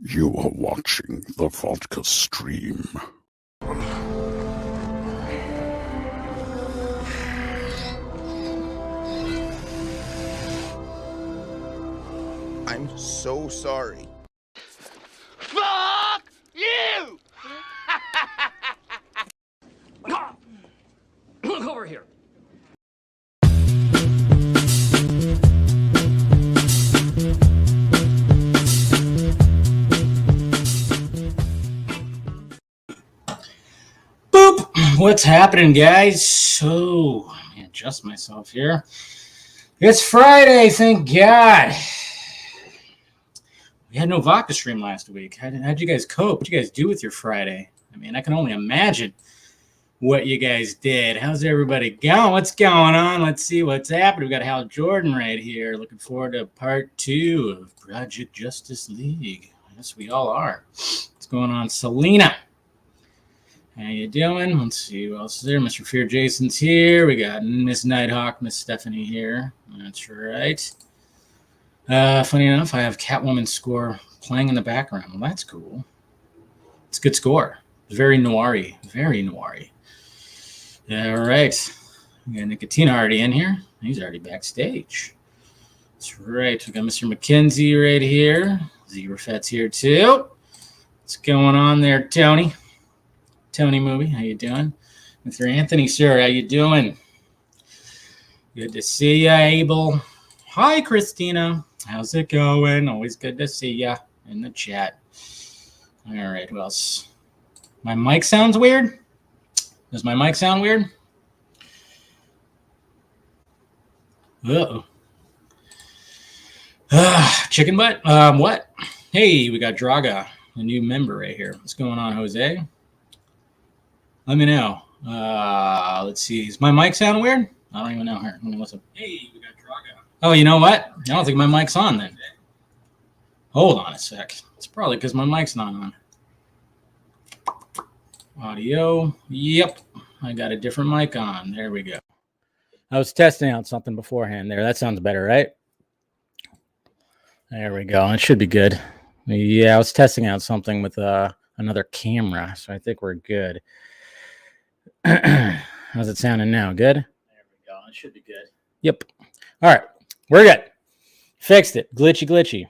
You are watching the Vodka stream. I'm so sorry. Fuck you! Look over here. Boop! What's happening, guys? So, let me adjust myself here. It's Friday, thank God. We had no Vodka stream last week. How'd you guys cope? What'd you guys do with your Friday? I mean, I can only imagine what you guys did. How's everybody going? What's going on? Let's see what's happening. We got Hal Jordan right here. Looking forward to part 2 of Project Justice League. Yes, we all are. What's going on, Selena? How you doing? Let's see who else is there. Mr. Fear Jason's here. We got Miss Nighthawk, Miss Stephanie here. That's right. Funny enough, I have Catwoman's score playing in the background. Well, that's cool. It's a good score. Very noir-y. Very noir-y. All right. We got Nickatina already in here. He's already backstage. That's right. We got Mr. McKenzie right here. Zeeverfett's here too. What's going on there, Tony? Tony Movie, how you doing? Mr. Anthony, sir, how you doing? Good to see ya, Abel. Hi, Christina. How's it going? Always good to see ya in the chat. All right, who else? My mic sounds weird? Does my mic sound weird? Uh-oh. Chicken butt? What? Hey, we got Draga, a new member right here. What's going on, Jose? Let me know. Let's see. Does my mic sound weird? I don't even know. Here, let me listen. Hey, we got Draga. Oh, you know what? I don't think my mic's on then. Hold on a sec. It's probably because my mic's not on. Audio. Yep. I got a different mic on. There we go. I was testing out something beforehand there. That sounds better, right? There we go. It should be good. Yeah, I was testing out something with another camera, so I think we're good. How's it sounding now? Good? There we go. It should be good. Yep. All right. We're good. Fixed it. Glitchy.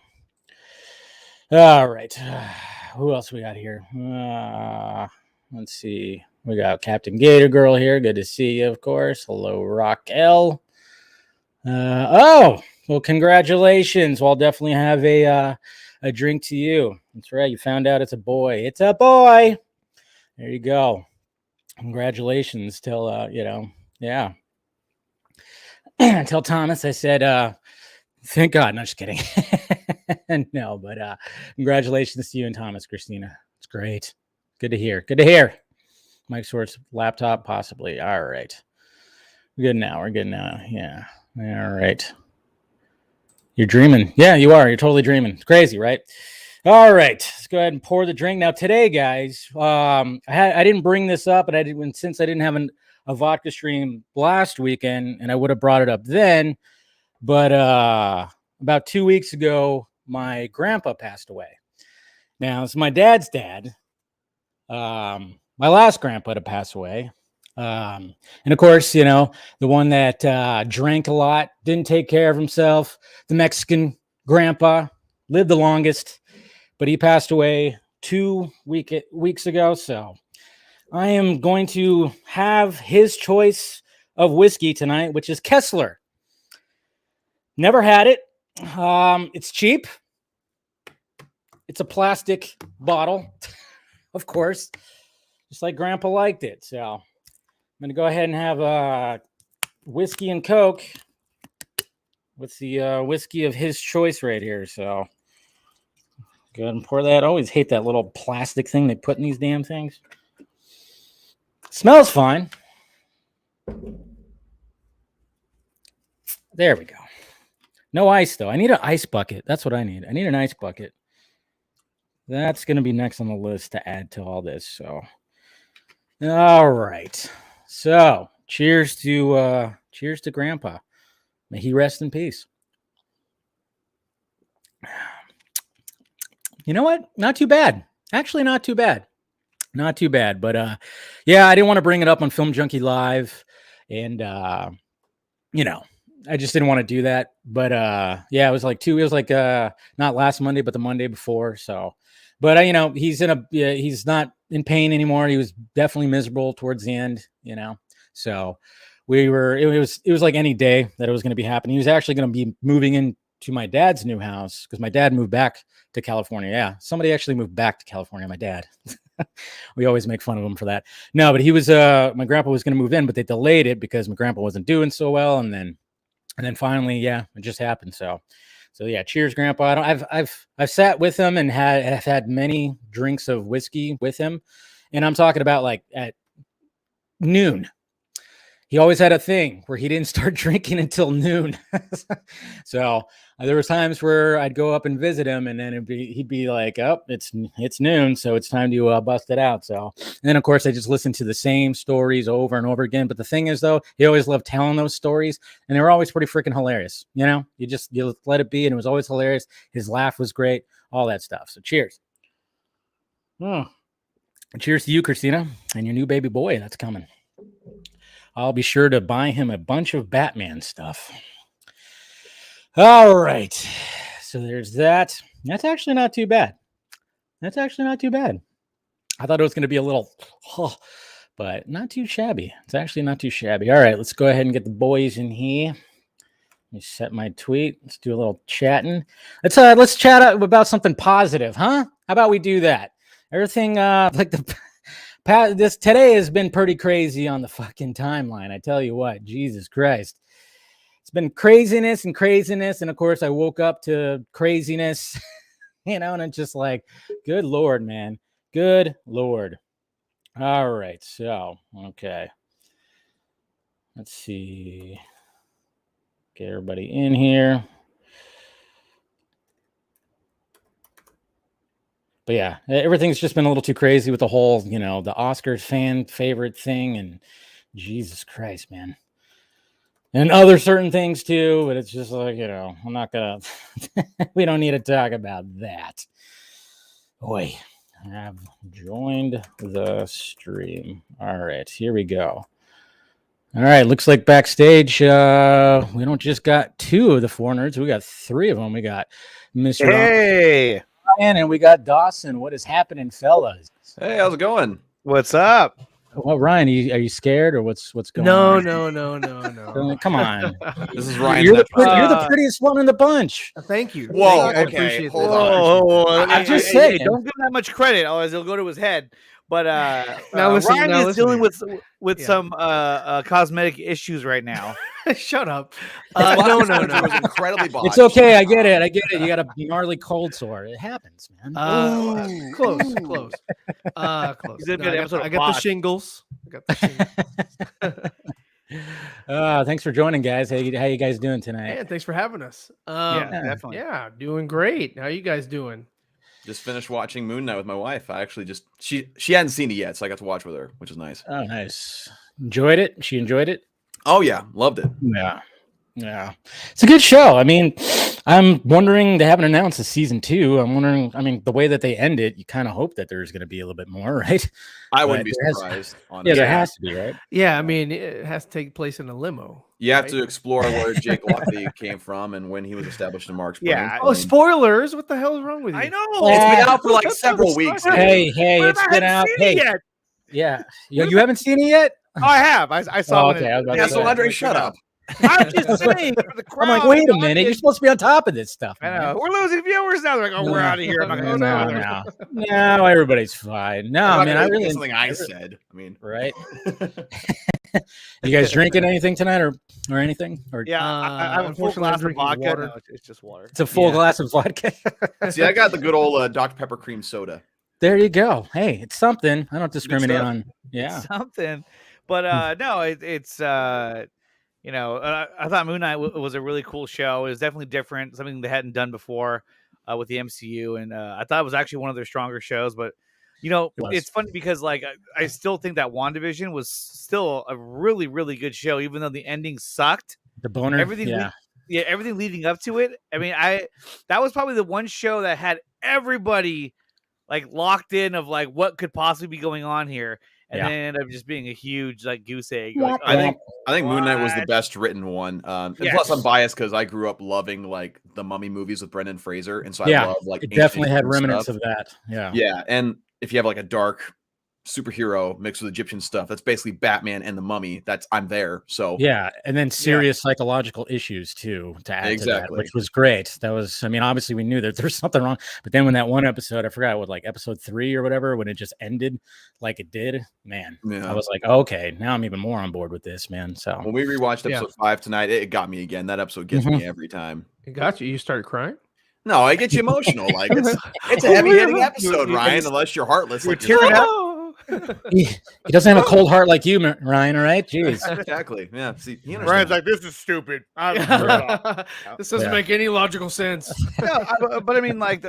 All right. Who else we got here? Let's see. We got Captain Gator Girl here. Good to see you, of course. Hello, Raquel. Well, congratulations. Well, I'll definitely have a drink to you. That's right. You found out it's a boy. It's a boy. There you go. Congratulations. Tell yeah. Tell Thomas I said, thank God. No, just kidding. No, but congratulations to you and Thomas, Christina. It's great. Good to hear. Mike Swartz laptop, possibly. All right. We're good now. Yeah. All right. You're dreaming. Yeah, you are. You're totally dreaming. It's crazy, right? All right, let's go ahead and pour the drink. Now, today, guys, I didn't bring this up, but since I didn't have a vodka stream last weekend, and I would have brought it up then, but about 2 weeks ago, my grandpa passed away. Now, it's my dad's dad, my last grandpa to pass away. And of course, the one that drank a lot, didn't take care of himself, the Mexican grandpa, lived the longest. But he passed away 2 weeks ago, so I am going to have his choice of whiskey tonight, which is Kessler. Never had it. It's cheap. It's a plastic bottle, of course, just like Grandpa liked it. So I'm going to go ahead and have whiskey and Coke with the whiskey of his choice right here, so... Go ahead and pour that. I always hate that little plastic thing they put in these damn things. Smells fine. There we go. No ice, though. I need an ice bucket. That's what I need. I need an ice bucket. That's going to be next on the list to add to all this. So, all right. So, cheers to Grandpa. May he rest in peace. You know what? Not too bad. Actually, not too bad. Not too bad. But yeah, I didn't want to bring it up on Film Junkie Live. And you know, I just didn't want to do that. But yeah, it was like not last Monday, but the Monday before. So but you know, he's not in pain anymore. He was definitely miserable towards the end, you know. So it was like any day that it was going to be happening. He was actually going to be moving into my dad's new house because my dad moved back to California. Yeah, somebody actually moved back to California. My dad. We always make fun of him for that. No, but he was my grandpa was going to move in, but they delayed it because my grandpa wasn't doing so well, and then finally, yeah, it just happened. So yeah, cheers, Grandpa. I've sat with him and have had many drinks of whiskey with him, and I'm talking about like at noon. He always had a thing where he didn't start drinking until noon. So there was times where I'd go up and visit him, and then he'd be like, "Oh, it's noon, so it's time to bust it out." So, and then of course I just listened to the same stories over and over again. But the thing is, though, he always loved telling those stories, and they were always pretty freaking hilarious. You know, you let it be, and it was always hilarious. His laugh was great, all that stuff. So, cheers. Cheers to you, Christina, and your new baby boy that's coming. I'll be sure to buy him a bunch of Batman stuff. All right. So there's that. That's actually not too bad. I thought it was going to be a little, but not too shabby. It's actually not too shabby. All right. Let's go ahead and get the boys in here. Let me set my tweet. Let's do a little chatting. Let's chat about something positive, huh? How about we do that? Everything like this today has been pretty crazy on the fucking timeline. I tell you what, Jesus Christ. It's been craziness. And of course I woke up to craziness, you know, and it's just like, good Lord, man. Good Lord. All right. So, okay. Let's see. Get everybody in here. But yeah, everything's just been a little too crazy with the whole, you know, the Oscars fan favorite thing, and Jesus Christ, man. And other certain things too, but it's just like, you know, I'm not gonna we don't need to talk about that. Boy, I have joined the stream. All right, here we go. All right, looks like backstage, we don't just got 2 of the 4 nerds, we got 3 of them. We got Mr. Hey. Ryan, and we got Dawson. What is happening, fellas? Hey, how's it going? What's up? Well, Ryan, are you scared or what's going on? No. Come on. This is Ryan. You're the prettiest one in the bunch. Thank you. Whoa, I okay, appreciate hold that. on. I'm just saying. Don't give him that much credit, otherwise it'll go to his head. But Now listen, Ryan now is listen dealing here. with Yeah. some cosmetic issues right now. Shut up. It No. was incredibly botched. It's okay. I get it. You got a gnarly cold sore. It happens, man. Close. Close. He's gonna be an episode I of got the Bosch. shingles. Thanks for joining, guys. How you guys doing tonight? Man, thanks for having us. Yeah, definitely. Yeah, doing great. How you guys doing? Just finished watching Moon Knight with my wife. I actually just she hadn't seen it yet, so I got to watch with her, which is nice. Oh, nice. Enjoyed it? She enjoyed it? Oh yeah, loved it. Yeah. It's a good show. I mean, I'm wondering, they haven't announced a season 2. I'm wondering, I mean, the way that they end it, you kind of hope that there's going to be a little bit more, right? I wouldn't But be surprised. Yeah, Honestly. there has to be, right? Yeah, I mean, it has to take place in a limo. You have right? to explore where Jake Lockley came from and when he was established in Mark's brain. Yeah. Oh, spoilers! What the hell is wrong with you? I know. It's been out for like several weeks. dude. Hey, But it's I been haven't out. seen Hey, it yet. yeah. You haven't seen it yet? Oh, I have. I saw Oh, it. okay. I was about Yeah, to so say. Andre, shut up. I'm just saying. For the I'm crowd, like, wait a the minute. You're audience- supposed to be on top of this stuff. I man. know. We're losing viewers now. They're like, oh, we're out of here. I'm not gonna go there. No, everybody's fine. No, I'm not man, gonna I repeat really something I said. I mean, right. You guys drinking anything tonight or anything? Or Yeah, I have a full Unfortunately, I'm glass of drinking vodka. water. No, it's just water. it's a full glass of vodka. see, I got the good old Dr. Pepper cream soda. There you go. Hey, it's something. I don't discriminate stuff. on. Yeah. Something. But no, it's you know, I thought Moon Knight was a really cool show. It was definitely different, something they hadn't done before with the MCU, and I thought it was actually one of their stronger shows. But you know, It was. it's funny because like I still think that WandaVision was still a really, really good show, even though the ending sucked. The boner. Everything, Yeah. everything leading up to it. I mean, that was probably the one show that had everybody like locked in of like what could possibly be going on here, and then it ended up just being a huge like goose egg. Like, I think Moon Knight was the best written one. And plus, I'm biased because I grew up loving like the Mummy movies with Brendan Fraser, and so I love like it definitely had Egyptian remnants stuff. of that. Yeah, yeah, and if you have like a dark superhero mixed with Egyptian stuff, that's basically Batman and the Mummy. I'm there. So yeah, and then serious psychological issues too to add to that, which was great. That was, I mean, obviously we knew that there's something wrong, but then when that one episode, I forgot what, like episode 3 or whatever, when it just ended like it did, man, I was like, okay, now I'm even more on board with this, man. So when we rewatched episode 5 tonight, it got me again. That episode gets me every time. It got you. You started crying. No, I get you emotional. Like it's a heavy hitting episode, Ryan. Unless you're heartless, you're tearing up. He doesn't have a cold heart like you, Ryan. All right, jeez. Exactly. Yeah. See, Ryan's like, this is stupid. This doesn't make any logical sense. But I mean, like,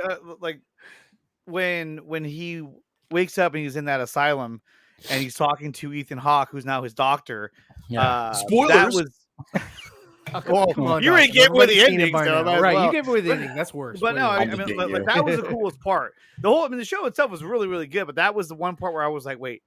when he wakes up and he's in that asylum, and he's talking to Ethan Hawke, who's now his doctor. Spoilers. That was. You ain't gave away the ending, right? You gave away the ending. That's worse. But no, I mean, like that was the coolest part. The show itself was really, really good. But that was the one part where I was like, "Wait,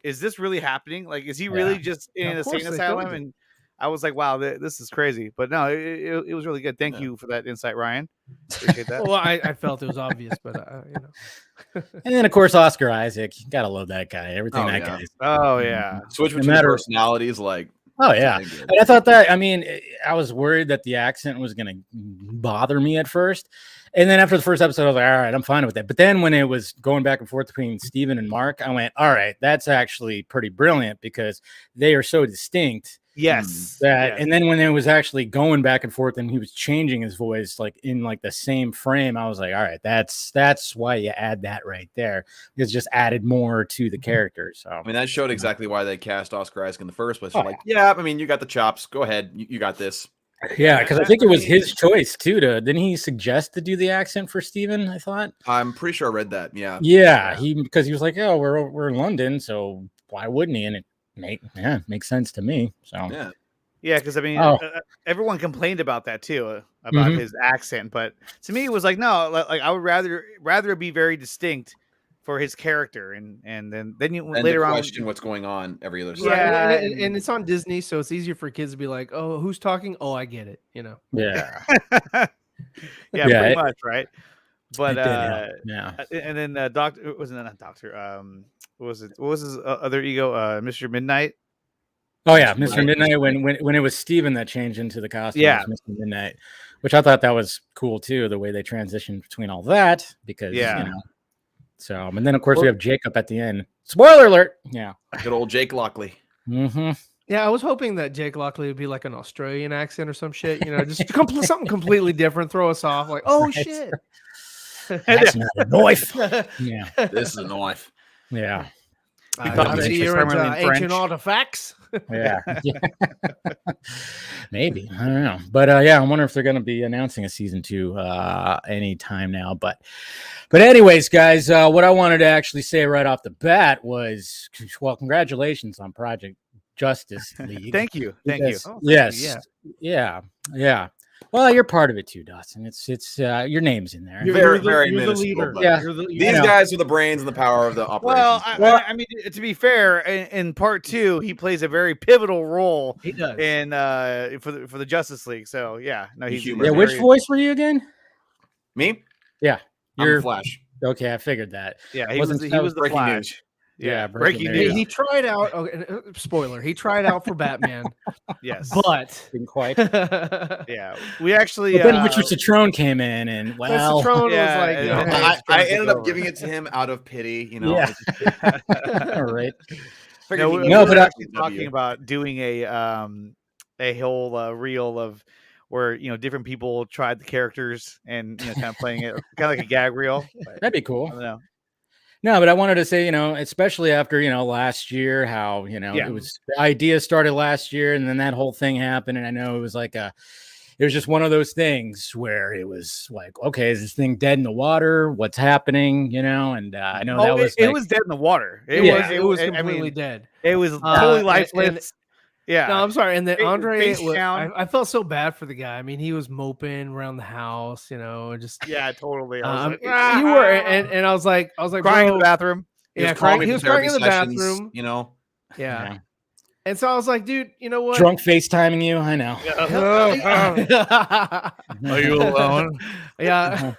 is this really happening? Like, is he really just in an insane asylum?" And I was like, "Wow, this is crazy." But no, it was really good. Thank you for that insight, Ryan. Appreciate that. Well, I felt it was obvious, but you know. And then of course Oscar Isaac, you gotta love that guy. Everything that guy. Oh yeah, switch between personalities, like. Oh yeah, and I thought that. I mean, I was worried that the accent was gonna bother me at first, and then after the first episode, I was like, "All right, I'm fine with that." But then when it was going back and forth between Steven and Mark, I went, "All right, that's actually pretty brilliant because they are so distinct." Yes. And then when it was actually going back and forth, and he was changing his voice like in like the same frame, I was like, "All right, that's why you add that right there. It's just added more to the character." So I mean, that showed exactly why they cast Oscar Isaac in the first place. Like, yeah, I mean, you got the chops. Go ahead, you got this. Yeah, because I think it was his choice too. Didn't he suggest to do the accent for Steven? I thought. I'm pretty sure I read that. Yeah. Yeah, because he was like, "Oh, we're in London, so why wouldn't he?" And it makes sense to me. So yeah, because I mean, everyone complained about that too, about his accent. But to me, it was like, no, like I would rather it be very distinct for his character, and then you later on question what's going on every other side. Yeah, and it's on Disney, so it's easier for kids to be like, "Oh, who's talking? Oh, I get it." You know. Yeah. Pretty much, right? But and then Doctor wasn't that Doctor. What was his other ego? Mr. Midnight. Oh yeah, Mr. Midnight. When it was Steven that changed into the costume, Mr. Midnight, which I thought that was cool too. The way they transitioned between all that, because you know. So and then of course we have Jacob at the end. Spoiler alert! Yeah, good old Jake Lockley. Mm-hmm. Yeah, I was hoping that Jake Lockley would be like an Australian accent or some shit. You know, just something completely different, throw us off. Like, oh shit, that's not a knife. Yeah, this is a knife. Yeah. See your ancient artifacts. Yeah. Maybe, I don't know, but I wonder if they're going to be announcing a season 2 anytime now. But anyways, guys, what I wanted to actually say right off the bat was, well, congratulations on Project Justice League. Thank you. Yes. Yeah. Well, you're part of it too, Dawson. It's your name's in there. You're very minuscule. Yeah, these guys are the brains and the power of the operation. Well, I mean, to be fair, in part 2, he plays a very pivotal role. He does in for the Justice League. So yeah, no, he's which voice were you again? Me? Yeah, you're Flash. Okay, I figured that. Yeah, he was the Flash. News. Yeah, breaking news. He tried out. Okay, spoiler. He tried out for Batman. Yes, but didn't quite. Yeah, we actually. But then Richard Citrone came in, and well, Citrone was like, I ended up giving it to him out of pity. You know. Yeah. All right. But actually talking about doing a whole reel of where different people tried the characters and kind of playing it kind of like a gag reel. That'd be cool. I don't know. No, but I wanted to say, especially after, last year, how, it was the idea started last year and then that whole thing happened. And I know it was like it was just one of those things where it was like, okay, is this thing dead in the water? What's happening? And I know it was dead in the water. It was completely dead. It was totally lifeless. Yeah. No, I'm sorry. And then Andre, Face down. I felt so bad for the guy. I mean, he was moping around the house, just Yeah, totally. I was like, you were, and I was like, crying in bro, the bathroom. yeah, calling me he for was crying in the therapy sessions, bathroom, Yeah. Yeah. And so I was like, dude, you know what? Drunk FaceTiming you. I know. Are you alone? Yeah.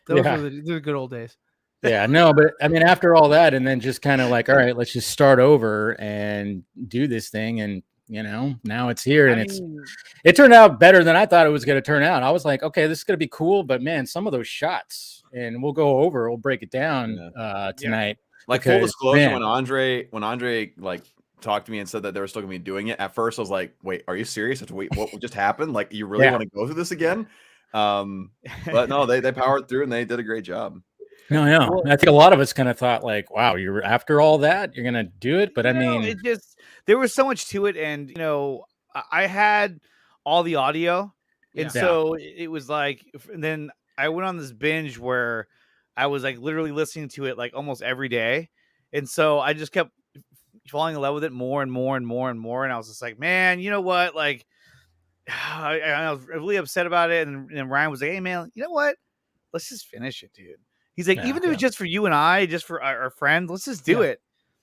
Those Yeah. were the good old days. Yeah, no, but I mean, after all that, and then just kind of like, all right, let's just start over and do this thing. And, now it's here, and it turned out better than I thought it was going to turn out. I was like, okay, this is going to be cool, but man, some of those shots, and we'll break it down tonight. Like, full disclosure, when Andre like talked to me and said that they were still going to be doing it, at first I was like, wait, are you serious? Wait, what just happened? Like, you really want to go through this again? But no, they powered through and they did a great job. No. Well, I think a lot of us kind of thought like, wow, you're after all that, you're going to do it. But I mean, it just, there was so much to it. And, I had all the audio. And so it was like, and then I went on this binge where I was like literally listening to it like almost every day. And so I just kept falling in love with it more and more and more and more. And I was just like, man, you know what? Like, I was really upset about it. And Ryan was like, hey, man, you know what? Let's just finish it, dude. He's like, even if it's just for you and I, just for our friends, let's just do it.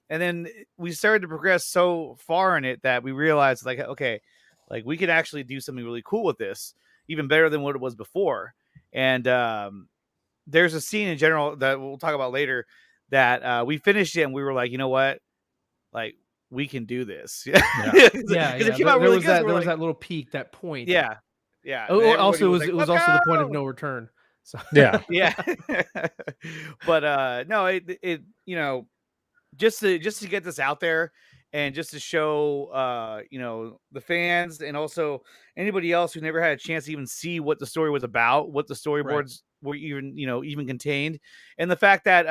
And then we started to progress so far in it that we realized, like, okay, like we could actually do something really cool with this, even better than what it was before. And there's a scene in general that we'll talk about later that we finished it and we were like, you know what? Like, we can do this. Yeah. It came out really good. There was that little peak, that point. Yeah. Oh, also, it was also the point of no return. So yeah. But no, it just to get this out there and just to show the fans and also anybody else who never had a chance to even see what the story was about, what the storyboards were even contained, and the fact that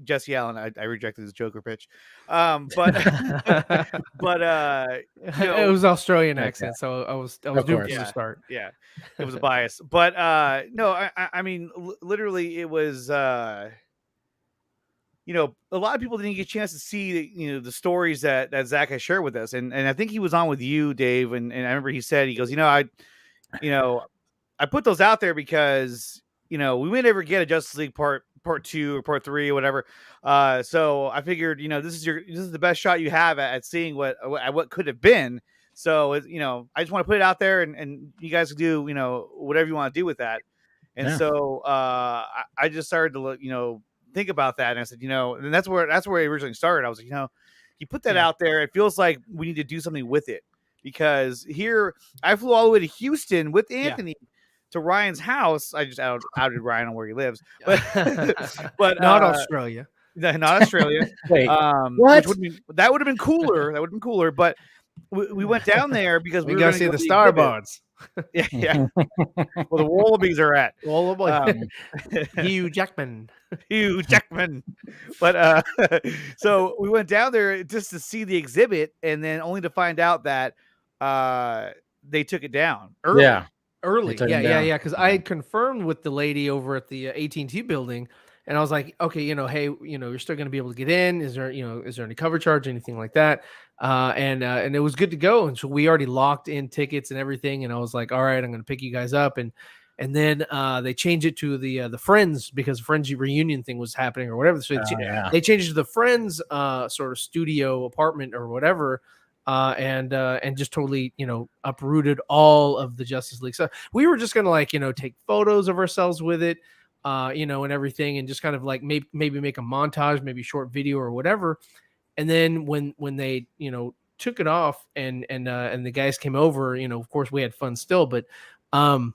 Jesse Allen, I rejected his Joker pitch. But it was Australian accent, so I was doomed from the start. Yeah, it was a bias. But no, I mean, literally, it was. A lot of people didn't get a chance to see the stories that Zach has shared with us, and I think he was on with you, Dave, and I remember he said, he goes, I put those out there because we may never get a Justice League part 2 or part 3 or whatever. So I figured, this is the best shot you have at seeing what could have been. So, I just want to put it out there and you guys can do, whatever you want to do with that. And so I just started to look, think about that. And I said, and that's where it originally started. I was like, you put that out there. It feels like we need to do something with it, because here I flew all the way to Houston with Anthony to Ryan's house. I just outed Ryan on where he lives, but not Australia. Not Australia. Wait, what? That would have been cooler. But we went down there because we were going to see the Starbucks. Yeah. Well, the Wallabies are at Hugh Jackman. But so we went down there just to see the exhibit, and then only to find out that they took it down early. Early. Yeah. Because I had confirmed with the lady over at the AT&T building, and I was like, okay, hey, you're still going to be able to get in. Is there any cover charge, anything like that? And it was good to go. And so we already locked in tickets and everything. And I was like, all right, I'm going to pick you guys up. And then they changed it to the Friends, because Friends reunion thing was happening or whatever. So they changed it to the Friends sort of studio apartment or whatever. And just totally, uprooted all of the Justice League. So we were just going to take photos of ourselves with it, and everything, and just kind of like maybe make a montage, maybe short video or whatever. And then when they, took it off and the guys came over, of course we had fun still, but, after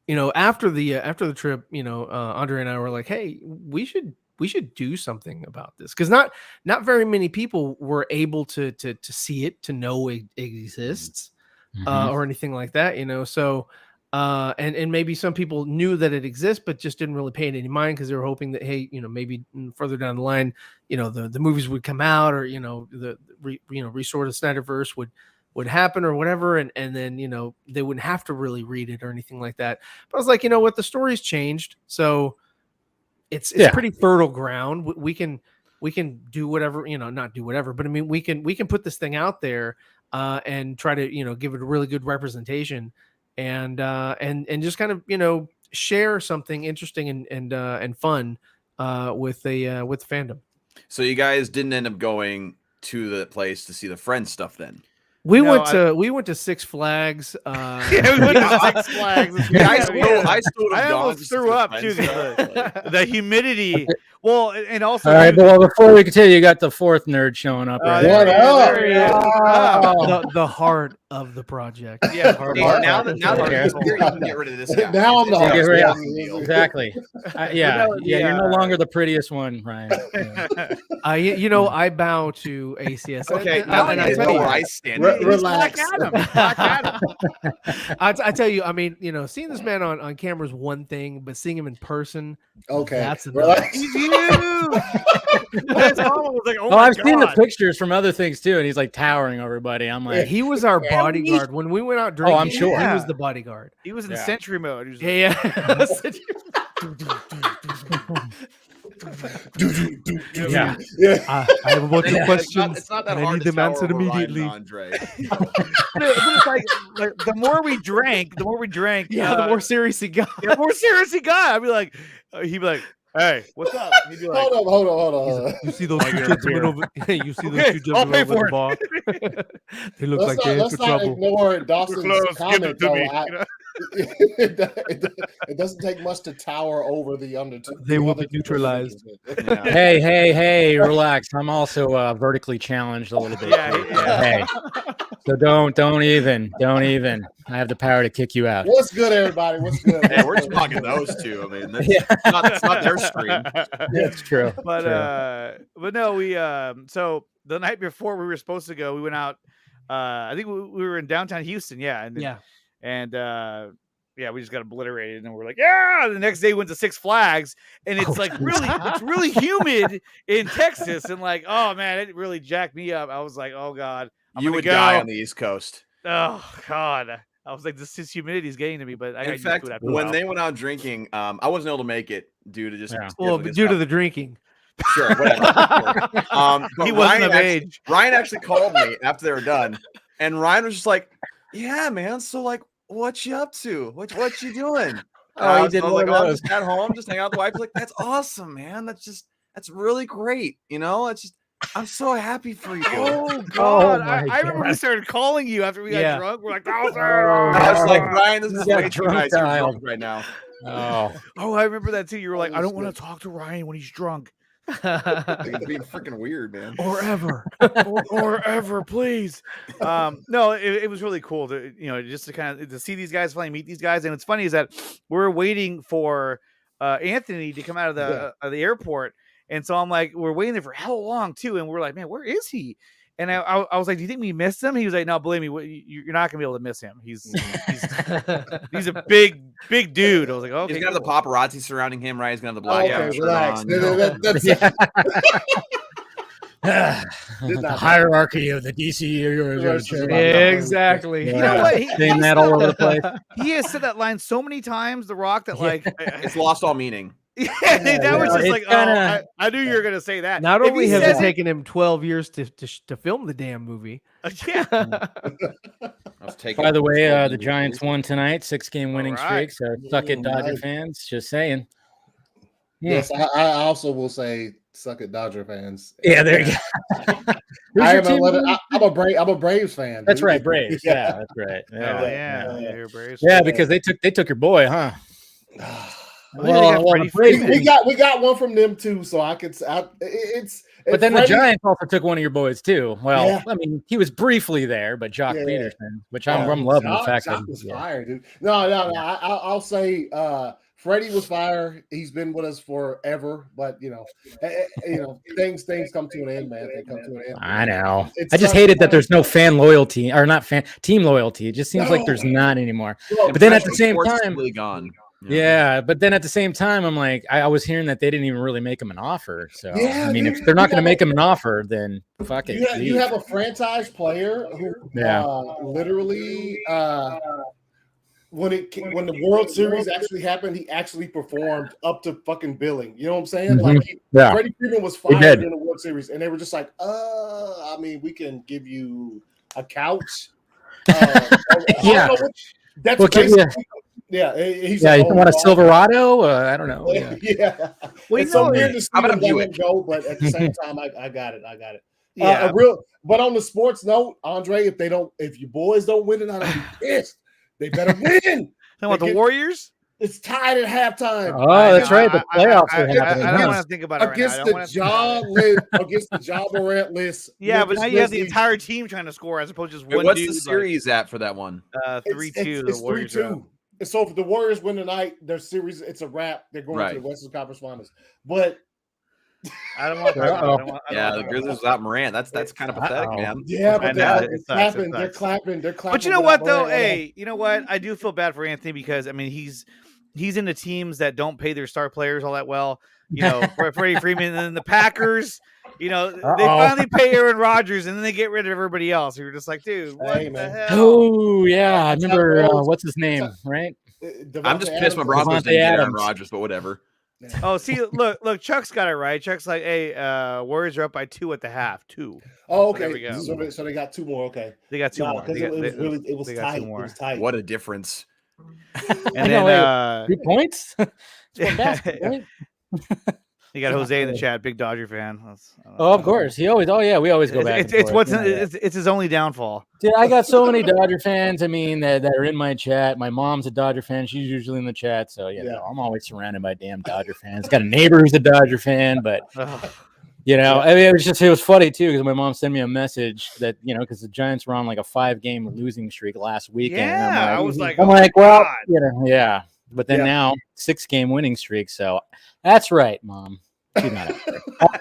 the trip, Andre and I were like, hey, we should do something about this, because not very many people were able to see it, to know it exists, or anything like that, so and maybe some people knew that it exists but just didn't really pay it any mind, because they were hoping that, hey, maybe further down the line, the movies would come out, or the resort of Snyderverse would happen or whatever, and then they wouldn't have to really read it or anything like that. But I was like, what, the story's changed, so it's pretty fertile ground. We can we can do whatever, not do whatever, but I mean, we can put this thing out there and try to, give it a really good representation and just kind of, share something interesting and fun with fandom. So you guys didn't end up going to the place to see the Friends stuff then? We went to Six Flags. Yeah, we went to Six Flags. I almost threw up too. The humidity. Well, and also. All right, well, before we continue, you got the fourth nerd showing up. Right What up? The heart of the project. Yeah. Now that you can get rid of this guy. Now I'm the heart. Exactly. You're no longer the prettiest one, Ryan. I bow to ACS. Okay, now I know where I stand. Relax. Black Adam. I tell you, I mean, seeing this man on camera is one thing, but seeing him in person, okay, that's another. He's you. His mama was like, oh my I've God. seen the pictures from other things too, and he's like towering over everybody. I'm like, he was our bodyguard when we went out drinking. I'm sure he was the bodyguard. He was in sentry mode. He was yeah. I have a bunch of questions. It's not that and hard. I need them answered immediately. Andre. But it's like the more we drank, the the more serious he got. The more serious he got. I'd be like, he'd be like, hey, what's up? He'd be like, hold on. You see those two gentlemen over? You see those two gentlemen over the bar? They look like they're in for trouble. Let's not ignore Dawson's comment, though. Me. It doesn't take much to tower over the under. They will be neutralized. Yeah. Hey, relax. I'm also vertically challenged a little bit. Hey, so don't even. I have the power to kick you out. What's good, everybody? What's good? Hey, we're just talking those two. I mean, that's not their stream. It's true. But no, we so the night before we were supposed to go, we went out. I think we were in downtown Houston. We just got obliterated, and then we're like, the next day we went to Six Flags, and it's it's really humid in Texas, and like, oh man, it really jacked me up. I was like, oh God, you would die on the East Coast. Oh God. I was like, this humidity is getting to me, but in fact, when they went out drinking, I wasn't able to make it due to just due to the drinking. Sure, whatever. But he wasn't of age. Ryan actually called me after they were done, and Ryan was just like, "Yeah, man. So like, what you up to? What you doing?" Oh, he did. Like, I'm just at home, just hanging out with the wife. Like, that's awesome, man. That's really great. It's just. I'm so happy for you. Oh God! I remember we started calling you after we got drunk. We're like, I was like, Ryan, this is way too nice right now. Oh, I remember that too. You were like, I don't want to talk to Ryan when he's drunk. It's being freaking weird, man. Or ever, please. No, it was really cool to just to kind of to see these guys finally meet these guys. And what's funny is that we're waiting for Anthony to come out of the airport. And so I'm like, we're waiting there for how long too? And we're like, man, where is he? And I was like, do you think we missed him? He was like, no, believe me, you're not gonna be able to miss him. He's a big dude. I was like, okay. He's gonna have the paparazzi surrounding him, right? He's gonna have the black okay, relax. The hierarchy of the DC. Exactly. You know what? Saying that all over the place. He has said that line so many times, The Rock, that like it's lost all meaning. That was just like, kinda... I knew you were gonna say that. Not only has it taken him 12 years to film the damn movie. Yeah. By the way, the Giants won tonight, 6-game winning streak. So suck it, Dodger fans. Just saying. Yes, I also will say suck it, Dodger fans. Yeah, there you go. I'm a Braves fan. That's right, Braves. Yeah, that's right. You're Braves. Yeah, because they took your boy, huh? Well, we got one from them too, so I could. It's. But then the Giants also took one of your boys too. Well, I mean, he was briefly there, but Jock Peterson, which I'm loving the fact that he was fired, dude. No. I'll say Freddie was fired. He's been with us forever, but things come to an end, man. They come to an end. I know. I just hated that there's no fan loyalty or not team loyalty. It just seems like there's not anymore. But then at the same time, gone. Yeah, but then at the same time, I'm like, I was hearing that they didn't even really make him an offer. So I mean, if they're not going to make him an offer, then fuck it. You have a franchise player who literally when the World Series actually happened, he actually performed up to fucking billing. You know what I'm saying? Mhm. Like Yeah. Freddie Freeman was He fired did. in the World Series, and they were just like, I mean, we can give you a couch. I don't Yeah. know that's We'll give you- basically. Yeah, he's Yeah, like, you want a Silverado? I don't know. Yeah. Yeah. Well, It's so know, weird to see how about him a let him Buick? go, but at the same time, I got it. Yeah. But on the sports note, Andre, if your boys don't win tonight, I'll be pissed. They better win. Talking about the Warriors? It's tied at halftime. Oh, that's right. The playoffs are happening. I don't huh? want to think about it right now. I Against don't the want to job list, against the job Morant list. Yeah, but now you have the Grizzlies. entire team trying to score as opposed to just Wait, one what's dude. the series at for that one? 3-2. It's The Warriors are up. 3-2. And so if the Warriors win tonight, their series, it's a wrap. They're going to the Western Conference Finals. But I don't want to talk about it. Yeah, the Grizzlies without Morant. That's kind of pathetic, man. yeah, but know, they're it sucks, clapping. it They're sucks. clapping. They're clapping. But you know without what, though? Morant. Hey, you know what? I do feel bad for Anthony because, I mean, he's into teams that don't pay their star players all that well. You know, Freddie Freeman and then the Packers. You know, they finally pay Aaron Rodgers and then they get rid of everybody else. You're just like, dude, what Hey, the man. hell? Oh, yeah. I remember, what's his name, right? I'm just pissed my Broncos Devontae didn't get Aaron Adams. Rodgers, but whatever. Oh, see, look, Chuck's got it right. Chuck's like, hey, Warriors are up by 2 at the half. 2. Oh, There we okay. go. So they got two more. Okay. They got 2 more. Because it was they got 2 tight. It more. was tight. What a difference. And know, then 2 points? It's one basket, right? you got Jose in the chat, big Dodger fan. Oh, of course. We always go back. It's his only downfall. Dude, I got so many Dodger fans. I mean, that are in my chat. My mom's a Dodger fan. She's usually in the chat, so you know, I'm always surrounded by damn Dodger fans. Got a neighbor who's a Dodger fan, but you know, I mean, it was funny too because my mom sent me a message that because the Giants were on like a 5-game losing streak last weekend. Yeah, I was like, I'm oh like, my well, God. yeah. But then now 6-game winning streak. So that's right, Mom. She's not upset.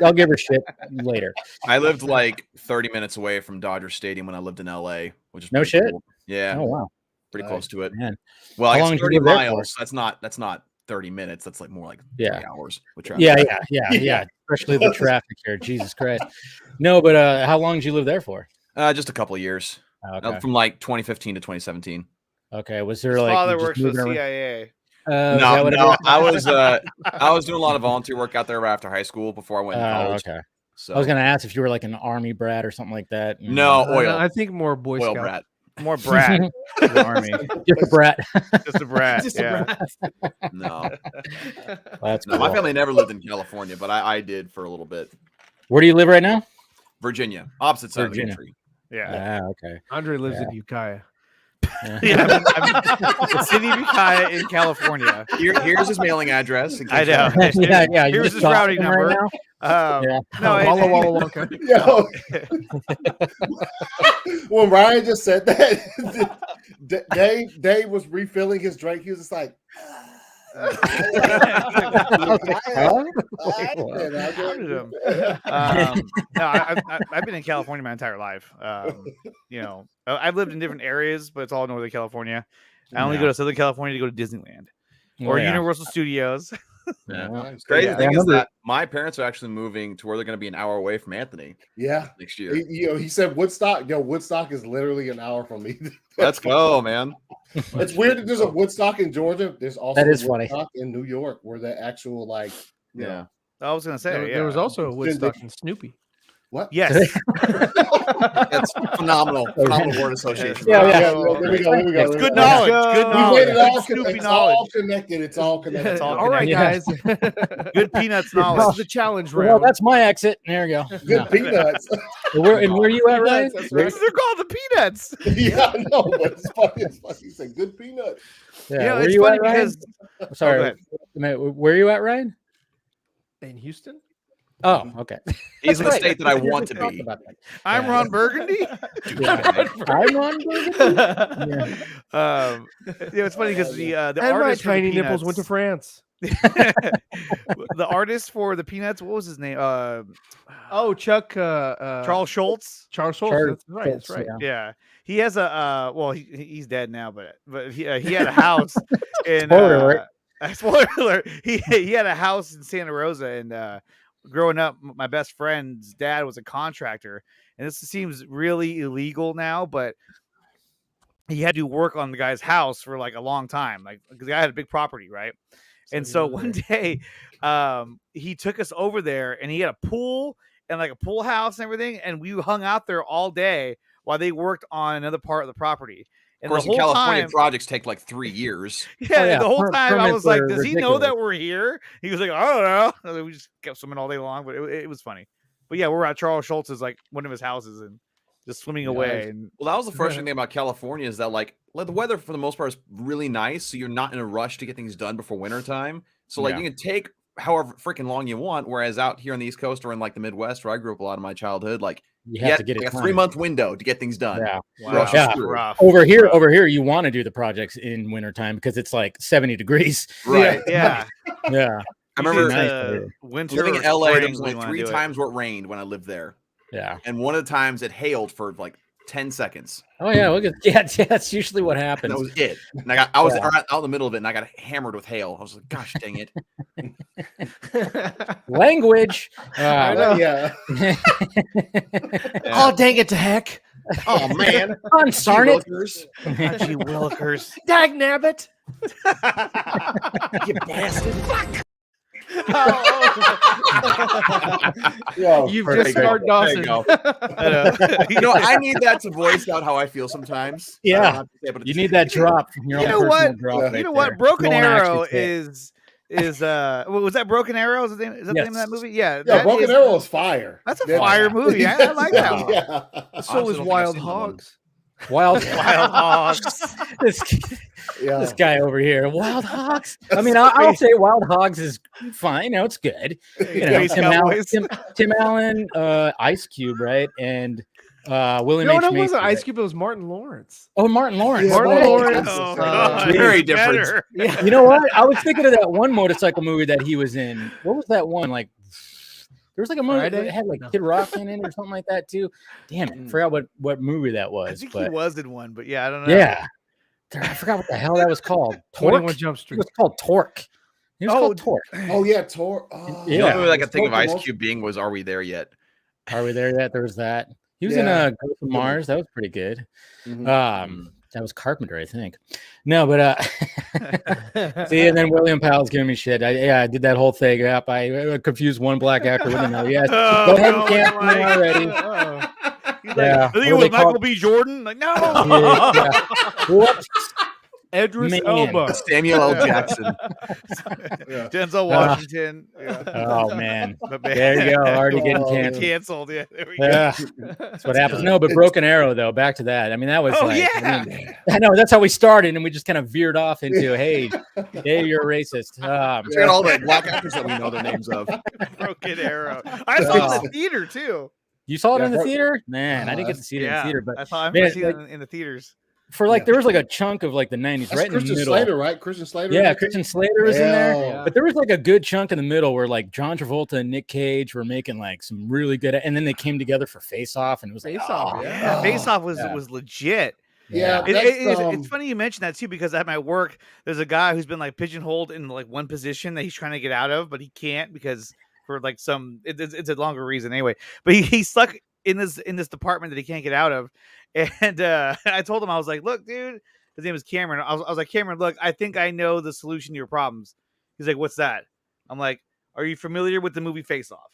I'll give her shit later. I lived like 30 minutes away from Dodger Stadium when I lived in LA, which is No pretty shit. cool. Yeah. Oh wow. Pretty close to it. Man. Well, How I long guess did 30 you live there for? miles. That's not 30 minutes. That's like more like 3 hours. With traffic. Yeah. Especially the traffic here. Jesus Christ. No, but how long did you live there for? Just a couple of years. Okay. From like 2015 to 2017. Okay. Was there His like father you just works for the moving around? CIA. No, I was doing a lot of volunteer work out there right after high school before I went to college. Okay. So I was gonna ask if you were like an army brat or something like that. no oil. I think more Boy Oil Scout. brat. More brat in the army. Just a brat. Just a brat. Just a yeah. brat. No, That's no. My cool. family never lived in California, but I did for a little bit. Where do you live right now? Virginia, opposite side Virginia. of the country. Yeah. Okay. Andre lives in Ukiah. Yeah. The city of Ukiah in California. Here's his mailing address. in I case know. you yeah. You Here's just his talking routing right number. now? No, Walla Walla Wonka. Yo, when Ryan just said that, Dave was refilling his drink. He was just like, I've been in California my entire life. I've lived in different areas, but it's all Northern California. I only go to Southern California to go to Disneyland or Universal Studios. Crazy thing is that my parents are actually moving to where they're going to be an hour away from Anthony. Yeah, next year. He said Woodstock. Woodstock is literally an hour from me. Let's go, man. It's weird that there's a Woodstock in Georgia. There's also That is a funny. Woodstock in New York where the actual Yeah. I was gonna say There was also a Woodstock in Snoopy. What? Yes. That's phenomenal. Phenomenal word association. There we go. It's good knowledge. Good We knowledge. made it all, Snoopy it's knowledge. all connected. It's all connected. It's all All right, guys. Good peanuts This knowledge. is the challenge Well, round. that's my exit. There you go. Good peanuts. Where are you at, Ryan? That's They're right. called the peanuts. Yeah, I know, but it's funny. It's funny. He said good peanuts. Yeah, where it's you funny at, Ryan? because Sorry, where are you at, Ryan? In Houston? Oh, okay. He's in the Right. state that I We want just to talked be. about that. I'm Ron Burgundy. Yeah. I'm Ron Burgundy. It's funny because the And my artist for the tiny nipples went to Peanuts- France. the artist for the Peanuts, what was his name? Oh, Chuck. Charles Schultz. Charles Schultz. Charles That's right. That's right. Yeah. Yeah, he has a he's dead now, but he had a house in Spoiler alert. spoiler alert. He had a house in Santa Rosa, and growing up, my best friend's dad was a contractor, and this seems really illegal now, but he had to work on the guy's house for like a long time, like because the guy had a big property, right? And so one day, he took us over there, and he had a pool and like a pool house and everything, and we hung out there all day while they worked on another part of the property. And of course, in California, projects take like 3 years. Yeah, the whole time I was like, "Does he know that we're here?" He was like, "I don't know." We just kept swimming all day long, but it was funny. But yeah, we're at Charles Schultz's, like one of his houses, and just swimming away. And well, that was the frustrating thing about California is that like the weather for the most part is really nice, so you're not in a rush to get things done before wintertime. So like you can take however freaking long you want. Whereas out here on the East Coast or in like the Midwest, where I grew up a lot of my childhood, like you have to get like a 3-month window to get things done. Yeah, rough. Over here, you want to do the projects in wintertime because it's like 70 degrees. Right. Yeah. Yeah. I remember winter living in LA. There was like 3 times where it rained when I lived there. Yeah. And one of the times it hailed for like 10 seconds. Oh yeah, look at that's usually what happens. And that was it. And I was out in the middle of it, and I got hammered with hail. I was like, "Gosh, dang it!" Language. Yeah. Oh, dang it to heck! Oh man, darn it! Gee willikers! Dag nabbit! You bastard! Fuck! You've just scarred Dawson. I need that to voice out how I feel sometimes. Yeah, you need that drop from your own personal drop. You know what? Broken Arrow is was that Broken Arrow? Is that the name of that movie? Yeah, Broken Arrow is fire. That's a fire movie. I like that one. Yeah. So is Wild Hogs. Wild Hogs. This guy over here, Wild Hogs. I mean, I'll say Wild Hogs is fine. You know, it's good. You know, Tim Allen, Ice Cube, right, and William H. Macy. No, it wasn't Ice Cube. It was Martin Lawrence. Oh, Martin Lawrence. Yeah, Martin Lawrence. Very different. Yeah. You know what? I was thinking of that one motorcycle movie that he was in. What was that one? Like, there was like a movie that had like Kid Rock in it or something like that too. Damn it, I forgot what movie that was. I think he was in one, but yeah, I don't know. Yeah, I forgot what the hell that was called. 21 Jump Street. It was called Torque. It was called Torque. Oh yeah, Torque. Oh, yeah. The only movie I could think of Ice Cube being was Are We There Yet? Are We There Yet? There was that. He was in Ghost of Mars. That was pretty good. Mm-hmm. That was Carpenter, I think. No, but see, and then William Powell's giving me shit. I did that whole thing. Yep, I confused one black actor with another. Yes, go ahead and cancel me already. I think it was Michael B. Jordan. Like, no. Whoops. Idris Elba. Samuel L. Jackson. Denzel Washington. Oh man. There you go. Already getting canceled. Yeah. There we go. Yeah. That's what happens. No, but Broken Arrow though. Back to that. I mean, that was I know that's how we started, and we just kind of veered off into hey, you're a racist. Got all the black actors that we know the names of. Broken Arrow. I saw it in the theater too. You saw it in the theater? Man, I didn't get to see it in the theater, but I'm going to see it in the theaters. For like, there was like a chunk of like the 90s, That's right in the Christian middle. Slater, right? Christian Slater. Yeah, Christian Slater was in there. Yeah. But there was like a good chunk in the middle where like John Travolta and Nick Cage were making like some really good, and then they came together for Face Off, and it was like, Face Off was legit. Yeah, it's funny you mentioned that too, because at my work, there's a guy who's been like pigeonholed in like one position that he's trying to get out of, but he can't because for like it's a longer reason anyway. But he's stuck in this department that he can't get out of. And I told him, I was like, look, dude, his name is Cameron. I was like, Cameron, look, I think I know the solution to your problems. He's like, what's that? I'm like, are you familiar with the movie Face Off?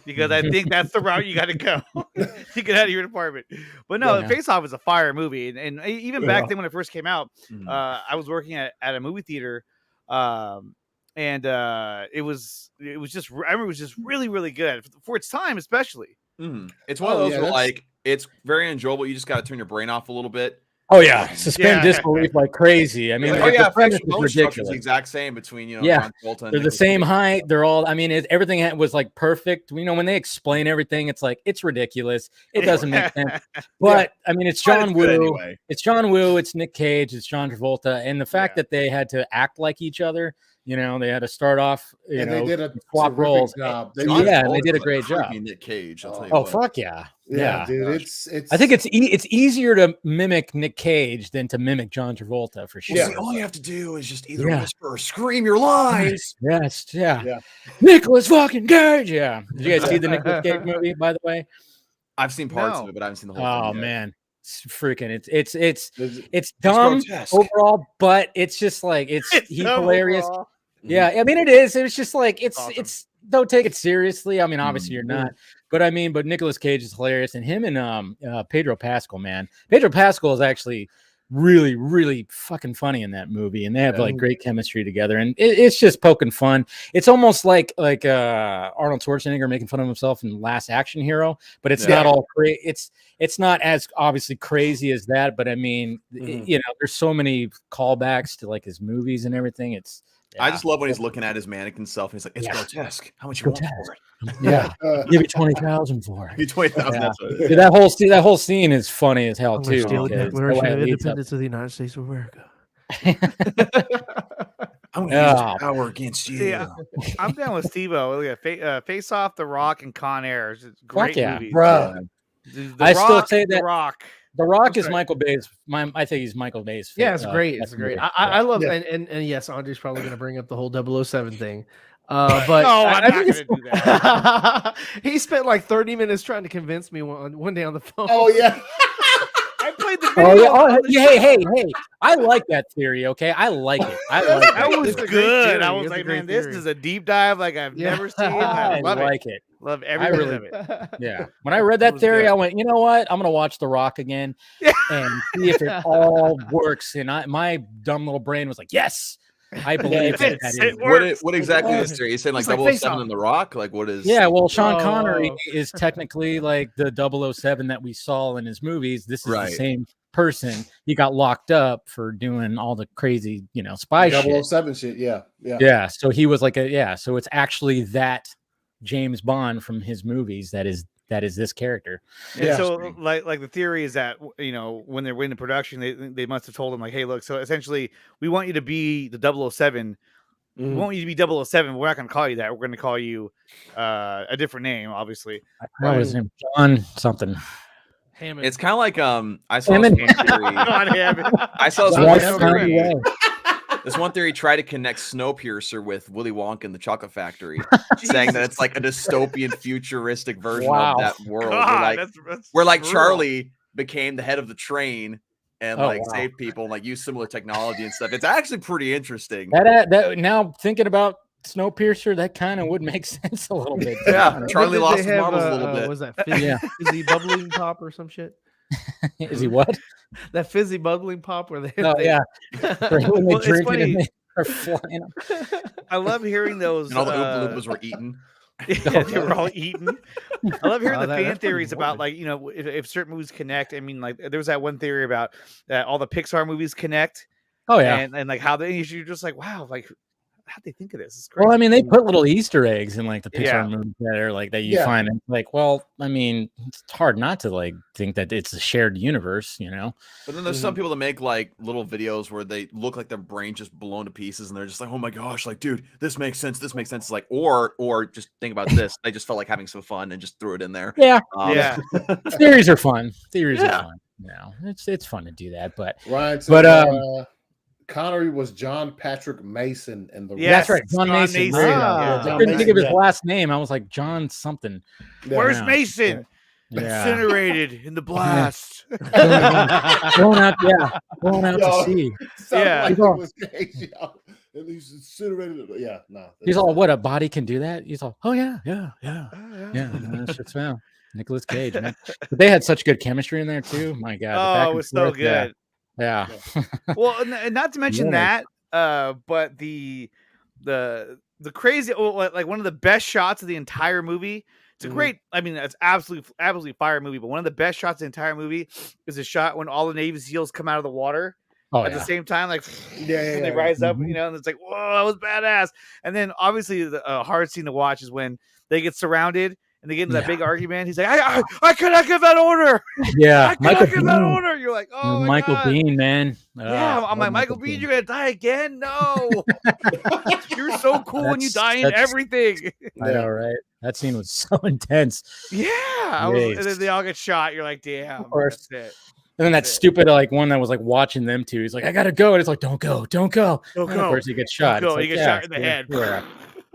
Because I think that's the route you got to go to get out of your department. But no, Face Off is a fire movie. And even back then when it first came out, I was working at a movie theater. And it was just, I remember it was just really, really good for its time, especially. It's one of those where like, it's very enjoyable. You just got to turn your brain off a little bit. Oh yeah, suspend disbelief like crazy. I mean, the premise is ridiculous. The exact same between John Travolta and they're the same height. They're all. I mean, everything was like perfect. You know, when they explain everything, it's like it's ridiculous. It doesn't make sense. But I mean, it's John Woo. Anyway. It's John Woo. It's Nick Cage. It's John Travolta. And the fact that they had to act like each other. You know, they had to start off. They did a swap roles. Job. They did a great job. Nick Cage. I'll tell you what. Fuck yeah. Yeah, dude. It's. I think it's easier to mimic Nick Cage than to mimic John Travolta for sure. Well, see, all you have to do is just either whisper or scream your lines. Yes. Nicolas fucking Cage. Yeah. Did you guys see the Nicolas Cage movie? By the way, I've seen parts of it, but I haven't seen the whole thing. Man. It's dumb grotesque. overall, but it's just like he's hilarious. overall. Yeah, I mean it is. It's just like Awesome. it's don't take it seriously. I mean, obviously you're Mm-hmm. not, but Nicolas Cage is hilarious, and him and Pedro Pascal, man. Pedro Pascal is actually really, really fucking funny in that movie, and they have like great chemistry together, and it's just poking fun. It's almost like Arnold Schwarzenegger making fun of himself in Last Action Hero, but it's not all crazy. It's not as obviously crazy as that, but I mean, there's so many callbacks to like his movies and everything. I just love when he's looking at his mannequin self and he's like, it's grotesque. How much you want for it? Yeah, give me 20,000 for it. Give me 20,000. Yeah. Dude, that whole scene is funny as hell too. Steal the because Declaration the of way it leads up- Independence of the United States of America. I'm gonna use power against you. Yeah, I'm down with Steve-O. Face Off, The Rock, and Con Air. It's great movies. bro. I still say that The Rock. The Rock That's is right. Michael Bay's. I think he's Michael Bay's. Yeah, it's great. It's best great. movie. I love Yeah. and yes, Andre's probably going to bring up the whole 007 thing. But No, I'm I not think going to do that. he spent like 30 minutes trying to convince me one day on the phone. Oh yeah. I played the Oh, video. yeah. on the Hey, show. I like that theory. Okay, I like it. That was It's a great good. theory. I was It's a like, great man, this theory. is a deep dive like I've Yeah. never seen. I I love it. like it. Love every bit really- of it. Yeah. When I read that was theory, good. I went, you know what? I'm gonna watch The Rock again and see if it all works. And my dumb little brain was like, yes, I believe that fits. is. It works. What exactly is there? You saying like It's like 007 Face-Off. and The Rock? Like what is? Yeah, well, Sean Connery Oh. is technically like the 007 that we saw in his movies. This is Right. the same person. He got locked up for doing all the crazy, spy shit. 007 shit. Yeah. Yeah, so he was like so it's actually that James Bond from his movies that is this character. And Yeah. so like the theory is that when they're in production, they must have told him like, hey, look, so essentially we want you to be the 007. We want you to be 007. We're not going to call you that. We're going to call you a different name, obviously. What was his name? John something. Hammond. It's kind of like I saw Hammond. this one theory. God, Hammond. I saw this John one Hammond. theory. This one theory tried to connect Snowpiercer with Willy Wonka and the Chocolate Factory, saying that it's like a dystopian, futuristic version Wow. of that world. God, where that's like brutal. Charlie became the head of the train and Oh, like wow. saved people and like used similar technology and stuff. It's actually pretty interesting. That now thinking about Snowpiercer, that kind of would make sense a little bit. Yeah, What Charlie did lost they his have, marbles a little bit. Was that fizzy, Yeah. fizzy bubbling pop or some shit? Is he what? That fizzy bubbling pop where they Oh yeah. When they Well, it's drink it funny. and they are flying up. I love hearing those. And all the Oompa Loompas were eaten. Yeah, they were all eaten. I love hearing Oh, the fan that's theories pretty about morbid. like if certain movies connect. I mean, like there was that one theory about that all the Pixar movies connect. Oh yeah. and like how you're just like, wow, like how'd they think of this? It's crazy. Well, I mean, they put little Easter eggs in like the Pixar Yeah. movies that are like that you Yeah. find. And like, well, I mean, it's hard not to like think that it's a shared universe, But then there's some people that make like little videos where they look like their brain just blown to pieces and they're just like, oh my gosh, like, dude, this makes sense. This makes sense. Like, or just think about this. They just felt like having some fun and just threw it in there. Yeah, Yeah. theories are fun. Theories Yeah. are fun. It's fun to do that, but Ryan said, But, Connery was John Patrick Mason in the Yes, that's right, John Mason. There you go. Ah. I John couldn't think of his Mason, last name. I was like John something. Yeah. Where's Yeah. Mason? Yeah. Incinerated in the blast. Going out Yo. to sea. Sounded Yeah. like He's it all- was crazy. And he's incinerated. Yeah, no. He's all, what, a body can do that? He's all, oh yeah. That's just wow. Nicolas Cage, man. But they had such good chemistry in there too. My God. the back Oh, it and was so forth, yeah. good. Yeah. Well, and not to mention Yeah. that, but the crazy, like one of the best shots of the entire movie. It's a great. I mean, it's absolutely fire movie. But one of the best shots of the entire movie is a shot when all the Navy SEALs come out of the water Oh at yeah. the same time, like Yeah, and they rise up, and it's like, whoa, that was badass. And then obviously the hard scene to watch is when they get surrounded and they get into that Yeah. big argument. He's like, I cannot give that order. Yeah. I cannot give that order. You're like, oh my Michael God. Bean, man. Yeah, I'm like, Michael Bean, you're gonna die again? No, you're so cool when you die in That's- everything. I know, right? That scene was so intense. Yeah, and then they all get shot. You're like, damn, Of course. that's it. And then that stupid like one that was like watching them too. He's like, I gotta go. And it's like, don't go. Don't And of go. course he gets shot. Go. It's He like, gets shot in the yeah, head. Yeah.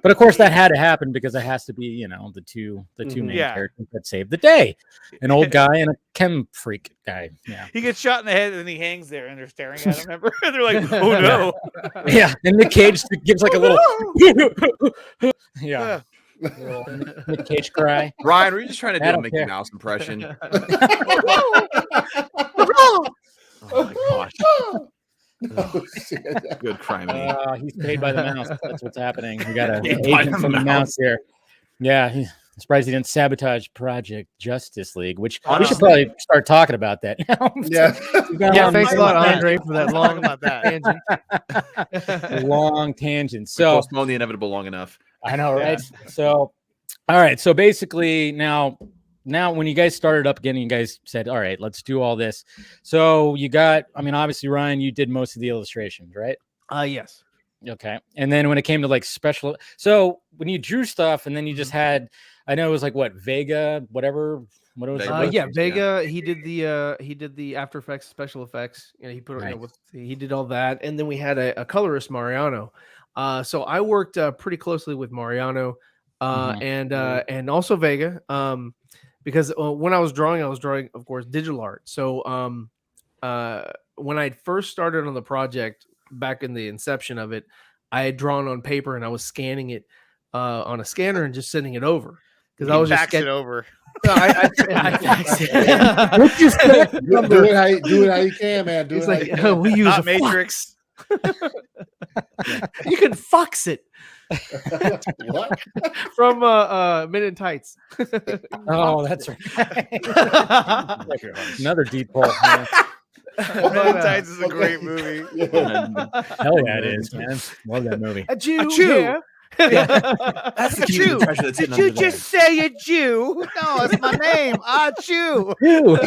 But of course, that had to happen because it has to be, you know, the two main Yeah. characters that saved the day. An old guy and a chem freak guy. Yeah. He gets shot in the head and he hangs there and they're staring at him. Remember? They're like, oh no. Yeah. And Nick Cage gives like a little yeah. Little Nick Cage cry. Ryan, were you just trying to do I a don't Mickey care. Mouse impression? Oh my gosh. Oh, shit. Good crime. He's paid by the mouse. That's what's happening. We got an Paid by agent the from the mouse. mouse here. Yeah, I'm surprised he didn't sabotage Project Justice League, which we should Honestly. probably start talking about that now. Yeah. Yeah, thanks a lot, about that. Andre, for that long about that. tangent. Long tangent. So So postpone the inevitable long enough. I know, right? So, all right. So basically, now when you guys started up again, you guys said, "All right, let's do all this." So you got, I mean, obviously, Ryan, you did most of the illustrations, right? Yes. Okay. And then when it came to like special, so when you drew stuff, and then you just had, I know it was like what Vega, whatever. What was Vega. it? Yeah, Vega. He did the After Effects special effects. You know, he put it, you know, Right. he did all that, and then we had a colorist, Mariano. So I worked pretty closely with Mariano, and also Vega. Because when I was drawing, of course, digital art. So when I first started on the project back in the inception of it, I had drawn on paper and I was scanning it on a scanner and just sending it over because I was just it over. No, I faxed it. What you said? Do it how you can, man. Do It's it how like you can. we use Not a Matrix. You can fox it What? from Men in Tights. Oh, that's right. Another deep pull. Man. Men in Tights is a great movie. Hell yeah, it is, man. Love that movie. A Jew. Jew. Yeah. That's the A Jew. treasure that's Did hidden you under there. just say a Jew? No, it's my name. Ah, Jew. Ew.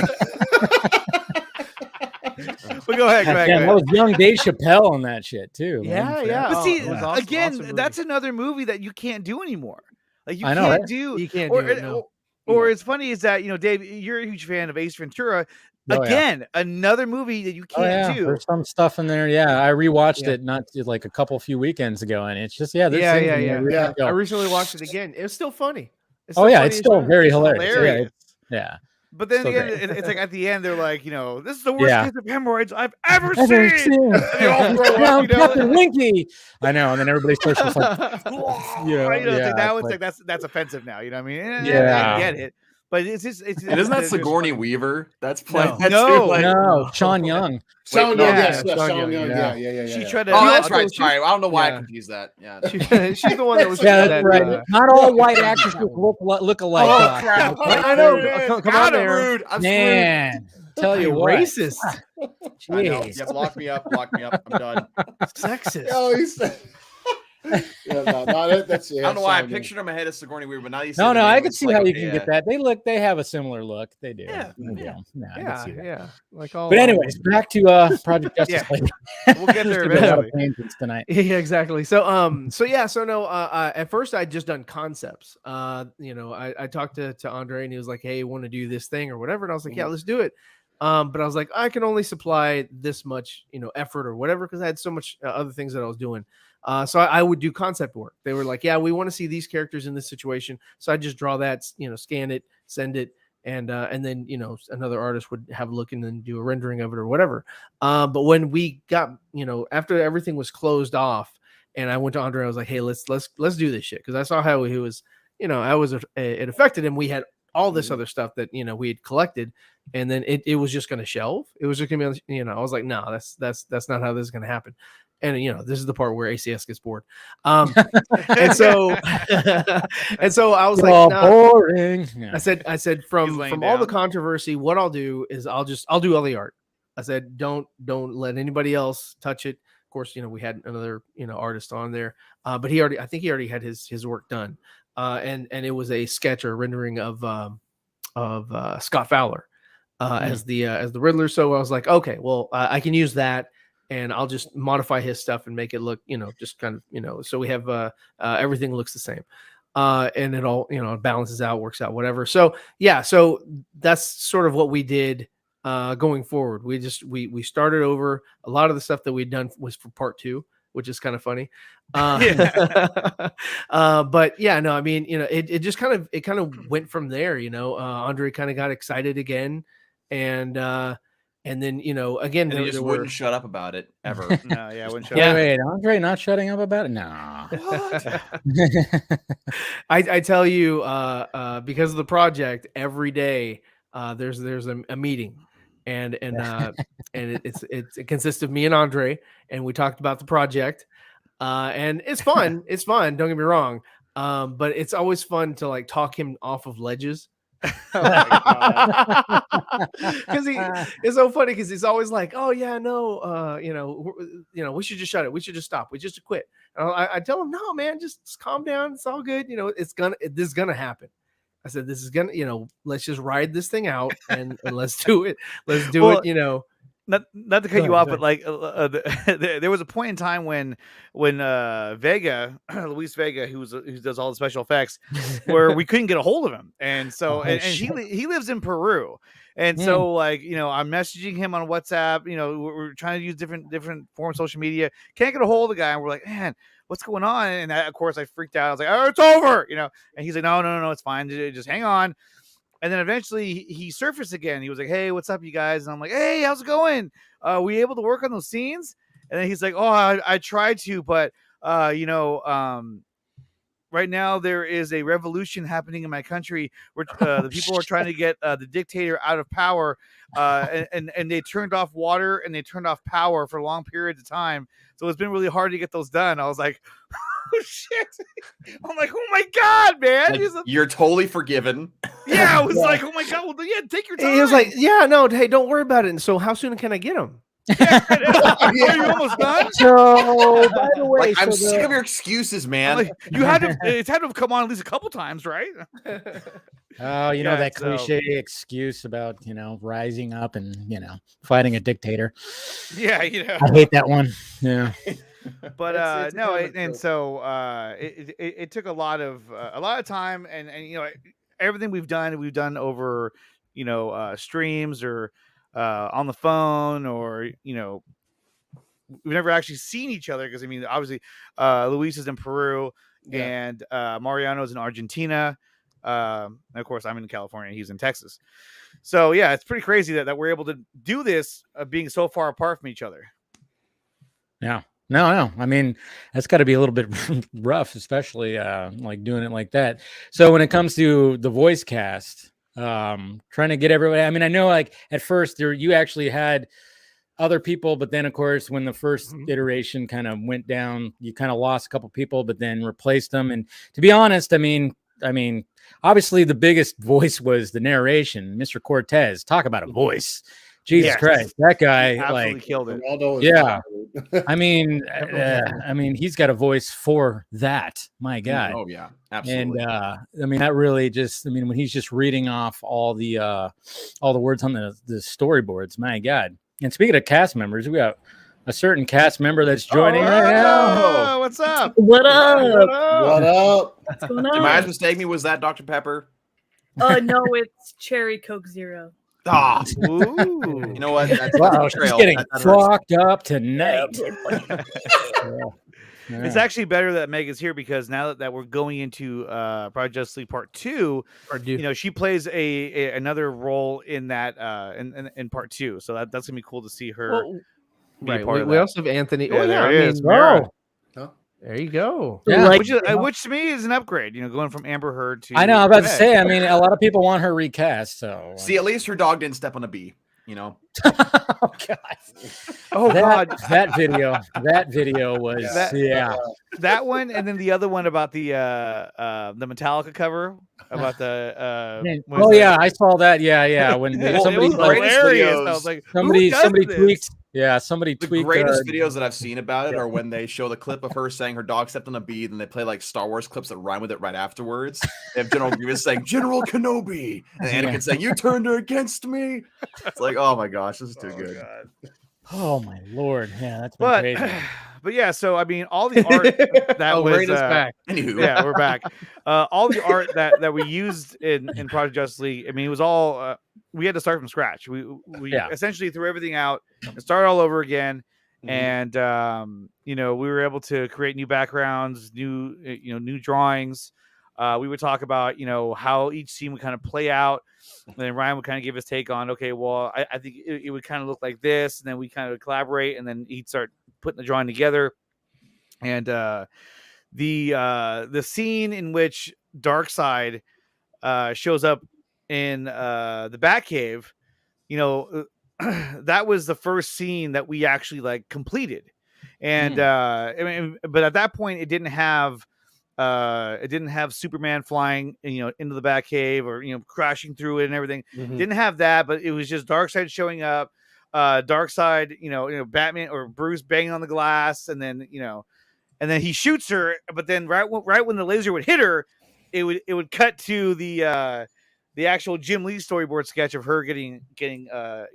Well, go ahead. Yeah, that was young Dave Chappelle on that shit too. Man. Yeah. But see, it was awesome, again, awesome movie. that's another movie that you can't do anymore. Like you I know, can't right? do. You can't or, do it. No. or it's funny is that, you know, Dave, you're a huge fan of Ace Ventura. Oh, yeah. Again, another movie that you Oh, yeah. can't do. There's some stuff in there. Yeah, I rewatched Yeah. it not like a few weekends ago, and it's just Yeah. Yeah. I recently watched it again. It was still funny. It's Oh still yeah, funny it's as still shit. very It's hilarious. hilarious. Yeah. But then Still again, great. it's like at the end, they're like, you know, this is the worst Yeah. case of hemorrhoids I've ever I've never seen. seen. They all throw up, Down you know? Captain Winky. I know, and then everybody starts just like, You know, yeah, now it's it's like that's offensive now. You know what I mean? Yeah. I get it, but it's just it's. And isn't that there's Sigourney funny- Weaver? That's playing. No. That No. too, like- no, Sean Young. Sean no, Young, yeah, yes, Sean Sean Young, Young, yeah. yeah. She tried to. Oh, She that's also- right. Sorry, I don't know why I Yeah. confused that. Yeah. She's the one that was. Yeah, that's that, right. Not all white actors look alike. Oh, Doc. crap. I know. Rude. Come God, on I'm there. rude. I'm Man, tell you You're what, racist, screwed. I know. Jeez. Yeah, lock me up. Lock me up. I'm done. sexist. Oh, he said. Yeah, no, that's. Yeah, I don't know why I Sean Young. pictured him ahead of Sigourney Weaver, but now you say No, the no, name, I can it's see like, how you okay, can get that. They have a similar look. They do. Yeah, They do. yeah. I can see that. Yeah. Like all. But anyways, back to Project Justice Yeah. League. We'll get there Just a lot of eventually. tangents tonight. Yeah, exactly. So no. At first, I'd just done concepts. You know, I talked to Andre, and he was like, "Hey, want to do this thing or whatever?" And I was like, "Yeah, let's do it." But I was like, I can only supply this much, you know, effort or whatever because I had so much other things that I was doing. So I would do concept work. They were like, "Yeah, we want to see these characters in this situation." So I just draw that, you know, scan it, send it, and then, you know, another artist would have a look and then do a rendering of it or whatever. But when we got, you know, after everything was closed off, and I went to Andre, I was like, "Hey, let's do this shit," because I saw how he was, you know, it affected him. We had all this other stuff that, you know, we had collected, and then it was just going to shelve. It was just going to be, you know, I was like, no, that's not how this is going to happen. And, you know, this is the part where ACS gets bored. And so I was like, nah. boring. Yeah. I said from laying all the down. controversy, what I'll do is I'll do all the art. I said, don't let anybody else touch it. Of course, you know, we had another, you know, artist on there, but I think he already had his work done. And it was a sketch or rendering of Scott Fowler as the Riddler. So I was like, okay, well, I can use that, and I'll just modify his stuff and make it look, you know, just kind of, you know, so we have everything looks the same, and it all, you know, balances out, works out, whatever. So yeah, so that's sort of what we did going forward. We started over. A lot of the stuff that we'd done was for part 2. which is kind of funny. Yeah. But yeah, no, I mean, it just kind of went from there. Andre kind of got excited again, and then again, And he just wouldn't shut up about it ever. No, yeah, I wouldn't shut up. Wait, Andre not shutting up about it? No. What? I tell you, because of the project, every day there's a meeting, and it consists of me and Andre, and we talked about the project, and it's fun. It's fun. Don't get me wrong, but it's always fun to like talk him off of ledges. Because it's so funny because he's always like, oh yeah, no, we should just shut it, we should just stop, we just quit. And I tell him, no man, just calm down, it's all good, this is gonna happen. I said, this is gonna, let's just ride this thing out and let's do it. Let's do it. Not to cut you off, but like there was a point in time when Vega, Luis Vega, who does all the special effects, where we couldn't get a hold of him, and so he lives in Peru, and so like I'm messaging him on WhatsApp, we're trying to use different forms of social media, can't get a hold of the guy, and we're like, man, what's going on? And of course I freaked out. I was like, oh, it's over, and he's like, no, it's fine, just hang on. And then eventually he surfaced again. He was like, hey, what's up, you guys? And I'm like, hey, how's it going? Were you able to work on those scenes? And then he's like, oh, I tried to, but, right now there is a revolution happening in my country where the people are trying to get the dictator out of power. And they turned off water and they turned off power for long periods of time. So it's been really hard to get those done. I was like, oh, shit. I'm like, oh, my God, man. Like, you're totally forgiven. Yeah, I was like, oh, my God. Well, yeah, take your time. He was like, yeah, no, hey, don't worry about it. And so how soon can I get him? Are you almost done? So, by the way, like, I'm sick of your excuses, man. Like, it's had to have come on at least a couple times, right? Oh, that cliche excuse about rising up and fighting a dictator. Yeah, I hate that one. Yeah. But it took a lot of time, and everything we've done over streams or on the phone, or we've never actually seen each other because obviously Luis is in Peru, and Mariano's in Argentina, and of course I'm in California, he's in Texas. So yeah, it's pretty crazy that we're able to do this being so far apart from each other. Yeah. No. I mean, that's got to be a little bit rough, especially like doing it like that. So when it comes to the voice cast, trying to get everybody. I mean, I know like at first you actually had other people, but then of course when the first iteration kind of went down, you kind of lost a couple people, but then replaced them. And to be honest, I mean, obviously the biggest voice was the narration, Mr. Cortez. Talk about a voice. Jesus Christ, that guy absolutely like killed it. Yeah. I mean, he's got a voice for that. My God. Oh yeah, absolutely. And that really just, when he's just reading off all the words on the storyboards. My God. And speaking of cast members, we got a certain cast member that's joining right now. What's up? What up? What up? What's going Did my eyes on? mistake me? Was that Dr. Pepper? No, it's Cherry Coke Zero. Ah, Ooh. you know what? That's Wow, she's getting fucked up tonight. It's actually better that Meg is here, because now that we're going into Project Justice League Part 2, she plays another role in that in Part 2. So that's gonna be cool to see her. Right. We also have Anthony. Yeah, there it is. There you go. Yeah, which to me is an upgrade. Going from Amber Heard to. I know. I'm about to say. I mean, a lot of people want her recast. So see, at least her dog didn't step on a bee. Oh God. That video was that one, and then the other one about the Metallica cover about the I saw that. When somebody hilarious. I was like, somebody tweaked. Yeah, somebody tweaked. The greatest videos that I've seen about it are when they show the clip of her saying her dog stepped on a bee, and they play like Star Wars clips that rhyme with it right afterwards. They have General Grievous saying General Kenobi, and Anakin saying you turned her against me. It's like, oh my gosh, this is too good. God. Oh my Lord, yeah, that's been crazy. But yeah, so all the art that was back. Anywho. Yeah, we're back. All the art that we used in Project Justice League, it was all we had to start from scratch. We essentially threw everything out and started all over again. And we were able to create new backgrounds, new drawings. We would talk about how each scene would kind of play out, and then Ryan would kind of give his take on, okay, well, I think it would kind of look like this, and then we kind of collaborate, and then he'd start putting the drawing together. And the scene in which Darkseid shows up in the Batcave, that was the first scene that we actually like completed. And but at that point it didn't have Superman flying into the Batcave or crashing through it and everything. Didn't have that, but it was just Darkseid showing up, Darkseid Batman or Bruce banging on the glass, and then he shoots her, but then right when the laser would hit her, it would cut to the actual Jim Lee storyboard sketch of her getting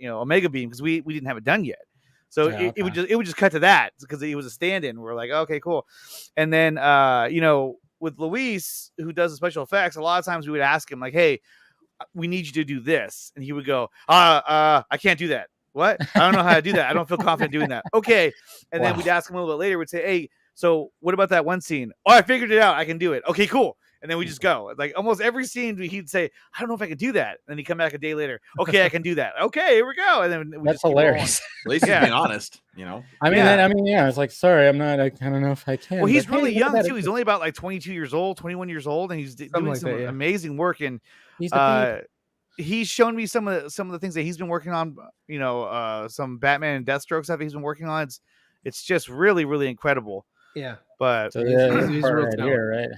Omega Beam, because we didn't have it done yet. So it would just cut to that because it was a stand-in. We're like, okay, cool. And then with Luis, who does the special effects, a lot of times we would ask him like, hey, we need you to do this, and he would go, I can't do that. What? I don't know how to do that. I don't feel confident doing that. Okay. And then we'd ask him a little bit later. We'd say, hey, so what about that one scene? Oh, I figured it out. I can do it. Okay, cool. And then we just go. Like almost every scene, he'd say, I don't know if I can do that. And then he'd come back a day later. Okay, I can do that. Okay, here we go. And then that's hilarious. At least he's being honest, I mean, it's like, sorry, I'm not. I don't know if I can. Well, he's really young too. He's only about like 22 years old, 21 years old, and he's doing some amazing work. And he's shown me some of the things that he's been working on. Some Batman and Deathstroke stuff he's been working on. It's just really, really incredible. Yeah, but so he's real here, right?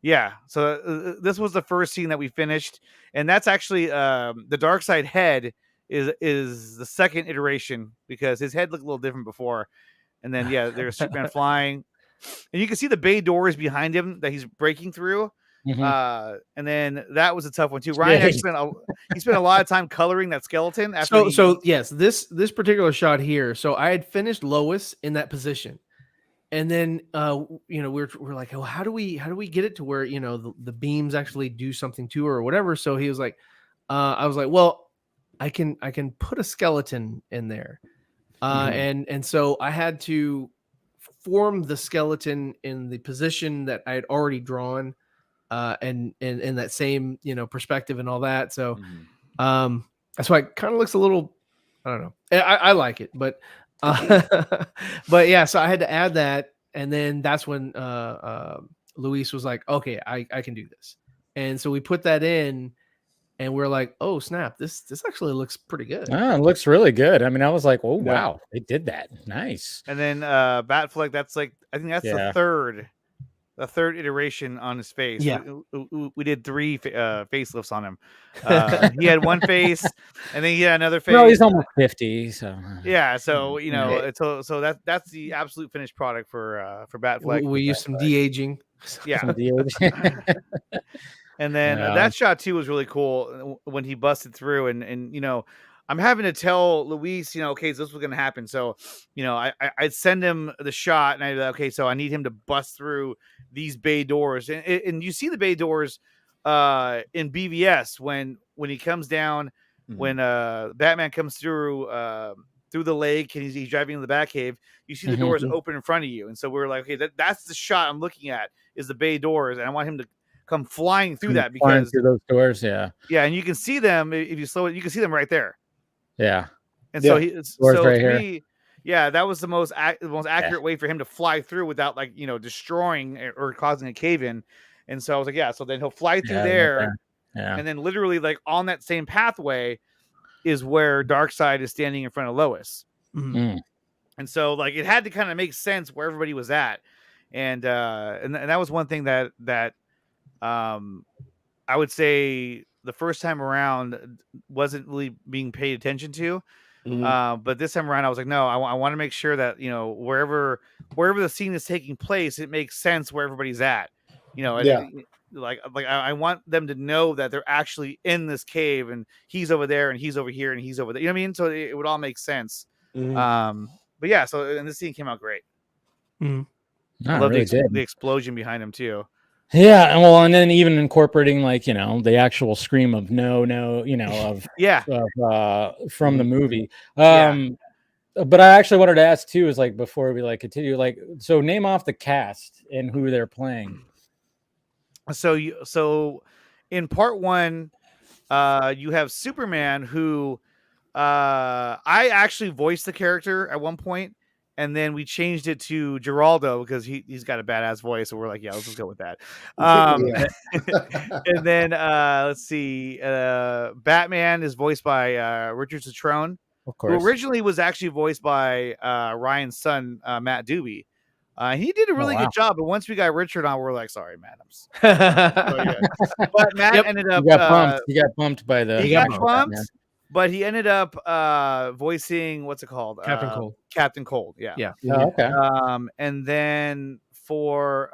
Yeah, so this was the first scene that we finished, and that's actually the Darkseid head is the second iteration, because his head looked a little different before, and then there's Superman flying, and you can see the bay doors behind him that he's breaking through, and then that was a tough one too. Ryan spent a lot of time coloring that skeleton. So yes, this particular shot here. So I had finished Lois in that position. And then, we're like, oh, how do we get it to where, the beams actually do something to her or whatever. So he was like, I was like, well, I can put a skeleton in there. And so I had to form the skeleton in the position that I had already drawn, and in that same, perspective and all that. So, that's why it kind of looks a little, I don't know. I like it, but but yeah, so I had to add that, and then that's when Luis was like, okay, I can do this. And so we put that in, and we're like, oh snap, this actually looks pretty good. It looks really good. I mean, I was like, oh wow, they did that. Nice. And then Batfleck, that's like, I think that's the third iteration on his face. Yeah, we did 3 facelifts on him. He had one face, and then he had another face. Well, he's almost 50, so yeah. So so that's the absolute finished product for Batfleck. We used some de-aging. Yeah. And then that shot too was really cool when he busted through, and I'm having to tell Luis, okay, so this was going to happen. So, I'd send him the shot, and I'd be like, okay, so I need him to bust through these bay doors. And you see the bay doors in BVS when he comes down, when Batman comes through the lake, and he's driving in the Batcave. You see the doors open in front of you. And so we're like, okay, that's the shot I'm looking at, is the bay doors. And I want him to come flying through that, because through those doors. Yeah. And you can see them if you slow it, you can see them right there. Yeah. And so right here. That was the most accurate way for him to fly through without destroying or causing a cave in. And so I was like, so then he'll fly through there. Yeah. And then literally on that same pathway is where Darkseid is standing in front of Lois. Mm-hmm. And so it had to kind of make sense where everybody was at. And that was one thing that I would say the first time around wasn't really being paid attention to. But this time around, I was like, no, I want to make sure that, wherever the scene is taking place, it makes sense where everybody's at, I want them to know that they're actually in this cave, and he's over there, and he's over here, and he's over there. You know what I mean? So it would all make sense. But yeah, and this scene came out great. I love the explosion behind him too. Yeah, and then even incorporating the actual scream of no, from the movie. But I actually wanted to ask too, is like before we like continue, like so name off the cast and who they're playing. So in part 1, you have Superman, who I actually voiced the character at one point, and then we changed it to Geraldo because he's got a badass voice, so we're like, yeah, let's just go with that. And then let's see, Batman is voiced by Richard Citrone, Of who course. originally was actually voiced by Ryan's son, Matt Doobie. He did a really good job, but once we got Richard on, we're like, sorry, Madams. But Matt ended up He got bumped by the. he got bumped, but he ended up voicing what's it called? Captain Cold. Captain Cold, yeah. Oh, okay. And then for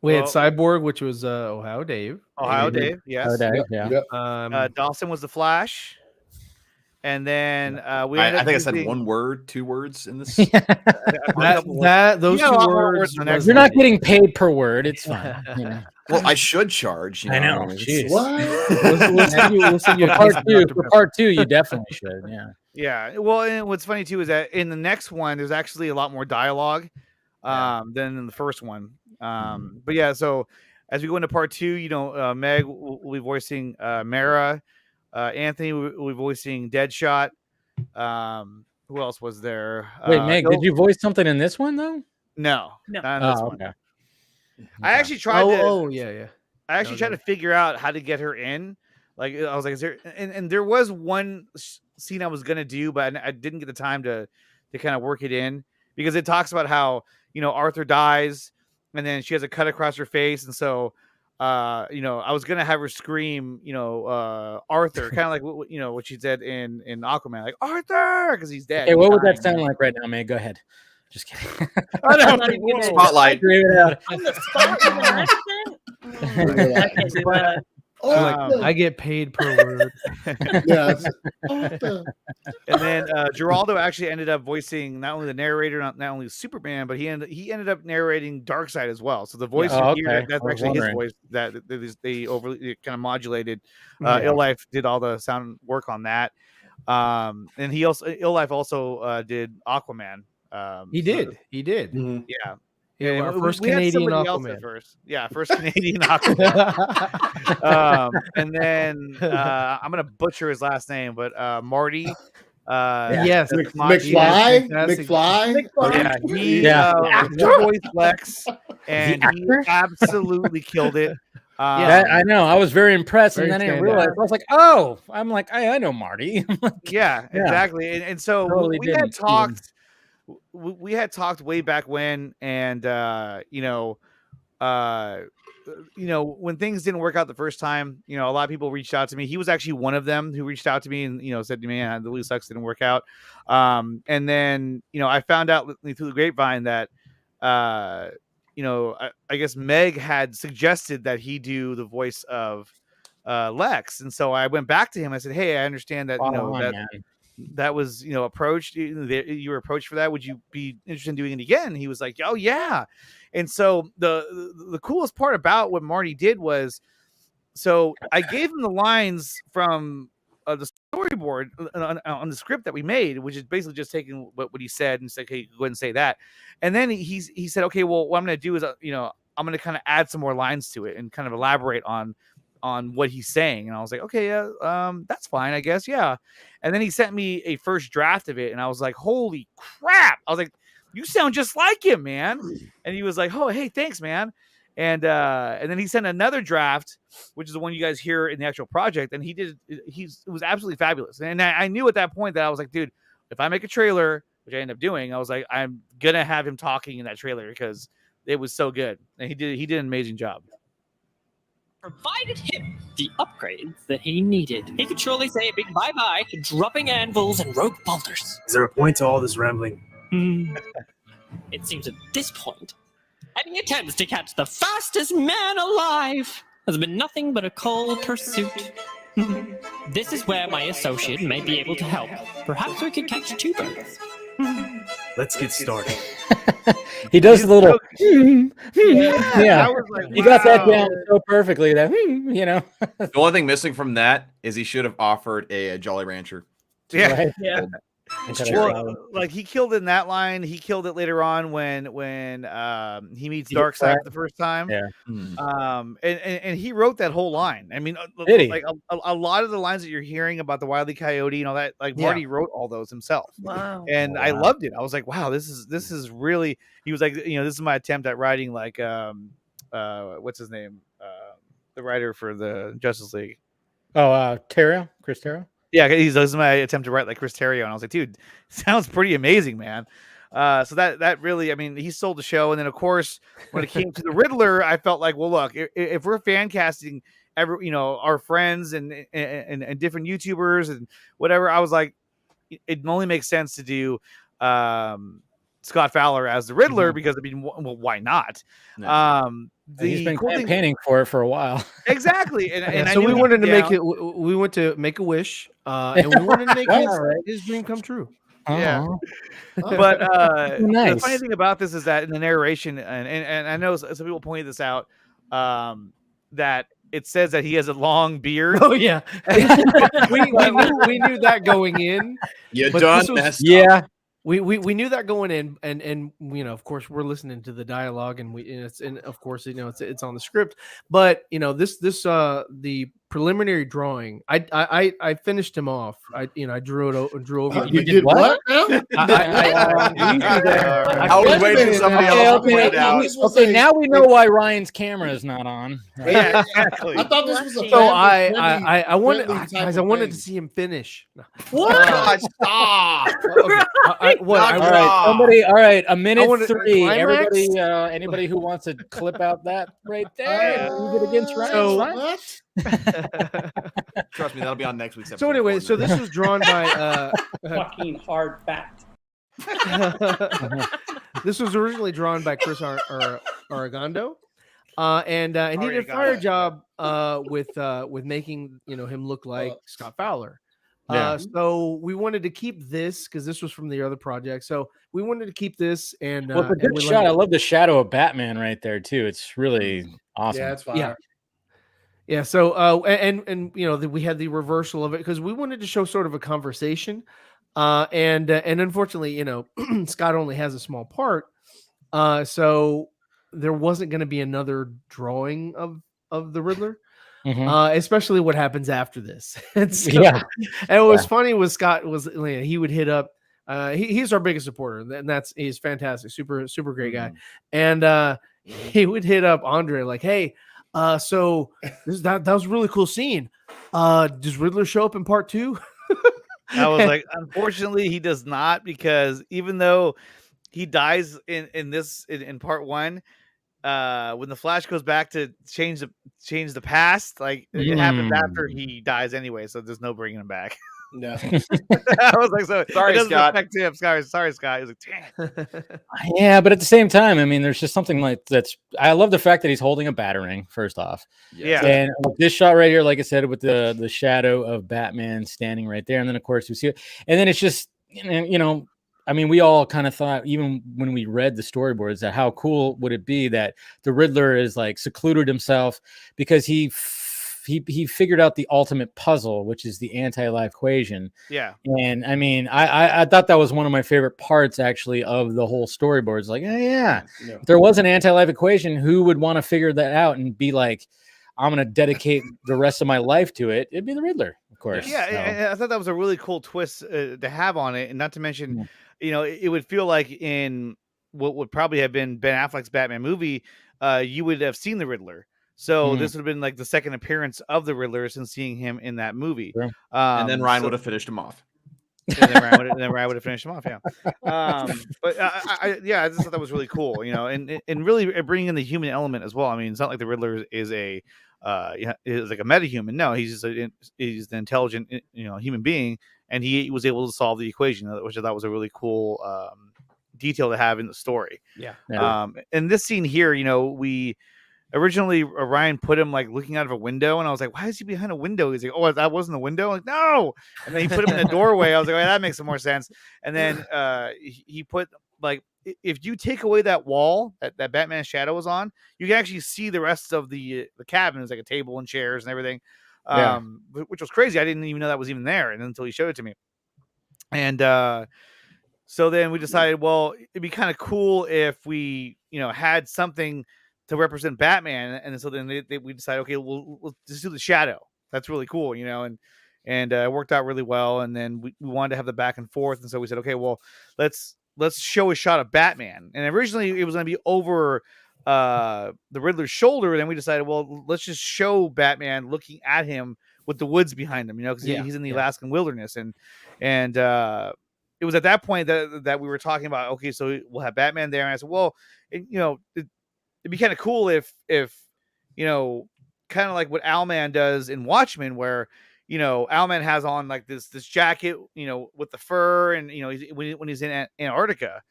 we had Cyborg, which was Ohio Dave. Dave, yes. Oh, yeah. Dawson was the Flash. And then we I think I said 1 word, 2 words in this. Those 2 words. You're not getting paid per word. It's fine. You know. Well, I should charge. I know. Jeez. We'll send you for part 2, you definitely should. Yeah. Yeah. Well, and what's funny too is that in the next one, there's actually a lot more dialogue than in the first one. But yeah, so as we go into part 2, Meg will be voicing Mara. Anthony will be voicing Deadshot. Who else was there? Wait, Meg, did you voice something in this one though? No. Not in this one. Okay. I actually tried to. I actually tried to figure out how to get her in. Like I was like, is there? And there was one scene I was gonna do, but I didn't get the time to kind of work it in because it talks about how Arthur dies, and then she has a cut across her face, and so. I was gonna have her scream, Arthur, kind of like what she said in Aquaman, like Arthur, because he's dead. Hey, what would that sound like right now, Meg? Go ahead. Just kidding. Spotlight. On the spot with an accent? I can't do that. I get paid per word. Yes. And then Geraldo actually ended up voicing not only the narrator, not only Superman, but he ended up narrating Darkseid as well. So the voice here, that's actually his voice that they overly kind of modulated. Ill Life did all the sound work on that. And Ill Life also did Aquaman. He did. Yeah. Yeah, our first Canadian Aquaman. First Canadian Aquaman. And then I'm gonna butcher his last name, but Marty. Yes, McFly. Yeah, he voiced Lex, and he absolutely killed it. I know. I was very impressed, and then I realized I was like, "Oh, I know Marty." Yeah, exactly. And so totally we had talked. We had talked way back when, and when things didn't work out the first time, a lot of people reached out to me. He was actually one of them who reached out to me and said to me, "Man, the Blue Sox didn't work out." And then I found out through the grapevine that I guess Meg had suggested that he do the voice of Lex, and so I went back to him. I said, "Hey, I understand that that was approached. You were approached for that. Would you be interested in doing it again?" And he was like, "Oh yeah." And so the coolest part about what Marty did was, so I gave him the lines from the storyboard on the script that we made, which is basically just taking what he said and said, "Okay, go ahead and say that." And then he said, "Okay, well, what I'm going to do is I'm going to kind of add some more lines to it and kind of elaborate on what he's saying." And I was like, "Okay, yeah, that's fine, I guess, yeah." And then he sent me a first draft of it, and I was like, "Holy crap!" I was like, "You sound just like him, man." And he was like, "Oh, hey, thanks, man." And then he sent another draft, which is the one you guys hear in the actual project, and it was absolutely fabulous. And I knew at that point that I was like, dude, if I make a trailer, which I ended up doing, I was like, I'm gonna have him talking in that trailer because it was so good, and he did an amazing job. Provided him the upgrades that he needed. He could surely say a big bye-bye to dropping anvils and rogue bolters. Is there a point to all this rambling? It seems at this point, any attempts to catch the fastest man alive has been nothing but a cold pursuit. This is where my associate may be able to help. Perhaps we could catch 2 birds. Let's get started. He does a little. Yeah. I was like, He got that down so perfectly that The only thing missing from that is he should have offered a Jolly Rancher. Yeah. Right? Yeah. Like he killed in that line. He killed it later on when he meets Darkseid for the first time. Yeah. And he wrote that whole line. I mean, like a lot of the lines that you're hearing about the Wile E. Coyote and all that, like Marty wrote all those himself. Wow. And I loved it. I was like, wow, this is really. He was like, this is my attempt at writing like what's his name, the writer for the Justice League. Oh, Chris Terrio. Yeah, this is my attempt to write like Chris Terrio, and I was like, dude, sounds pretty amazing, man. So that really, I mean, he sold the show, and then of course, when it came to the Riddler, I felt like, well, look, if we're fan casting our friends and different YouTubers and whatever, I was like, it only makes sense to do Scott Fowler as the Riddler because I mean, well, why not? No. He's been campaigning for it for a while. Exactly, and so we wanted to make it. We went to make a wish, and we wanted to make his dream come true. Yeah, but the funny thing about this is that in the narration, and I know some people pointed this out, that it says that he has a long beard. Oh yeah, we knew that going in. You done messed up. We knew that going in, and of course we're listening to the dialogue, and of course it's on the script, but the preliminary drawing, I finished him off. I drew over. You did what? I was waiting for somebody else to point out. Okay, now we know why Ryan's camera is not on. Yeah, exactly. I thought this was a. So I wanted to see him finish. What? Stop. All right, a minute 3. Everybody, anybody who wants to clip out that right there, use it against Ryan. What? Trust me, that'll be on next week's episode. So anyway, this was drawn by fucking hard fact. This was originally drawn by Chris Arredondo, and he did a fire job with making him look like Scott Fowler. So we wanted to keep this because this was from the other project. So we wanted to keep this, and it's a good shot. I love the shadow of Batman right there too. It's really awesome. Yeah, it's fire. Yeah. So and we had the reversal of it because we wanted to show sort of a conversation, and unfortunately, Scott only has a small part, so there wasn't going to be another drawing of the Riddler. Especially what happens after this. And what was funny was Scott he would hit up. He's our biggest supporter, and he's fantastic, super great guy. And he would hit up Andre like, "Hey, so that was a really cool scene. Does Riddler show up in part 2?" I was like, unfortunately, he does not, because even though he dies in part 1. When the Flash goes back to change the past, like it happens after he dies anyway, so there's no bringing him back. No, I was like, so sorry, Scott. Him. Sorry, Scott. He was like, damn. Yeah, but at the same time, I mean, there's just something like that's. I love the fact that he's holding a batarang. First off, and this shot right here, like I said, with the shadow of Batman standing right there, and then of course we see it, and then it's just I mean, we all kind of thought, even when we read the storyboards, that how cool would it be that the Riddler is like secluded himself because he figured out the ultimate puzzle, which is the anti-life equation. Yeah. And I mean, I thought that was one of my favorite parts actually of the whole storyboards. Like, if there was an anti-life equation, who would want to figure that out and be like, I'm going to dedicate the rest of my life to it? It'd be the Riddler, of course. Yeah, I thought that was a really cool twist to have on it, and not to mention, it would feel like in what would probably have been Ben Affleck's Batman movie, you would have seen the Riddler. So this would have been like the second appearance of the Riddler since seeing him in that movie. Sure. And then Ryan would have finished him off. And then Ryan would have finished him off. Yeah. But I just thought that was really cool, and really bringing in the human element as well. I mean, it's not like the Riddler is is like a metahuman. No, he's he's an intelligent, human being, and he was able to solve the equation, which I thought was a really cool detail to have in the story. Yeah. In this scene here, we originally Ryan put him like looking out of a window, and I was like, why is he behind a window? He's like, oh, that wasn't a window. I'm like, no. And then he put him in a doorway. I was like, that makes some more sense. And then he put like, if you take away that wall that Batman's shadow was on, you can actually see the rest of the cabin. There's like a table and chairs and everything, which was crazy. I didn't even know that was even there, and until he showed it to me. And so then we decided, well, it'd be kind of cool if we, had something to represent Batman. And so then we decided, okay, we'll just do the Shadow. That's really cool, and it worked out really well. And then we wanted to have the back and forth. And so we said, okay, well, let's show a shot of Batman. And originally it was going to be over the Riddler's shoulder. And then we decided, well, let's just show Batman looking at him with the woods behind him, because he's in the Alaskan wilderness. And it was at that point that we were talking about, okay, so we'll have Batman there. And I said, well, it'd be kind of cool if kind of like what Owlman does in Watchmen, where Owlman has on like this jacket, with the fur, and when he's in Antarctica.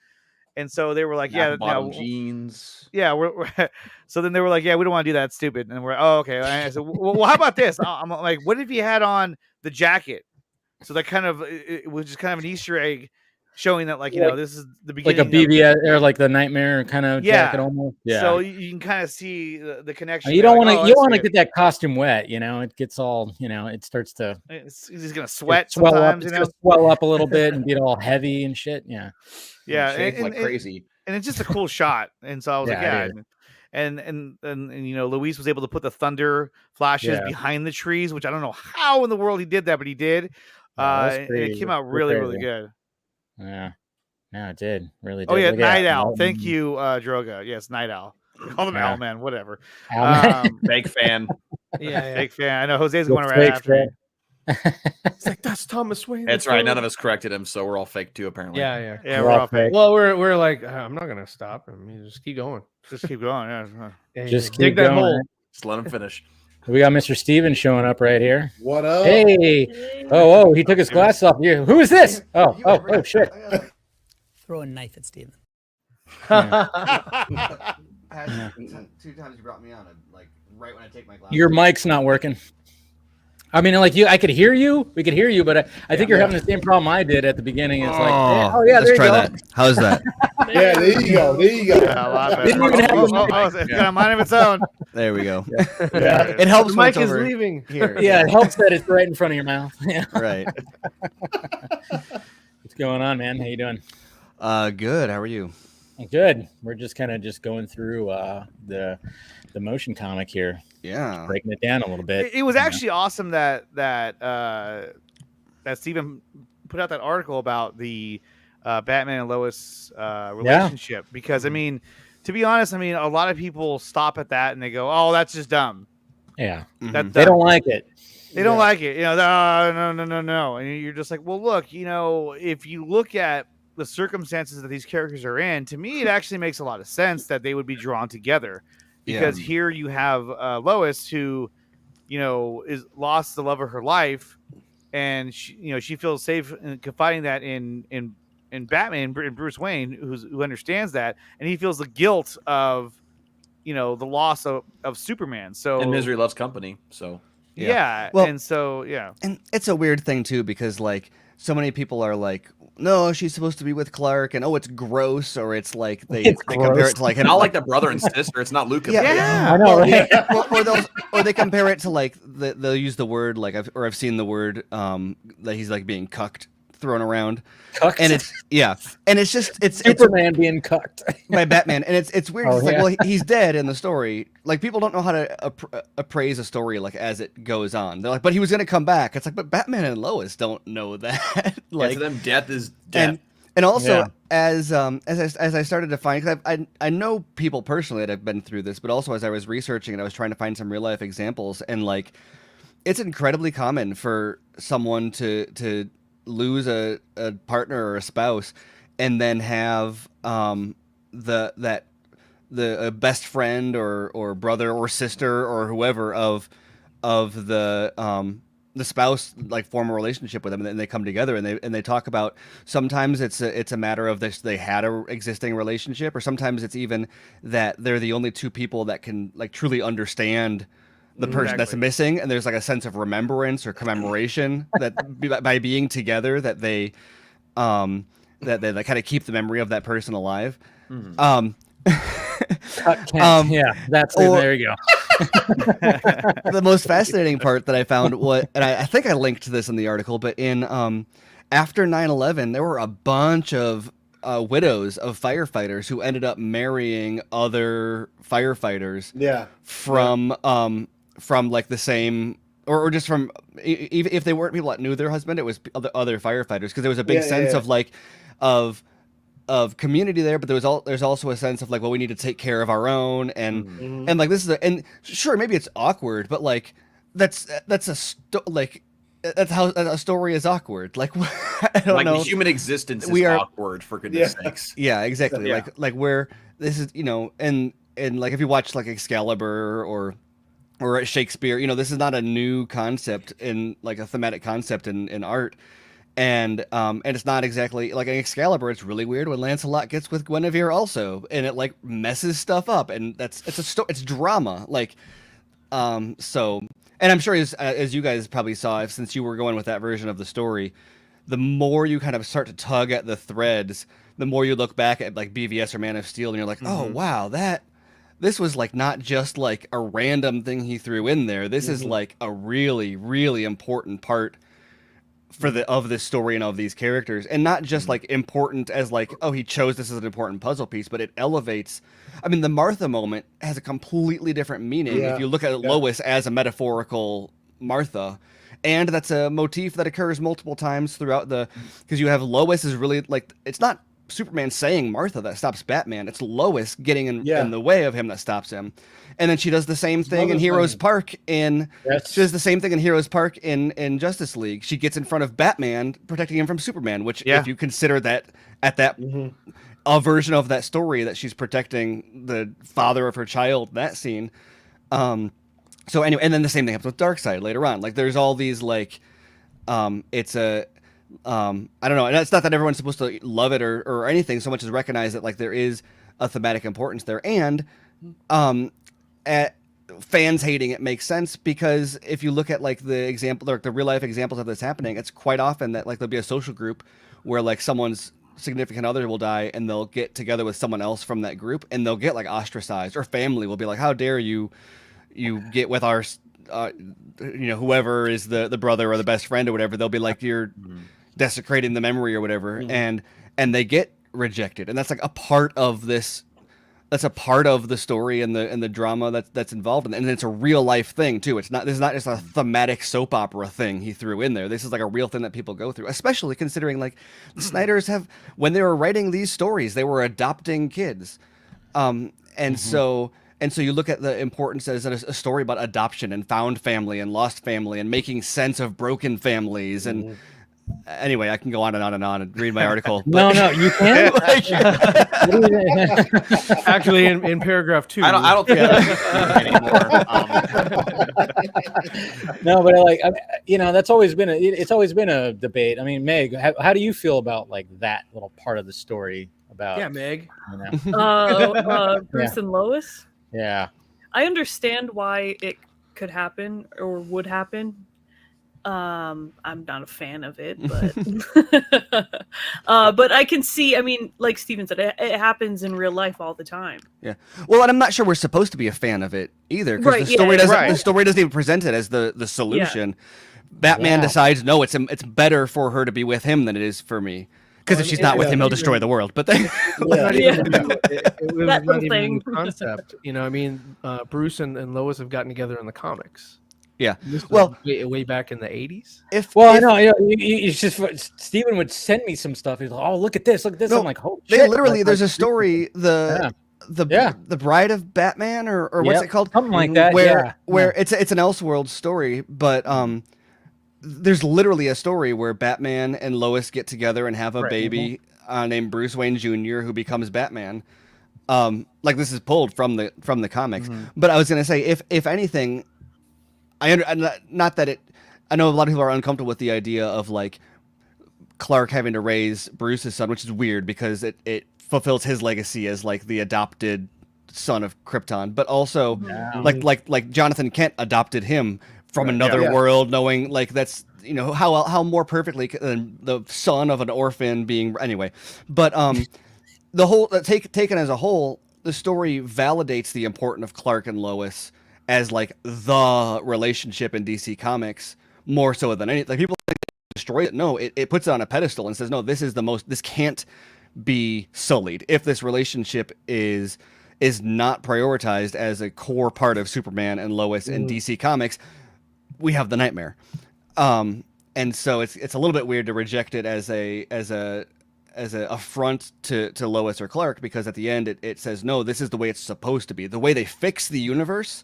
And so they were like, bottom jeans. Yeah, we're so then they were like, yeah, we don't want to do that. It's stupid. And we're okay. And I said, well, how about this? I'm like, what if he had on the jacket? So that kind of, it was just kind of an Easter egg showing that, like, this is the beginning. Like a BVS or like the Nightmare kind of jacket almost. Yeah. So you can kind of see the connection. You don't want to get that costume wet, It gets all, it starts to. He's gonna sweat. Swell up. It's gonna swell up a little bit and get all heavy and shit. Yeah. Yeah, and like crazy. And it's just a cool shot. And so I was like, yeah. And Luis was able to put the thunder flashes behind the trees, which I don't know how in the world he did that, but he did. And it came out really, really good. Yeah. No, it did. Really did. Oh, yeah, Night Owl. Thank you, Droga. Yes, Night Owl. Call him Owlman, whatever. Fake fan. Yeah. Fake fan. I know Jose's going right after me. It's like, that's Thomas Wayne. That's right. None of us corrected him, so we're all fake too, apparently. Yeah, we're all fake. Well, we're like, I'm not gonna stop him. You just keep going. Just keep going. Yeah. Just dig that hole. Just let him finish. We got Mr. Steven showing up right here. What up? Hey. Oh, he took his glasses off. Who is this? Oh, shit. Throw a knife at Steven. Two times you brought me on, like right when I take my glasses. Your mic's not working. I mean, like I could hear you. We could hear you, but I think you're having the same problem I did at the beginning. It's like, let's try that. How's that? Yeah, there you go. Yeah, a lot better. Didn't even have it's got a mind of its own. There we go. Yeah. It helps. The mic is leaving here. Yeah, it helps that it's right in front of your mouth. Yeah. Right. What's going on, man? How you doing? Good. How are you? Good. We're just kind of going through the motion comic here. Yeah, breaking it down a little bit. It was actually awesome that Steven put out that article about the Batman and Lois relationship, because I mean, to be honest, I mean, a lot of people stop at that and they go, "Oh, that's just dumb." Yeah, they don't like it. They don't like it. No. And you're just like, well, look, if you look at the circumstances that these characters are in, to me, it actually makes a lot of sense that they would be drawn together. Because here you have Lois, who, is lost the love of her life, and she feels safe in confiding that in Batman, in Bruce Wayne, who understands that, and he feels the guilt of, the loss of Superman. So and misery loves company. So well, and so and it's a weird thing too, because like so many people are like, no, she's supposed to be with Clark, and it's gross, or it's like they compare it to like not like the brother and sister. It's not Luke. I know, right? or they compare it to like they'll use the word like I've seen the word that he's like being cucked thrown around, and it's just Superman being cucked by Batman, and it's weird. It's like, well, he's dead in the story. Like people don't know how to appraise a story like as it goes on. They're like, but he was gonna come back. It's like, but Batman and Lois don't know that. Like to them, death is death. And also as I started to find, because I know people personally that have been through this, but also as I was researching and I was trying to find some real life examples, and like it's incredibly common for someone to lose a partner or a spouse and then have the best friend or brother or sister or whoever of the spouse like form a relationship with them, and then they come together and they talk about, sometimes it's a matter of this, they had a existing relationship, or sometimes it's even that they're the only two people that can like truly understand the person that's missing, and there's like a sense of remembrance or commemoration that by being together that they kind of keep the memory of that person alive. Yeah, that's it. There you go. The most fascinating part that I found and I think I linked to this in the article, but in after 9/11, there were a bunch of widows of firefighters who ended up marrying other firefighters. Yeah. From like the same, or just from, even if they weren't people that knew their husband, it was other firefighters, because there was a big sense of like of community there, but there's also a sense of like, well, we need to take care of our own, and like this is and sure, maybe it's awkward, but like that's how a story is awkward. Like, I don't know. The human existence is awkward, for goodness sakes. Yeah, exactly. Yeah. Like where this is, and like if you watch like Excalibur or Shakespeare, this is not a new concept in like a thematic concept in art. And it's not exactly like in Excalibur. It's really weird when Lancelot gets with Guinevere also, and it like messes stuff up, and it's drama. Like, so, and I'm sure as you guys probably saw, since you were going with that version of the story, the more you kind of start to tug at the threads, the more you look back at like BVS or Man of Steel, and you're like, oh wow, this was like not just like a random thing he threw in there. This is like a really, really important part of this story and of these characters, and not just like important as like, oh, he chose this as an important puzzle piece, but it elevates. I mean, the Martha moment has a completely different meaning if you look at Lois as a metaphorical Martha, and that's a motif that occurs multiple times throughout because you have Lois is really like, it's not Superman saying Martha that stops Batman, it's Lois getting in the way of him that stops him. And then she does the same thing in Heroes Park she does the same thing in Heroes Park in Justice League. She gets in front of Batman protecting him from Superman, which if you consider that at that a version of that story that she's protecting the father of her child, that scene. So anyway, and then the same thing happens with Darkseid later on. Like there's all these like it's a I don't know, and it's not that everyone's supposed to love it or anything so much as recognize that like there is a thematic importance there, and fans hating it makes sense, because if you look at like the example, like the real life examples of this happening, it's quite often that like there'll be a social group where like someone's significant other will die, and they'll get together with someone else from that group, and they'll get like ostracized, or family will be like, how dare you get with our whoever is the brother or the best friend or whatever. They'll be like, you're desecrating the memory or whatever, and they get rejected, and that's like a part of this. That's a part of the story and the drama that's involved in it. And it's a real life thing too. This is not just a thematic soap opera thing he threw in there. This is like a real thing that people go through, especially considering like the Snyders when they were writing these stories, they were adopting kids. So you look at the importance as a story about adoption and found family and lost family and making sense of broken families. And anyway, I can go on and on and on and read my article. No, you can't. Actually, in paragraph 2, I don't think anymore. No, but like that's always been it's always been a debate. I mean, Meg, how do you feel about like that little part of the story about? Meg. Bruce and Lois. Yeah, I understand why it could happen or would happen. I'm not a fan of it, but but I can see. I mean, like Steven said, it happens in real life all the time. Yeah. Well, and I'm not sure we're supposed to be a fan of it either, because the story doesn't even present it as the solution. Yeah. Batman decides no, it's better for her to be with him than it is for me. Because if she's not with him, he'll destroy the world. But it was not even a new concept. I mean, Bruce and Lois have gotten together in the comics. Yeah, well, way back in the 80s. I know, you just Steven would send me some stuff. He's like, "Oh, look at this! Look at this!" No, I'm like, "Oh, shit!" Literally, there's a story, the Bride of Batman, or what's it called? Something like that. Where it's an Elseworld story, but there's literally a story where Batman and Lois get together and have a baby named Bruce Wayne Jr., who becomes Batman. Like this is pulled from the comics. But I was gonna say, if anything. Not that I know a lot of people are uncomfortable with the idea of like Clark having to raise Bruce's son, which is weird because it fulfills his legacy as like the adopted son of Krypton, but also like Jonathan Kent adopted him from another world, knowing like that's how more perfectly the son of an orphan being anyway. But the whole taken as a whole, the story validates the importance of Clark and Lois as like the relationship in DC Comics more so than anything. Like people think the destroys it. No, it puts it on a pedestal and says, no, this can't be sullied. If this relationship is not prioritized as a core part of Superman and Lois and DC Comics, we have the nightmare. And so it's a little bit weird to reject it as a affront to Lois or Clark, because at the end it says, no, this is the way it's supposed to be. The way they fix the universe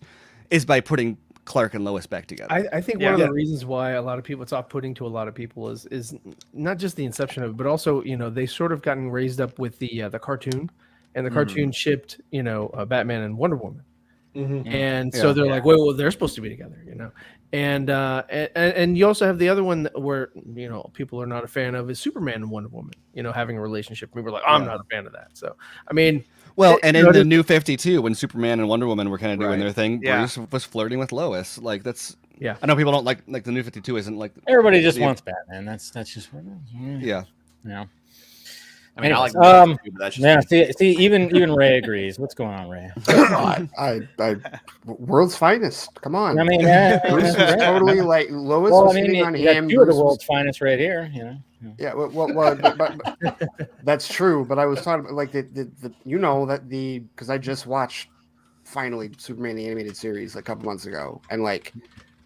is by putting Clark and Lois back together. I think one of the reasons why a lot of people, it's off-putting to a lot of people, is not just the inception of it, but also, they sort of gotten raised up with the cartoon, and the cartoon shipped, Batman and Wonder Woman. And so they're like, well, they're supposed to be together, and you also have the other one where, people are not a fan of is Superman and Wonder Woman, having a relationship. We were like, I'm not a fan of that. So, I mean, well, and in the New 52, when Superman and Wonder Woman were kind of doing their thing, Bruce was flirting with Lois. Like, that's, I know people don't like the New 52 isn't like, everybody just wants Batman. That's just what it is. Yeah. I mean, Anyways, I like but that's just see, even Ray agrees. What's going on, Ray? I world's finest. Come on. I mean, Bruce was totally like Lois was hitting on him. Two of the world's finest right here, Yeah, but that's true. But I was talking about like because I just watched finally Superman the animated series a couple months ago, and like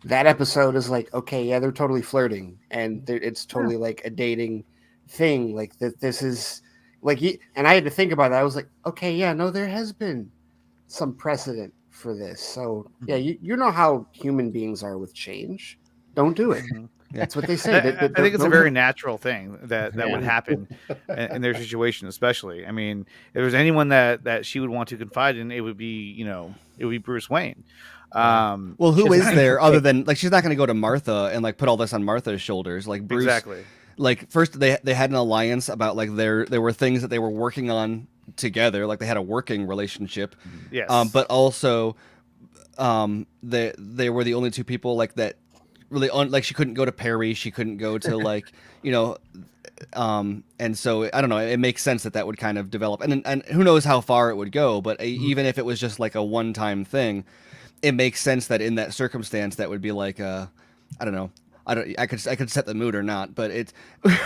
that episode is like, okay, yeah, they're totally flirting, and it's totally like a dating thing. Like this is like, and I had to think about that. I was like, okay, yeah, no, there has been some precedent for this. So yeah, you know how human beings are with change. Don't do it. That's what they say. I think it's a very natural thing that would happen in their situation, especially. I mean, if there's anyone that she would want to confide in, it would be Bruce Wayne. Well, who is there other than, like, she's not going to go to Martha and like put all this on Martha's shoulders. Like Bruce, exactly. Like first they had an alliance about like there were things that they were working on together. Like they had a working relationship. Yes. But also, they were the only two people like that. Really, like she couldn't go to Perry, she couldn't go to like, and so I don't know. It makes sense that would kind of develop, and who knows how far it would go. But even if it was just like a one-time thing, it makes sense that in that circumstance that would be like I don't know. I could set the mood or not, but it's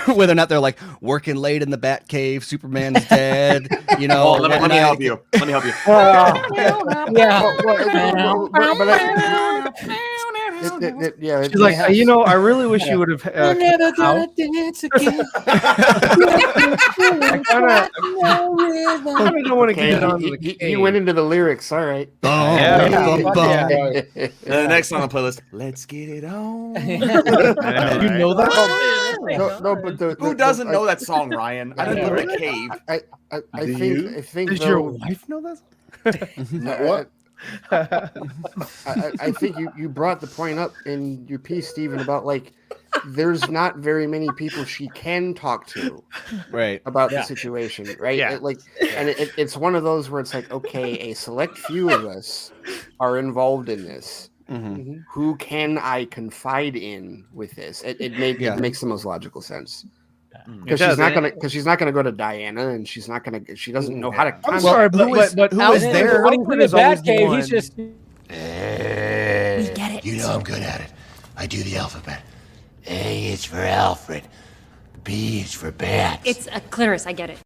whether or not they're like working late in the Bat Cave, Superman's dead, Oh, let me help you. Let me help you. Yeah, she's like, I really wish you would have. We're never gonna dance again. I don't want to get it on. You went into the lyrics, all right. The next song on the playlist, Let's Get It On. You know that? No, but who doesn't know that song, Ryan? I didn't live in a cave. I think. Does your wife know that? What? I think you brought the point up in your piece, Stephen, about like there's not very many people she can talk to, right, about the situation, right? Yeah. It's one of those where it's like, okay, a select few of us are involved in this. Mm-hmm. Who can I confide in with this? It makes the most logical sense. Because she's not gonna go to Diana, and she doesn't know how to. I'm sorry, but who is there? When he's in the Batcave, he's just. We get it. You know I'm good at it. I do the alphabet. A is for Alfred. B is for Bats. It's a Clarice. I get it.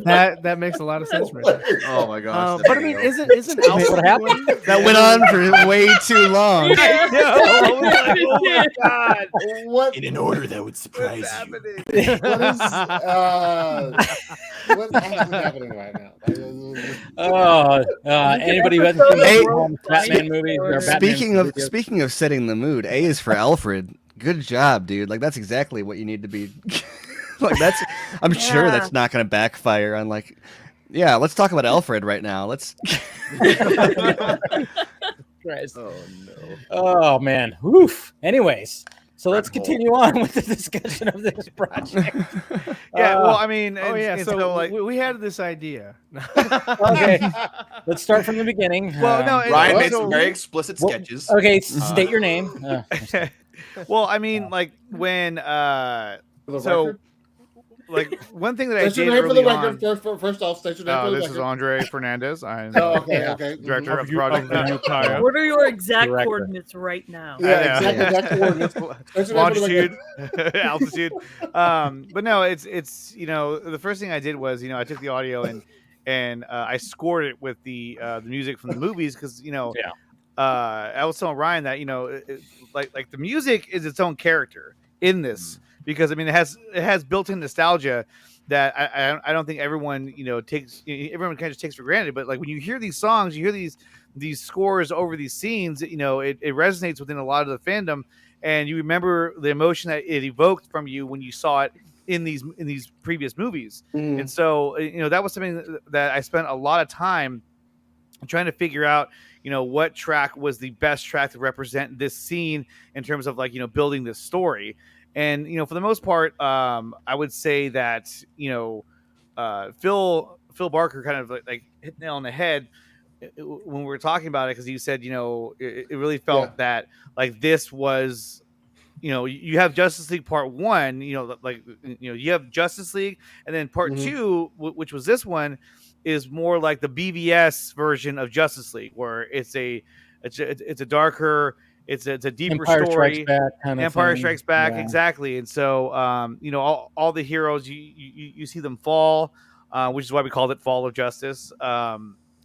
That makes a lot of sense, Richard. Oh my gosh! But I mean, isn't Alfred what happened? That went on for way too long. I know. Oh my god! What in an order that would surprise you. What's actually happening right now? Anybody who hasn't seen the Batman movies or Batman Speaking of setting the mood, A is for Alfred. Good job, dude. Like that's exactly what you need to be. Like that's, I'm sure that's not going to backfire on like, yeah. Let's talk about Alfred right now. Let's. Christ. Oh no. Oh man. Oof. Anyways, so let's continue on with the discussion of this project. Well, I mean, so like we had this idea. Okay, let's start from the beginning. Well, no, Ryan made some very explicit sketches. Okay, state your name. Well, I mean, like when like one thing that I What's your did name for the early record? on. First off, state your name for the This record. is Andre Fernandez. I'm okay. director of the project. What are your exact Director. coordinates right now? Yeah, exact coordinates. State your name for the Longitude, record. altitude. But no, it's the first thing I did was I took the audio and I scored it with the music from the movies because I was telling Ryan that like the music is its own character in this because I mean it has built-in nostalgia that I don't think everyone takes everyone kind of just takes for granted, but like when you hear these songs, you hear these scores over these scenes, it resonates within a lot of the fandom, and you remember the emotion that it evoked from you when you saw it in these previous movies. And so that was something that I spent a lot of time trying to figure out what track was the best track to represent this scene in terms of like building this story. And for the most part, I would say that Phil Barker kind of like hit the nail on the head when we were talking about it, because he said it really felt that like this was you have Justice League Part 1, you have Justice League, and then Part 2, which was this one, is more like the BVS version of Justice League, where it's a darker, it's a deeper Empire story. Strikes Back kind of Empire thing. Strikes Back, Yeah. exactly. And so all the heroes you see them fall, which is why we called it Fall of Justice.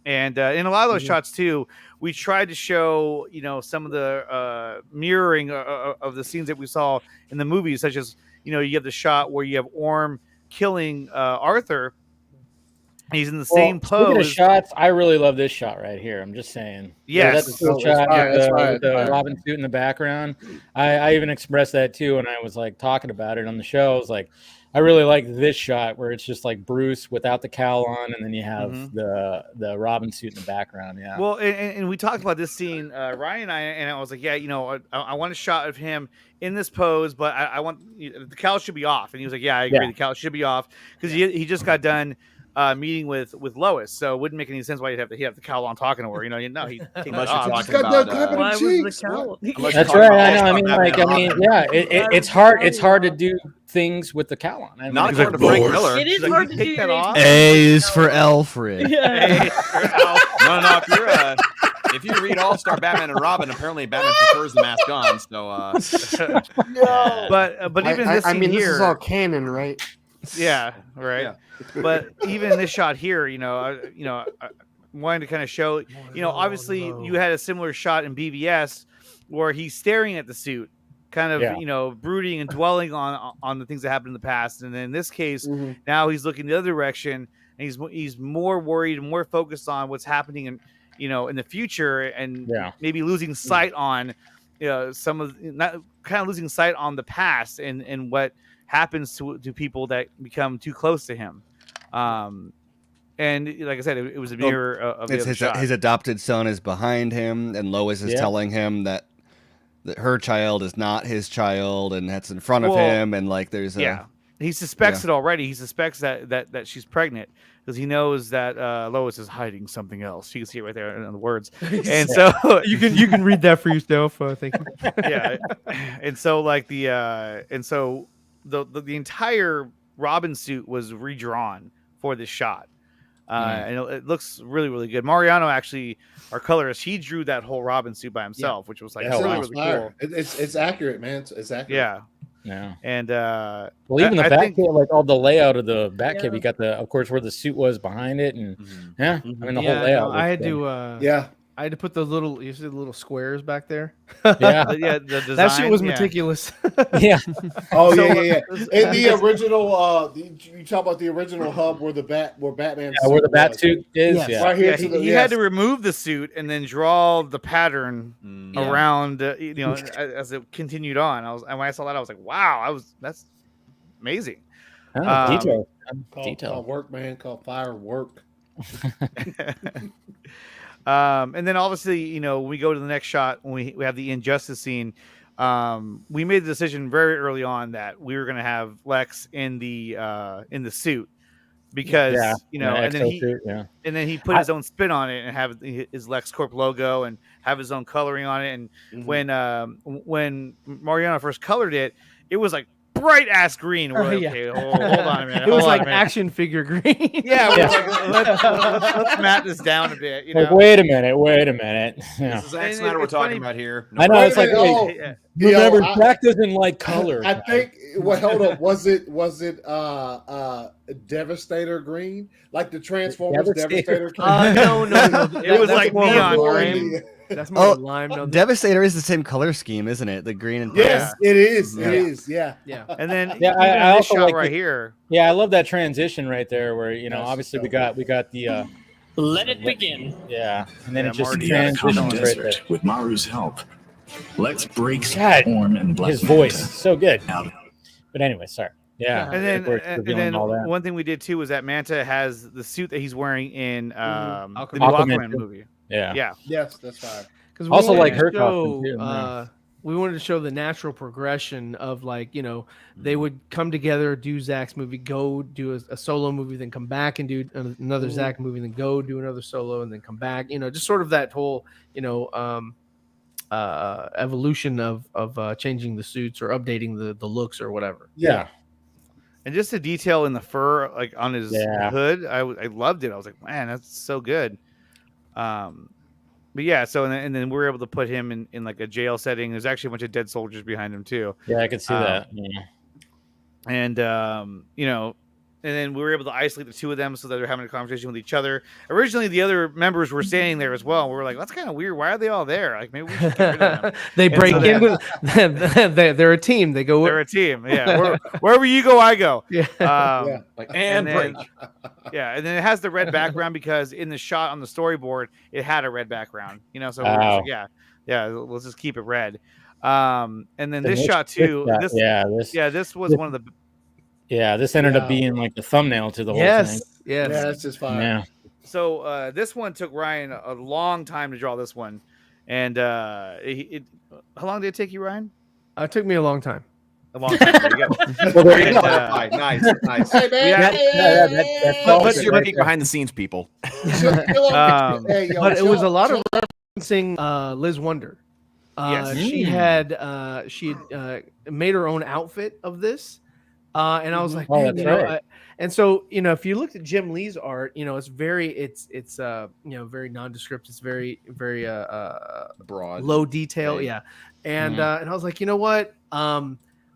And in a lot of those shots too, we tried to show some of the mirroring of the scenes that we saw in the movies, such as you have the shot where you have Orm killing Arthur. He's in the same Speaking of pose. shots, I really love this shot right here. I'm just saying. Yes. That's a cool shot with the Robin suit in the background. I even expressed that too when I was like talking about it on the show. I was like, I really like this shot where it's just like Bruce without the cowl on, and then you have the Robin suit in the background. Yeah. Well, and we talked about this scene, Ryan and I was like, yeah, I want a shot of him in this pose, but I want the cowl should be off. And he was like, yeah, I agree, Yeah. the cowl should be off because he just got done meeting with Lois, so it wouldn't make any sense why he'd have the cowl on talking to her. He take it off. Why was the cowl? That's right. I know. Yeah. It's hard. It's hard to do things with the cowl on. I mean, Not according to Frank Miller. It is hard to do that off. A is for Alfred. Yeah. No. If you read All Star Batman and Robin, apparently Batman prefers the mask on. So no. But even this scene this here, is all canon, right? Yeah, right. Yeah. But even in this shot here, I wanted to kind of show, obviously you had a similar shot in BVS where he's staring at the suit, kind of, brooding and dwelling on the things that happened in the past. And then in this case, now he's looking the other direction, and he's more worried and more focused on what's happening in the future, and maybe losing sight on, losing sight on the past and what happens to people that become too close to him. And like I said, it was a mirror of the other shot. His adopted son is behind him, and Lois is telling him that her child is not his child, and that's in front of him, and like there's he suspects it already. He suspects that she's pregnant because he knows that Lois is hiding something else. You can see it right there in the words. And so you can read that for yourself. Thank you. Yeah. And so like the entire Robin suit was redrawn for this shot. And it looks really, really good. Mariano, actually, our colorist, he drew that whole Robin suit by himself, which was like really cool. It's accurate, man. It's accurate. Yeah. And well, even the Batcave, like all the layout of the Batcave, you got of course, where the suit was behind it, and I mean the whole layout. I had to I had to put the little squares back there. Yeah, the design, that shit was meticulous. Yeah. Oh yeah. In the original, you talk about the original hub where Batman. Where the bat suit is. Yes. Yeah. Right here. He had to remove the suit and then draw the pattern around, as it continued on. When I saw that, I was like, wow, that's amazing. Detail. Called work, man. Called firework. And then obviously, when we go to the next shot, when we have the injustice scene, we made the decision very early on that we were going to have Lex in the suit because and then he put his own spin on it and have his LexCorp logo and have his own coloring on it. And when Mariano first colored it, it was like bright ass green. We're like, yeah. okay, hold on a minute. It was hold on like a minute. action figure green. Yeah, we're like, let's mat this down a bit. You know? Like, wait a minute. Yeah. This is Zack Snyder we're talking about here. I know. It's like, Oh, remember, yo, Jack doesn't like color. I think. Well, hold up. Was it Devastator green, like the Transformers Devastator? No. It was like more neon lime. green. That's more lime. No, Devastator is the same color scheme, isn't it? The green and Yes, it is. Yeah. It is. Yeah. And then I this also shot like right the- here. Yeah, I love that transition right there, where That's obviously so we got the Let it begin. yeah, and then Yeah, it just Marty, transitions Common right there. desert with Maru's help. Let's break God, Storm and Black his voice Manta so good. out. But anyway, sorry. Yeah, And then, we're and revealing then all that. one thing we did too was that Manta has the suit that he's wearing in the new Aquaman Aquaman too. movie. Yeah. Yeah. Yes, that's fine. Because Also like her costume too. we wanted to show the natural progression of they would come together, do Zach's movie, go do a solo movie, then come back and do another Zach movie, then go do another solo, and then come back. Just sort of that whole evolution of changing the suits or updating the looks or whatever. Yeah. And just the detail in the fur, like on his hood, I loved it. I was like, man, that's so good. But yeah, so and then we were able to put him in like a jail setting. There's actually a bunch of dead soldiers behind him too. Yeah, I could see that. Yeah. And and then we were able to isolate the two of them so that they're having a conversation with each other. Originally, the other members were standing there as well. We were like, that's kind of weird. Why are they all there? Like, maybe we should get rid of them. They And break so in with they're a team. They go. They're a team. Yeah. Wherever you go, I go. Yeah. And then, yeah, and then it has the red background because in the shot on the storyboard, it had a red background. So we're just like, yeah, let's just keep it red. And then this shot too. This was one of the. Yeah, this ended up being like the thumbnail to the whole thing. Yes. Yeah, that's just fine. Yeah. So this one took Ryan a long time to draw this one, and how long did it take you, Ryan? It took me a long time. A long time. There you go. Well, there you go. Nice. Hey, man. That's your peek behind the snes, people. But it was a lot of referencing Liz Wonder. Yes. She had made her own outfit of this. And I was like, man, and so if you looked at Jim Lee's art, it's very very nondescript. It's very broad, low detail, And and I was like, you know what,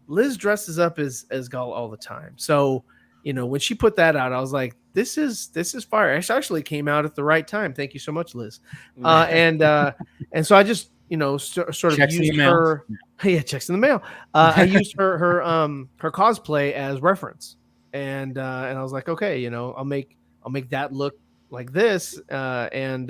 Liz dresses up as Gull all the time. So when she put that out, I was like, this is fire. It actually came out at the right time. Thank you so much, Liz. And so I just sort of Checks used in the mail. her. Yeah, checks in the mail. I used her cosplay as reference, and I was like, okay, I'll make that look like this, and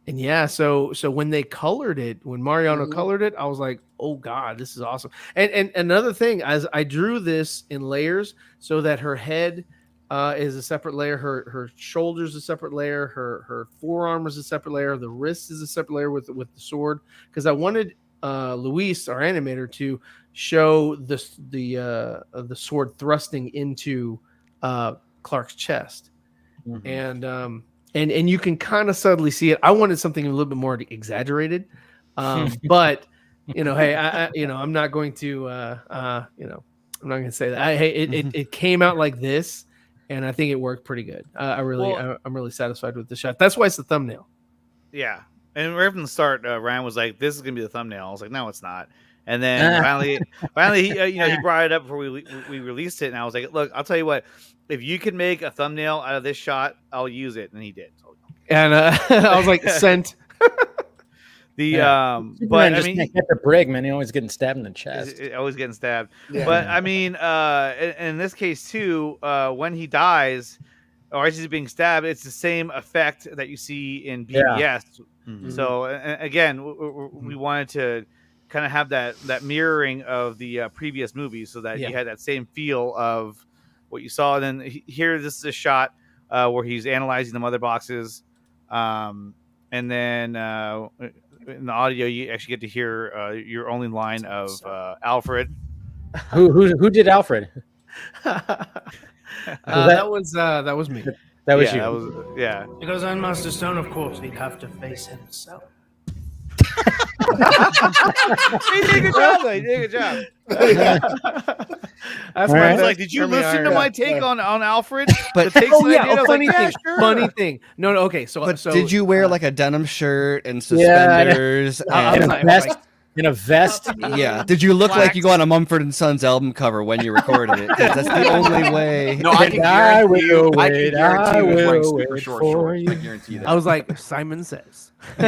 yeah. So when they colored it, when Mariano colored it, I was like, oh god, this is awesome. And another thing, as I drew this in layers, so that her head is a separate layer, her shoulders a separate layer, her forearm is a separate layer, the wrist is a separate layer with the sword, because I wanted Luis, our animator, to show the sword thrusting into Clark's chest, and you can kind of subtly see it. I wanted something a little bit more exaggerated, but hey, I'm not going to I'm not going to say that. It came out like this. And I think it worked pretty good. I'm really satisfied with the shot. That's why it's the thumbnail. Yeah, and right from the start, Ryan was like, "This is gonna be the thumbnail." I was like, "No, it's not." And then finally, he brought it up before we released it, and I was like, "Look, I'll tell you what. If you can make a thumbnail out of this shot, I'll use it." And he did. So, and I was like, "Sent." But I mean, can't get the brig, man. He's always getting stabbed in the chest. Always getting stabbed. Yeah. But I mean, in this case too, when he dies, or as he's being stabbed, it's the same effect that you see in BBS. Yeah. So again, we wanted to kind of have that mirroring of the previous movies, so that you had that same feel of what you saw. And then here, this is a shot where he's analyzing the mother boxes, and then in the audio, you actually get to hear your only line of Alfred. Who did Alfred? That was me. That was you. That was, Because on Master Stone, of course, he'd have to face himself. He did a good job, though. He did a good job. That's I why was like, did you listen to my take on Alfred? But the takes oh that yeah, I did? I was funny like, thing. yeah, sure. Funny thing. No, okay. So did you wear like a denim shirt and Yeah, suspenders I was and in a vest? Yeah. Did you look like you go on a Mumford and Sons album cover when you recorded it? 'Cause that's the only way. No, I can guarantee you. I can guarantee you. It was wearing will super wait short for shorts. you. I guarantee that. I was like, Simon Says. No,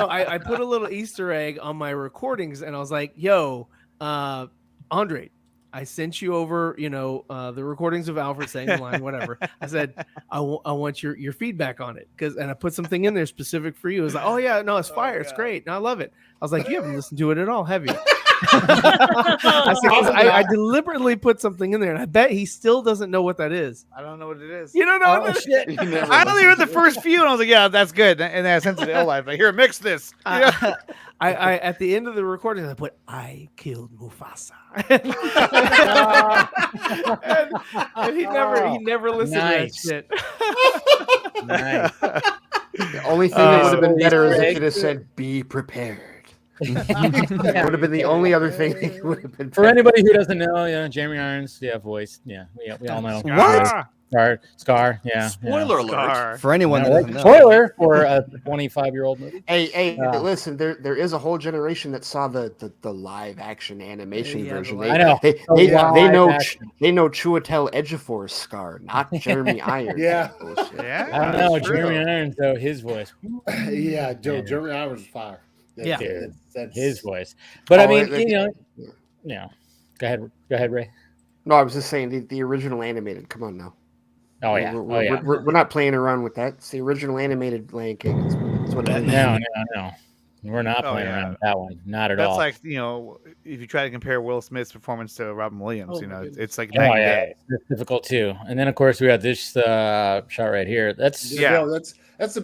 I put a little Easter egg on my recordings, and I was like, "Yo, Andre, I sent you over, the recordings of Alfred saying the line, whatever." I said, I want your feedback on it, and I put something in there specific for you. It was like, "Oh yeah, no, it's fire, it's great, no, I love it." I was like, "You haven't listened to it at all, have you?" I deliberately put something in there, and I bet he still doesn't know what that is. I don't know what it is. You don't know what shit. that is? I only heard the first few, and I was like, yeah, that's good. And then I sent it to Ill Life. Like, here, mix this. I at the end of the recording, I put, "I killed Mufasa," and he never listened Nice. to that shit. Nice. The only thing that would have been better is if it had said, "Be prepared." That would have been the only other thing that would have been For better. anybody who doesn't know, Jeremy Irons, voice. Yeah, we all know. What? Scar, yeah. Spoiler alert. For anyone that doesn't know. Spoiler for a 25-year-old movie. Hey, listen, there is a whole generation that saw the live action animation version. I know. They Live know action. they know Chiwetel Ejiofor's Scar, not Jeremy Irons. Yeah. Yeah. I don't know. Jeremy Irons, though, his voice. Yeah, Jeremy Irons is fire. Yeah. That's His voice. But I mean, yeah. Go ahead, Ray. No, I was just saying the original animated. Come on now. Oh yeah. We're not playing around with that. It's the original animated Lion King. That's what it is. No. We're not playing yeah. around with that one. Not at That's all. like, if you try to compare Will Smith's performance to Robin Williams, it's like Oh, night and yeah. day. It's difficult too. And then of course we got this shot right here. That's that's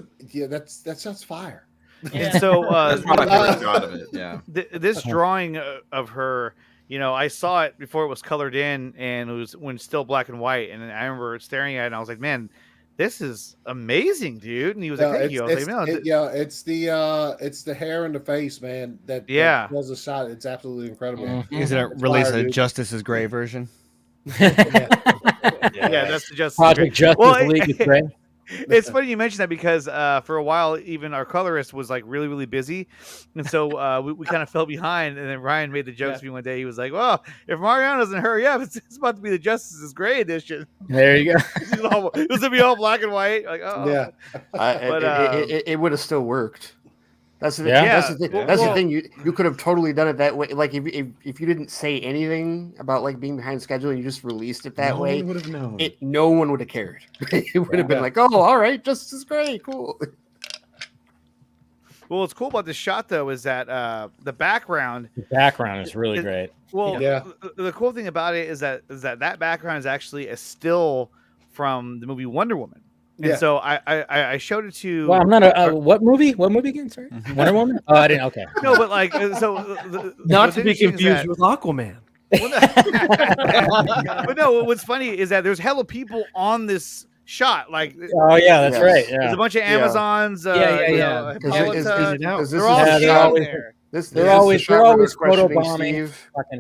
fire. And so That's probably my favorite shot of it. Yeah. This drawing of her, I saw it before it was colored in, and it was when still black and white. And I remember staring at it, and I was like, "Man, this is amazing, dude." And he was like, "Thank you." I was like, "No, it's the hair and the face, man. That tells the shot. It's absolutely incredible. Mm-hmm. Is it release a Justice is Gray version? Yeah, that's the Justice Project Justice League is great. It's funny you mentioned that because for a while, even our colorist was like really, really busy. And so we kind of fell behind. And then Ryan made the jokes to me one day. He was like, "Well, if Mariano doesn't hurry up, it's about to be the Justice is Gray edition." There you go. It was going to be all black and white. Like, oh. Yeah. But it would have still worked. That's the Yeah. thing. Yeah. That's the thing. You could have totally done it that way. Like if you didn't say anything about like being behind schedule and you just released it that way, would have known. No one would have cared. It would have been like, "Oh, all right, just as great, cool." Well, what's cool about this shot though is that the background. The background is really great. Well, the cool thing about it is that background is actually a still from the movie Wonder Woman. And so I showed it to. Well, I'm not a what movie? What movie again? Sorry, Wonder Woman. Oh, I didn't. Okay. No, but like so. Not to be confused with Aquaman. But no, what's funny is that there's hella people on this shot. Like, oh yeah, that's right. Yeah. There's a bunch of Amazons. Yeah. They're all there. They're always photobombing.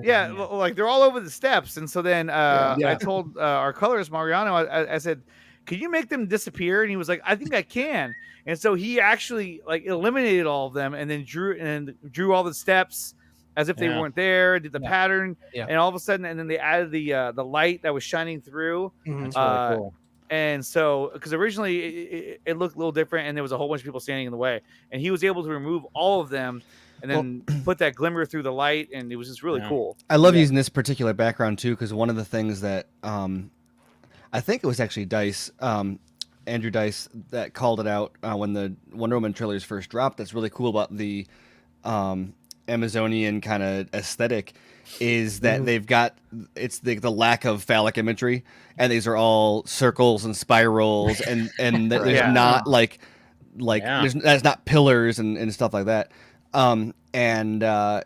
Yeah, like they're all over the steps. And so then I told our colorist Mariano, I said, "Can you make them disappear?" And he was like, "I think I can." And so he actually like eliminated all of them and then drew all the steps as if they weren't there, did the pattern, and all of a sudden, and then they added the light that was shining through. That's really cool. And so, because originally it looked a little different, and there was a whole bunch of people standing in the way, and he was able to remove all of them and then put that glimmer through the light, and it was just really cool. I love using this particular background too, because one of the things that I think it was actually Dice, Andrew Dice, that called it out when the Wonder Woman trailers first dropped. That's really cool about the Amazonian kind of aesthetic is that they've got the lack of phallic imagery, and these are all circles and spirals, and there's not there's not pillars and stuff like that.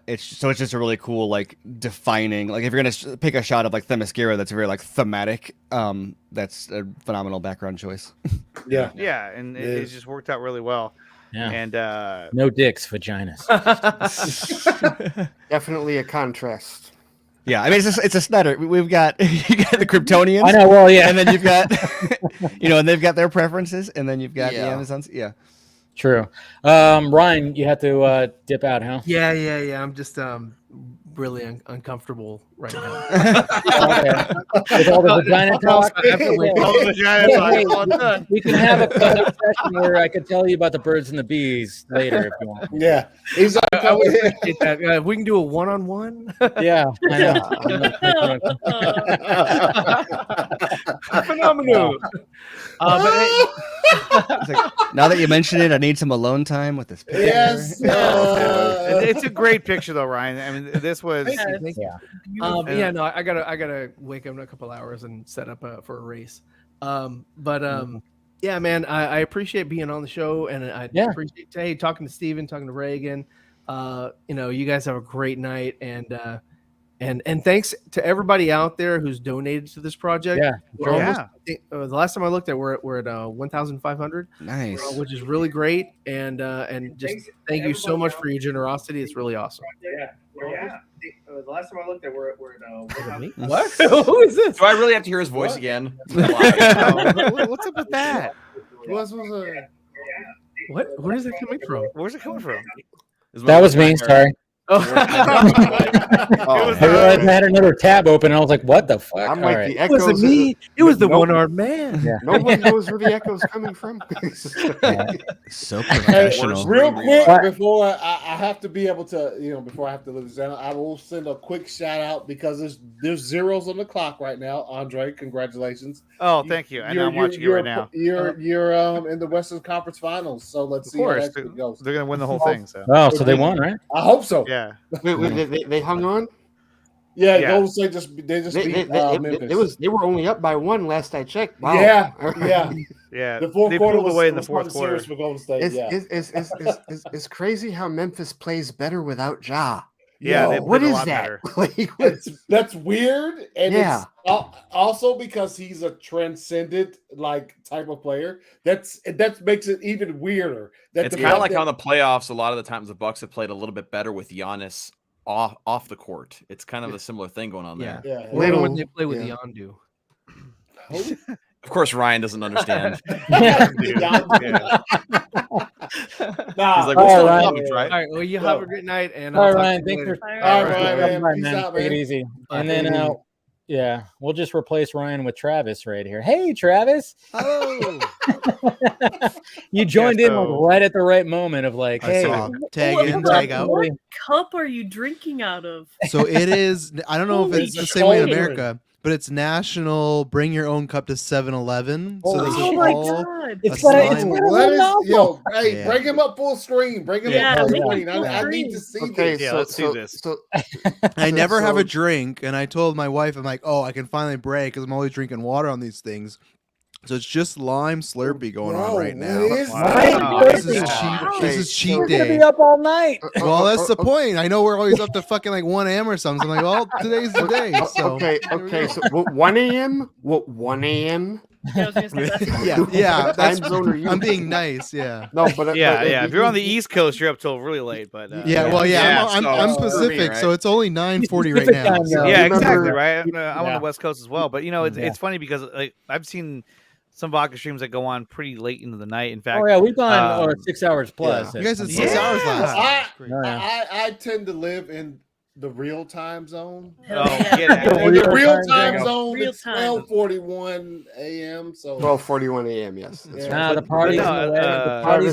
It's just a really cool like defining, like if you're gonna pick a shot of like Themyscira that's very like thematic, that's a phenomenal background choice. Yeah, and it just worked out really well. Yeah. And no dicks, vaginas. Definitely a contrast. Yeah, I mean it's a Snyder. We've got you got the Kryptonians. I know. Well, yeah, and then you've got and they've got their preferences, and then you've got the Amazons. Yeah, true. Ryan, you have to dip out, huh? Yeah. I'm just really uncomfortable right now. With all the vagina talk. We can have a session where I could tell you about the birds and the bees later if you want. Yeah, I would appreciate that. We can do a one-on-one. Yeah, I know. Phenomenal. Now that you mention it, I need some alone time with this picture. Yes. It's a great picture, though, Ryan. I mean, this was. Thank you. No, I gotta wake up in a couple hours and set up for a race. Yeah, man, I appreciate being on the show, and I appreciate talking to Steven, talking to Ray again. You guys have a great night, and thanks to everybody out there who's donated to this project. Yeah, the last time I looked at, we're at 1,500. Nice, which is really great, and just thank you so much for your generosity. It's really awesome. The last time I looked at, we're at what? Who is this? Do I really have to hear his voice again? What's up with that? What? Where is that coming from? Where's it coming from? That was me. Sorry. Oh. I realized I had another tab open, and I was like, "What the fuck?" I'm like It the echoes. wasn't me. It was the one-armed man. Yeah. No one knows where the echo's coming from. So professional. Real quick, before I have to be able to, before I have to leave this channel, I will send a quick shout out because there's zeros on the clock right now. Andre, congratulations. Oh, thank you. And I'm watching it right now. You're in the Western Conference Finals, so let's see how that goes. They're gonna win the whole thing. So. Oh, so they won, right? I hope so. Yeah. Wait, they hung on. Yeah, Golden State just beat Memphis. They were only up by 1 last I checked. Wow. Yeah. Yeah. The fourth they quarter pulled was away in the was one fourth of the quarter. series for Golden State. It's crazy how Memphis plays better without Ja. Yeah, Yo, what is that? That's weird, and Yeah. it's also because he's a transcendent type of player. That makes it even weirder. It's kind of like how in the playoffs, a lot of the times the Bucks have played a little bit better with Giannis off the court. It's kind of a similar thing going on there. Yeah. Later when they play with Yondu. Of course, Ryan doesn't understand. Dude, He's like, we're still in college, All right? right. Well, you have a great night, and All I'll right, talk to you thanks for. later. All right, man. Peace man. out, Take it man. easy. And then, we'll just replace Ryan with Travis right here. Hey, Travis. Hello. You joined in right at the right moment of hey, tag in, tag out. What cup are you drinking out of? So it is. I don't know if it's the same way in America, but it's National Bring Your Own Cup to 7-Eleven. So this is God. It's bring him up full screen. Bring him up full screen. I need to see this. Yeah, let's see this. I never have a drink, and I told my wife, I'm like, oh, I can finally break because I'm always drinking water on these things. So it's just lime Slurpee going on right now. This is cheat We're day. gonna be up all night. Well, that's the point. I know we're always up to fucking 1 a.m. or something. I'm like, well, today's the day. So. Okay. So 1 a.m. What 1 a.m. Yeah. I'm being nice. Yeah. No, but yeah. If you're on the East Coast, you're up till really late. But I'm specific, right? so it's only 9:40 right now. So. Yeah, exactly. Right. I'm on the West Coast as well, but it's funny because I've seen some vodka streams that go on pretty late into the night. In fact, we've gone 6 hours plus. You guys had 6 hours last. I tend to live in the real time zone. The real time zone. It's 12:41 a.m. So 12:41 a.m. Yes. That's the party's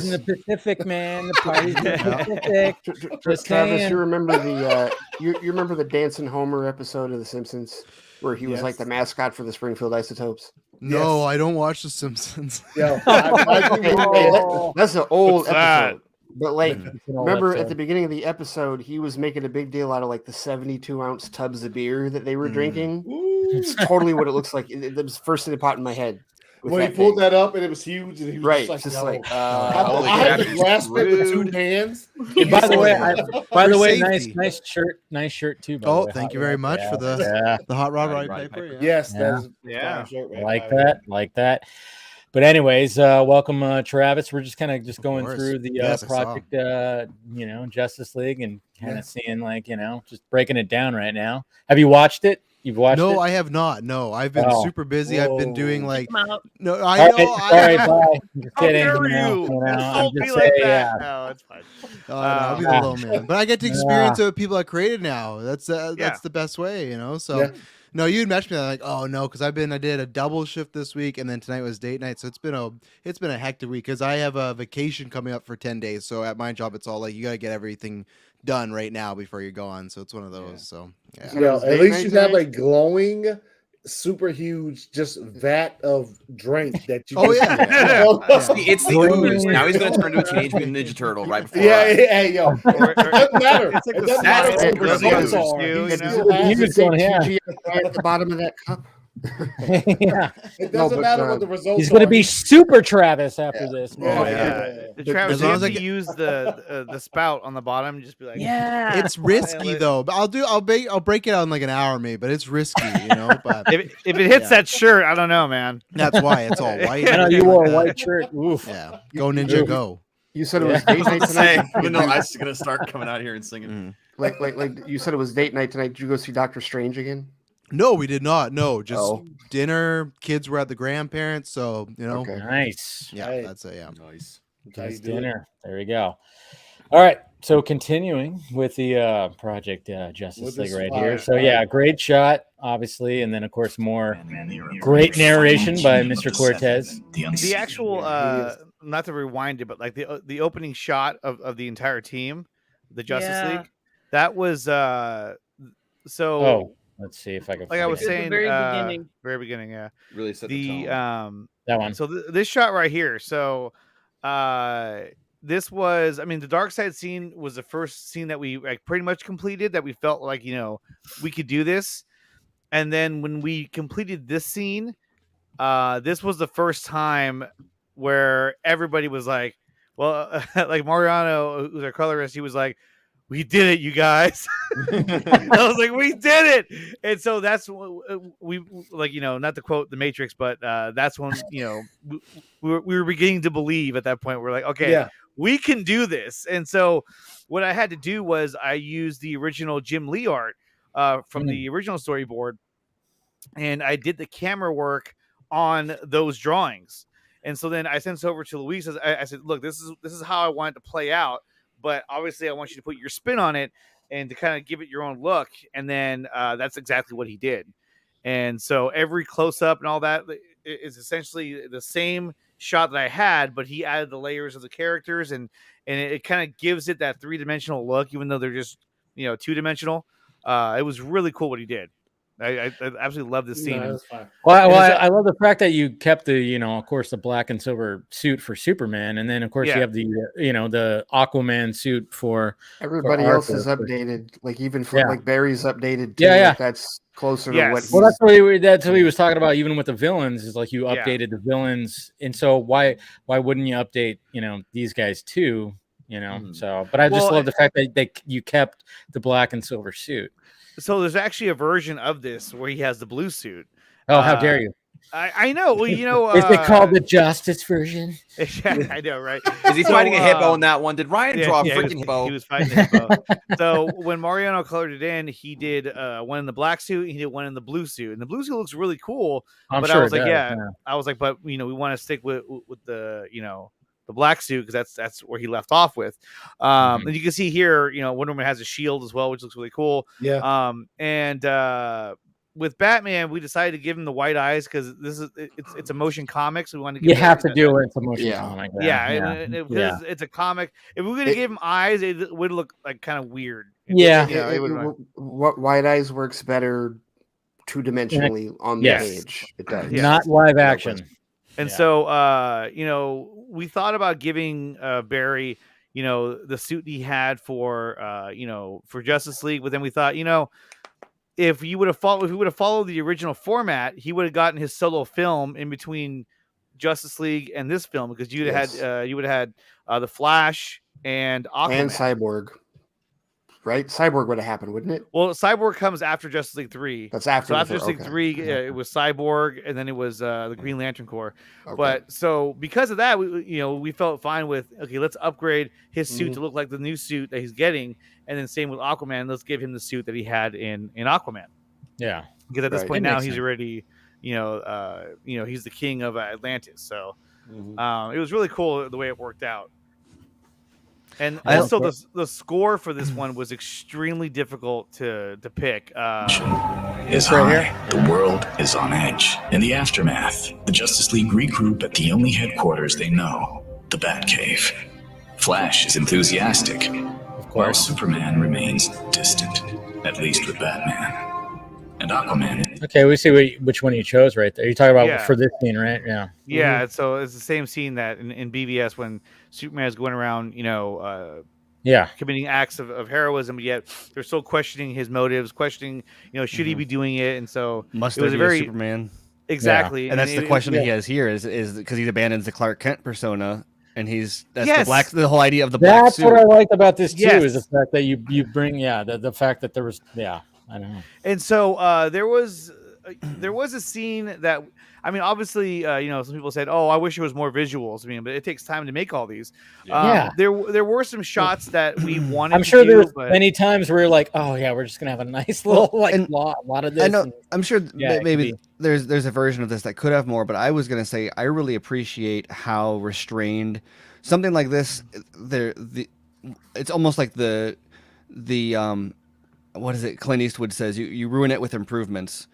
in the Pacific, man. The party's in the Pacific. Travis, you remember you remember the Dancing Homer episode of The Simpsons where he was like the mascot for the Springfield Isotopes? No, I don't watch The Simpsons. Yeah, that's an old episode. But remember at the beginning of the episode, he was making a big deal out of the 72-ounce tubs of beer that they were drinking. It's totally what it looks like. It was the first thing that popped in my head. When he pulled that up and it was huge, and he was I had to grasp it with 2 hands. And by the way, nice shirt too. Oh, thank you very much for the Hot Rod Ride Piper. Yes, like that. But anyways, welcome, Travis. We're just kind of just going course. through the Yes, I saw. project, Justice League, and kind of seeing just breaking it down right now. Have you watched it? You've watched it? No, I have not. No, I've been super busy. I've been doing no. I know. Sorry, bye. Just kidding. How dare you? Don't be like that. No, it's fine. I'll be the little man, but I get to experience what people have created now. That's the best way, So. No, you had mentioned that oh no, because I did a double shift this week, and then tonight was date night, so it's been a hectic week because I have a vacation coming up for 10 days. So at my job, it's all you gotta get everything done right now before you go on. So it's one of those. So at least you have a glowing, super huge, just vat of drink that you. It's the ooze. Now he's gonna turn into a Teenage Mutant Ninja Turtle right before. Hey, yo, it doesn't matter. It's like It doesn't matter what the results are. At the bottom of that cup. It doesn't matter what the results. He's going to be super Travis after this. Travis, as long as you use the spout on the bottom, just be like, it's risky though. But I'll break it out in an hour maybe, but it's risky, But if it hits that shirt, I don't know, man. That's why it's all white. I know you wore a white shirt. Oof. Yeah, go Ninja, go. You said it was date night tonight. Even though I'm gonna start coming out here and singing. Like you said it was date night tonight. Did you go see Doctor Strange again? No, we did not. No, just dinner. Kids were at the grandparents, so Okay. Nice. Yeah, that's it. Yeah, nice. Nice dinner. There we go. All right. So continuing with the project Justice League right here. So great shot, obviously, and then of course more great narration by Mr. Cortez. The actual, not to rewind it, but the opening shot of the entire team, the Justice League, that was so. Oh. Let's see if I can. I was saying, very beginning, really set the tone. That one. So this shot right here. So, this was, the dark side scene was the first scene that we pretty much completed. That we felt like we could do this, and then when we completed this scene, this was the first time where everybody was like, well, like Mariano, who's our colorist, he was like, we did it, you guys. I was like, we did it. And so that's what we not to quote the Matrix, but that's when, we were beginning to believe at that point. We're like, okay, we can do this. And so what I had to do was I used the original Jim Lee art from the original storyboard, and I did the camera work on those drawings. And so then I sent it over to Luis. I said, look, this is how I want it to play out. But obviously, I want you to put your spin on it and to kind of give it your own look. And then that's exactly what he did. And so every close up and all that is essentially the same shot that I had, but he added the layers of the characters, and it kind of gives it that 3-dimensional look, even though they're just 2-dimensional. It was really cool what he did. I absolutely love this scene. No, I love the fact that you kept the, of course, the black and silver suit for Superman, and then of course you have the, the Aquaman suit for everybody else is updated. Like even for Barry's updated too. Yeah. That's closer to what. Well, that's what he was talking about. Even with the villains, is like you updated the villains, and so why wouldn't you update these guys too? So, but I just love the fact that you kept the black and silver suit. So there's actually a version of this where he has the blue suit. Oh, how dare you! I know. Well, is it called the Justice version? Yeah, I know, right? Is he fighting a hippo in that one? Did Ryan draw a freaking hippo? He was fighting a hippo. So when Mariano colored it in, he did one in the black suit, he did one in the blue suit, and the blue suit looks really cool. I'm but sure I was like, I was like, but we want to stick with the the black suit because that's where he left off with. And you can see here, Wonder Woman has a shield as well, which looks really cool. Yeah. And with Batman, we decided to give him the white eyes because it's a motion comic, so we wanted to give you have to do it. It's a motion comic. It's a comic. If we were gonna give him eyes, it would look like kind of weird. White eyes works better 2-dimensionally on the page. It does. Not live action. And so, we thought about giving Barry, the suit he had for Justice League, but then we thought, if we would have followed the original format, he would have gotten his solo film in between Justice League and this film because you would have had the Flash and Aquaman and Cyborg. right? Cyborg would have happened, wouldn't it? Well, Cyborg comes after Justice League 3. That's after. So after Justice League 3, it was Cyborg, and then it was the Green Lantern Corps. Okay. But so because of that, we felt fine with, okay, let's upgrade his suit to look like the new suit that he's getting, and then same with Aquaman, let's give him the suit that he had in Aquaman. Yeah, because at this point now he's already, he's the king of Atlantis. So it was really cool the way it worked out. And also the score for this one was extremely difficult to pick. Is high. The world is on edge. In the aftermath, the Justice League regroup at the only headquarters they know, the Batcave. Flash is enthusiastic, while Superman remains distant, at least with Batman. And Aquaman. Okay, we see which one you chose right there. You're talking about for this scene, right? Yeah. Yeah, so it's the same scene that in BVS when Superman is going around, committing acts of heroism, but yet they're still questioning his motives, questioning, should he be doing it? And so must it was there be a Superman? Exactly. Yeah. And that's the question that he has here is because he abandons the Clark Kent persona. And the whole idea of the black suit. That's what I liked about this too, is the fact that you bring the fact that there was I don't know. And so there was a scene that, I mean, obviously, some people said, "Oh, I wish it was more visuals." I mean, but it takes time to make all these. There were some shots that we wanted. I'm sure there was many times where you're like, "Oh yeah, we're just gonna have a nice little lot of this." I know. I'm sure maybe there's a version of this that could have more, but I was gonna say I really appreciate how restrained something like this. It's almost like the what is it? Clint Eastwood says you ruin it with improvements.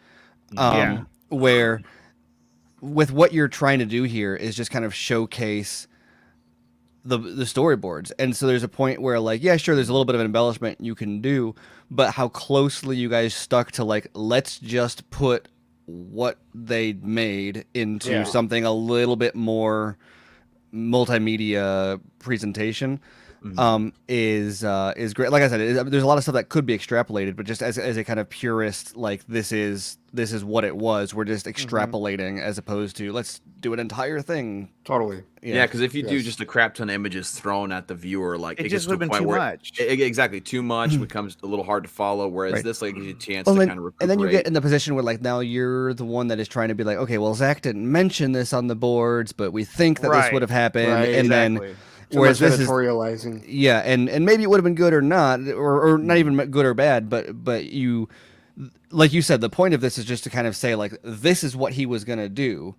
Where with what you're trying to do here is just kind of showcase the storyboards. And so there's a point where sure, there's a little bit of embellishment you can do, but how closely you guys stuck to let's just put what they made into something a little bit more multimedia presentation. Is great. Like I said, there's a lot of stuff that could be extrapolated, but just as a kind of purist, this is what it was. We're just extrapolating as opposed to let's do an entire thing. Totally. Yeah, because if you do just a crap ton of images thrown at the viewer, it just would have been too much. Exactly, too much becomes a little hard to follow. Whereas this gives you a chance to kind of recuperate. And then you get in the position where now you're the one that is trying to be like, okay, well, Zach didn't mention this on the boards, but we think that this would have happened, and then. Whereas this editorializing, and maybe it would have been good or not, or not even good or bad, but you, like you said, the point of this is just to kind of say this is what he was gonna do,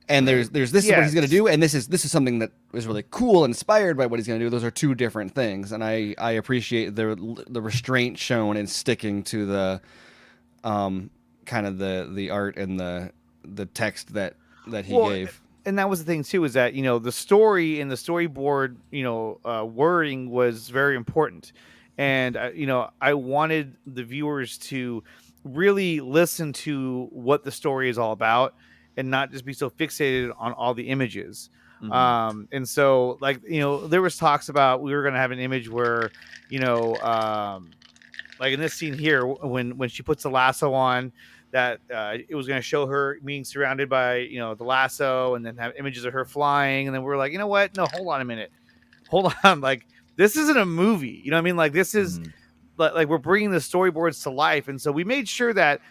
and there's this is what he's gonna do, and this is something that was really cool, inspired by what he's gonna do. Those are two different things, and I appreciate the restraint shown in sticking to the, kind of the art and the text that he gave. And that was the thing too, is that the story and the storyboard wording was very important, and I wanted the viewers to really listen to what the story is all about and not just be so fixated on all the images. And so there was talks about we were going to have an image where like in this scene here when she puts the lasso on, that it was going to show her being surrounded by the lasso, and then have images of her flying, and then we're like, you know what? No, hold on a minute, hold on. This isn't a movie, you know what I mean? This is like we're bringing the storyboards to life, and so we made sure that,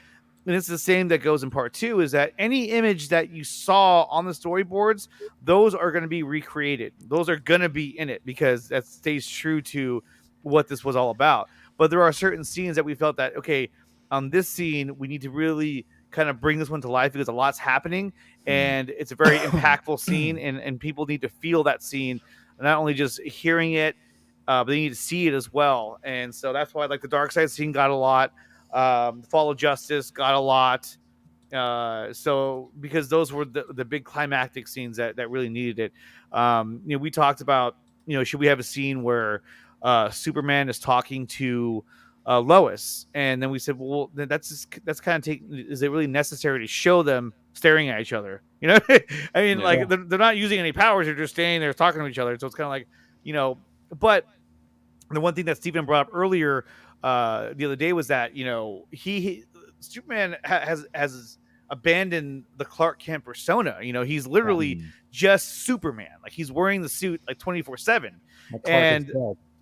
and it's the same that goes in part 2, is that any image that you saw on the storyboards, those are going to be recreated. Those are going to be in it because that stays true to what this was all about. But there are certain scenes that we felt that, okay, on this scene, we need to really kind of bring this one to life because a lot's happening, and it's a very impactful scene, and people need to feel that scene, not only just hearing it, but they need to see it as well. And so that's why, the Dark Side scene got a lot, Fall of Justice got a lot. So because those were the big climactic scenes that really needed it. We talked about, should we have a scene where Superman is talking to Lois, and then we said, well, that's kind of is it really necessary to show them staring at each other? I mean, they're not using any powers; they're just standing there talking to each other. So it's kind of But the one thing that Stephen brought up earlier the other day was that Superman has abandoned the Clark Kent persona. He's literally just Superman. He's wearing the suit 24/7, and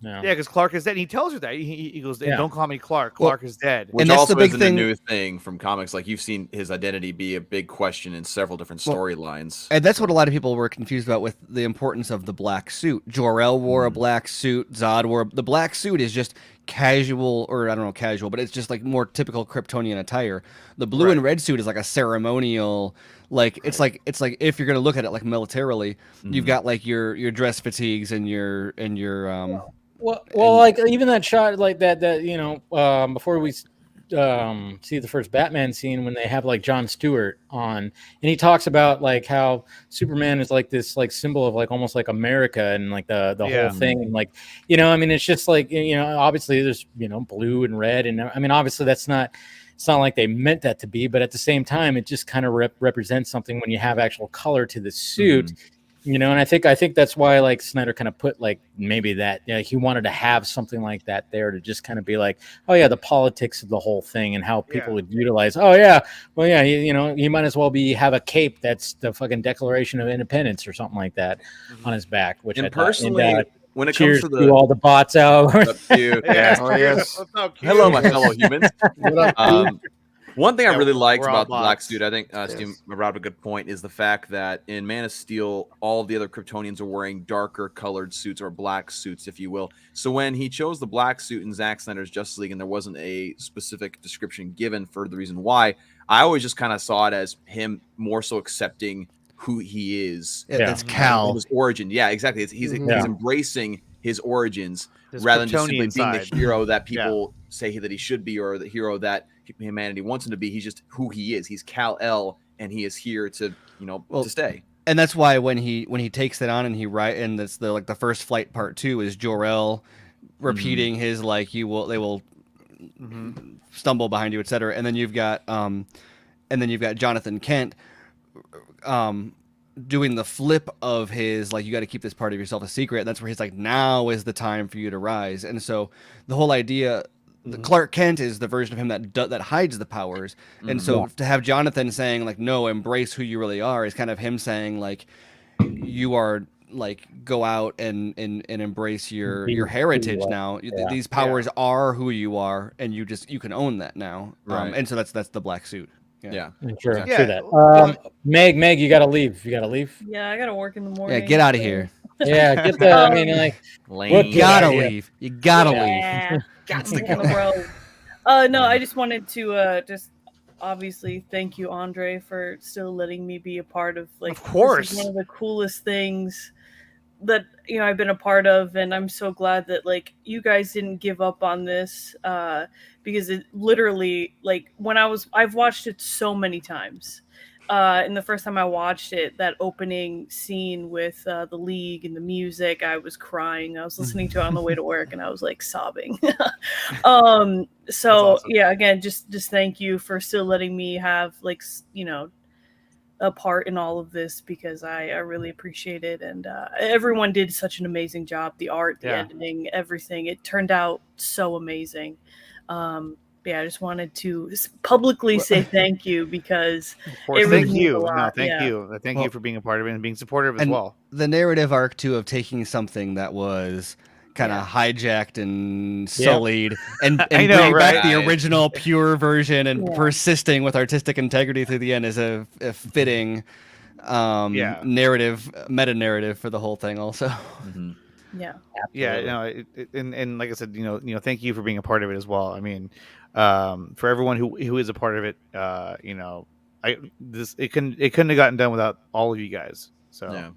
Yeah, because Clark is dead. And he tells her that. He goes, "Don't call me Clark. Clark is dead." Which also isn't a new thing from comics. Like you've seen his identity be a big question in several different storylines. And that's what a lot of people were confused about with the importance of the black suit. Jor-El wore a black suit. Zod wore the black suit is just casual, or I don't know, casual, but it's just like more typical Kryptonian attire. The blue and red suit is like a ceremonial. Like it's like if you're gonna look at it like militarily, you've got like your dress fatigues and your Well, like even that shot like that before we see the first Batman scene when they have like Jon Stewart on, and he talks about like how Superman is like this like symbol of like almost like America and like the whole thing, and like I mean it's just like obviously there's blue and red, and I mean obviously it's not like they meant that to be, but at the same time it just kind of represents something when you have actual color to the suit. And I think that's why like Snyder kind of put like maybe that he wanted to have something like that there to just kind of be like, oh yeah, the politics of the whole thing and how people would utilize. Oh yeah, well yeah, you might as well have a cape that's the fucking Declaration of Independence or something like that on his back. Which I personally, when it cheers comes to all the bots out. Hello, my fellow humans. One thing I really liked about the black suit, I think Steve brought up a good point, is the fact that in Man of Steel, all of the other Kryptonians are wearing darker colored suits or black suits, if you will. So when he chose the black suit in Zack Snyder's Justice League and there wasn't a specific description given for the reason why, I always just kind of saw it as him more so accepting who he is. Yeah, that's Cal. His origin. Yeah, exactly. He's embracing his origins rather than just simply being the hero that people say that he should be or the hero that humanity wants him to be. He's just who he is. He's Kal-El, and he is here to to stay. And that's why when he takes that on and and that's the first flight part 2 is Jor-El repeating his like they will stumble behind you, etc. And then you've got Jonathan Kent doing the flip of his like, you got to keep this part of yourself a secret. And that's where he's like, now is the time for you to rise. And so the whole idea, Clark Kent is the version of him that hides the powers. And so to have Jonathan saying like, no, embrace who you really are, is kind of him saying like, you are like, go out and embrace your heritage now. These powers are who you are, and you can own that now. And so that's the black suit. True that. Meg, you gotta leave. Yeah, I gotta work in the morning. Yeah, get out of here. Yeah, get the. I mean, like, you gotta leave. You gotta leave. Got to go. No, I just wanted to just obviously thank you, Andre, for still letting me be a part of like. Of course, one of the coolest things that I've been a part of, and I'm so glad that like you guys didn't give up on this because it literally like I've watched it so many times. And the first time I watched it, that opening scene with the League and the music, I was crying. I was listening to it on the way to work, and I was like sobbing. So awesome. Yeah, again, just thank you for still letting me have like a part in all of this, because I really appreciate it, and everyone did such an amazing job. The art, the editing, everything. It turned out so amazing. I just wanted to publicly say thank you, because thank you. No, thank you. Thank you for being a part of it and being supportive as well. The narrative arc too of taking something that was kind of hijacked and sullied and bring back the original pure version and persisting with artistic integrity through the end is a fitting narrative, meta narrative for the whole thing also. And like I said, thank you for being a part of it as well. I mean, for everyone who is a part of it, it couldn't have gotten done without all of you guys. So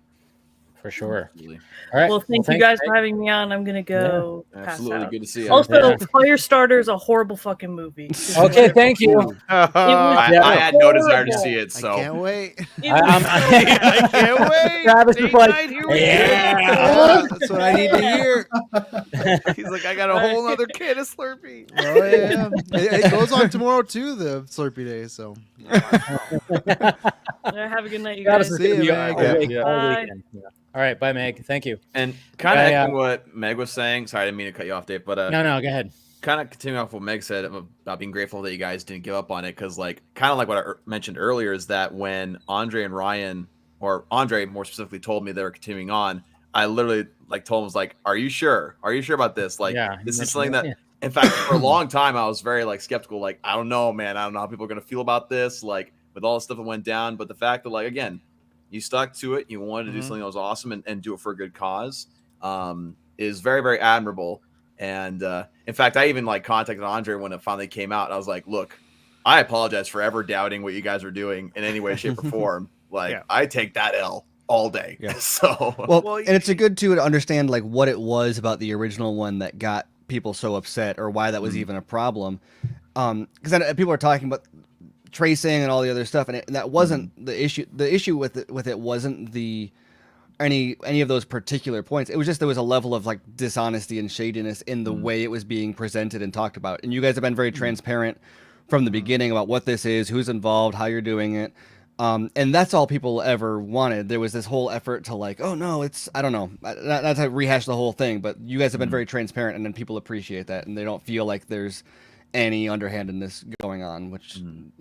for sure. All right. Well, thank you guys for having me on. I'm gonna go. Absolutely, good to see you. Also, Firestarter is a horrible fucking movie. Okay, thank you. I had no desire to see it, so I can't wait. I can't wait. Travis is like, that's what I need to hear. He's like, I got a whole other can of Slurpee. Oh yeah, it goes on tomorrow too, the Slurpee day. So have a good night, you guys. See you, Meg. All right, bye, Meg. Thank you. And kind of echoing what Meg was saying. Sorry, I didn't mean to cut you off, Dave. But no, go ahead. Kind of continuing off what Meg said about being grateful that you guys didn't give up on it, because kind of like what I mentioned earlier is that when Andre and Ryan, or Andre more specifically, told me they were continuing on, I literally like told him, was like, "Are you sure? Are you sure about this? Like, this is something that." Yeah. In fact, for a long time, I was very like skeptical. Like, I don't know, man. I don't know how people are gonna feel about this. Like, with all the stuff that went down, but the fact that, like, again, you stuck to it. You wanted to do something that was awesome and do it for a good cause. Is very, very admirable. And in fact, I even like contacted Andre when it finally came out. And I was like, look, I apologize for ever doubting what you guys were doing in any way, shape, or form. Like, I take that L all day. Yeah. So well, and it's a good too to understand like what it was about the original one that got people so upset, or why that was even a problem. Because people are talking about tracing and all the other stuff, and that wasn't the issue. The issue with it wasn't any of those particular points. It was just there was a level of like dishonesty and shadiness in the way it was being presented and talked about. And you guys have been very transparent from the beginning about what this is, who's involved, how you're doing it. And that's all people ever wanted. There was this whole effort to like, oh no, it's, I don't know, not to rehash the whole thing, but you guys have been very transparent, and then people appreciate that, and they don't feel like there's any underhandedness going on, which and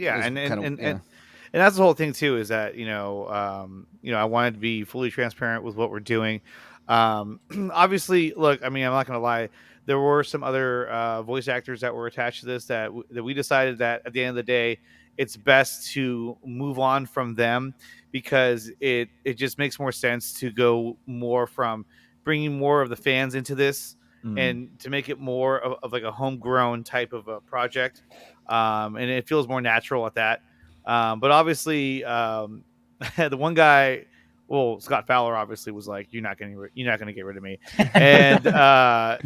that's the whole thing too, is that I wanted to be fully transparent with what we're doing. Obviously, look, I mean, I'm not gonna lie, there were some other voice actors that were attached to this that we decided that at the end of the day, it's best to move on from them, because it just makes more sense to go more from bringing more of the fans into this and to make it more of like a homegrown type of a project. And it feels more natural at that. But obviously, the one guy, well, Scott Fowler obviously was like, "You're not going to get rid of me," and and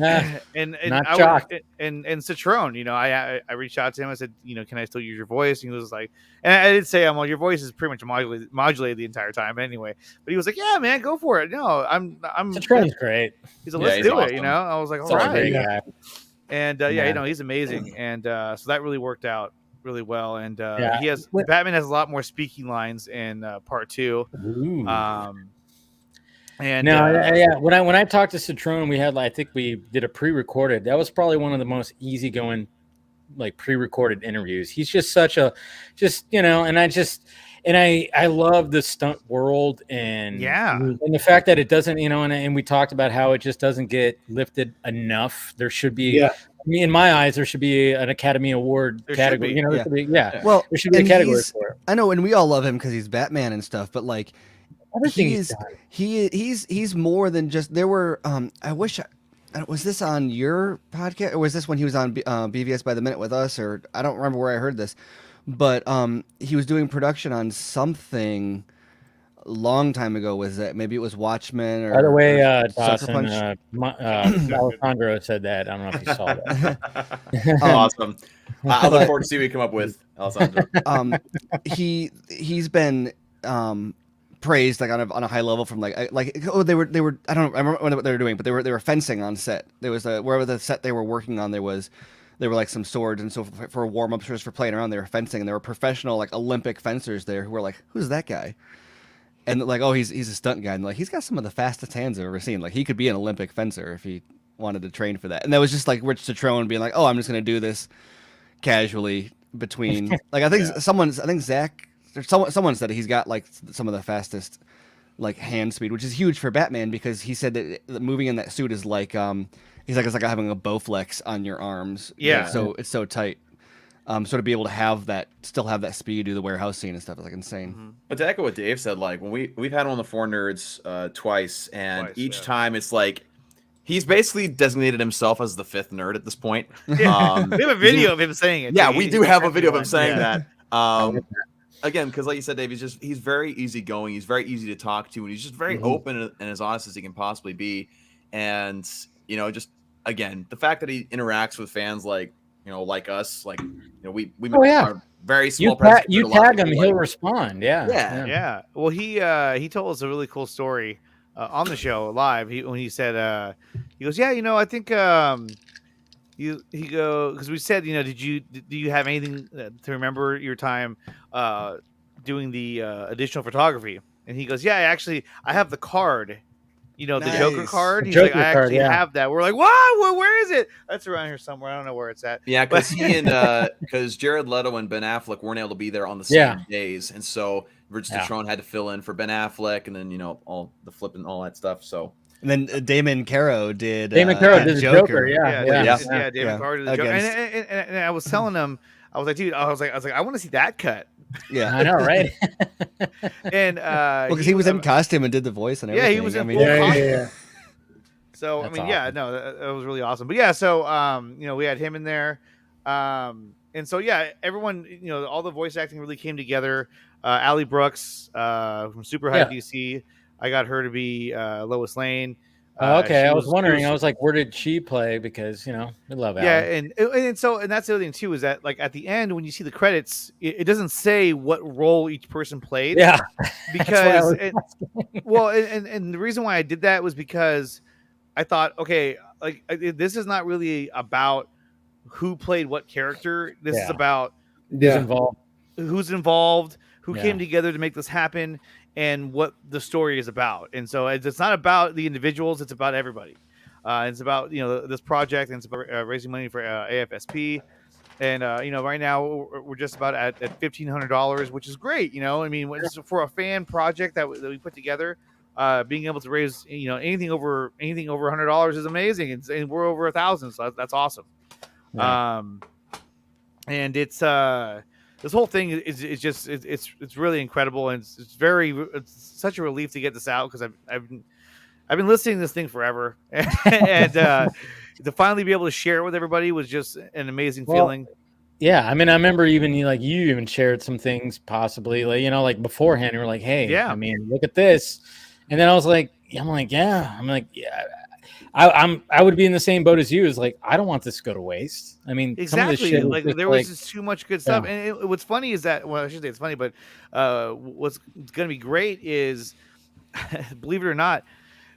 Citrone, I reached out to him. I said, "Can I still use your voice?" And he was like, and I did say, "Well, your voice is pretty much modulated the entire time anyway." But he was like, "Yeah, man, go for it." No, I'm Citrone's great. He's like, "Let's do it." I was like, "All right." Guy. And he's amazing, and so that really worked out really well. And Batman has a lot more speaking lines in part 2. When I talked to Citrone, we had I think we did a pre-recorded. That was probably one of the most easygoing like pre-recorded interviews. He's just such a and I love the stunt world, and the fact that it doesn't, and we talked about how it just doesn't get lifted enough. There should be, in my eyes, there should be an Academy Award category. Well, there should be a category for it. I know, and we all love him because he's Batman and stuff, but like he's more than just. There were was this on your podcast, or was this when he was on BVS by the Minute with us, or I don't remember where I heard this. But he was doing production on something a long time ago. Was that maybe it was Watchmen? Or, by the way, Sucker Dawson, Alessandro said that. I don't know if you saw that. Awesome. I look forward to see what you come up with, Alessandro. He's been praised like on a high level from they were I don't remember what they were doing, but they were fencing on set. There was wherever the set they were working on, there were like some swords, and so for warm-ups, just for playing around, they were fencing, and there were professional like Olympic fencers there who were like, "Who's that guy?" And like, "Oh, he's a stunt guy," and like, he's got some of the fastest hands I've ever seen. Like, he could be an Olympic fencer if he wanted to train for that. And that was just like Rich Citrone being like, "Oh, I'm just gonna do this casually between." Like, I think Zach, someone said he's got like some of the fastest like hand speed, which is huge for Batman, because he said that moving in that suit is like he's like, it's like having a Bowflex on your arms. Yeah. So it's so tight. So to be able to have that, still have that speed, do the warehouse scene and stuff is like insane. But to echo what Dave said, like when we've had him on the Four Nerds twice, and each time it's like he's basically designated himself as the fifth nerd at this point. We have a video of him saying it. Yeah, we do have a video of him saying that. Again, because like you said, Dave, he's very easygoing. He's very easy to talk to, and he's just very open and as honest as he can possibly be. And just again, the fact that he interacts with fans like us, like we are very small. You tag him, he'll respond. Yeah. Well, he told us a really cool story on the show live. When he said he goes, I think he go, because we said, do you have anything to remember your time doing the additional photography? And he goes, I have the card. The Joker card. He's like, I actually have that. We're like, wow, where is it? That's around here somewhere. I don't know where it's at. Yeah, because because Jared Leto and Ben Affleck weren't able to be there on the same days, and so Rich Citrone had to fill in for Ben Affleck, and then all the flipping, all that stuff. So And then Damon Caro did. Damon Caro did the Joker. Yeah. Damon Caro did the Joker. And I was telling him, I was like, dude, I was like, I want to see that cut. Yeah, I know, right? And because he was in costume and did the voice and everything. Yeah, he was in full costume. So That's I mean, awesome. yeah, no, that was really awesome. But yeah, so we had him in there, and so yeah, everyone, all the voice acting really came together. Allie Brooks from Super High DC, I got her to be Lois Lane. Okay, I was wondering. I was like, where did she play? Because we love Allie. Yeah, and that's the other thing too, is that like at the end when you see the credits, it doesn't say what role each person played. Yeah, because and the reason why I did that was because I thought, okay, like this is not really about who played what character. This is about who's involved, who came together to make this happen, and what the story is about. And so it's not about the individuals; it's about everybody. It's about this project, and it's about raising money for AFSP. And right now we're just about at $1,500, which is great. I mean, for a fan project that we put together. Being able to raise anything over $100 is amazing, and we're over 1,000, so that's awesome. Yeah. And it's this whole thing is just it's really incredible, and it's such a relief to get this out, because I've been listening to this thing forever, and to finally be able to share it with everybody was just an amazing feeling. Yeah, I mean, I remember you even shared some things possibly, like beforehand. You were like, "Hey, I mean, look at this." And then I was like, I would be in the same boat as you. Is like, I don't want this to go to waste. I mean, exactly. Like there was just too much good stuff. And what's funny is that, well, I shouldn't say it's funny, but what's going to be great is, believe it or not,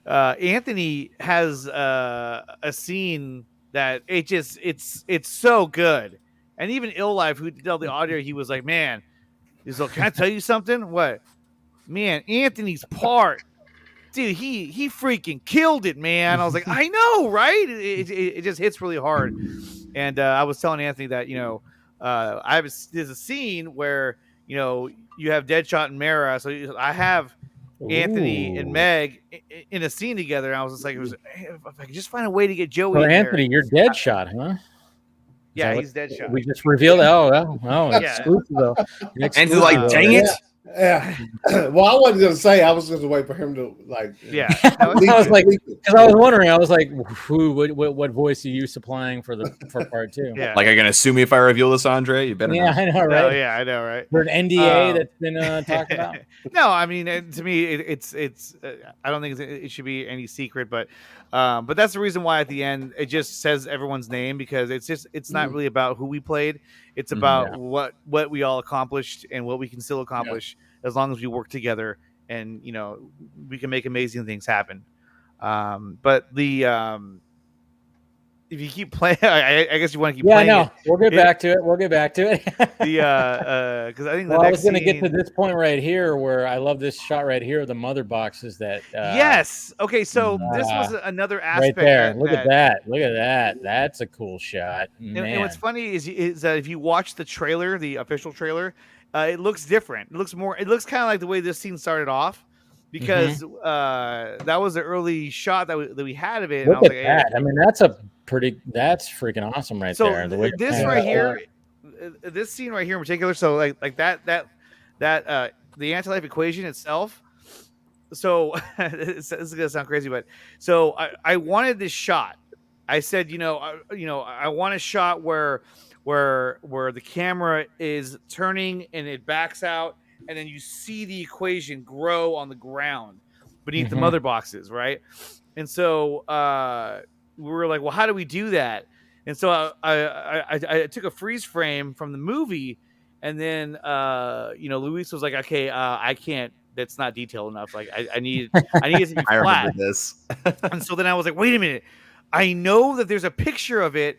Anthony has a scene that it's so good. And even Ill Life, who did all the audio, he was like, man, he's like, can I tell you something? What? Man, Anthony's part. Dude, he freaking killed it, man. I was like, I know, right? It just hits really hard. And I was telling Anthony that there's a scene where you have Deadshot and Mara, so I have Anthony and Meg in a scene together. And I was just like, if I could just find a way to get Joey. So Anthony, you're Deadshot, huh? Yeah, he's Deadshot. We just revealed. Exclusive though. And he's like, dang it. Yeah. Well, I wasn't going to say. I was going to wait for him to Yeah. I was like, because I was wondering. I was like, what voice are you supplying for part 2? Yeah. Like, are you going to sue me if I reveal this, Andre? You better. Yeah, I know, right? No, yeah, I know, right? For an NDA that's been talked about. No, I mean, to me, it's. I don't think it should be any secret, but that's the reason why at the end it just says everyone's name, because it's not really about who we played. It's about what we all accomplished and what we can still accomplish as long as we work together, and we can make amazing things happen. But if you keep playing, I guess you want to keep playing. Yeah, no, we'll get back to it. Because I think I was going to get to this point right here where I love this shot right here of the mother boxes that. Yes. Okay. So this was another aspect. Right there. Look at that. That's a cool shot. And what's funny is that if you watch the trailer, the official trailer, it looks different. It looks kind of like the way this scene started off. Because that was the early shot that we had of it. Look at that. I mean, that's freaking awesome right there. The way this right here, this scene right here in particular. So like that the anti-life equation itself. So this is gonna sound crazy, but so I wanted this shot. I said, I want a shot where the camera is turning and it backs out, and then you see the equation grow on the ground beneath the mother boxes, right? And so we were like, well, how do we do that? And so I took a freeze frame from the movie, and then Luis was like, okay, I can't. That's not detailed enough. Like I need it to be flat. I remember this. And so then I was like, wait a minute. I know that there's a picture of it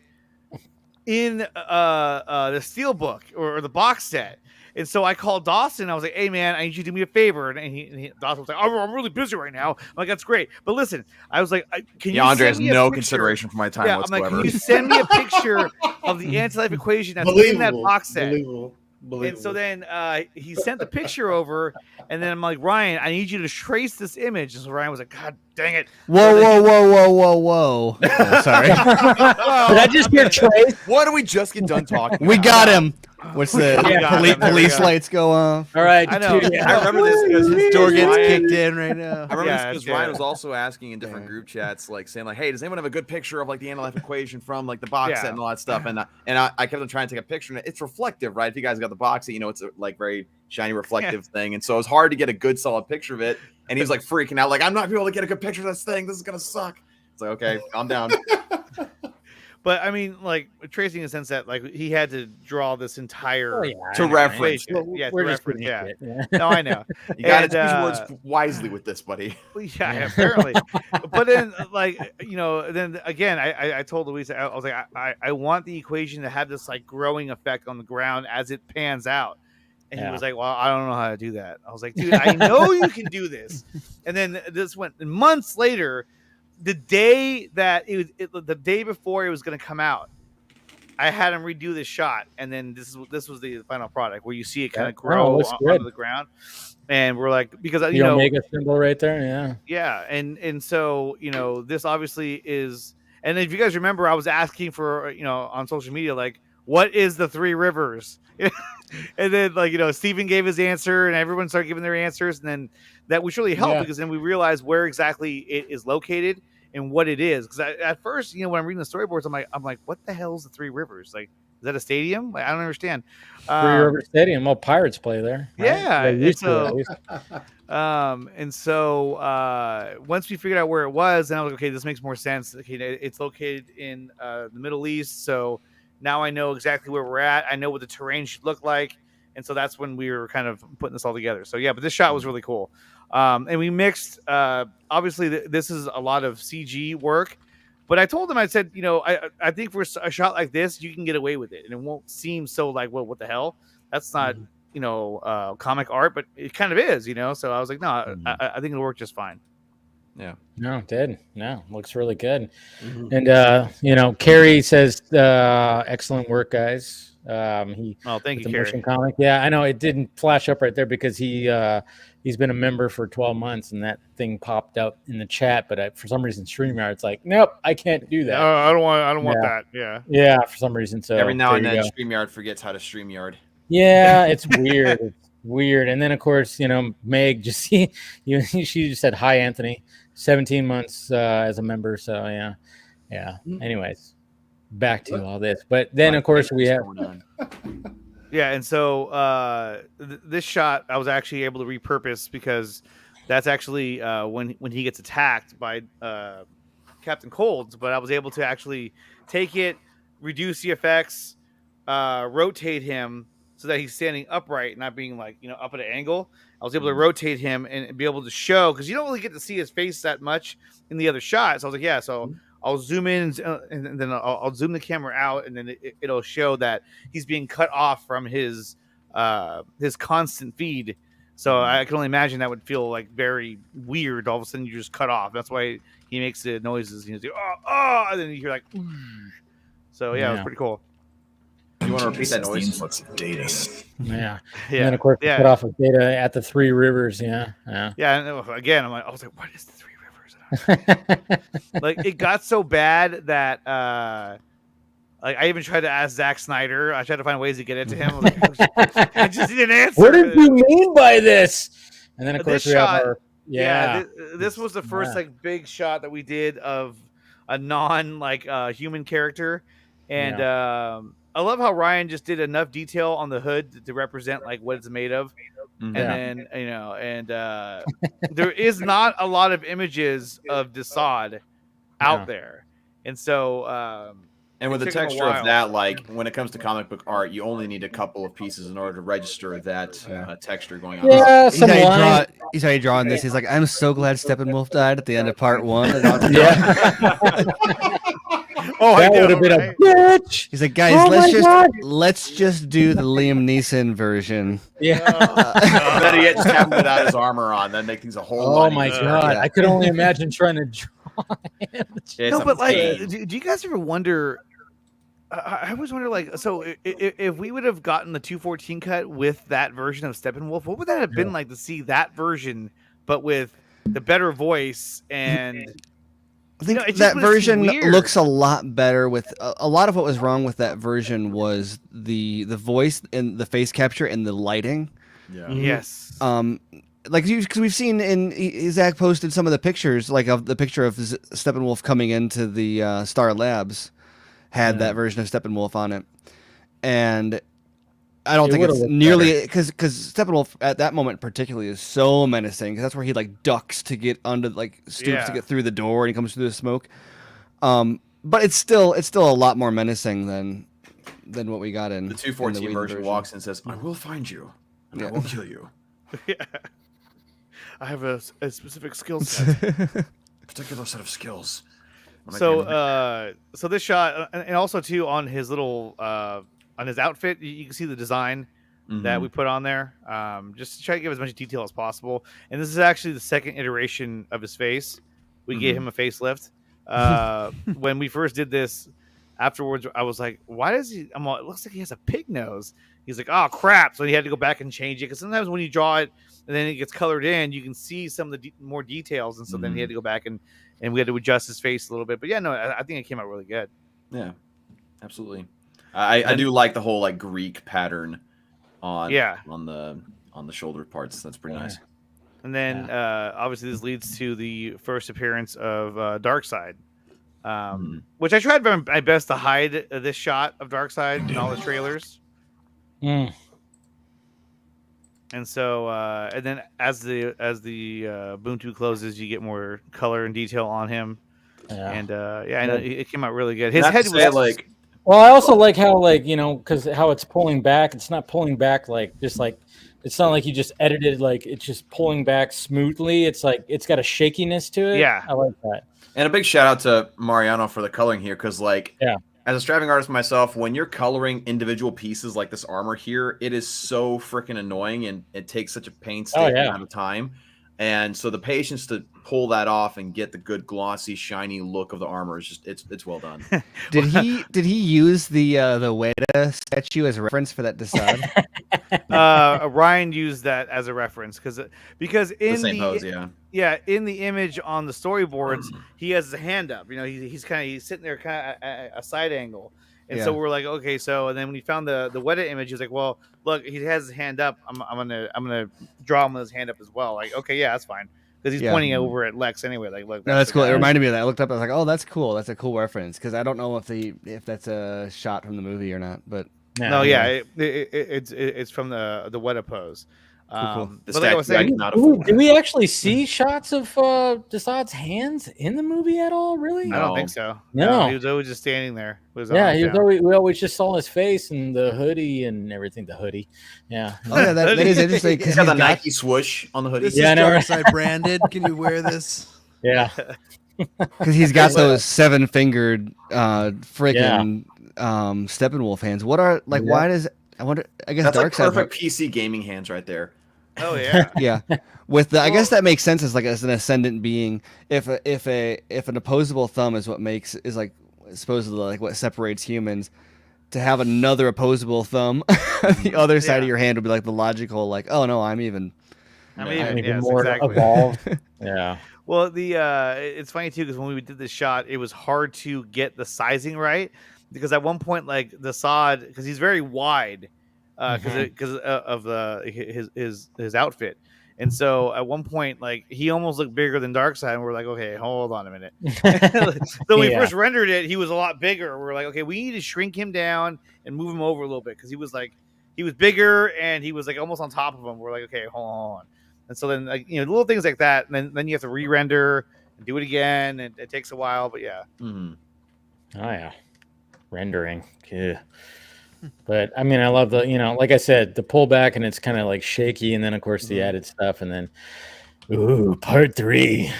in the steelbook or the box set. And so I called Dawson. I was like, hey, man, I need you to do me a favor. And Dawson was like, oh, I'm really busy right now. I'm like, that's great. But listen, I was like, can you Andre send has me a no picture? consideration for my time whatsoever. I'm like, can you send me a picture of the anti-life equation that's in that box set? And so then he sent the picture over, and then I'm like, Ryan, I need you to trace this image. And so Ryan was like, God dang it. Whoa. Oh, sorry. Did I just hear trace? What did we just get done talking We about? got him. What's the police go. lights go off? All right. I know. I remember this because his door gets Ryan, kicked in right now. I remember this because Ryan was also asking in different group chats, like saying, like, "Hey, does anyone have a good picture of like the Anti-Life equation from like the box set and all that stuff?" And I kept on trying to take a picture, and it's reflective, right? If you guys got the box set, you know it's a like very shiny, reflective thing, and so it was hard to get a good, solid picture of it. And he was like freaking out, like, "I'm not able to get a good picture of this thing. This is gonna suck." It's like, okay, calm down. But I mean, like tracing in the sense that like he had to draw this entire to reference. Yeah, We're to just reference. being Yeah. idiot. No, I know. You got to use words wisely with this, buddy. Yeah, apparently. But then, like, you know, then again, I told Luis, I was like, I want the equation to have this like growing effect on the ground as it pans out. And he was like, well, I don't know how to do that. I was like, dude, I know you can do this. And then this went months later. The day that the day before it was going to come out, I had him redo this shot, and then this was the final product where you see it kind of grow onto the ground, and we're like, because the Omega symbol right there, yeah, and so you know this obviously is, and if you guys remember, I was asking for on social media like, what is the Three Rivers? And then like Steven gave his answer, and everyone started giving their answers, and then that was really helped because then we realized where exactly it is located and what it is. Because at first, when I'm reading the storyboards, I'm like, what the hell is the Three Rivers? Like, is that a stadium? Like, I don't understand. Three River Stadium. Well, Pirates play there. Right? Yeah. And so once we figured out where it was, then I was like, okay, this makes more sense. Okay, it's located in the Middle East, so now I know exactly where we're at. I know what the terrain should look like. And so that's when we were kind of putting this all together. So, yeah, but this shot was really cool. And we mixed, obviously, this is a lot of CG work. But I told him, I said, I think for a shot like this, you can get away with it. And it won't seem so like, well, what the hell? That's not, comic art, but it kind of is, So I was like, no, I think it'll work just fine. Yeah. No, it did. No, looks really good. And Carrie says, excellent work, guys. Thank you, Carrie. Comic. Yeah, I know it didn't flash up right there because he's been a member for 12 months and that thing popped up in the chat, but for some reason StreamYard's like, nope, I can't do that. I don't want that. Yeah. Yeah, for some reason. So every now and then StreamYard forgets how to StreamYard. Yeah, it's weird. It's weird. And then of course, Meg just she just said, hi, Anthony. 17 months as a member. So yeah. Anyways, back to all this. But then of course we have. Yeah, and so this shot I was actually able to repurpose because that's actually when he gets attacked by Captain Cold. But I was able to actually take it, reduce the effects, rotate him so that he's standing upright, not being like up at an angle. I was able to rotate him and be able to show, because you don't really get to see his face that much in the other shots. So I was like, yeah, so I'll zoom in and then I'll zoom the camera out, and then it'll show that he's being cut off from his constant feed. So I can only imagine that would feel like very weird. All of a sudden you just cut off. That's why he makes the noises. And then you hear like, so yeah, it was pretty cool. You want to repeat that noise? Influx of data. Yeah. And then of course cut off of data at the Three Rivers. Yeah. And again, I was like, what is the Three Rivers? Like it got so bad that like I even tried to ask Zack Snyder. I tried to find ways to get it to him. I just didn't answer. What did you mean by this? And then of course we have our this was the first like big shot that we did of a non human character, and I love how Ryan just did enough detail on the hood to represent like what it's made of. And then there is not a lot of images of Desaad out there, and so and with the texture of that, like when it comes to comic book art, you only need a couple of pieces in order to register that texture going on. Yeah, he's already drawing this. He's like, I'm so glad Steppenwolf died at the end of part 1. That would have been a bitch. He's like, guys, let's just do the Liam Neeson version. Yeah. Better yet, just have him without his armor on. That makes things a whole lot. Oh my god! I could only imagine trying to draw him. No, but like, do you guys ever wonder? I always wonder, like, so if we would have gotten the 214 cut with that version of Steppenwolf, what would that have been like to see that version, but with the better voice? And I think that version looks a lot better. With a lot of what was wrong with that version was the voice and the face capture and the lighting. Yeah. Yes. Like because we've seen Zach posted some of the pictures, like of the picture of Steppenwolf coming into the Star Labs. Had that version of Steppenwolf on it, and I don't think it's nearly because Steppenwolf at that moment particularly is so menacing because that's where he like ducks to get under, like stoops to get through the door and he comes through the smoke. But it's still a lot more menacing than what we got in the 214 version. Walks and says, "I will find you, and I will kill you." Yeah, I have a specific skill set, particular set of skills. So this shot, and also too on his little on his outfit, you can see the design that we put on there, just to try to give as much detail as possible. And this is actually the second iteration of his face. We gave him a facelift. When we first did this, afterwards, I was like, "Why does he?" I'm like, "It looks like he has a pig nose." He's like, "Oh crap!" So he had to go back and change it because sometimes when you draw it and then it gets colored in, you can see some of the more details, and so then he had to go back and we had to adjust his face a little bit. But yeah, no, I think it came out really good. Yeah, absolutely. I do like the whole like Greek pattern on the shoulder parts. That's pretty nice. And then obviously this leads to the first appearance of Darkseid, which I tried my best to hide this shot of Darkseid in all the trailers. And so, and then as the Ubuntu closes, you get more color and detail on him. Yeah. And I know it came out really good. His head was like. Well, I also like how because how it's pulling back. It's not pulling back it's not like you just edited it's just pulling back smoothly. It's like it's got a shakiness to it. Yeah, I like that. And a big shout out to Mariano for the coloring here, because as a strapping artist myself, when you're coloring individual pieces like this armor here, it is so freaking annoying and it takes such a painstaking amount of time. And so the patience to pull that off and get the good glossy, shiny look of the armor is just it's well done. Did he use the Weta statue as a reference for that Desaad? Ryan used that as a reference because in the same pose, in the image on the storyboards, he has his hand up. He's sitting there kind of a side angle. And so we're like, okay, so and then when he found the Weta image, he's like, well, look, he has his hand up. I'm gonna draw him with his hand up as well. Like, okay, yeah, that's fine, because he's pointing over at Lex anyway. Like, look, no, that's cool. It reminded me of that. I looked up, I was like, oh, that's cool. That's a cool reference, because I don't know if that's a shot from the movie or not, but it's from the Weta pose. Cool. But like I was saying, did we actually see shots of Desaad's hands in the movie at all? Really? No. I don't think so. No, he was always just standing there. We always just saw his face and the hoodie and everything. The hoodie, yeah. Oh yeah, that is interesting. He's got the Nike swoosh on the hoodie. This is Darkseid branded. Can you wear this? Yeah, because he's got those 7-fingered freaking Steppenwolf hands. What are why does I wonder? I guess that's Darkseid perfect PC gaming hands right there. Oh yeah, yeah. With I guess that makes sense as as an ascendant being. If an opposable thumb is what is supposedly what separates humans, to have another opposable thumb, the other side of your hand would be the logical oh no, I'm even more evolved. Yeah. Well, it's funny too because when we did this shot, it was hard to get the sizing right because at one point Desaad, because he's very wide. Because of his outfit, and so at one point he almost looked bigger than Darkseid, and we're like, okay, hold on a minute. So when we first rendered it, he was a lot bigger. We're like, okay, we need to shrink him down and move him over a little bit because he was bigger and he was almost on top of him. We're like, okay, hold on. And so then little things like that, and then you have to re-render and do it again, and it takes a while, but yeah. Oh yeah, rendering. Yeah. But I mean, I love the like I said, the pullback, and it's kind of shaky, and then of course the added stuff, and then part 3.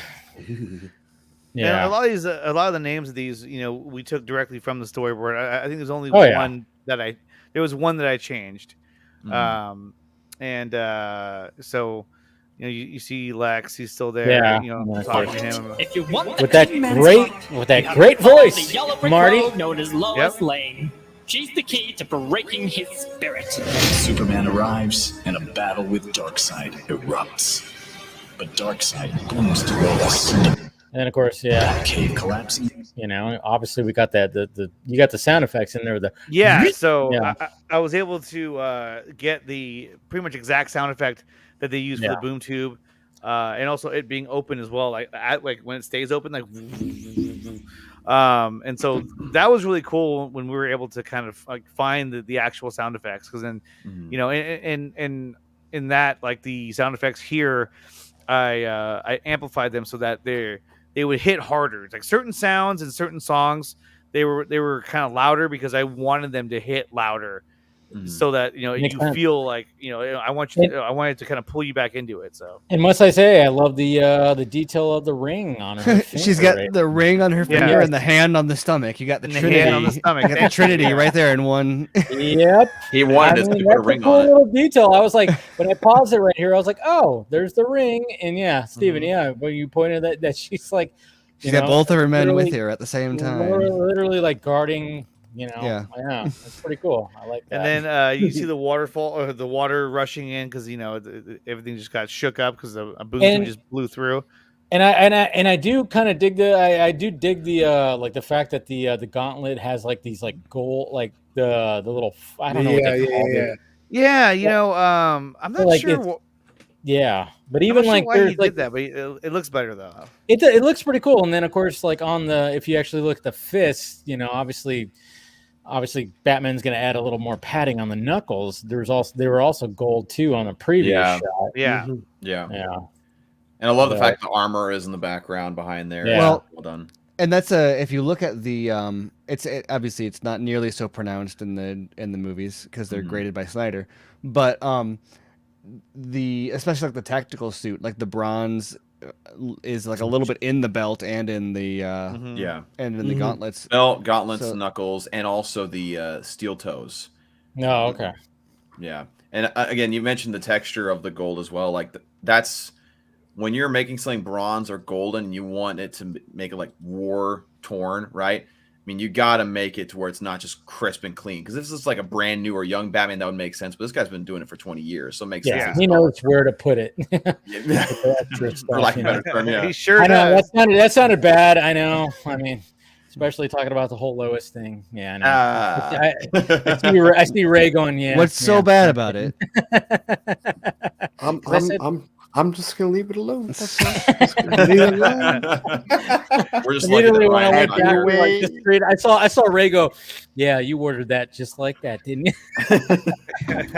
Yeah, and a lot of the names of these, we took directly from the storyboard. I think there's only one that I changed, and so you see Lex, he's still there, talking to him. If you want with that great voice, the yellow brick Marty, road known as Lois Lane. She's the key to breaking his spirit. Superman arrives, and a battle with Darkseid erupts. But Darkseid booms to Lois. And of course, yeah, cave collapsing. You know, obviously we got that. You got the sound effects in there. So yeah. I was able to get the pretty much exact sound effect that they use for the boom tube, and also it being open as well, like when it stays open, like. And so that was really cool when we were able to kind of like find the actual sound effects, because then you know, in that, like the sound effects here, I amplified them so that they would hit harder. It's like certain sounds and certain songs, they were kind of louder because I wanted them to hit louder, so that you feel like I wanted to kind of pull you back into it. So, and must I say, I love the detail of the ring on her. She's got the ring on her finger and the hand on the stomach. You got the Trinity. Hand on the stomach. You got the Trinity right there in one. Yep. He wanted us to put a ring on it. Little detail. I was like, when I paused it right here, I was like, oh, there's the ring. And yeah, Steven, when you pointed that she's like, she's got both of her men with her at the same time. Literally like guarding. Yeah, that's pretty cool. I like that. And then you see the waterfall or the water rushing in because everything just got shook up because a boom tube just blew through. And I do kind of dig I do dig the like the fact that the gauntlet has like these like gold, like the little, I don't know what they call it. Yeah, I'm not like sure. Yeah, but even like why he like did that, but it looks better though. It looks pretty cool. And then of course, like if you actually look at the fist, obviously Batman's going to add a little more padding on the knuckles. They were also gold too on the previous shot. Yeah. Yeah. And I love the fact the armor is in the background behind there. Yeah. Well done. And that's if you look at the obviously it's not nearly so pronounced in the movies because they're graded by Snyder, but especially like the tactical suit, like the bronze is like a little bit in the belt and in the and in the gauntlets. Belt, gauntlets, knuckles, and also the steel toes. No, okay. Yeah, and again, you mentioned the texture of the gold as well. Like that's when you're making something bronze or golden, you want it to make it like war torn, right? I mean, you got to make it to where it's not just crisp and clean. Because if this is like a brand new or young Batman, that would make sense. But this guy's been doing it for 20 years, so it makes sense. He knows where to put it. For lack of a better term, yeah. He sure I know does. that sounded bad. I know. I mean, especially talking about the whole Lois thing. Yeah, I know. I see Ray going. Yeah. What's so bad about it? I'm just gonna leave it alone. That's all. We're just like I saw Ray go, yeah, you ordered that just like that, didn't you?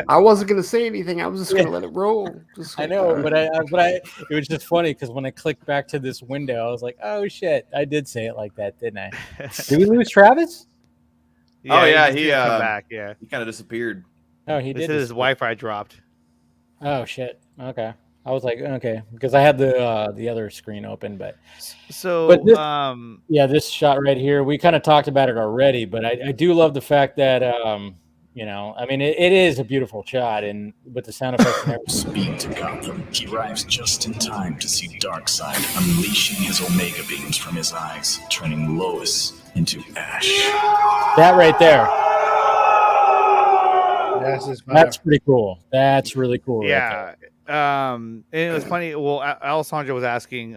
I wasn't gonna say anything. I was just gonna let it roll. I know, but it was just funny because when I clicked back to this window, I was like, oh shit, I did say it like that, didn't I? Did we lose Travis? He come back. Yeah, he kind of disappeared. Oh, he did. His Wi-Fi dropped. Oh shit. Okay. I was like, okay, because I had the other screen open, but this shot right here, we kind of talked about it already, but I do love the fact that I mean, it is a beautiful shot, and with the sound effects and everything. Speed to Gotham, he arrives just in time to see Darkseid unleashing his Omega beams from his eyes, turning Lois into ash. That right there. That's pretty cool. That's really cool. Yeah. Right there. And it was funny. Well, Alessandro was asking,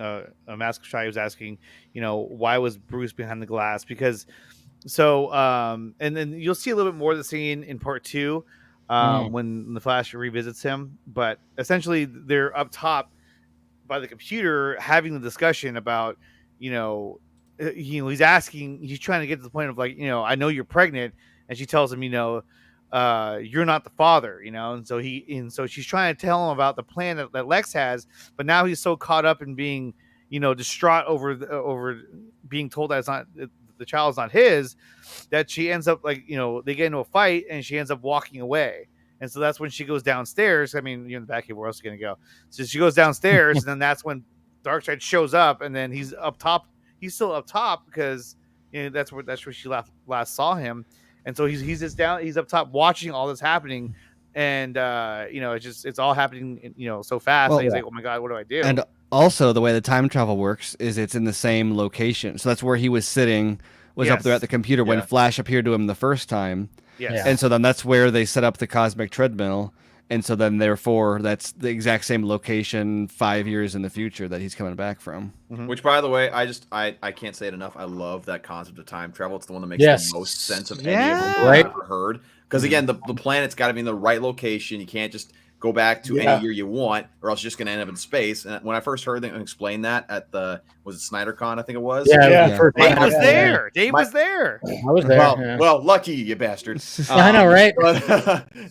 Mask Shy was asking, why was Bruce behind the glass? Because and then you'll see a little bit more of the scene in part 2 when the Flash revisits him. But essentially, they're up top by the computer having the discussion about, he's trying to get to the point of like, I know you're pregnant, and she tells him, you're not the father, and so she's trying to tell him about the plan that Lex has, but now he's so caught up in being, distraught over being told that it's not the child's not his, that she ends up like, they get into a fight and she ends up walking away. And so that's when she goes downstairs. I mean, you're in the back here, where else are you gonna go? So she goes downstairs, and then that's when Darkseid shows up, and then he's up top. He's still up top because that's where she last saw him. And so he's just down. He's up top watching all this happening, and it's all happening, so fast. Well, and he's like, "Oh my god, what do I do?" And also, the way the time travel works is it's in the same location. So that's where he was sitting was up there at the computer when Flash appeared to him the first time. Yes. And so then that's where they set up the cosmic treadmill. And so then therefore that's the exact same location 5 years in the future that he's coming back from. Which, by the way, I can't say it enough. I love that concept of time travel. It's the one that makes the most sense of any of them I've ever heard. Because again, the planet's got to be in the right location. You can't just go back to any year you want, or else you're just going to end up in space. And when I first heard them explain that at was it SnyderCon? I think it was. Dave was there. Dave was there. I was there. Well, lucky you bastard. I know, right?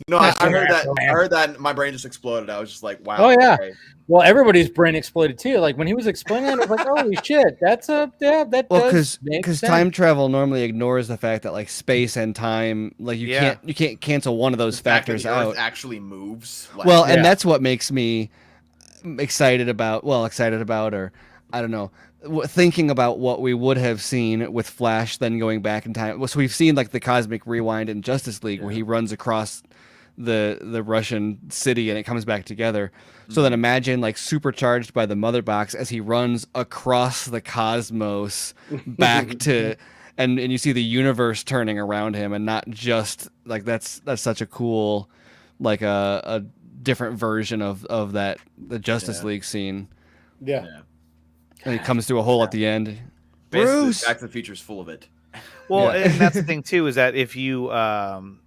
No, I heard that. I heard that. And my brain just exploded. I was just like, wow. Oh yeah. Okay. Well, everybody's brain exploded too. Like when he was explaining that, I was like, "Holy shit, that's that." Well, because time travel normally ignores the fact that like space and time, like you can't cancel one of those factors out. Earth actually moves. Well, and that's what makes me excited about, or I don't know, thinking about what we would have seen with Flash then going back in time. So we've seen like the cosmic rewind in Justice League where he runs across the Russian city and it comes back together. So then imagine like supercharged by the mother box as he runs across the cosmos back to and you see the universe turning around him, and not just like that's such a cool like a different version of that the Justice League scene. Yeah. And he comes through a hole at the end. Basically, Bruce! Back to the Future is full of it. Well, and that's the thing too, is that if you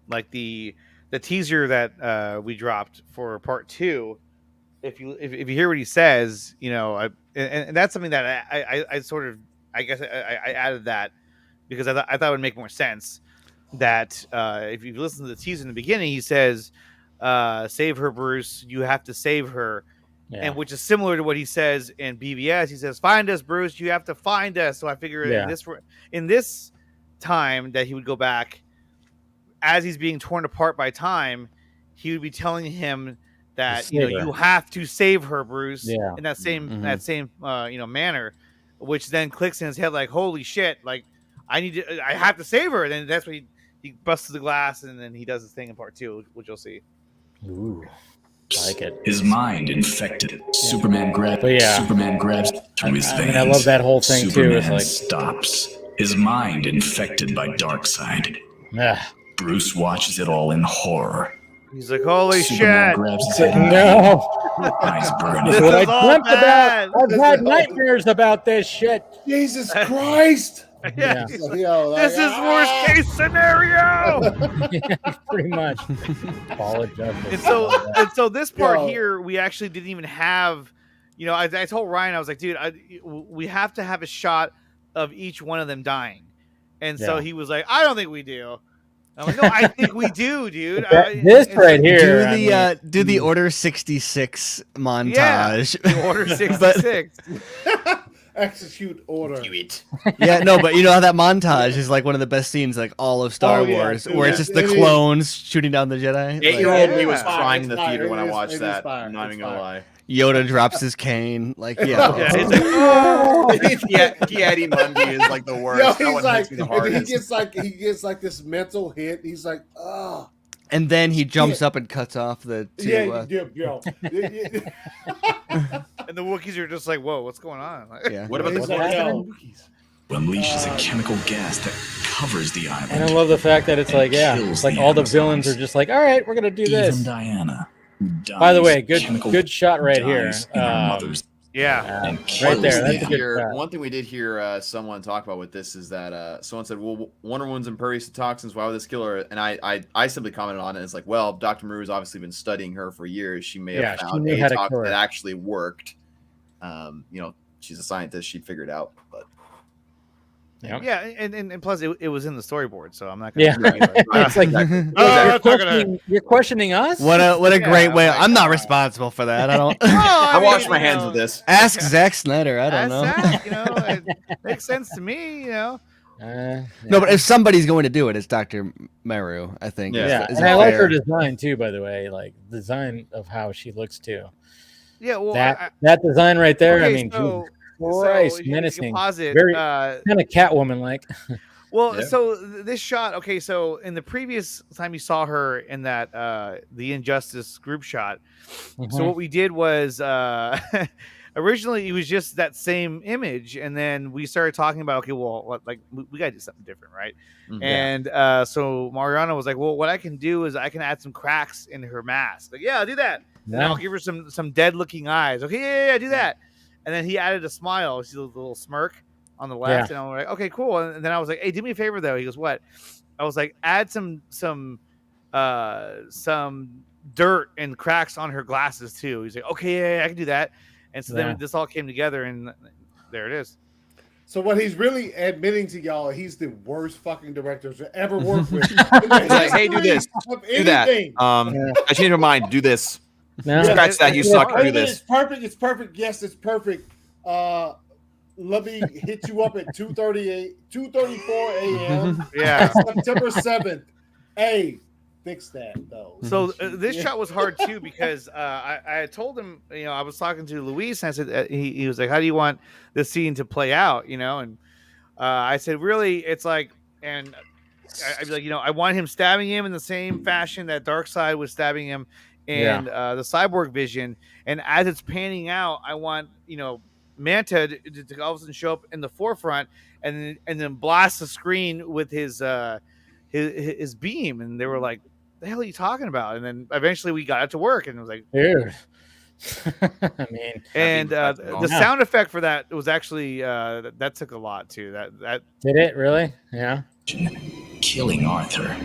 like the teaser that we dropped for part 2, if you hear what he says, you know, and that's something that I sort of I guess I added that because I thought it would make more sense that if you listen to the teaser in the beginning, he says, "Save her, Bruce. You have to save her." Yeah. And which is similar to what he says in BVS. He says, "Find us, Bruce. You have to find us." So I figure in this time that he would go back, as he's being torn apart by time, he would be telling him that you have to save her, Bruce. Yeah. In that same manner, which then clicks in his head like, "Holy shit! Like I have to save her." And then that's when he busts the glass, and then he does his thing in part 2, which you'll see. Ooh. I like it. His mind infected. Superman grabs to his veins. I love that whole thing Superman too. It's like stops. His mind infected by Darkseid. Yeah. Bruce watches it all in horror. He's like, "Holy Superman shit!" grabs his head. No. Eyes burning. This is what I dreamt about. I've had nightmares about this shit. Jesus Christ. Yeah. Yo, This is worst case scenario. Pretty much. And so this part here, we actually didn't even have. You know, I told Ryan, I was like, "Dude, we have to have a shot of each one of them dying." And so he was like, "I don't think we do." I'm like, "No, I think we do, dude." This right here. Do the Order 66 montage. Yeah, the Order 66. Execute order. Yeah, no, but you know how that montage is like one of the best scenes, like all of Star Wars, where it's just the clones shooting down the Jedi. 8-year-old me was crying in the theater when I watched that. I'm not even gonna lie. Yoda drops his cane, like Kiadi Mundi is like the worst. Yo, That one hits me the hardest. he gets like this mental hit. He's like, oh. And then he jumps up and cuts off the two. And the Wookiees are just like, "Whoa, what's going on?" Like, What about the Wookiees? Unleashes a chemical gas that covers the island. And I love the fact that it's like, it's like all the villains are just like, "All right, we're gonna do this." Even Diana. By the way, good shot right here. Yeah, right there. That's a good shot. One thing we did hear someone talk about with this is that someone said, "Well, Wonder Woman's impervious to toxins. Why would this kill her?" And I simply commented on it. It's like, well, Dr. Maru's obviously been studying her for years. She may have found a toxin that actually worked. You know, she's a scientist. She'd figure it out. But yeah, and plus it was in the storyboard, so I'm not gonna. It's like you're questioning us. What a great way! I'm not responsible for that. I don't. I wash my hands with this. Ask Zack Snyder. I don't know. Zach, you know, it makes sense to me. You know. No, but if somebody's going to do it, it's Dr. Maru. I think. Yeah, and I like her design too. By the way, like the design of how she looks too. Yeah, well, that design right there. Okay, I mean, Christ, menacing. Very kind of Catwoman like. Well, so this shot. Okay, so in the previous time you saw her in that the Injustice group shot. So what we did was, originally it was just that same image, and then we started talking about, okay, well, like we gotta do something different, right? And so Mariana was like, well, what I can do is I can add some cracks in her mask. Like, yeah, I'll do that. And then I'll give her some dead looking eyes. Okay, yeah, do that. And then he added a smile. See the little smirk on the left, and I'm like, okay, cool. And then I was like, hey, do me a favor though. He goes, what? I was like, add some dirt and cracks on her glasses too. He's like, okay, yeah, I can do that. And so then this all came together, and there it is. So what he's really admitting to y'all, he's the worst fucking director to ever work with. He's like, hey, do this, do that. I changed my mind. Do this. No. Scratch that. You suck. Do this. It's perfect. It's perfect. Yes, it's perfect. Let me hit you up at 2:34 a.m. Yeah, September 7th. Hey, fix that though. So this shot was hard too because I told him, I was talking to Luis, and I said he was like, how do you want this scene to play out, and I said, really, it's like, and I'd be like, I want him stabbing him in the same fashion that Darkseid was stabbing him in the cyborg vision, and as it's panning out, I want Manta to all of a sudden show up in the forefront and then blast the screen with his beam, and they were like, the hell are you talking about? And then eventually we got it to work, and it was like, dude. I mean, and the sound effect for that was actually that took a lot too. That did it really? Yeah. Killing Arthur.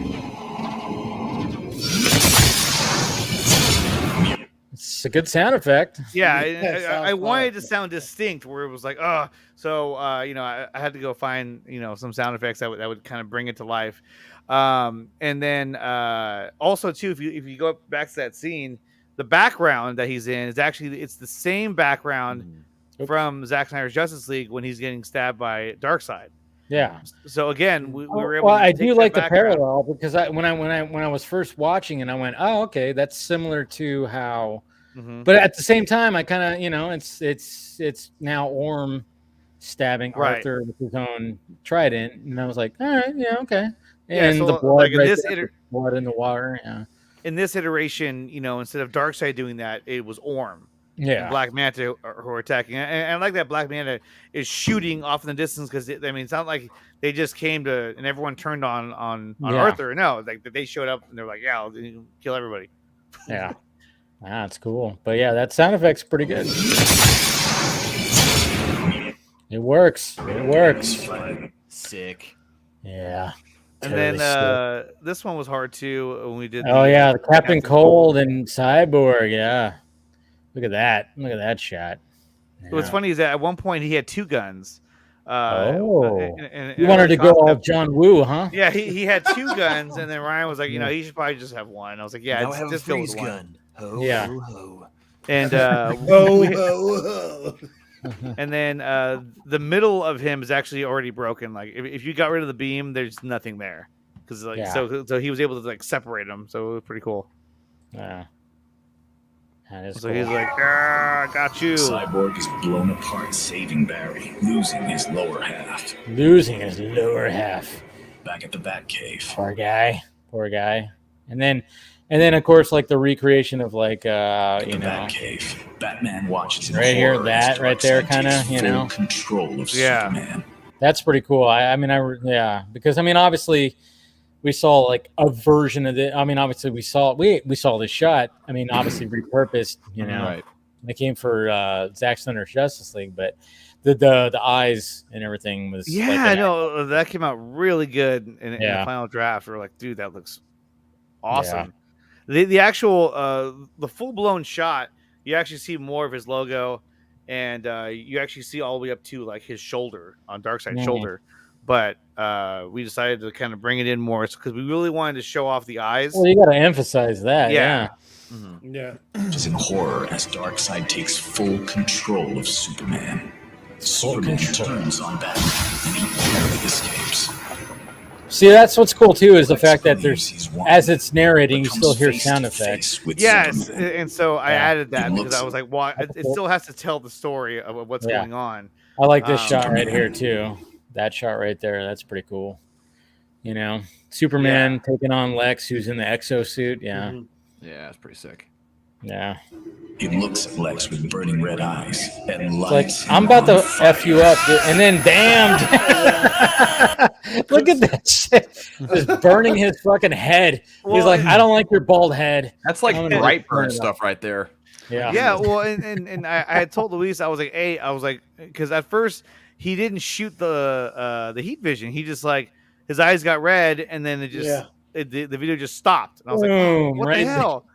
It's a good sound effect. Yeah, I wanted to sound distinct, where it was like, so I had to go find some sound effects that would kind of bring it to life. And then also too, if you go back to that scene, the background that he's in is actually the same background from Zack Snyder's Justice League when he's getting stabbed by Darkseid. Yeah. So again, we were able. Well, to I take do that like the background. parallel because when I was first watching and I went, oh, okay, that's similar to how. But at the same time, I kind of it's now Orm stabbing Arthur with his own trident, and I was like, all right, yeah, okay. And so the blood, like in right this there, blood in the water, yeah. In this iteration, instead of Darkseid doing that, it was Orm. Yeah. And Black Manta who are attacking, and I like that Black Manta is shooting off in the distance because it's not like they just came to and everyone turned on Arthur. No, like they showed up and they're like, yeah, I'll kill everybody. Yeah, that's cool. But yeah, that sound effect's pretty good. It works. It works. Sick. Yeah. And then this one was hard too when we did. Oh yeah, the Captain Cold and Cyborg. Yeah. Look at that. Look at that shot. Yeah. What's funny is that at one point he had two guns. You wanted to go all John Woo, huh? Yeah, he had two guns, and then Ryan was like, he should probably just have one. I was like, yeah, have just a freeze gun. gun. Ho, yeah. ho, ho. And ho. And then the middle of him is actually already broken. Like if you got rid of the beam, there's nothing there because so he was able to separate them. So it was pretty cool. Yeah. So cool. He's like, got you. Cyborg is blown apart, saving Barry, losing his lower half. Back at the Batcave. Poor guy. And then of course the recreation of Batcave. Batman watches in right horror here, that right there, kind of full control of Superman. That's pretty cool. Because obviously. We saw a version of it. Obviously we saw this shot. Obviously repurposed. Right. They came for Zack Snyder's Justice League, but the eyes and everything was. Yeah, I know that came out really good in the final draft. We're like, dude, that looks awesome. Yeah. The actual the full blown shot, you actually see more of his logo, and you actually see all the way up to his shoulder on Darkseid's shoulder. But we decided to kind of bring it in more because we really wanted to show off the eyes. Well, you got to emphasize that. Yeah. Mm-hmm. Yeah. Just in horror as Darkseid takes full control of Superman. Superman turns on Batman and he barely escapes. See, that's what's cool too is the fact that there's, as it's narrating, you still hear sound effects. Yes, and so I added that because I was like, "Why?" It still has to tell the story of what's going on. I like this shot right here too. That shot right there, that's pretty cool. Superman taking on Lex, who's in the exosuit. Yeah. Yeah, it's pretty sick. Yeah. He looks at Lex with burning red eyes and It's like, lights. I'm about to F you up, dude. And then damn. Look at that shit. Just burning his fucking head. He's like, I don't like your bald head. That's like I'm gonna bright burn burn it stuff right there. Yeah. Yeah, well, and I had told Luis, I was like, because at first he didn't shoot the heat vision. He just like his eyes got red, and then it just the video just stopped, and I was like, Boom, what right the there. hell?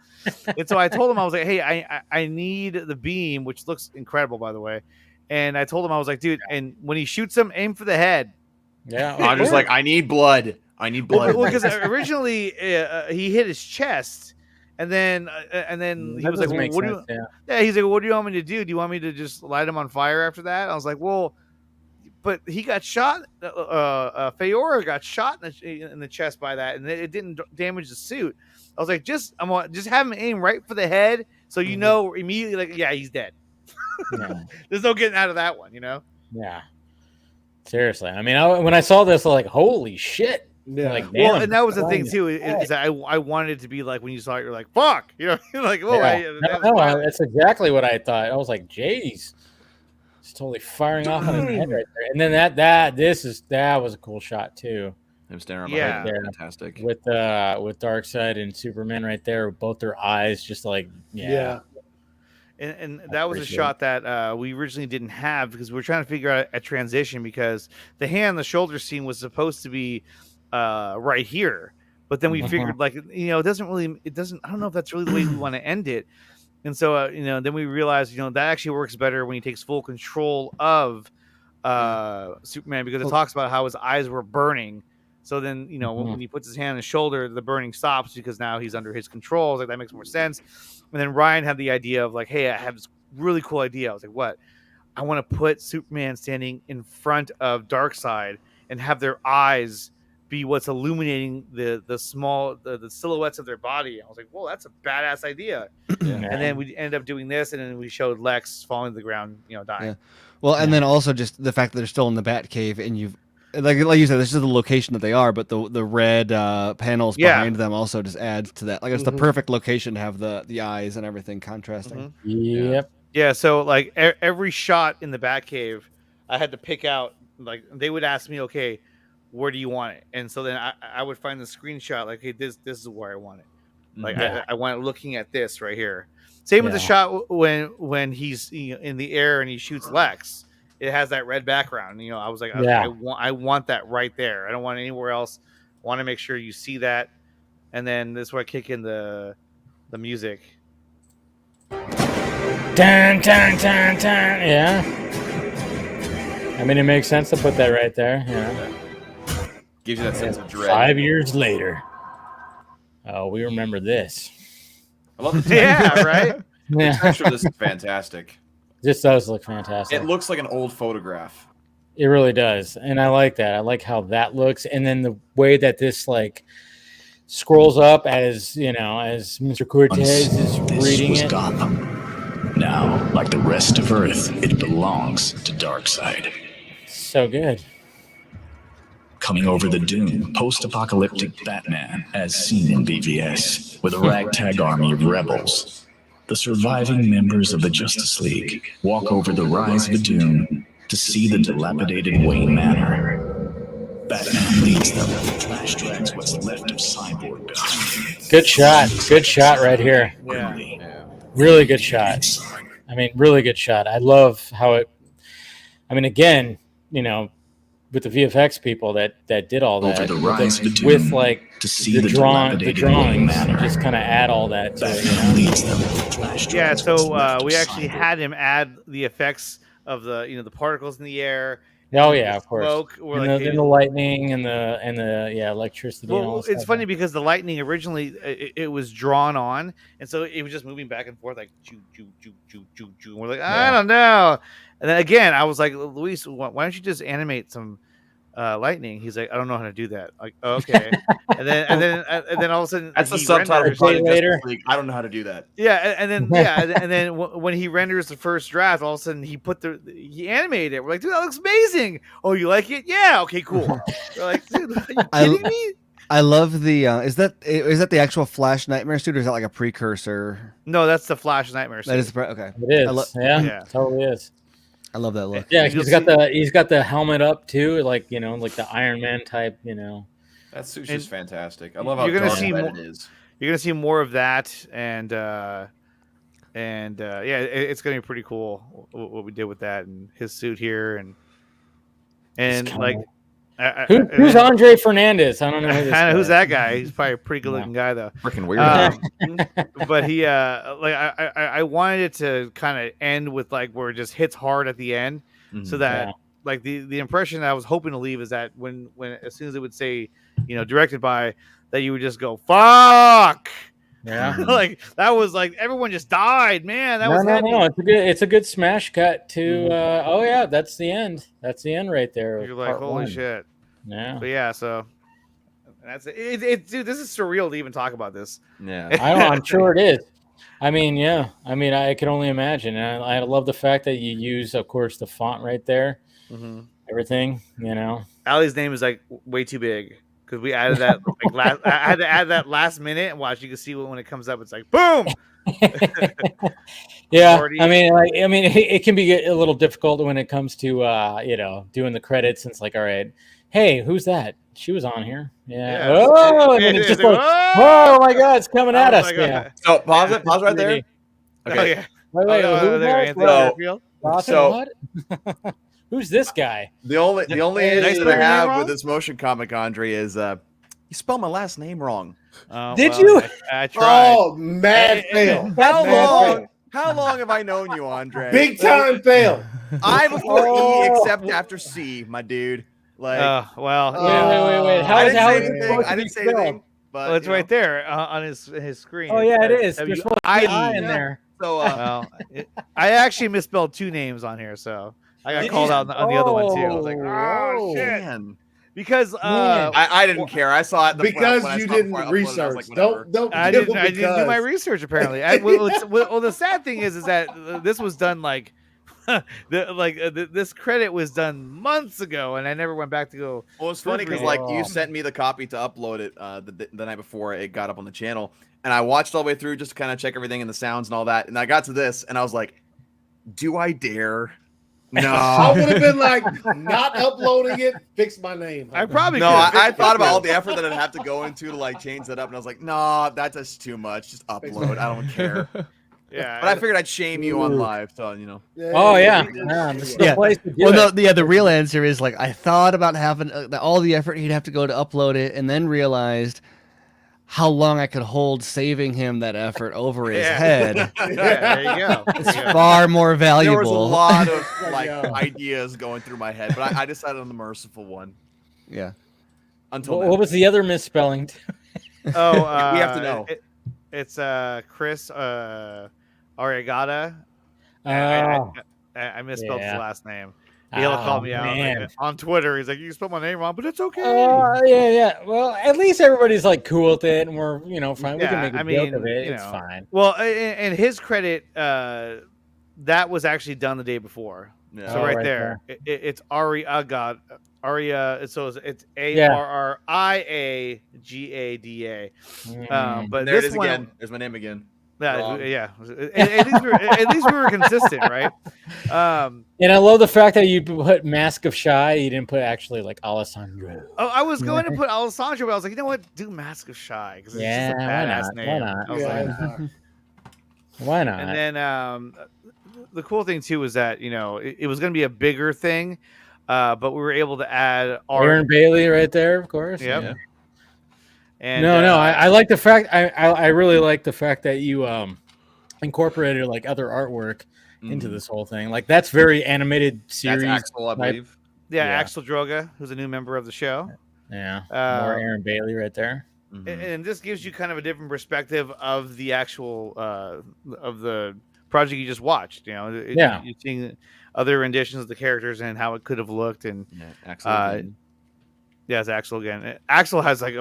And so I told him, I was like, hey, I need the beam, which looks incredible, by the way. And I told him, I was like, dude, and when he shoots him, aim for the head. Yeah, I'm just like, I need blood. I need blood. Well, because originally he hit his chest. And then he was like, well, what do you? Yeah, he's like, what do you want me to do? Do you want me to just light him on fire after that? I was like, well, but he got shot. Feora got shot in the chest by that, and it didn't damage the suit. I was like, just have him aim right for the head, so you know immediately, like, yeah, he's dead. Yeah. There's no getting out of that one, you know. Yeah. Seriously, I mean, when I saw this, I was like, holy shit. Yeah. Like, Well, damn, and that was the thing it's too. Is that I wanted it to be like when you saw it, you're like, "Fuck," you know, you're like, "Oh, that's exactly what I thought. I was like, "Jeez, it's totally firing off on his head right there." And then that was a cool shot too. Him staring Yeah. right there, fantastic. With Darkseid and Superman right there, both their eyes just like And that was a shot that we originally didn't have because we were trying to figure out a transition because the hand, the shoulder scene was supposed to be right here, but then we figured like, you know, it doesn't, I don't know if that's really the way we want to end it. And so, you know, then we realized, you know, that actually works better when he takes full control of Superman because it talks about how his eyes were burning. So then, you know, when he puts his hand on his shoulder, the burning stops because now he's under his control. I was like, that makes more sense. And then Ryan had the idea of like, hey, I have this really cool idea. I was like, what? I want to put Superman standing in front of Darkseid and have their eyes be what's illuminating the silhouettes of their body. I was like, whoa, that's a badass idea. And then we ended up doing this, and then we showed Lex falling to the ground, you know, dying. Yeah. Well, and then also just the fact that they're still in the Batcave, and you've like you said, this is the location that they are, but the red panels behind them also just adds to that. Like it's the perfect location to have the eyes and everything contrasting. Yep. Yeah. So like every shot in the Batcave, I had to pick out. Like they would ask me, okay, where do you want it? And so then I would find the screenshot. Like, hey, this is where I want it. Like I want it looking at this right here. Same with the shot when he's in the air and he shoots Lex. It has that red background. You know, I was like, I want that right there. I don't want it anywhere else. I want to make sure you see that. And then this is where I kick in the music. Dun, dun, dun, dun. Yeah. I mean, it makes sense to put that right there. Yeah. Gives you that sense of dread. 5 years later. Oh, we remember this. I love the yeah, right? The texture of this is fantastic. This does look fantastic. It looks like an old photograph. It really does. And I like that. I like how that looks. And then the way that this like scrolls up as, you know, as Mr. Cortez is reading it. Gotham. Now, like the rest of Earth, it belongs to Darkseid. So good. Coming over the dune, post-apocalyptic Batman, as seen in BVS, with a ragtag army of rebels. The surviving members of the Justice League walk over the rise of the dune to see the dilapidated Wayne Manor. Batman leads them. Flash drags what's left of Cyborg behind. Good shot. Good shot right here. Yeah. Really good shot. I mean, really good shot. I love how it. I mean, again, you know, with the VFX people that did all that Over the rise of the dune, with like to see the drawings, Wayne Manor. just kind of add all that to it. Batman leads them. Flash Yeah, drags what's so left of we actually Cyborg. had him add the effects of the particles in the air. Oh yeah, of course. Smoke, or And, like the lightning and the electricity. and all well, that it's stuff. funny because the lightning originally it was drawn on, and so it was just moving back and forth like choo choo choo choo choo choo. And we're like, I don't know. And then again, I was like, Luis, why don't you just animate some lightning? He's like, I don't know how to do that. Like, okay. and then all of a sudden, That's the he subtitle. renders- later. I don't know how to do that. Yeah, and then and then when he renders the first draft, all of a sudden he animated it. We're like, dude, that looks amazing. Oh, you like it? Yeah. Okay, cool. We're like, dude, are you kidding me? I love the. Is that the actual Flash Nightmare suit, or is that like a precursor? No, that's the Flash Nightmare suit. That is okay. It is. Yeah, totally is. I love that look. Yeah, he's got the helmet up too, like like the Iron Man type. That suit's just fantastic. I love how you're gonna dark see red more, it is. You're gonna see more of that, and it's gonna be pretty cool what we did with that and his suit here, and like. Who's Andre Fernandez? I don't know who's that guy. He's probably a pretty good looking guy though. Freaking weird. But he I wanted it to kind of end with like where it just hits hard at the end, so that like the impression that I was hoping to leave is that when as soon as it would say directed by, that you would just go fuck. Yeah. Like that was like everyone just died, man. That was no. It's a good smash cut to oh yeah, that's the end. That's the end right there. You're like, holy shit. Yeah. But yeah, so that's it. Dude, this is surreal to even talk about this. Yeah. I'm sure it is. I mean, yeah. I mean, I can only imagine. And I love the fact that you use, of course, the font right there. Mm-hmm. Everything, Allie's name is like way too big. Because we added that I had to add that last minute, and watch. You can see when it comes up. It's like boom. Yeah, I mean, it can be a little difficult when it comes to doing the credits. And it's like, all right, hey, who's that? She was on here. Yeah. Oh, and then it's just like, oh my God, it's coming at us. Yeah. So pause it. Pause right there. Okay. Oh, yeah. Wait, so what? Who's this guy? The only issue that I have with this motion comic, Andre, is you spelled my last name wrong. Did you? I tried. Oh, mad fail. How long have I known you, Andre? Big time fail. I before E except after C, my dude. Like, wait. I didn't say anything. But it's right there on his screen. Oh yeah, it is. There's supposed to be an I in there. So I actually misspelled two names on here, so I got called out on the other one too. I was like, oh shit. Man. Because I didn't care. I saw it because you didn't research. Don't. I didn't do my research apparently. Well, the sad thing is that this was done like this credit was done months ago, and I never went back to go. Well, it's funny because like you sent me the copy to upload it the night before it got up on the channel, and I watched all the way through just to kind of check everything and the sounds and all that, and I got to this, and I was like, do I dare? No, I would have been like, not uploading it. Fix my name. I probably no. I thought about all the effort that I'd have to go into to like change that up, and I was like, no, that's just too much. Just upload. I don't care. Yeah, but I figured I'd shame you on live, so Oh yeah. The real answer is like I thought about having all the effort he'd have to go to upload it, and then realized how long I could hold saving him that effort over his head. Yeah, there you go. It's far more valuable. There was a lot of like ideas going through my head, but I decided on the merciful one. Yeah. Until what was the other misspelling? Oh, we have to know. It's Chris Ariagata. I misspelled his last name. He'll call me out on Twitter. He's like, "You spelled my name wrong, but it's okay." Yeah. Well, at least everybody's like cool with it, and we're fine. We can make a joke of it. It's fine. Well, and his credit, that was actually done the day before. Yeah. So right there. It's Ariagada. Aria. So it's ARRIAGADA. But there this it is one, again. There's my name again. Yeah. At least we were consistent, right? And I love the fact that you put Mask of Shy. You didn't put actually like Alessandro. Oh, I was going to put Alessandro, but I was like, you know what? Do Mask of Shy because it's just a badass name. Why not? I was like, why not? And then the cool thing too was that it was going to be a bigger thing, but we were able to add Aaron Bailey right there, of course. Yep. Yeah. And I like the fact I really like the fact that you incorporated like other artwork into this whole thing. Like that's very animated series. That's Axel, I believe. Yeah, Axel Droga, who's a new member of the show. Yeah, more Aaron Bailey right there. And this gives you kind of a different perspective of the actual of the project you just watched. You're seeing other renditions of the characters and how it could have looked. And Axel again. It's Axel again. Axel has like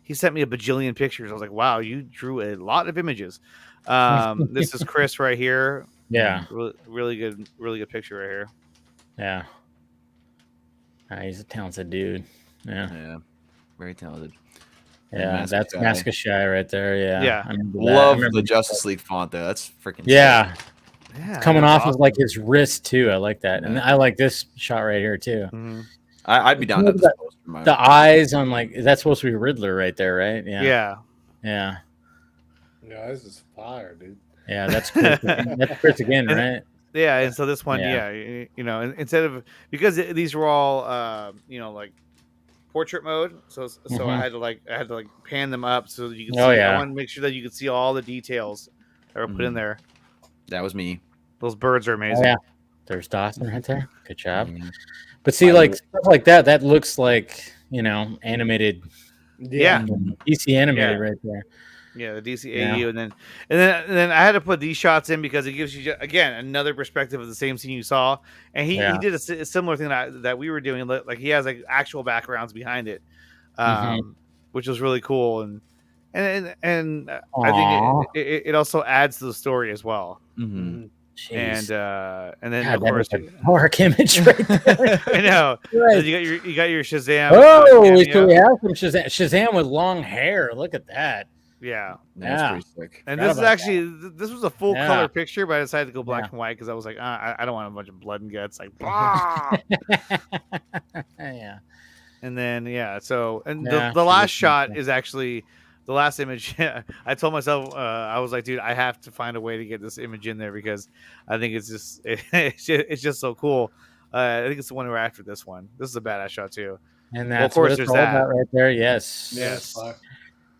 he sent me a bajillion pictures. I was like, wow, you drew a lot of images. This is Chris right here. Yeah. Really good picture right here. Yeah. He's a talented dude. Yeah. Very talented. Yeah, that's Maskashai right there. Yeah, Yeah. I remember that. Love the Justice League font there. That's freaking Yeah. sick. It's coming off of like his wrist too. I like that, and I like this shot right here too. I'd be down to this poster. The eyes on like that's supposed to be Riddler right there, right? Yeah. Yeah. Yeah. Yeah, this is fire, dude. Yeah, that's Chris. That's Chris again, right? Yeah, and so this one, you know, instead of because these were all, you know, like portrait mode, so I had to like pan them up so that you can see. I wanted to make sure that you could see all the details that were put in there. That was me. Those birds are amazing. Oh, yeah, there's Dawson right there. Good job. But see, like stuff like that, that looks like animated. Yeah, DC animated right there. Yeah, the DCAU, and then I had to put these shots in because it gives you again another perspective of the same scene you saw, and he did a similar thing that we were doing. Like he has like actual backgrounds behind it, which was really cool, and I think it also adds to the story as well. And then God, of course a dark image right there. I know. Right. You got your Shazam. Oh, so we have some Shazam with long hair. Look at that. Yeah, that's pretty sick. And this is actually this was a full color picture, but I decided to go black and white because I was like, I don't want a bunch of blood and guts. Like, yeah. And then the last shot is actually the last image. I told myself I was like, dude, I have to find a way to get this image in there because I think it's just so cool. I think it's the one we're after this one. This is a badass shot too. And that's of course there's that right there. Yes.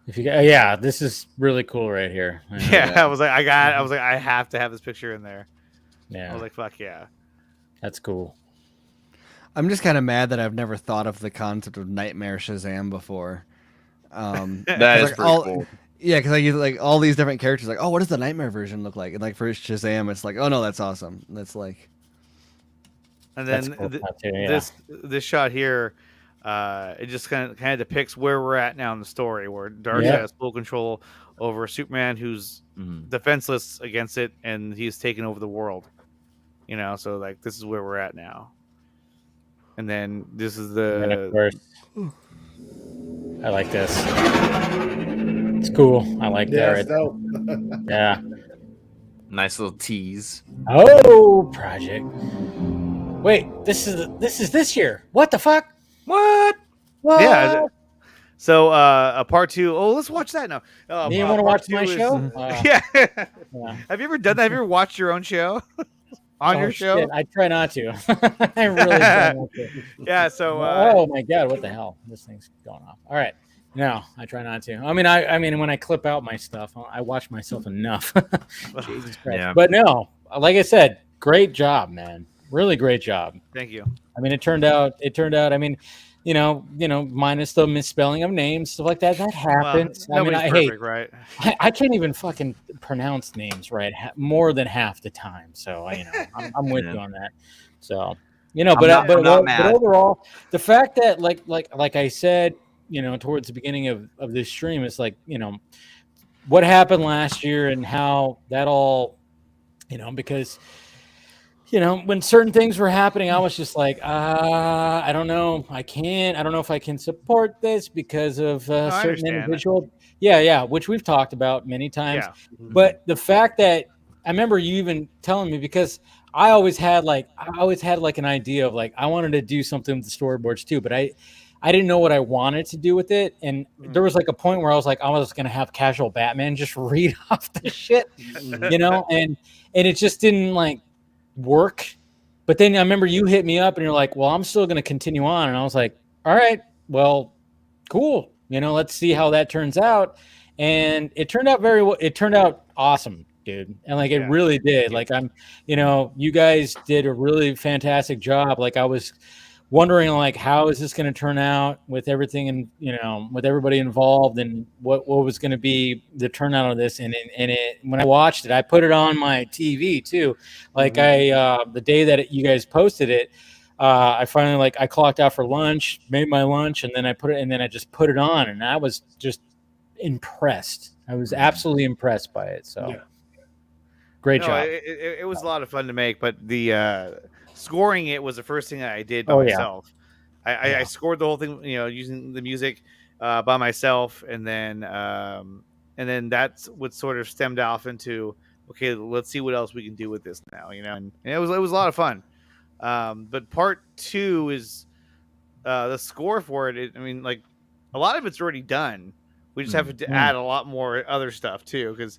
If you this is really cool right here. I was like, I have to have this picture in there. Yeah. I was like, fuck yeah. That's cool. I'm just kind of mad that I've never thought of the concept of Nightmare Shazam before. That is pretty cool. Yeah, because I use like all these different characters. Like, oh, what does the Nightmare version look like? And like for Shazam, it's like, oh no, that's awesome. That's like. And then cool this shot here, it just kind of depicts where we're at now in the story, where Darkseid has full control over Superman, who's defenseless against it, and he's taken over the world. So like this is where we're at now. And then this is the. Of course. I like this. It's cool. I like that. Dope. Yeah. Nice little tease. Oh, project. Wait, this is this year. What the fuck? What? Yeah. So a part 2. Oh, let's watch that now. Do you want to watch my show? Yeah. Have you ever done that? Have you ever watched your own show? On your show? Shit. I try not to. I really try not to. Yeah, so oh my god, what the hell? This thing's going off. All right. No, I try not to. I mean when I clip out my stuff, I watch myself enough. Jesus Christ. Yeah. But no, like I said, great job, man. Really great job. Thank you. I mean, it turned out, I mean, minus the misspelling of names, stuff like that. That happens. Well, nobody's perfect, right? I can't even fucking pronounce names right more than half the time. So, I'm with you on that. So, but overall, the fact that like I said, towards the beginning of this stream, it's like, what happened last year and how that all, because when certain things were happening, I was just like, I don't know. I don't know if I can support this because of certain individual. Yeah. Which we've talked about many times. Yeah. But the fact that I remember you even telling me, because I always had like an idea of like, I wanted to do something with the storyboards too, but I didn't know what I wanted to do with it. And there was like a point where I was like, I was going to have casual Batman just read off the shit, and it just didn't like work. But then I remember you hit me up and you're like, well, I'm still going to continue on. And I was like, all right, well, cool. Let's see how that turns out. And it turned out very well. It turned out awesome, dude. And like, it really did. Like you guys did a really fantastic job. Like I was wondering like, how is this going to turn out with everything and, with everybody involved and what was going to be the turnout of this. And when I watched it, I put it on my TV too. Like the day that you guys posted it, I finally I clocked out for lunch, made my lunch, and then I just put it on and I was just impressed. I was absolutely impressed by it. So great job. It was a lot of fun to make, but the, scoring it was the first thing that I did by myself. I scored the whole thing, using the music. by myself, and then that's what sort of stemmed off into, okay, let's see what else we can do with this now, and it was a lot of fun. But part 2 is the score for it. I mean, like, a lot of it's already done. We just have to add a lot more other stuff too, because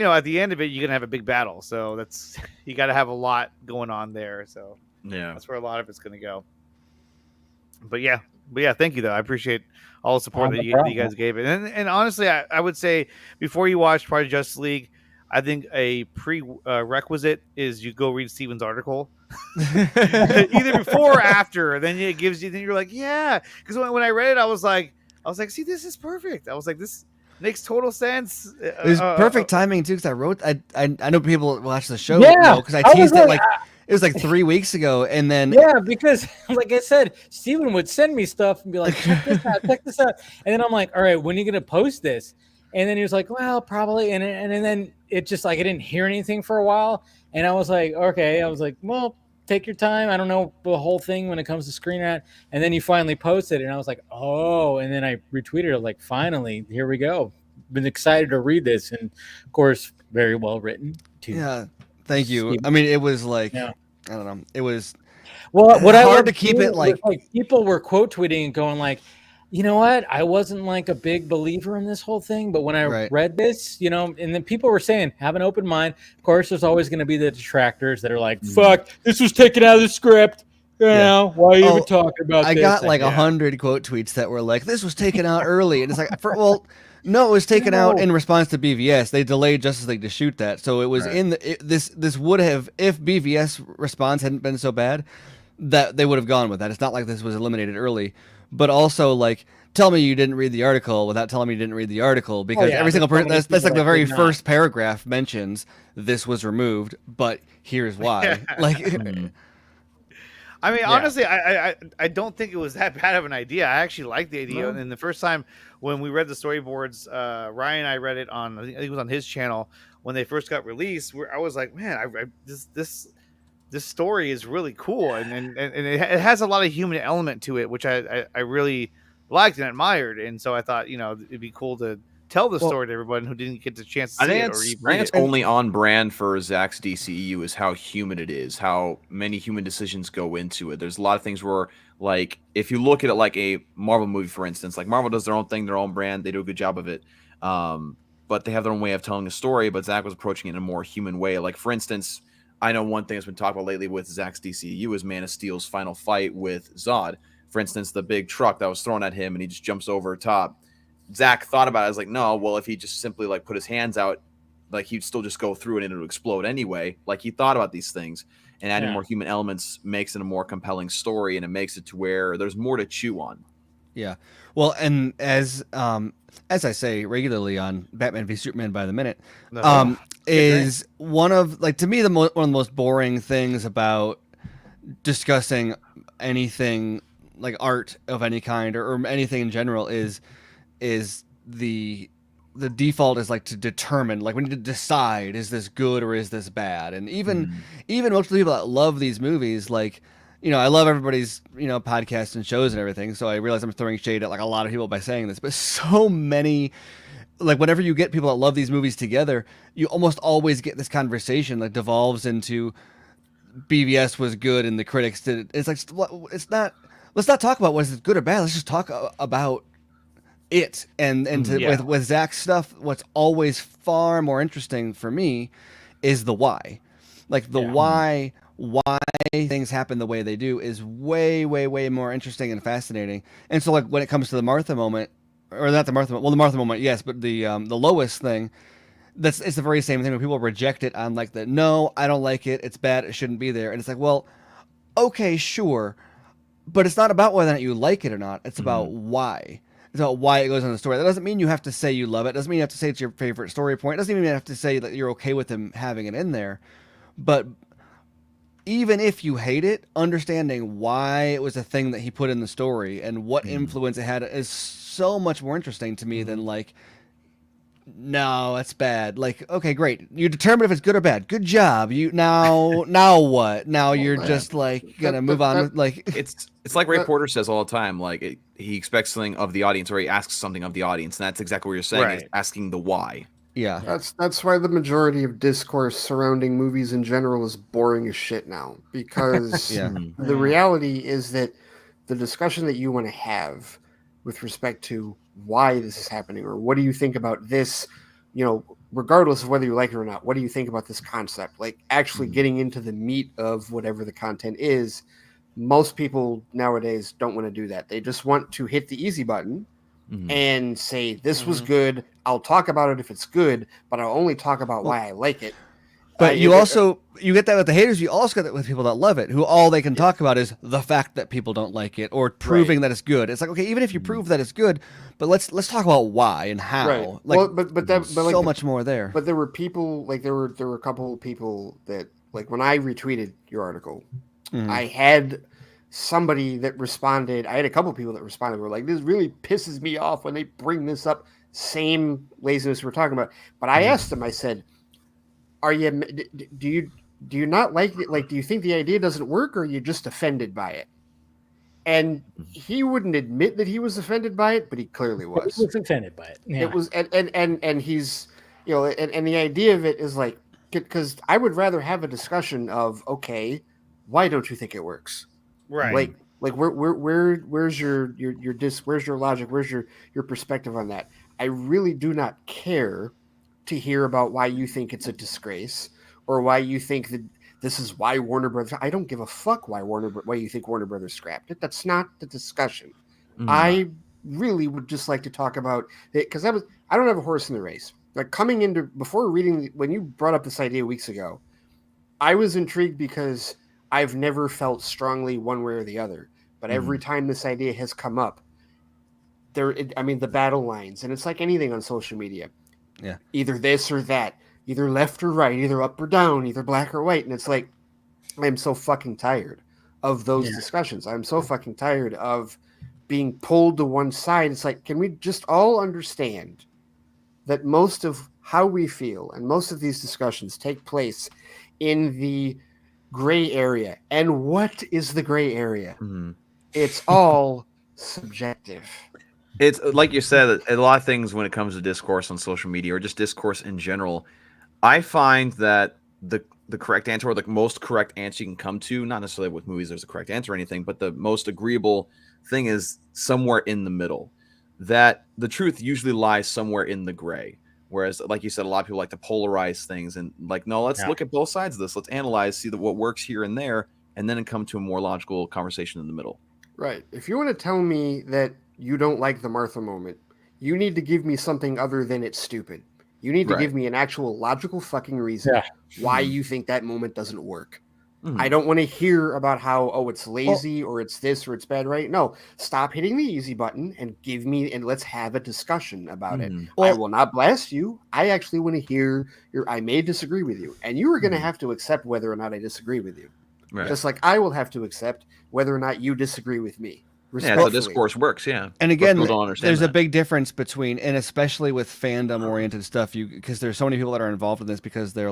at the end of it, you're gonna have a big battle. So that's you got to have a lot going on there. So yeah, that's where a lot of it's gonna go. But yeah, thank you though. I appreciate all the support that you guys gave it. And honestly, I would say before you watch part of Justice League, I think a prerequisite is you go read Steven's article. Either before or after, then it gives you. Then you're like, yeah, because when I read it, I was like, see, this is perfect. I was like, this makes total sense. It was perfect timing too, because I wrote. I know people watch the show. Yeah, because I teased it like it was like 3 weeks ago, and then because like I said, Steven would send me stuff and be like, check this out, and then I'm like, all right, when are you gonna post this? And then he was like, well, probably, and then it just like I didn't hear anything for a while, and I was like, okay, I was like, well, take your time. I don't know the whole thing when it comes to Screen Rant, and then you finally posted it, and I was like, oh, and then I retweeted it like, finally, here we go. Been excited to read this, and of course, very well written too. Yeah, thank you. I mean, it was like, I don't know, it was what I hard loved to keep too it like people were quote tweeting and going like, you know what? I wasn't like a big believer in this whole thing, but when I read this, and then people were saying, have an open mind. Of course, there's always going to be the detractors that are like, fuck, this was taken out of the script. Why are you even talking about this? I got like 100 quote tweets that were like, this was taken out early. And it's like, no, it was taken out in response to BVS. They delayed Justice League to shoot that. So it was this would have, if BVS response hadn't been so bad, that they would have gone with that. It's not like this was eliminated early. But also, like, tell me you didn't read the article without telling me you didn't read the article, because every single person, that's like the very first paragraph mentions this was removed, but here's why. Like, I mean, honestly, I don't think it was that bad of an idea. I actually liked the idea. And the first time when we read the storyboards, Ryan and I read it on, I think it was on his channel when they first got released. I was like, man, this story is really cool, and it has a lot of human element to it, which I really liked and admired. And so I thought, it'd be cool to tell the story to everyone who didn't get the chance to see it. I think it's only on brand for Zach's DCEU is how human it is, how many human decisions go into it. There's a lot of things where, like, if you look at it like a Marvel movie, for instance, like Marvel does their own thing, their own brand, they do a good job of it. But they have their own way of telling a story, but Zach was approaching it in a more human way. Like, for instance, I know one thing that's been talked about lately with Zach's DCU is Man of Steel's final fight with Zod. For instance, the big truck that was thrown at him and he just jumps over top. Zach thought about it. I was like, no, well, if he just simply like put his hands out, like he'd still just go through it and it would explode anyway. Like, he thought about these things, and adding more human elements makes it a more compelling story, and it makes it to where there's more to chew on. Yeah. Well, and as I say regularly on Batman v Superman by the minute, is one of, like, to me, one of the most boring things about discussing anything like art of any kind or anything in general is the default is like to determine, like, we need to decide, is this good or is this bad? And even most of the people that love these movies, like, I love everybody's, podcasts and shows and everything. So I realize I'm throwing shade at like a lot of people by saying this, but so many, like, whenever you get people that love these movies together, you almost always get this conversation that devolves into BVS was good and the critics did it. It's like, it's not, let's not talk about was it good or bad. Let's just talk about it. With Zach's stuff, what's always far more interesting for me is the why. Like, the why things happen the way they do is way, way, way more interesting and fascinating. And so, like, when it comes to the Martha moment, or not the Martha moment, well, the Martha moment, yes, but the Lois thing, it's the very same thing when people reject it on like no, I don't like it, it's bad, it shouldn't be there. And it's like, well, okay, sure, but it's not about whether or not you like it or not. It's about why. It's about why it goes on the story. That doesn't mean you have to say you love it. It doesn't mean you have to say it's your favorite story point. It doesn't even have to say that you're okay with him having it in there. But even if you hate it, understanding why it was a thing that he put in the story and what influence it had is so much more interesting to me than like, no, that's bad. Like, okay, great. You determine if it's good or bad. Good job. You now what? Now you're just like gonna move on. Like, it's like Ray Porter says all the time. Like, he expects something of the audience, or he asks something of the audience, and that's exactly what you're saying, is asking the why. Yeah, that's why the majority of discourse surrounding movies in general is boring as shit now. Because the reality is that the discussion that you want to have with respect to why this is happening, or what do you think about this, regardless of whether you like it or not, what do you think about this concept? Like actually getting into the meat of whatever the content is. Most people nowadays don't want to do that. They just want to hit the easy button and say, this was good. I'll talk about it if it's good, but I'll only talk about why I like it. But you get that with the haters. You also get that with people that love it, who all they can talk about is the fact that people don't like it or proving that it's good. It's like, okay, even if you prove that it's good, but let's talk about why and how. Right. Like, but so much more there. But there were people, like there were a couple of people that, like when I retweeted your article, I had somebody that responded. I had a couple of people that responded. Were like, this really pisses me off when they bring this up. Same laziness we're talking about. But I asked them. I said, "Are you? Do you not like it? Like, do you think the idea doesn't work, or are you just offended by it?" And he wouldn't admit that he was offended by it, but he clearly was. He was offended by it. Yeah. It was, and he's, and the idea of it is like, because I would rather have a discussion of, okay, why don't you think it works? Right. Like where's your where's your logic? Where's your perspective on that? I really do not care to hear about why you think it's a disgrace or why you think that this is why Warner Brothers. I don't give a fuck why you think Warner Brothers scrapped it. That's not the discussion. I really would just like to talk about it because I don't have a horse in the race. Like before reading, when you brought up this idea weeks ago, I was intrigued because I've never felt strongly one way or the other. But every time this idea has come up, the battle lines, and it's like anything on social media. Yeah. Either this or that, either left or right, either up or down, either black or white. And it's like, I'm so fucking tired of those discussions. I'm so fucking tired of being pulled to one side. It's like, can we just all understand that most of how we feel and most of these discussions take place in the gray area? And what is the gray area? It's all subjective. It's like you said, a lot of things when it comes to discourse on social media or just discourse in general, I find that the correct answer, or the most correct answer you can come to, not necessarily with movies there's a correct answer or anything, but the most agreeable thing is somewhere in the middle. That the truth usually lies somewhere in the gray. Whereas, like you said, a lot of people like to polarize things and like, no, let's look at both sides of this. Let's analyze, see what works here and there, and then come to a more logical conversation in the middle. Right. If you want to tell me that you don't like the Martha moment, you need to give me something other than it's stupid. You need to give me an actual logical fucking reason why you think that moment doesn't work. I don't want to hear about how, it's lazy or it's this or it's bad, right? No, stop hitting the easy button and and let's have a discussion about it. I will not blast you. I actually want to hear I may disagree with you, and you are going to have to accept whether or not I disagree with you. Right. Just like I will have to accept whether or not you disagree with me. Yeah, so discourse works, And again, there's a big difference between, and especially with fandom-oriented stuff, because there's so many people that are involved in this because they're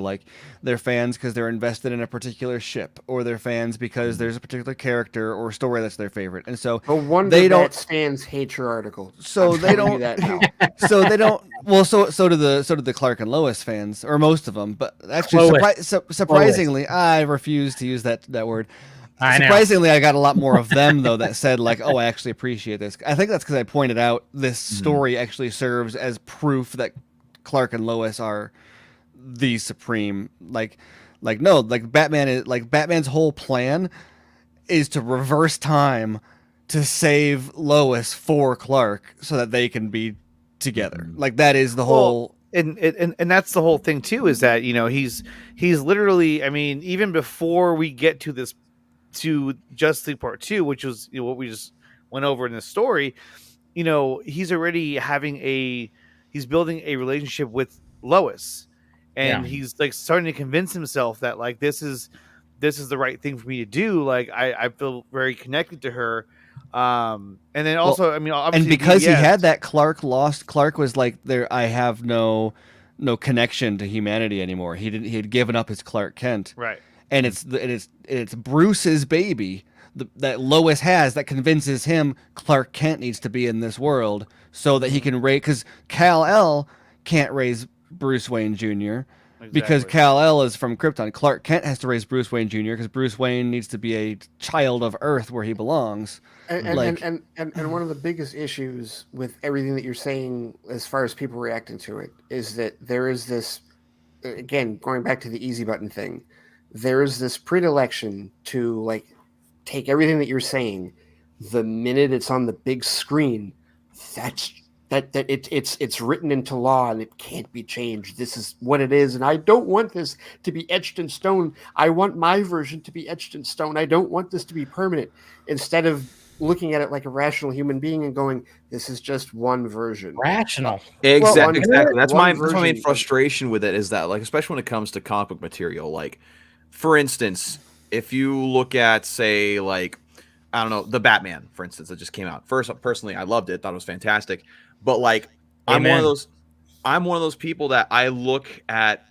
fans because they're invested in a particular ship, or they're fans because there's a particular character or story that's their favorite, and so they don't. Fans hate your article, so they don't. So they don't. Well, so do the Clark and Lois fans, or most of them. But actually, surprisingly, I refuse to use that word. Surprisingly, I got a lot more of them though that said like, "Oh, I actually appreciate this." I think that's because I pointed out this story actually serves as proof that Clark and Lois are the supreme. Batman's whole plan is to reverse time to save Lois for Clark so that they can be together. Like that is the whole. And that's the whole thing too. Is that he's literally. I mean, even before we get to this. To Justice League Part 2, which was what we just went over in the story, he's already he's building a relationship with Lois, and he's like starting to convince himself that like this is the right thing for me to do. Like I feel very connected to her, and then also obviously, and because he had that Clark was like there. I have no connection to humanity anymore. He had given up his Clark Kent, right. And it's Bruce's baby that Lois has that convinces him Clark Kent needs to be in this world so that he can raise, because Kal-El can't raise Bruce Wayne Jr. because Kal-El is from Krypton. Clark Kent has to raise Bruce Wayne Jr. because Bruce Wayne needs to be a child of Earth where he belongs. And one of the biggest issues with everything that you're saying as far as people reacting to it is that there is this, again, going back to the easy button thing, there is this predilection to like take everything that you're saying the minute it's on the big screen. It's written into law and it can't be changed. This is what it is, and I don't want this to be etched in stone. I want my version to be etched in stone. I don't want this to be permanent. Instead of looking at it like a rational human being and going, "This is just one version." Rational. Exactly. That's my main frustration with it is that, like, especially when it comes to comic book material, like, for instance, if you look at, say, like, I don't know, the Batman, for instance, that just came out. First, personally, I loved it, thought it was fantastic. But like, I'm one of those people that I look at,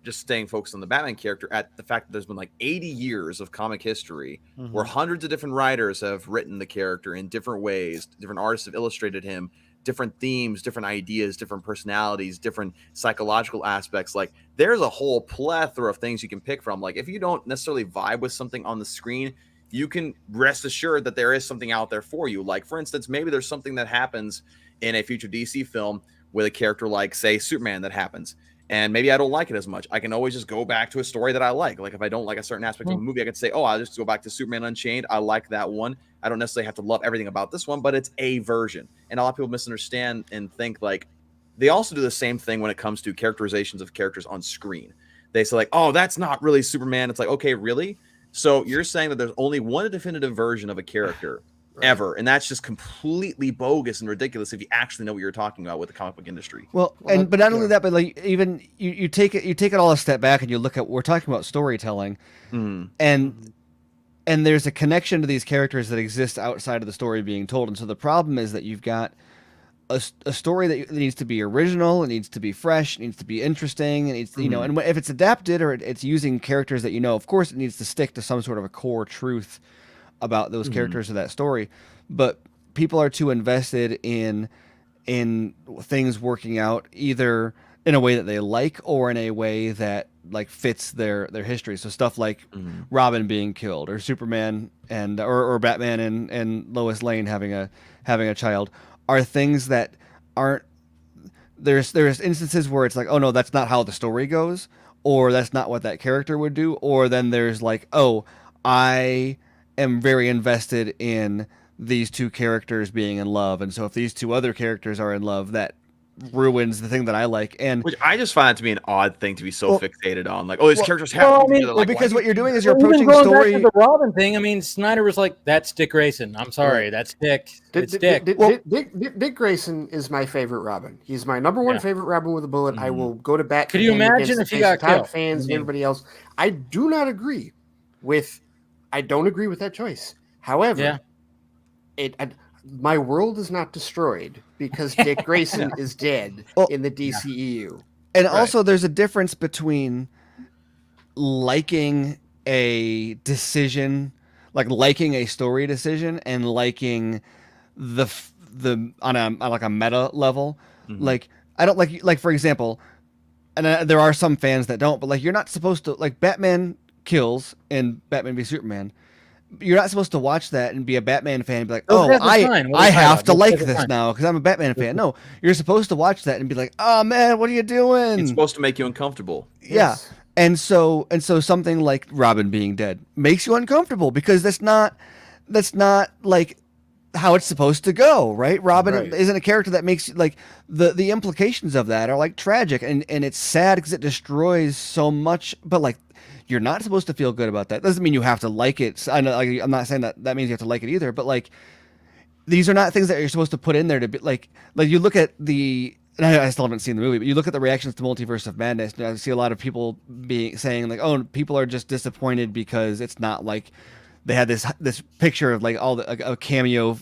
just staying focused on the Batman character, at the fact that there's been like 80 years of comic history where hundreds of different writers have written the character in different ways, different artists have illustrated him, different themes, different ideas, different personalities, different psychological aspects. Like, there's a whole plethora of things you can pick from. Like, if you don't necessarily vibe with something on the screen, you can rest assured that there is something out there for you. Like, for instance, maybe there's something that happens in a future DC film with a character like, say, Superman that happens. And maybe I don't like it as much. I can always just go back to a story that I like. Like, if I don't like a certain aspect of a movie, I can say, oh, I'll just go back to Superman Unchained. I like that one. I don't necessarily have to love everything about this one, but it's a version. And a lot of people misunderstand and think, like, they also do the same thing when it comes to characterizations of characters on screen. They say, like, oh, that's not really Superman. It's like, okay, really? So you're saying that there's only one definitive version of a character ever, and that's just completely bogus and ridiculous if you actually know what you're talking about with the comic book industry. But not only that, but like, even you take it all a step back and you look at, we're talking about storytelling, and there's a connection to these characters that exists outside of the story being told. And so the problem is that you've got a story that needs to be original, it needs to be fresh, it needs to be interesting, it needs to, and if it's adapted or it's using characters that, of course it needs to stick to some sort of a core truth about those characters of that story. But people are too invested in things working out either in a way that they like or in a way that like fits their history. So stuff like Robin being killed, or Superman or Batman and Lois Lane having a child, are things that aren't, there's instances where it's like, oh no, that's not how the story goes, or that's not what that character would do. Or then there's like, oh, I am very invested in these two characters being in love, and so if these two other characters are in love, that ruins the thing that I like. And which I just find it to be an odd thing to be so fixated on. Like, oh, these characters have to be together. Like, because what you're doing is you're approaching story. Back to the Robin thing. I mean, Snyder was like, "That's Dick Grayson." I'm sorry, that's Dick. It's Dick. Dick Grayson is my favorite Robin. He's my number one favorite Robin with a bullet. I will go to bat. Could you imagine if he got killed? Fans and everybody else. I don't agree with that choice. However, my world is not destroyed because Dick Grayson is dead in the DCEU. And also, there's a difference between liking a decision, like liking a story decision, and liking the on a meta level. Like, I don't like for example, and there are some fans that don't, but like, you're not supposed to, like, Batman kills in Batman v Superman. You're not supposed to watch that and be a Batman fan and be like, oh, I have to like this now because I'm a Batman fan. No, you're supposed to watch that and be like, oh man, what are you doing? It's supposed to make you uncomfortable. Yeah. And so something like Robin being dead makes you uncomfortable because that's not like how it's supposed to go, right? Robin isn't a character that makes, like, the implications of that are like tragic, and it's sad because it destroys so much, but like, you're not supposed to feel good about that. Doesn't mean you have to like it. I know, like, I'm not saying that means you have to like it either, but like, these are not things that you're supposed to put in there to be like you look at the, and I still haven't seen the movie, but you look at the reactions to Multiverse of Madness, and I see a lot of people saying like, oh, people are just disappointed because it's not like they had this picture of like all a cameo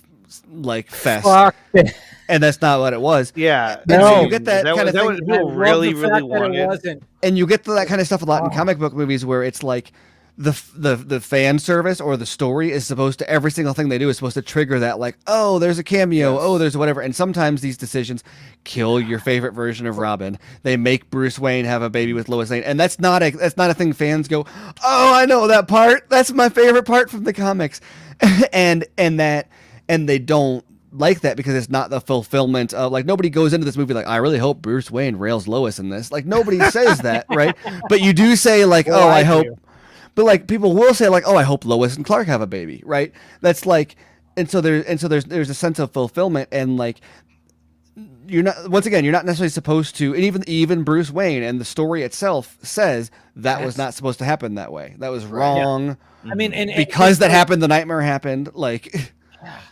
like fest. And that's not what it was. Yeah. And so you get that kind of thing. People really wanted. And you get to that kind of stuff a lot in comic book movies where it's like the fan service or the story is supposed to, every single thing they do is supposed to trigger that, like, oh, there's a cameo, oh, there's whatever. And sometimes these decisions kill your favorite version of Robin. They make Bruce Wayne have a baby with Lois Lane, and that's not a thing fans go, oh, I know that part. That's my favorite part from the comics, and they don't like that because it's not the fulfillment of, like, nobody goes into this movie like, I really hope Bruce Wayne rails Lois in this. Like, nobody says that, right? But you do say, like, well, oh, I hope. But, like, people will say, like, oh, I hope Lois and Clark have a baby, right? That's like, and so there's a sense of fulfillment, and, like, you're not necessarily supposed to, and even Bruce Wayne and the story itself says that was not supposed to happen that way. That was wrong. Yeah. I mean, and because that happened, the nightmare happened. Like,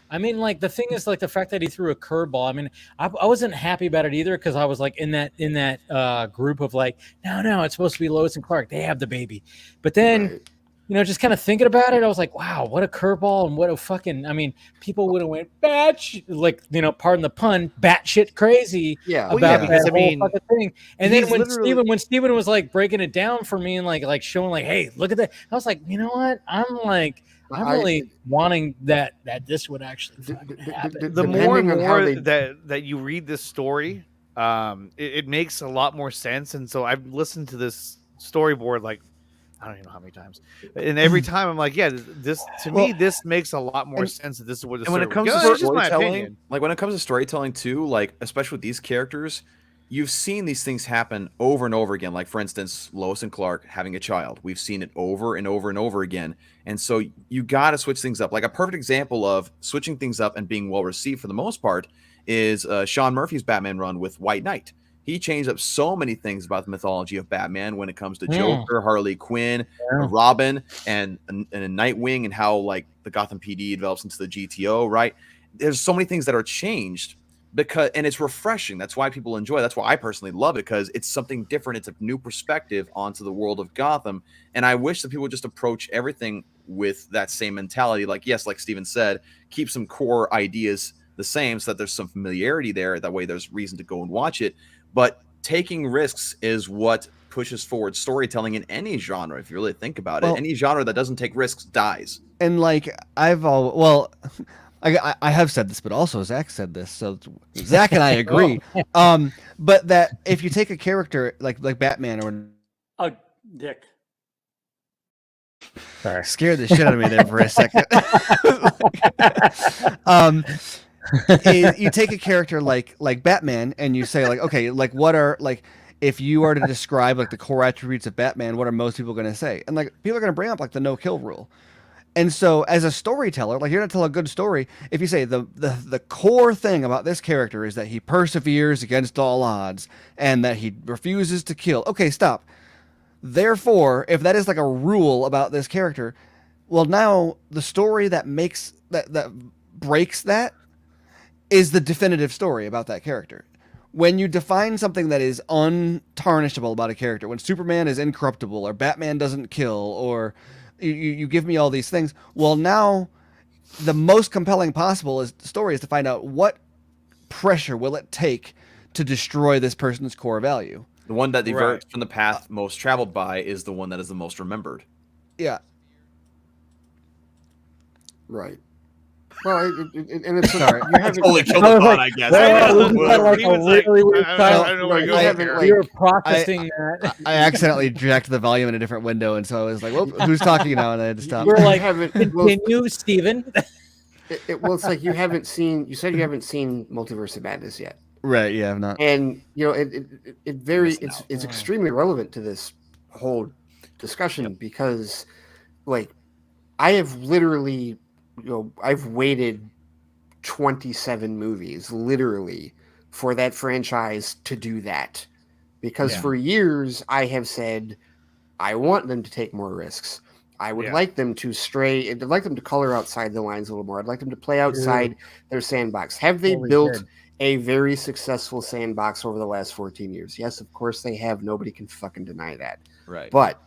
I mean, like, the thing is, like, the fact that he threw a curveball. I mean, I wasn't happy about it either, because I was like in that group of like, no, it's supposed to be Lois and Clark. They have the baby, but then. You know, just kind of thinking about it, I was like, wow, what a curveball, and what a fucking, I mean, people would have went like, you know, pardon the pun, batshit crazy about that whole fucking thing. And then when Steven was like breaking it down for me and like showing like, hey, look at that, I was like, you know what? I'm really wanting that this would actually happen. The more and more that you read this story, it makes a lot more sense. And so I've listened to this storyboard like, I don't even know how many times, and every time I'm like, yeah, this makes a lot more sense. That this is what. And when it comes to storytelling, like when it comes to storytelling too, like especially with these characters, you've seen these things happen over and over again. Like for instance, Lois and Clark having a child. We've seen it over and over and over again, and so you got to switch things up. Like a perfect example of switching things up and being well received for the most part is Sean Murphy's Batman run with White Knight. He changed up so many things about the mythology of Batman when it comes to Joker, Harley Quinn, Robin, and Nightwing, and how like the Gotham PD develops into the GTO, right? There's so many things that are changed and it's refreshing. That's why people enjoy it. That's why I personally love it, because it's something different. It's a new perspective onto the world of Gotham. And I wish that people would just approach everything with that same mentality. Like, yes, like Steven said, keep some core ideas the same so that there's some familiarity there. That way there's reason to go and watch it. But taking risks is what pushes forward storytelling in any genre. If you really think about it, any genre that doesn't take risks dies. And like I have said this, but also Zach said this, so Zach and I agree. But that if you take a character like Batman or Dick. Sorry, scared the shit out of me there for a second. You take a character like Batman and you say like, okay, like what are, like, if you are to describe like the core attributes of Batman, what are most people going to say? And like people are going to bring up like the no kill rule. And so as a storyteller, like you're going to tell a good story if you say the core thing about this character is that he perseveres against all odds and that he refuses to kill. Okay, stop. Therefore, if that is like a rule about this character, well, now the story that makes that breaks that is the definitive story about that character. When you define something that is untarnishable about a character, when Superman is incorruptible or Batman doesn't kill, or you give me all these things, well, now the most compelling possible story is to find out what pressure will it take to destroy this person's core value. The one that diverts from the path most traveled by is the one that is the most remembered. Yeah. Right. Well, and it's sorry. You haven't totally killed the thought, I guess. We were processing that. I accidentally jacked the volume in a different window, and so I was like, "Whoop, who's talking now?" And I had to stop. We're like, continue, Steven. Well, it's like you haven't seen. You said you haven't seen Multiverse of Madness yet, right? Yeah, I'm not. And you know, it's extremely relevant to this whole discussion because, like, I have literally. You know, I've waited 27 movies literally for that franchise to do that, because for years I have said I want them to take more risks. I would like them to stray. I'd like them to color outside the lines a little more. I'd like them to play outside their sandbox. Have they built a very successful sandbox over the last 14 years? Yes, of course they have. Nobody can fucking deny that. Right. But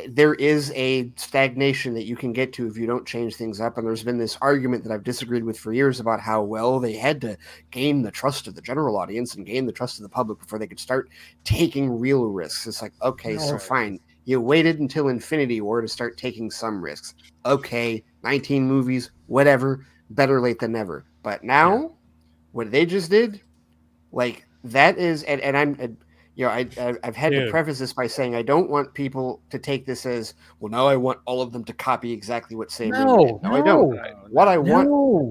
there is a stagnation that you can get to if you don't change things up. And there's been this argument that I've disagreed with for years about how, well, they had to gain the trust of the general audience and gain the trust of the public before they could start taking real risks. It's like, okay, so fine. You waited until Infinity War to start taking some risks. Okay, 19 movies, whatever. Better late than never. But now, what they just did, like that is, and I'm, I've had to preface this by saying I don't want people to take this as, well, now I want all of them to copy exactly what Sam Raimi did. No, I don't.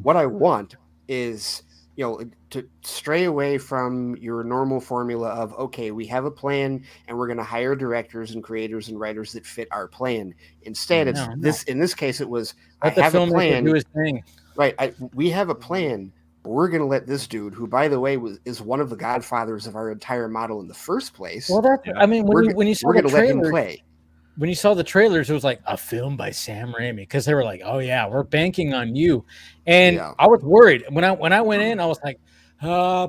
What I want is, to stray away from your normal formula of, okay, we have a plan and we're going to hire directors and creators and writers that fit our plan. Instead, in this case, it was, I have a plan. Do his thing. Right. We have a plan, but we're going to let this dude, who, by the way, is one of the godfathers of our entire model in the first place. Well, I mean, when you saw the let him trailer, play. When you saw the trailers, it was like a film by Sam Raimi, because they were like, "Oh yeah, we're banking on you," and I was worried when I went in. I was like,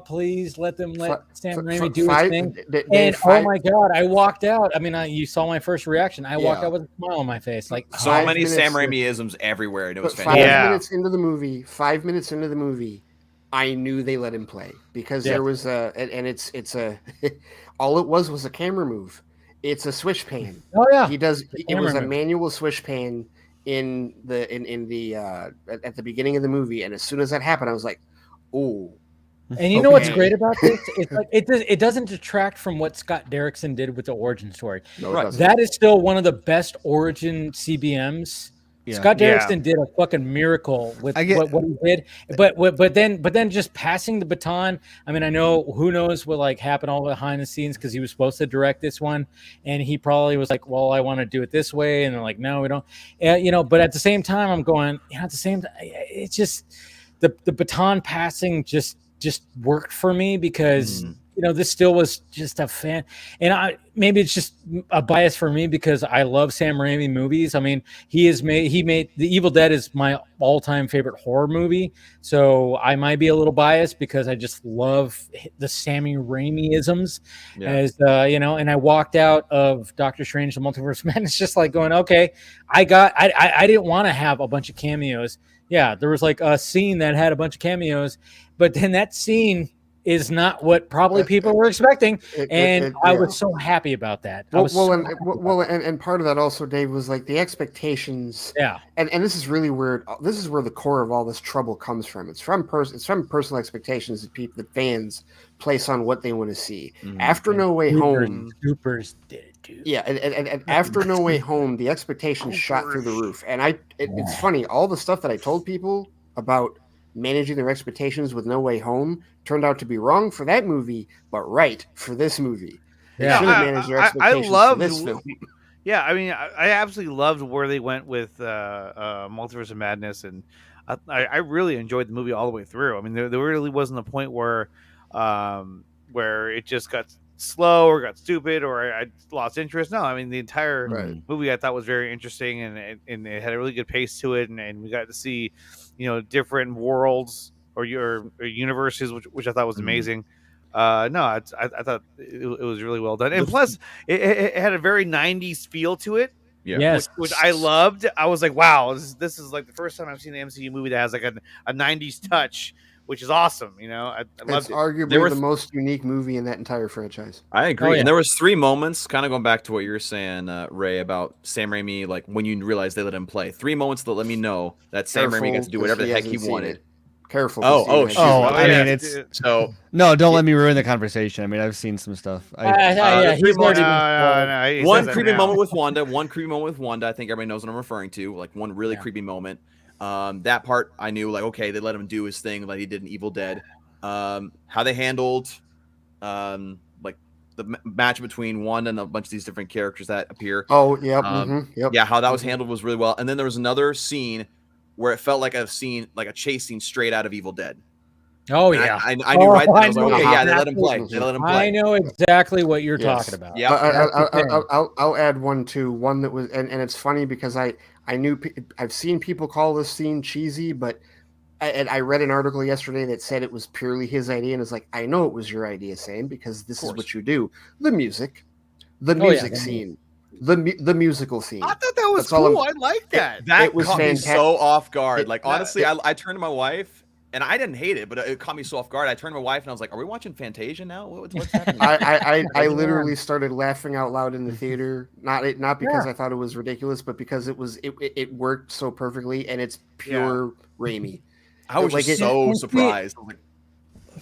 please let them Sam Raimi do his thing. Oh my God, I walked out. I mean, you saw my first reaction. I walked out with a smile on my face. Like so many Sam Raimi-isms everywhere, and it was fantastic. 5 minutes into the movie, I knew they let him play because there was it's a all it was a camera move. It's a swish pan. Oh yeah, it was a manual swish pan in the at the beginning of the movie, and as soon as that happened, I was like, oh. And you know what's great about this? It's like it doesn't detract from what Scott Derrickson did with the origin story. No, that is still one of the best origin CBMs. Yeah. Scott Derrickson did a fucking miracle with what he did, but then just passing the baton. I mean, I know who knows what like happened all behind the scenes, because he was supposed to direct this one, and he probably was like, "Well, I want to do it this way," and they're like, "No, we don't." But at the same time, I'm going, at the same time, it's just the baton passing just worked for me, because this still was just a fan, and maybe it's just a bias for me because I love Sam Raimi movies. I mean, he made The Evil Dead is my all-time favorite horror movie, so I might be a little biased because I just love the Sammy Raimi-isms, and I walked out of Doctor Strange: The Multiverse of Madness just like going, okay, I didn't want to have a bunch of cameos. Yeah, there was like a scene that had a bunch of cameos, but then that scene is not what probably people were expecting, and I was so happy about that. And part of that also, Dave, was like the expectations. Yeah, and this is really weird. This is where the core of all this trouble comes from. It's from personal expectations that fans place on what they want to see. After No Way Home, Troopers did it too. Yeah, and after No Way Home, the expectations shot through the roof. And it's funny, all the stuff that I told people about managing their expectations with No Way Home turned out to be wrong for that movie, but right for this movie. They should have managed their expectations for this film. Yeah, I mean, I absolutely loved where they went with Multiverse of Madness, and I really enjoyed the movie all the way through. I mean, there really wasn't a point where it just got slow or got stupid or I lost interest. No, I mean, the entire movie I thought was very interesting, and it had a really good pace to it, and we got to see, different worlds or universes, which I thought was amazing. I thought it was really well done, and plus it had a very 90s feel to it. Yeah. Yes. Which I loved. I was like, wow, this is like the first time I've seen an MCU movie that has like a 90s touch, which is awesome. I loved it's it. arguably the most unique movie in that entire franchise. I agree. And there was 3 moments, kind of going back to what you were saying, Ray, about Sam Raimi, like when you realize they let him play. 3 moments that let me know that Sam Raimi gets to do whatever the heck he wanted. Careful. I mean, it's so. No, don't let me ruin the conversation. I mean, I've seen some stuff. One creepy moment with Wanda. I think everybody knows what I'm referring to. Like one really creepy moment. That part I knew, like, okay, they let him do his thing like he did in Evil Dead. How they handled like the match between Wanda and a bunch of these different characters that appear. Oh, yep. Yeah, how that was handled was really well. And then there was another scene where it felt like a chase scene straight out of Evil Dead. Oh, and yeah. I knew right then. I was like, okay, yeah, they let him play. I know exactly what you're talking about. Yeah, I'll add one too. One that was, and it's funny because I've seen people call this scene cheesy, but I read an article yesterday that said it was purely his idea, and it's like, I know it was your idea, Sam, because this is what you do. The music scene. The musical scene. I thought that was cool. I like that. It was caught me so off guard. Honestly, I turned to my wife And I didn't hate it, but it caught me so off guard. I turned to my wife and I was like, "Are we watching Fantasia now? What's happening?" I literally started laughing out loud in the theater. Not because I thought it was ridiculous, but because it worked so perfectly, and it's pure Raimi. I was just so surprised.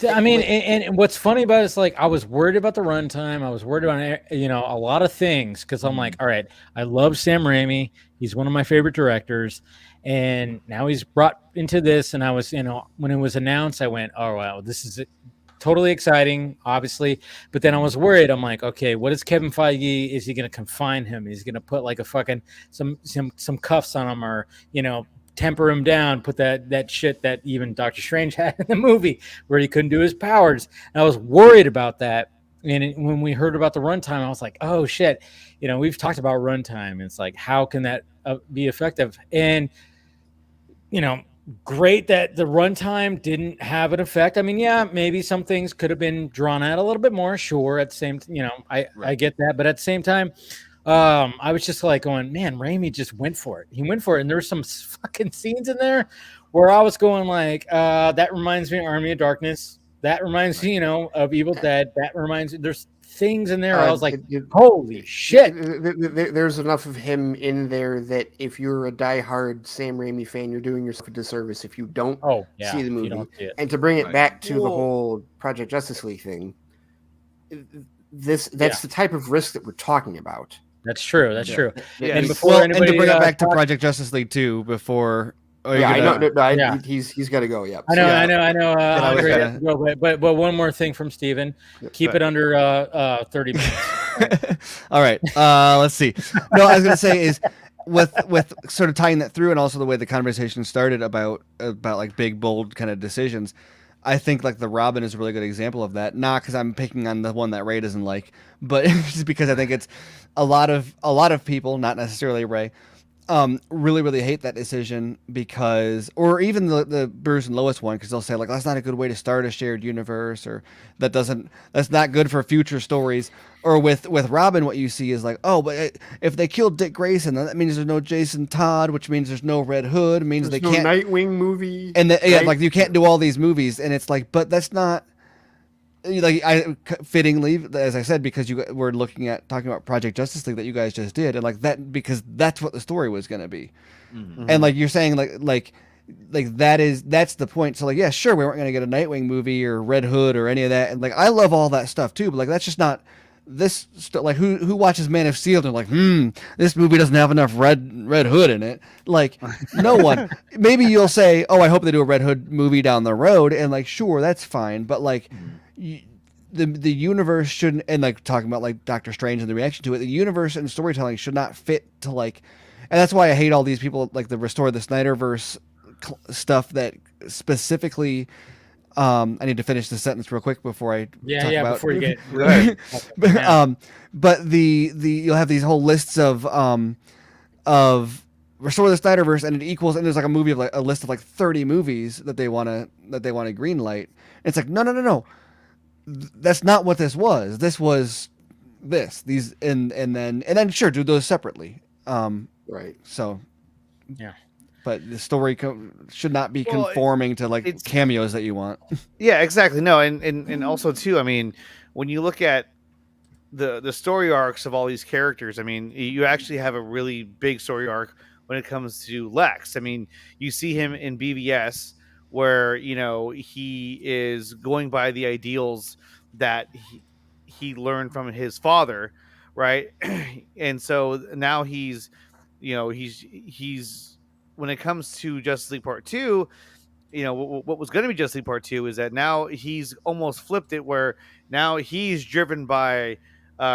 I mean, and what's funny about it is like I was worried about the runtime. I was worried about a lot of things because I'm like, all right, I love Sam Raimi. He's one of my favorite directors, and now he's brought into this. And I was, when it was announced, I went, oh wow, this is totally exciting, obviously. But then I was worried. I'm like, okay, what is Kevin Feige? Is he going to confine him? Is he going to put like a fucking some cuffs on him, or temper him down, put that shit that even Doctor Strange had in the movie where he couldn't do his powers. And I was worried about that. And when we heard about the runtime, I was like, oh shit, we've talked about runtime. It's like, how can that be effective? And, great that the runtime didn't have an effect. I mean, yeah, maybe some things could have been drawn out a little bit more. Sure. At the same, I get that. But at the same time, I was just like going, man, Raimi just went for it. He went for it. And there were some fucking scenes in there where I was going like, that reminds me of Army of Darkness. That reminds me, of Evil Dead. That reminds me, there's things in there. I was like, holy shit. There's enough of him in there that if you're a diehard Sam Raimi fan, you're doing yourself a disservice if you don't see the movie. And to bring it back to the whole Project Justice League thing, that's the type of risk that we're talking about. That's true. That's true. Yeah. And before and to bring it back to Project Justice League 2 before. I know. He's got to go. Yeah. I know. But one more thing from Steven. Keep it under 30 minutes. All right. Let's see. No, I was gonna say is with sort of tying that through, and also the way the conversation started about like big bold kind of decisions. I think like the Robin is a really good example of that. Not because I'm picking on the one that Ray doesn't like, but just because I think it's a lot of people, not necessarily Ray, really, really hate that decision because, or even the Bruce and Lois one, because they'll say like, that's not a good way to start a shared universe, or that's not good for future stories. Or with Robin, what you see is like, oh, but if they killed Dick Grayson, that means there's no Jason Todd, which means there's no Red Hood, it means there's they can't Nightwing movie, and like you can't do all these movies, and it's like, but that's not. Like fittingly, as I said, because we're talking about Project Justice League that you guys just did, and like that because that's what the story was going to be, and like you're saying, like that's the point. So like, yeah, sure, we weren't going to get a Nightwing movie or Red Hood or any of that, and like I love all that stuff too, but like that's just not this. Like who watches Man of Steel and like, this movie doesn't have enough Red Hood in it. Like no one. Maybe you'll say, oh, I hope they do a Red Hood movie down the road, and like sure, that's fine, but like. The universe shouldn't, and like talking about like Doctor Strange and the reaction to it, the universe and storytelling should not fit to like, and that's why I hate all these people like the Restore the Snyderverse stuff that specifically. I need to finish the sentence real quick before I talk about. Before you get but you'll have these whole lists of Restore the Snyderverse, and it equals, and there's like a movie of like a list of like 30 movies that they want to greenlight. It's like no. That's not what this was. This was these and then sure do those separately. Right. So yeah. But the story should not be conforming to like cameos that you want. Yeah, exactly. No, and also too, I mean, when you look at the story arcs of all these characters, I mean, you actually have a really big story arc when it comes to Lex. I mean, you see him in BVS where, he is going by the ideals that he learned from his father, right? And so now he's when it comes to Justice League Part 2, what was going to be Justice League Part 2 is that now he's almost flipped it where now he's driven by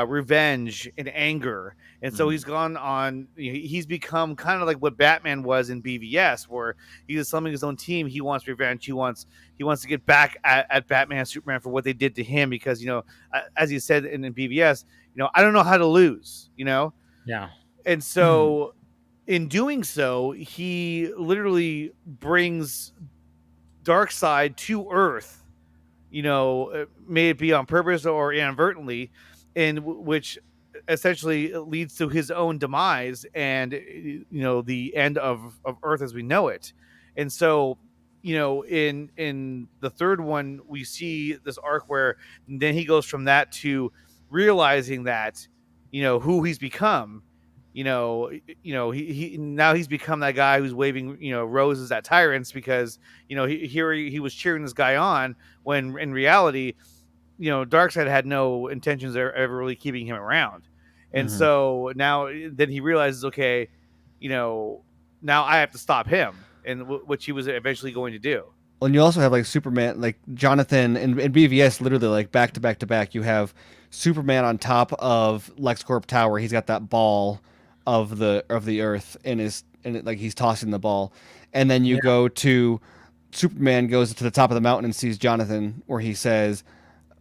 revenge and anger. And so he's gone on, he's become kind of like what Batman was in BVS, where he's assembling his own team. He wants revenge. He wants to get back at Batman and Superman for what they did to him because, as he said in BVS, I don't know how to lose, Yeah. And so in doing so, he literally brings Darkseid to Earth, may it be on purpose or inadvertently, and which essentially leads to his own demise and the end of Earth as we know it. And so in the third one, we see this arc where then he goes from that to realizing that, who he's become. He now he's become that guy who's waving, roses at tyrants because, he was cheering this guy on when in reality, Darkseid had no intentions of ever really keeping him around. And so now then he realizes, okay, now I have to stop him, and which he was eventually going to do. Well, and you also have like Superman, like Jonathan and BVS, literally like back to back to back. You have Superman on top of LexCorp Tower. He's got that ball of the Earth like he's tossing the ball, and then you go to Superman goes to the top of the mountain and sees Jonathan, where he says,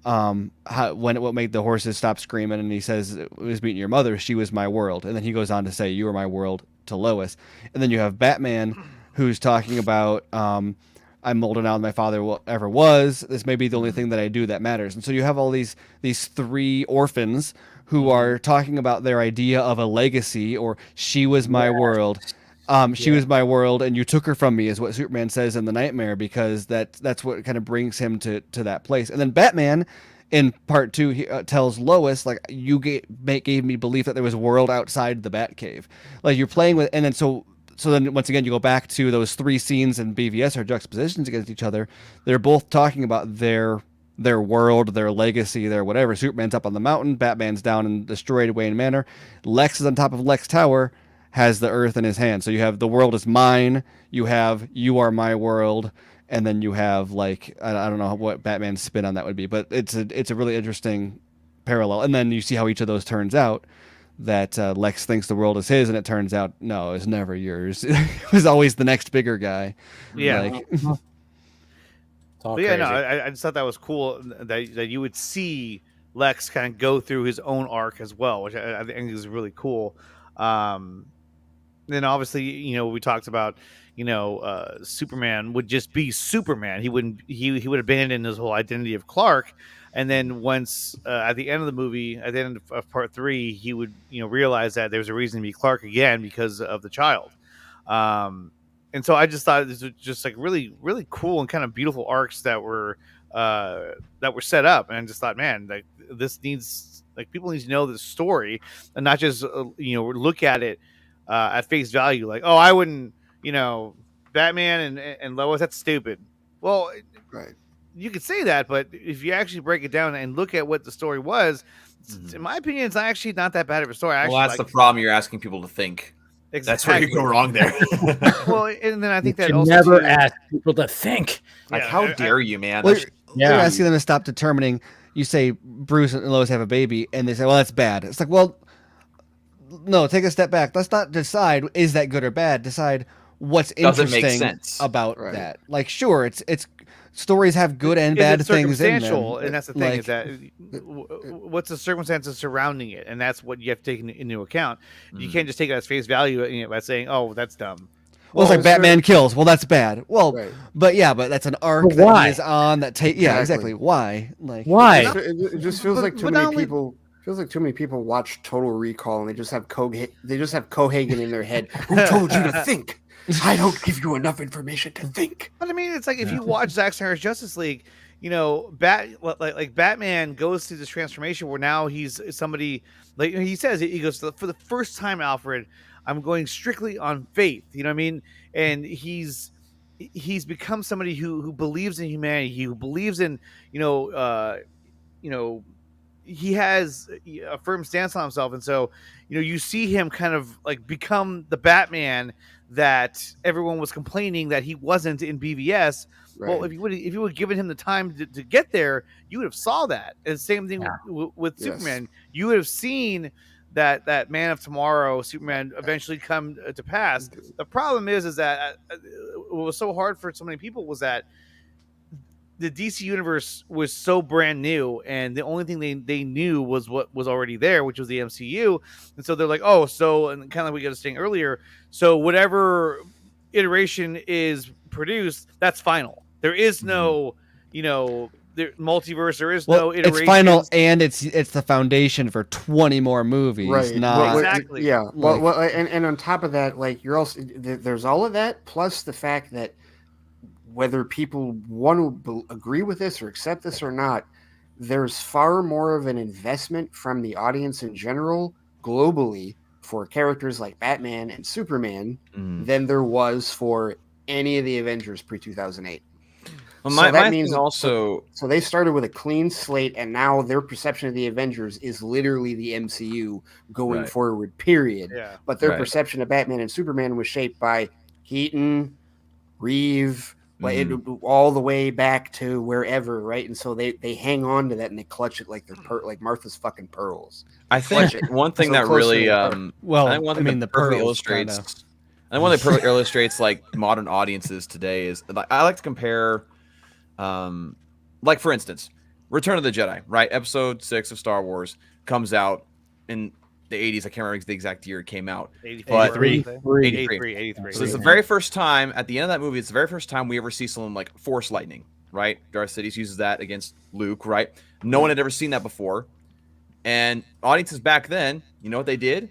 what made the horses stop screaming, and he says, it was meeting your mother, she was my world. And then he goes on to say, you were my world, to Lois. And then you have Batman who's talking about, I'm older now than my father ever was. This may be the only thing that I do that matters. And so you have all these three orphans who are talking about their idea of a legacy, or she was my world. She was my world, and you took her from me, is what Superman says in the Nightmare, because that's what kind of brings him to that place. And then Batman, in part 2, he tells Lois, like, you gave me belief that there was a world outside the Batcave. Like, you're playing with, and then so then once again you go back to those 3 scenes in BVS are juxtapositions against each other. They're both talking about their world, their legacy, their whatever. Superman's up on the mountain, Batman's down in destroyed Wayne Manor, Lex is on top of Lex Tower, has the Earth in his hand. So you have the world is mine, you have you are my world, and then you have, like, I don't know what Batman's spin on that would be, but it's a really interesting parallel. And then you see how each of those turns out. That Lex thinks the world is his, and it turns out no, it's never yours. It was always the next bigger guy. Yeah. Like, No, I just thought that was cool that you would see Lex kind of go through his own arc as well, which I think is really cool. Then obviously, we talked about, Superman would just be Superman. He would abandon his whole identity of Clark. And then once at the end of the movie, at the end of part 3, he would, realize that there's a reason to be Clark again because of the child. And so I just thought this was just like really, really cool and kind of beautiful arcs that were set up. And I just thought, man, like this needs, like, people need to know this story and not just look at it at face value. Like, oh, I wouldn't, Batman and Lois, that's stupid. Well, right. You could say that, but if you actually break it down and look at what the story was, in my opinion, it's actually not that bad of a story. Well, that's the problem. You're asking people to think. Exactly. That's where you go wrong there. Well, and then I think that you also never ask people to think. Like, how dare you, man? Well, you're asking them to stop determining. You say Bruce and Lois have a baby, and they say, well, that's bad. It's like, well, no, take a step back. Let's not decide, is that good or bad? Decide what's interesting about that. Like, sure, it's stories have good and bad things in them. And that's the thing, is that what's the circumstances surrounding it, and that's what you have to take into account. You can't just take it as face value by saying, "Oh, that's dumb." Well, it's like Batman kills. Well, that's bad. Well, but that's an arc that he is on. Exactly. Why? Like, why? It just feels like too many people. Feels like too many people watch Total Recall and they just have Cohagen in their head. Who told you to think? I don't give you enough information to think. But I mean, it's like if you watch Zack Snyder's Justice League, like Batman goes through this transformation where now he's somebody, like he says, he goes, for the first time, Alfred, I'm going strictly on faith. You know what I mean? And he's become somebody who believes in humanity, who believes in, he has a firm stance on himself. And so, you see him kind of like become the Batman that everyone was complaining that he wasn't in BVS. Right. Well, if you would have given him the time to get there, you would have saw that. And the same thing with Superman. You would have seen that Man of Tomorrow, Superman, eventually come to pass. The problem is that what was so hard for so many people was that the DC universe was so brand new, and the only thing they knew was what was already there, which was the MCU. And so they're like, and kind of like we got to saying earlier, so whatever iteration is produced, that's final. There is no, multiverse. There is no iteration. It's final, and it's the foundation for 20 more movies. Right. Exactly. Yeah. And on top of that, like, you're also there's all of that plus the fact that whether people want to agree with this or accept this or not, there's far more of an investment from the audience in general, globally, for characters like Batman and Superman than there was for any of the Avengers pre-2008. Well, So that my means thing also. So they started with a clean slate, and now their perception of the Avengers is literally the MCU going Right. forward, period. Yeah. But their Right. perception of Batman and Superman was shaped by Keaton, Reeve, all the way back to wherever, right? And so they hang on to that and they clutch it like they're like Martha's fucking pearls. I think one thing that really, well, I think one thing that the perfectly pearls illustrates, kinda. and one that perfectly illustrates like modern audiences today is like I like to compare, like for instance, Return of the Jedi, right? Episode 6 of Star Wars comes out in the 80s. I can't remember the exact year it came out. 83. 83. So it's the very first time at the end of that movie. It's the very first time we ever see someone like Force lightning, right? Darth Sidious uses that against Luke, right? No one had ever seen that before. And audiences back then, you know what they did?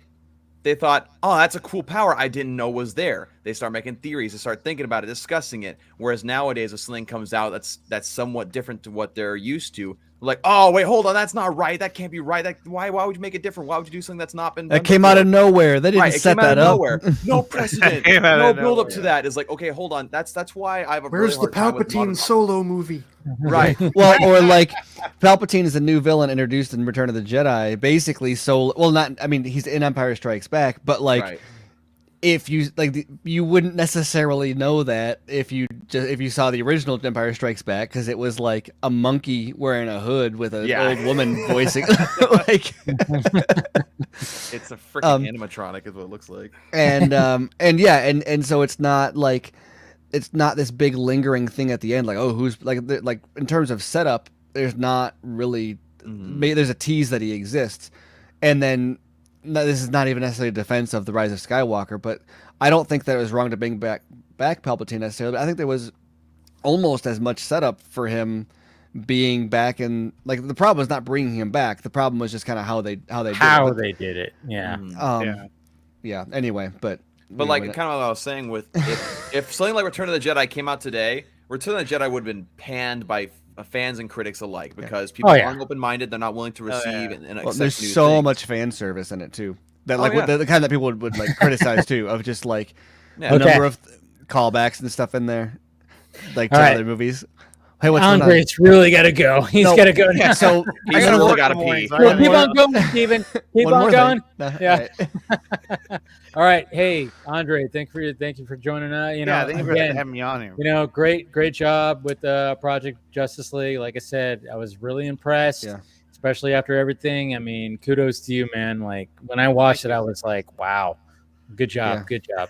They thought, oh, that's a cool power I didn't know was there. They start making theories. They start thinking about it, discussing it. Whereas nowadays, if something comes out that's somewhat different to what they're used to, like, oh, wait, hold on, that's not right. That can't be right. Why would you make it different? Why would you do something that's not been done That came before? out of nowhere. They didn't set that up. Nowhere. No precedent. No build up to that. It's like, okay, hold on. That's why I have a Where's really the hard time with modern- Palpatine solo movie? Right. Well, or like Palpatine is a new villain introduced in Return of the Jedi. Basically, he's in Empire Strikes Back, but like, Right. if you you wouldn't necessarily know that if you saw the original Empire Strikes Back, because it was like a monkey wearing a hood with an old woman voicing. Like, it's a freaking animatronic, is what it looks like. and so it's not like. It's not this big lingering thing at the end, like, oh, who's like in terms of setup, there's not really there's a tease that he exists, and then this is not even necessarily a defense of the Rise of Skywalker, but I don't think that it was wrong to bring back Palpatine necessarily. But I think there was almost as much setup for him being back, and like the problem was not bringing him back. The problem was just kind of how they did it. Yeah. Yeah. Anyway, but like kind of what I was saying with if something like Return of the Jedi came out today, Return of the Jedi would have been panned by fans and critics alike because people aren't open-minded. They're not willing to receive and accept there's new so things. much fan service in it too. That the kind that people would like criticize too, of just like the number of callbacks and stuff in there, like to other movies. Hey, what's going on? Andre's really got to go. He's got to go now. So he's really got to pee. Keep on going, Steven. Keep on going. Yeah. All right. Hey, Andre, thank you for joining us. Thank you for having me on here. Great job with Project Justice League. Like I said, I was really impressed. Yeah. Especially after everything. I mean, kudos to you, man. Like when I watched it, I was like, wow, good job. Yeah. Good job.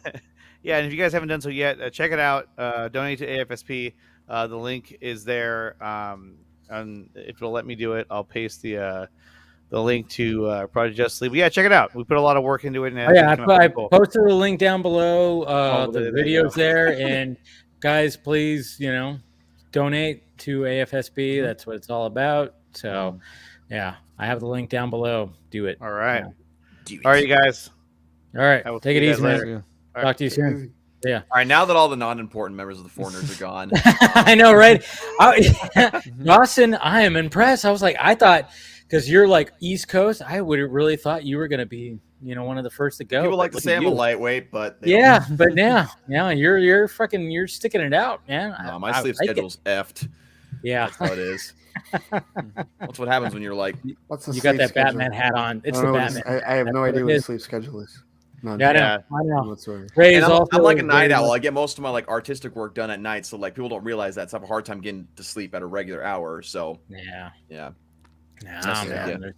Yeah, and if you guys haven't done so yet, check it out. Donate to AFSP. The link is there, and if it'll let me do it, I'll paste the link to Project Justice League. But yeah, check it out. We put a lot of work into it. And I posted the link down below. The video's there, and guys, please, donate to AFSB. That's what it's all about. So, yeah, I have the link down below. Do it. All right. All right, you guys. All right. Take it easy, man. later. Talk to you soon. Yeah. All right, now that all the non-important members of the Foreigners are gone. I know, right? Dawson, I am impressed. I was like, I thought, because you're like East Coast, I would have really thought you were going to be, one of the first to go. People like to say I'm a lightweight, but but now you're sticking it out, man. No, my sleep schedule's effed. Yeah, that's how it is. That's what happens when you're like, you got that Batman hat on. It's the Batman. I have no idea what the sleep schedule is. None. Yeah, I know. And I'm like a night owl. I get most of my like artistic work done at night, so like people don't realize that. So I have a hard time getting to sleep at a regular hour. So yeah. Nah, man, there's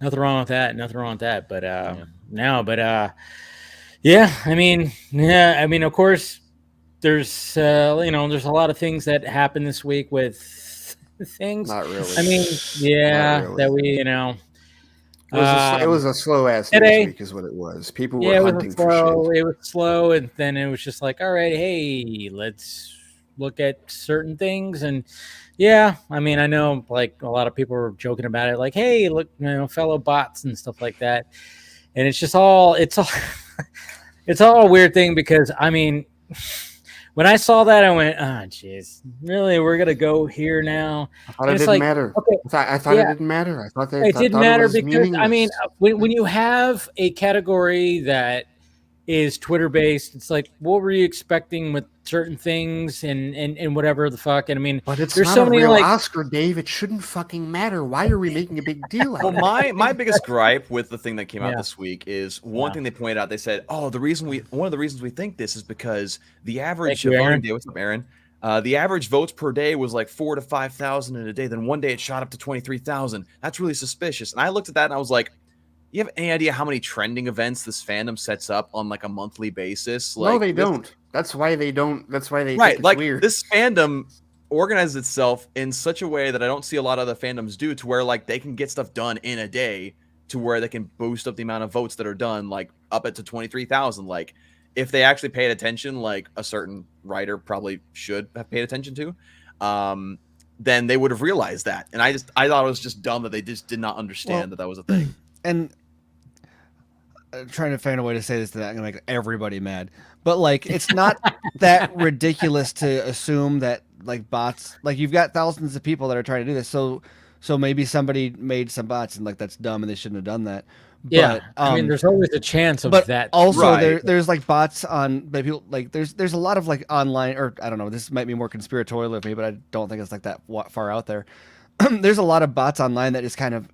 nothing wrong with that. But I mean, of course, there's there's a lot of things that happen this week with things. Not really. I mean, that we It was a slow ass news week, is what it was. People were hunting for shit. It was slow, and then it was just like, all right, hey, let's look at certain things. And I mean, I know like a lot of people were joking about it, like, hey, look, fellow bots and stuff like that. And it's all a weird thing because I mean, when I saw that, I went, "Oh, jeez, really? We're gonna go here now?" I thought it didn't matter. Okay, I thought it didn't matter. I thought it didn't matter because I mean, when you have a category that is Twitter based, it's like, what were you expecting with certain things and whatever the fuck? And I mean, but it's there's not so a many real like Oscar, Dave. It shouldn't fucking matter. Why are we making a big deal out Well, of it? my biggest gripe with the thing that came out Yeah. this week is one thing they pointed out. They said, "Oh, one of the reasons we think this is because the average you, voting Aaron. day." What's up, Aaron? The average votes per day was like 4,000 to 5,000 in a day. Then one day it shot up to 23,000. That's really suspicious. And I looked at that and I was like, "You have any idea how many trending events this fandom sets up on like a monthly basis?" Like, No, they don't. That's why they don't. That's why they right, think it's like weird. this fandom organizes itself in such a way that I don't see a lot of other fandoms do, to where like they can get stuff done in a day, to where they can boost up the amount of votes that are done, like up to 23,000. Like if they actually paid attention, like a certain writer probably should have paid attention to, then they would have realized that. And I thought it was just dumb that they just did not understand that was a thing. And trying to find a way to say this that I'm gonna make everybody mad, but like it's not that ridiculous to assume that like bots, like you've got thousands of people that are trying to do this, so maybe somebody made some bots and like that's dumb and they shouldn't have done that. Yeah, But, I mean, there's always a chance of but that. also Right. there's like bots on people, like there's a lot of like online, or I don't know, this might be more conspiratorial of me, but I don't think it's like that far out there. There's a lot of bots online that just kind of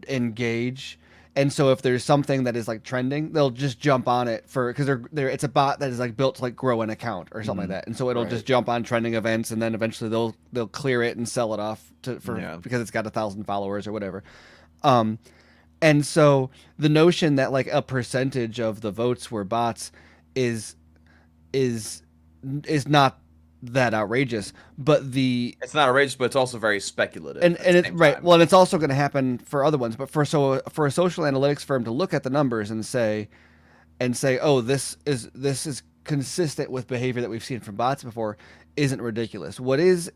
engage. And so if there's something that is like trending, they'll just jump on it because it's a bot that is like built to like grow an account or something like that. And so it'll just jump on trending events, and then eventually they'll clear it and sell it off because it's got 1,000 followers or whatever. And so the notion that like a percentage of the votes were bots is not that outrageous, but It's not outrageous, but it's also very speculative. and at the it's same right. time. Well, and it's also going to happen for other ones. But for a social analytics firm to look at the numbers and say, oh, this is consistent with behavior that we've seen from bots before, isn't ridiculous. What is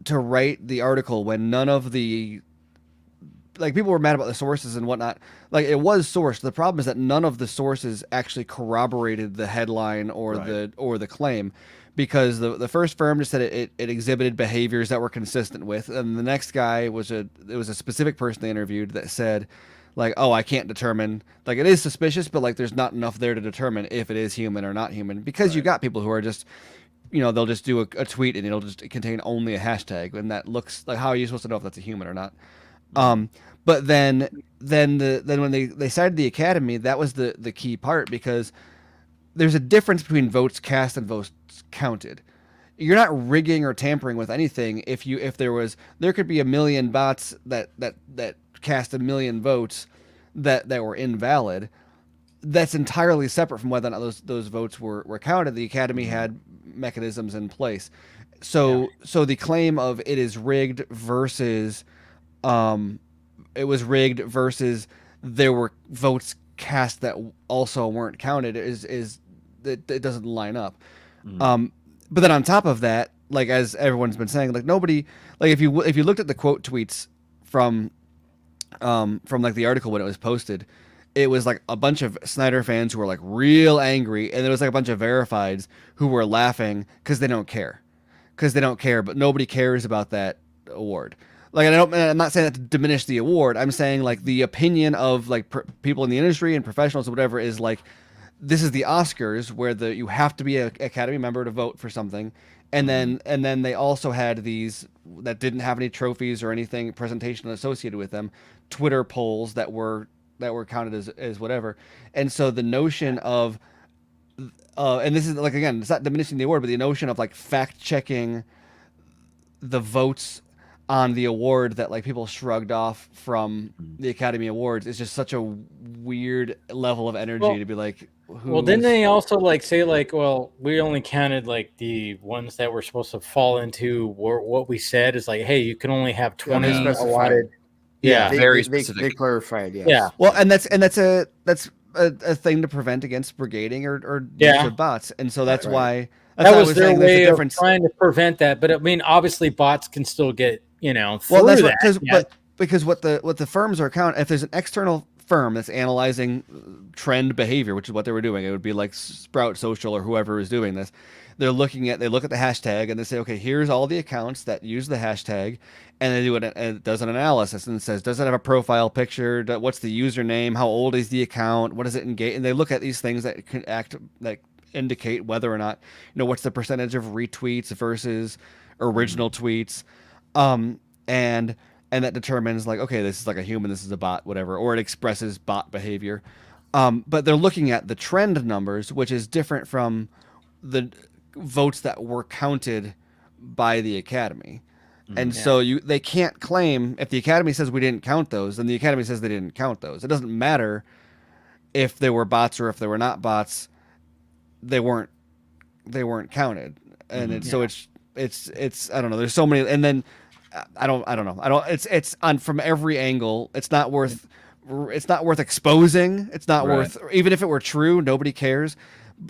to write the article when none of the, like, people were mad about the sources and whatnot. Like, it was sourced. The problem is that none of the sources actually corroborated the headline or the claim, because the first firm just said it exhibited behaviors that were consistent with, and the next guy was a specific person they interviewed that said, like, oh, I can't determine, like, it is suspicious, but like there's not enough there to determine if it is human or not human, because you got people who are just, they'll just do a tweet and it'll just contain only a hashtag, and that looks like, how are you supposed to know if that's a human or not? But then when they cited the Academy, that was the key part, because there's a difference between votes cast and votes counted. You're not rigging or tampering with anything. If there could be 1 million bots that cast 1 million votes that were invalid. That's entirely separate from whether or not those votes were counted. The Academy had mechanisms in place. So the claim of it is rigged versus it was rigged versus there were votes cast that also weren't counted is it doesn't line up. But then on top of that, like, as everyone's been saying, like, nobody, like, if you looked at the quote tweets from like the article when it was posted, it was like a bunch of Snyder fans who were like real angry, and there was like a bunch of verifieds who were laughing because they don't care, but nobody cares about that award. Like, I'm not saying that to diminish the award. I'm saying, like, the opinion of like people in the industry and professionals or whatever is like, this is the Oscars where you have to be an Academy member to vote for something, and then they also had these that didn't have any trophies or anything presentation associated with them, Twitter polls that were counted as whatever. And so the notion of and this is, like, again, it's not diminishing the award, but the notion of like fact checking the votes on the award that like people shrugged off from the Academy Awards is just such a weird level of energy to be like, well, didn't they also like say like, well, we only counted like the ones that were supposed to fall into what we said is like, hey, you can only have 20 allotted. Yeah, very specific. They clarified. Yes. Yeah. Well, and that's a thing to prevent against brigading or use of bots, and so that's why that was their way of trying to prevent that. But I mean, obviously, bots can still get through that. But because what the firms are counting, if there's an external firm that's analyzing trend behavior, which is what they were doing. It would be like Sprout Social or whoever is doing this. They look at the hashtag and they say, okay, here's all the accounts that use the hashtag, and they do it does an analysis and says, does it have a profile picture? What's the username? How old is the account? What does it engage? And they look at these things that can indicate whether or not, what's the percentage of retweets versus original tweets, and that determines like, okay, this is like a human, this is a bot, whatever, or it expresses bot behavior. But they're looking at the trend numbers, which is different from the votes that were counted by the Academy. And so they can't claim, if the Academy says we didn't count those, then the Academy says they didn't count those. It doesn't matter if they were bots or if they were not bots. They weren't counted. And so it's I don't know. There's so many, and then I don't know. It's on from every angle. It's not worth exposing. It's not worth, even if it were true, nobody cares.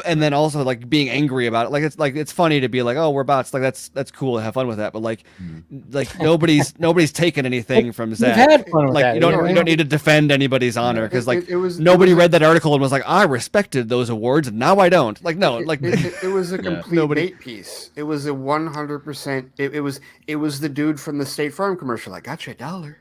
And then also like being angry about it. It's funny to be like, oh, we're bots. Like that's cool to have fun with that. But like nobody's taken anything from Zach. We've had fun with that. You don't need to defend anybody's honor because nobody read that article and was like, I respected those awards and now I don't. Like no, it was a complete bait piece. It was a 100%. It was the dude from the State Farm commercial. I got you $1.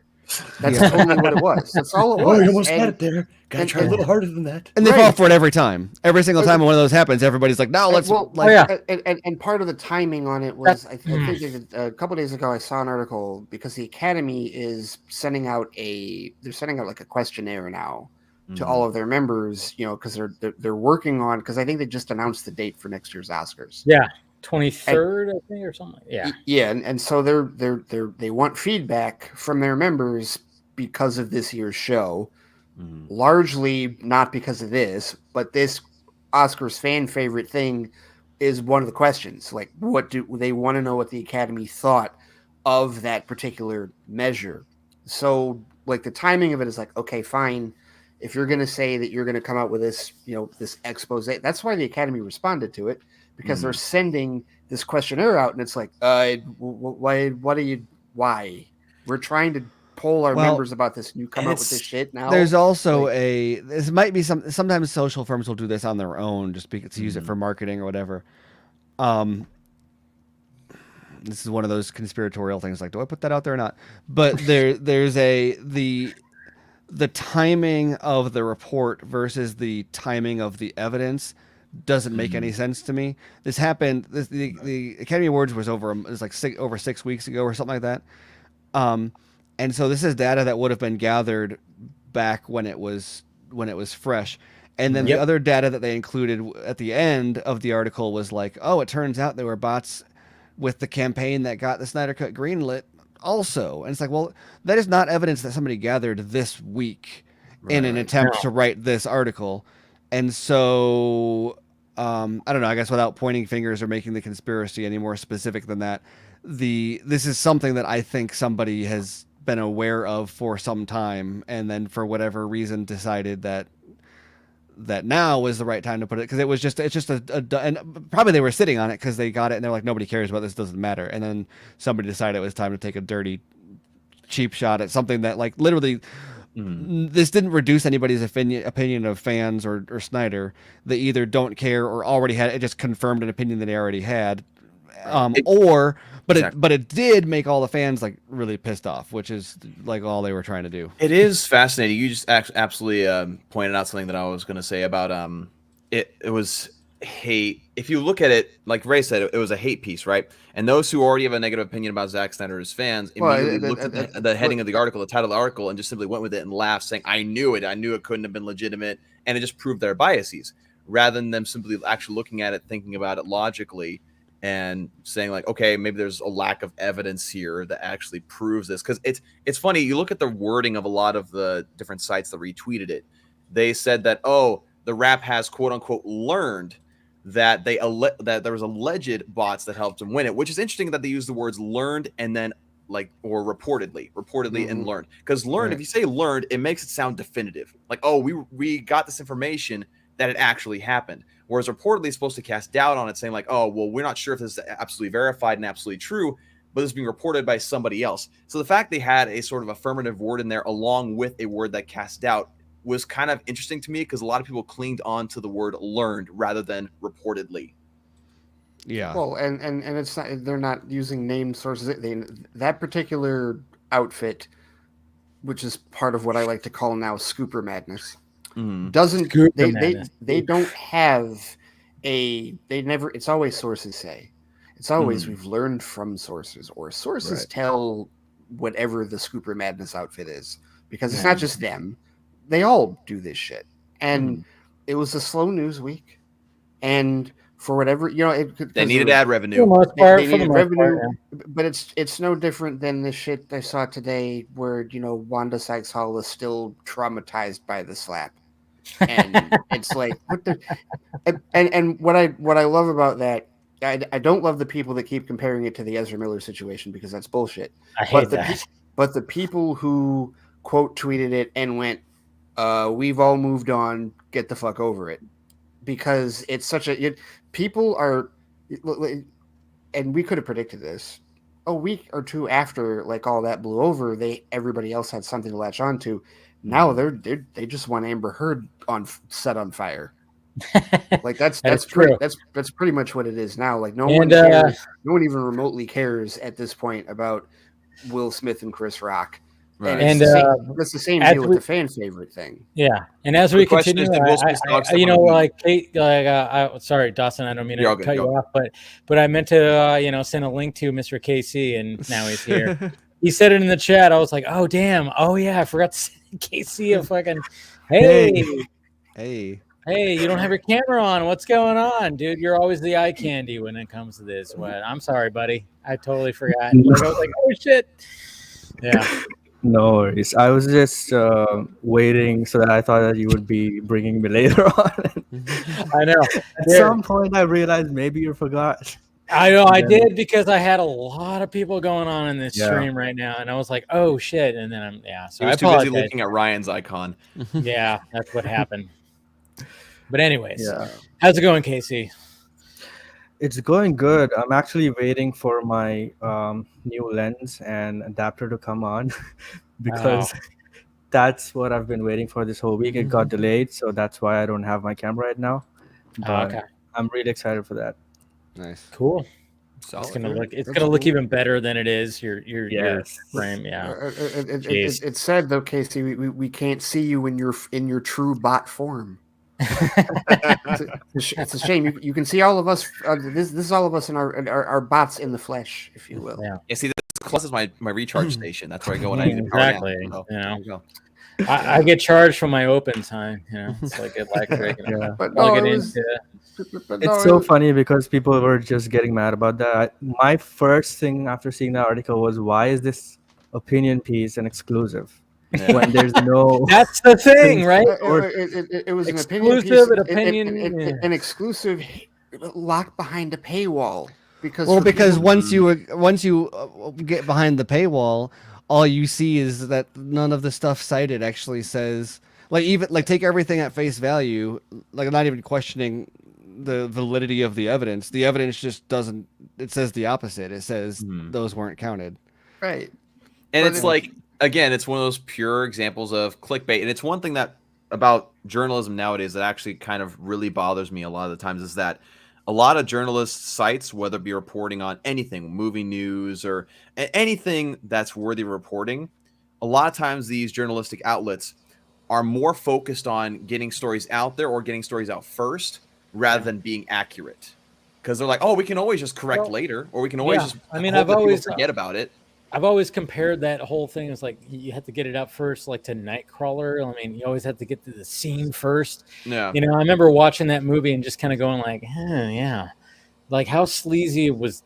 That's totally what it was. That's all it was. Oh, you almost got it there. Gotta try a little harder than that. And they fall for it every time. Every single time one of those happens, everybody's like, "No, let's." And part of the timing on it was, I think a couple of days ago, I saw an article because the Academy is sending out like a questionnaire now to all of their members, because they're working on, because I think they just announced the date for next year's Oscars. Yeah. 23rd, I think, or something. Yeah, and so they want feedback from their members because of this year's show, largely not because of this, but this Oscars fan favorite thing is one of the questions. Like, what do they want to know? What the Academy thought of that particular measure? So, like, the timing of it is like, okay, fine. If you're going to say that you're going to come out with this, this expose, that's why the Academy responded to it. Because they're sending this questionnaire out, and it's like, why? We're trying to poll our members about this, and you come out with this shit now. There's also this might be sometimes social firms will do this on their own, just because to use it for marketing or whatever. This is one of those conspiratorial things, like, do I put that out there or not? But there's the timing of the report versus the timing of the evidence doesn't make any sense to me. This happened. The Academy Awards was over 6 weeks ago or something like that. And so this is data that would have been gathered back when it was fresh. And then the other data that they included at the end of the article was like, oh, it turns out there were bots with the campaign that got the Snyder Cut greenlit also. And it's like, well, that is not evidence that somebody gathered this week in an attempt to write this article. And so I don't know, I guess without pointing fingers or making the conspiracy any more specific than that, this is something that I think somebody has been aware of for some time, and then for whatever reason decided that now was the right time to put it, because it's just and probably they were sitting on it because they got it and they're like, nobody cares about this, doesn't matter, and then somebody decided it was time to take a dirty, cheap shot at something that, like, literally. This didn't reduce anybody's opinion of fans or Snyder. They either don't care or already had it. Just confirmed an opinion that they already had, but it did make all the fans like really pissed off, which is like all they were trying to do. It is fascinating. You just absolutely pointed out something that I was going to say about it was hate. If you look at it, like Ray said, it was a hate piece, right? And those who already have a negative opinion about Zack Snyder as fans immediately looked at the heading of the article, the title of the article, and just simply went with it and laughed, saying, I knew it couldn't have been legitimate, and it just proved their biases, rather than them simply actually looking at it, thinking about it logically, and saying like, okay, maybe there's a lack of evidence here that actually proves this. Because it's funny, you look at the wording of a lot of the different sites that retweeted it. They said that, oh, the rap has quote unquote learned that that there was alleged bots that helped him win it, which is interesting that they use the words learned and then or reportedly and learned, because learned, if you say learned, it makes it sound definitive, like, oh, we got this information that it actually happened, whereas reportedly is supposed to cast doubt on it, saying like, oh, well, we're not sure if this is absolutely verified and absolutely true, but it's being reported by somebody else. So the fact they had a sort of affirmative word in there along with a word that casts doubt was kind of interesting to me because a lot of people clinged on to the word learned rather than reportedly. Yeah. Well, and it's not, they're not using named sources. That particular outfit, which is part of what I like to call now Scooper Madness, doesn't they don't have it's always sources say. It's always we've learned from sources, or sources tell whatever the Scooper Madness outfit is, because it's not just them. They all do this shit. And it was a slow news week. And for whatever, they needed ad revenue. They needed revenue, but it's no different than the shit I saw today where, Wanda Sykes Hall is still traumatized by the slap. And it's like, what the, and what I love about that, I don't love the people that keep comparing it to the Ezra Miller situation, because that's bullshit. I hate that. But the people who quote tweeted it and went, we've all moved on, get the fuck over it. Because it's such people are, and we could have predicted this a week or two after like all that blew over. Everybody else had something to latch onto. Now they just want Amber Heard set on fire. Like that's pretty much what it is now. Like no one cares. No one even remotely cares at this point about Will Smith and Chris Rock. Right. And it's the same deal with the fan favorite thing. Yeah, and as we continue, Kate, sorry, Dawson, I don't mean to cut you off, but I meant to, send a link to Mr. KC, and now he's here. He said it in the chat. I was like, oh damn, oh yeah, I forgot to send KC a fucking hey, you don't have your camera on. What's going on, dude? You're always the eye candy when it comes to this. What? I'm sorry, buddy. I totally forgot. I was like, oh shit. Yeah. No worries. I was just waiting so that I thought that you would be bringing me later on. I know. At some point, I realized maybe you forgot. I know I did, because I had a lot of people going on in this stream right now, and I was like, "Oh shit!" And then so I was too busy looking at Ryan's icon. Yeah, that's what happened. But anyways, how's it going, Casey? It's going good. I'm actually waiting for my new lens and adapter to come on because that's what I've been waiting for this whole week. It got delayed, so that's why I don't have my camera right now. But I'm really excited for that. Nice, cool. It's gonna look even better than it is. Your frame, It's sad though, Casey. We can't see you in your true bot form. It's a shame. You can see all of us. This is all of us in our bots in the flesh, if you will. Yeah. See, this is my recharge station. That's where I go when I need to power down. Exactly. I get charged from my open time. It's like electric. It's so funny because people were just getting mad about that. My first thing after seeing that article was, why is this opinion piece an exclusive? When there's no, that's the thing, right? It was an opinion piece, an exclusive locked behind a paywall. Because once you get behind the paywall, all you see is that none of the stuff cited actually says, take everything at face value, like not even questioning the validity of the evidence. The evidence just doesn't. It says the opposite. It says those weren't counted. Right. And it's like, again, it's one of those pure examples of clickbait. And it's one thing that about journalism nowadays that actually kind of really bothers me a lot of the times, is that a lot of journalist sites, whether it be reporting on anything, movie news or anything that's worthy of reporting, a lot of times these journalistic outlets are more focused on getting stories out there or getting stories out first rather than being accurate. Because they're like, oh, we can always just correct later, or we can always just I've always forget about it. I've always compared that whole thing as like you have to get it up first, like to Nightcrawler. I mean, you always have to get to the scene first. Yeah. I remember watching that movie and just kind of going like, yeah, like how sleazy it was.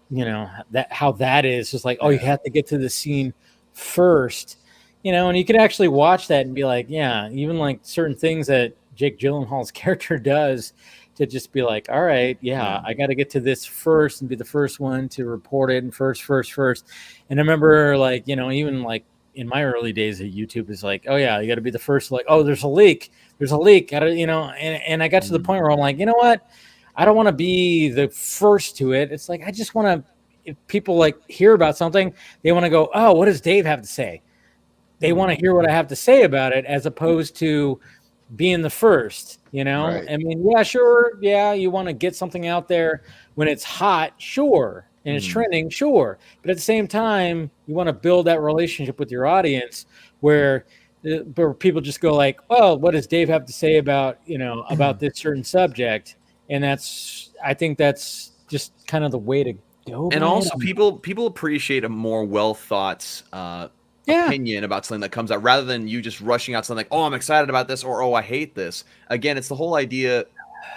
How that is just like, oh, you have to get to the scene first. And you could actually watch that and be like, yeah, even like certain things that Jake Gyllenhaal's character does, to just be like, all right, I got to get to this first and be the first one to report it, and first. And I remember even like in my early days of YouTube is like, oh yeah, you got to be the first, like, oh, there's a leak. And I got to the point where I'm like, you know what? I don't want to be the first to it. It's like, I just want to, if people like hear about something, they want to go, oh, what does Dave have to say? They want to hear what I have to say about it, as opposed to, being the first, you know? Right. I mean, yeah, sure. Yeah, you want to get something out there when it's hot, sure. And it's trending, sure. But at the same time, you want to build that relationship with your audience where people just go like, well, what does Dave have to say about, you know, about this certain subject? And I think that's just kind of the way to go. And also people appreciate a more well thought opinion about something that comes out rather than you just rushing out something like, oh, I'm excited about this, or oh, I hate this. Again, it's the whole idea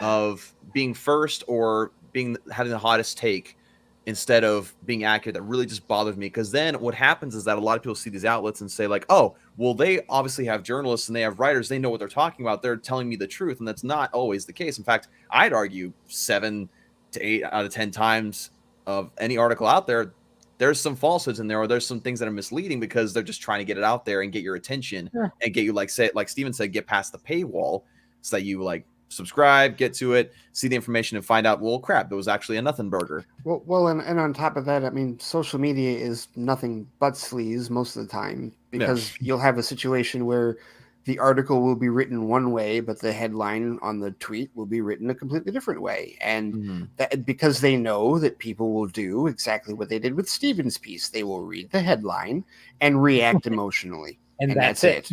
of being first or having the hottest take instead of being accurate that really just bothers me, because then what happens is that a lot of people see these outlets and say like, oh, well, they obviously have journalists and they have writers, they know what they're talking about, they're telling me the truth, and that's not always the case. In fact, I'd argue 7 to 8 out of 10 times of any article out there, there's some falsehoods in there, or there's some things that are misleading because they're just trying to get it out there and get your attention and get you, like Steven said, get past the paywall so that you like subscribe, get to it, see the information, and find out, well, crap, it was actually a nothing burger. Well, and on top of that, I mean, social media is nothing but sleaze most of the time, because you'll have a situation where the article will be written one way, but the headline on the tweet will be written a completely different way. And that, because they know that people will do exactly what they did with Steven's piece. They will read the headline and react emotionally. and that's it.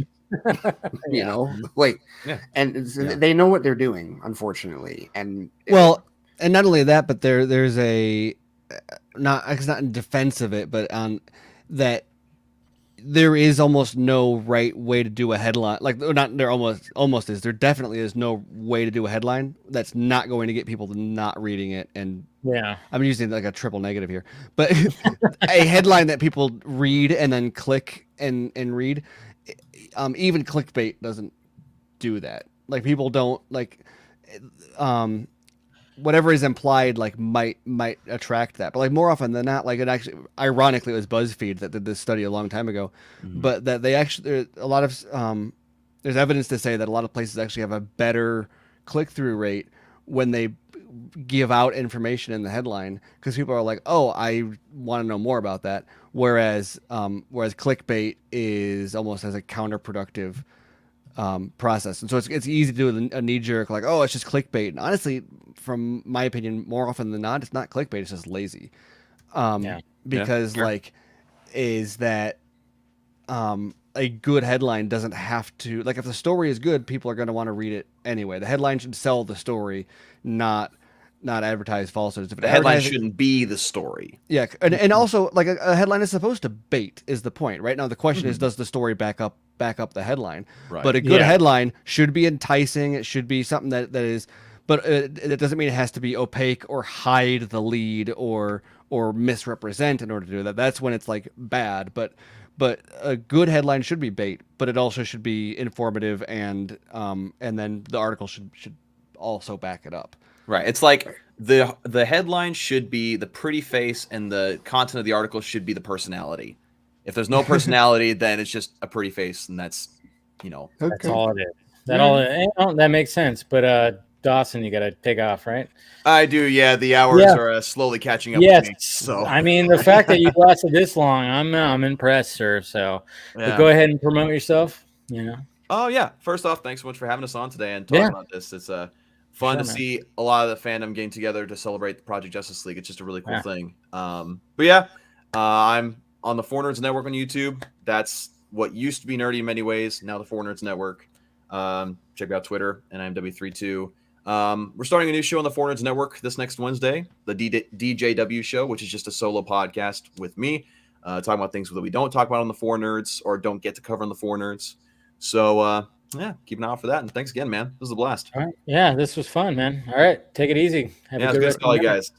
You know, like, and they know what they're doing, unfortunately. And well, and not only that, but there's a it's not in defense of it, but on that there is almost no right way to do a headline. Like, not there almost is. There definitely is no way to do a headline that's not going to get people to not reading it. And I'm using like a triple negative here, but a headline that people read and then click and read. Even clickbait doesn't do that. Like, people don't like, whatever is implied, like might attract that. But like, more often than not, like, it actually, ironically, it was BuzzFeed that did this study a long time ago, but that they actually, a lot of, there's evidence to say that a lot of places actually have a better click-through rate when they give out information in the headline, because people are like, oh, I want to know more about that. Whereas clickbait is almost as a counterproductive process. And so it's easy to do a knee jerk, like, oh, it's just clickbait. And honestly, from my opinion, more often than not, it's not clickbait, it's just lazy. Because like, is that a good headline doesn't have to, like, if the story is good, people are going to want to read it anyway. The headline should sell the story, not advertise falsehoods. If the headline shouldn't be the story. Yeah, and also, like, a headline is supposed to bait, is the point, right? Now the question is, does the story back up the headline? Right. But a good headline should be enticing. It should be something that is, but it doesn't mean it has to be opaque or hide the lead or misrepresent in order to do that. That's when it's like bad. But a good headline should be bait, but it also should be informative, and then the article should also back it up. Right. It's like the headline should be the pretty face, and the content of the article should be the personality. If there's no personality, then it's just a pretty face, and that's, that's all it is. That makes sense. But Dawson, you got to take off, right? I do. Yeah, the hours are slowly catching up with me. So I mean, the fact that you lasted this long, I'm impressed, sir. So but go ahead and promote yourself. Oh yeah. First off, thanks so much for having us on today and talking about this. It's fun to see a lot of the fandom getting together to celebrate the Project Justice League. It's just a really cool thing. But I'm on the Four Nerds Network on YouTube. That's what used to be Nerdy in many ways. Now the Four Nerds Network. Check out Twitter and IMW32. We're starting a new show on the Four Nerds Network this next Wednesday, the DJW Show, which is just a solo podcast with me, talking about things that we don't talk about on the Four Nerds or don't get to cover on the Four Nerds. So, keep an eye out for that. And thanks again, man. This was a blast. All right. Yeah, this was fun, man. All right. Take it easy. Have a good rest of the guys.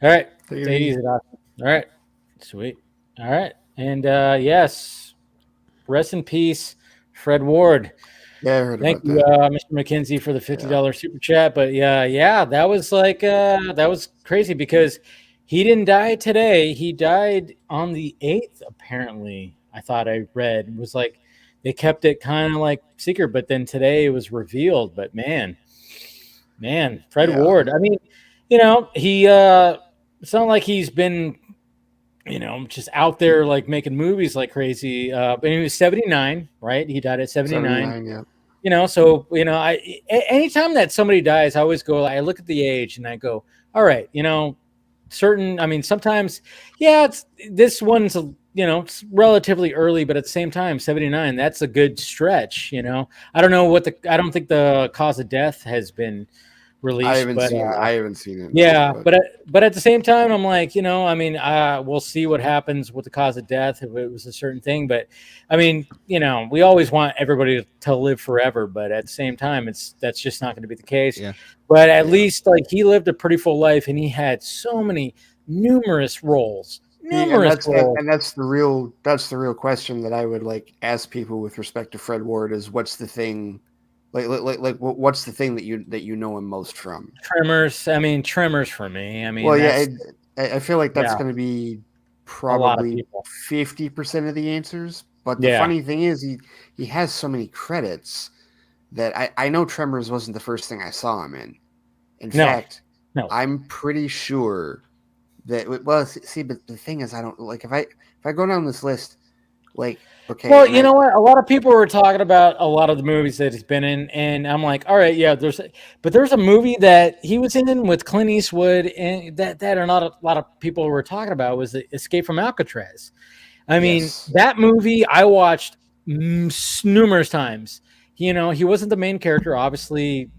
All right. Take it easy, Dawson. All right. Sweet. All right. And yes, rest in peace, Fred Ward. Yeah, I heard Thank you, about Mr. McKenzie, for the $50 super chat. But that was like that was crazy, because he didn't die today. He died on the 8th, apparently. I thought I read. It was like they kept it kind of like secret, but then today it was revealed. But man, Fred Ward. I mean, he it's not like he's been, just out there like making movies like crazy. But he was 79, right? He died at 79. So anytime that somebody dies, I always go, I look at the age and I go, all right, sometimes, this one's, it's relatively early, but at the same time, 79, that's a good stretch. I don't know I don't think the cause of death has been released. I haven't seen it. Yeah, but at the same time, I'm like, we'll see what happens with the cause of death if it was a certain thing. But we always want everybody to live forever, but at the same time, that's just not going to be the case. Yeah. But at least he lived a pretty full life, and he had so many numerous roles. And that's the real question that I would ask people with respect to Fred Ward is what's the thing. What's the thing that you know him most from? Tremors. Tremors for me. I feel like that's going to be probably 50% of the answers. But the funny thing is, he has so many credits that I know Tremors wasn't the first thing I saw him in. In fact, I'm pretty sure that. Well, see, but the thing is, I don't if I go down this list, okay. Well, you know what? A lot of people were talking about a lot of the movies that he's been in, and I'm like, all right, yeah. There's a movie that he was in with Clint Eastwood, and that are not a lot of people were talking about was the Escape from Alcatraz. That movie I watched numerous times. He wasn't the main character, obviously.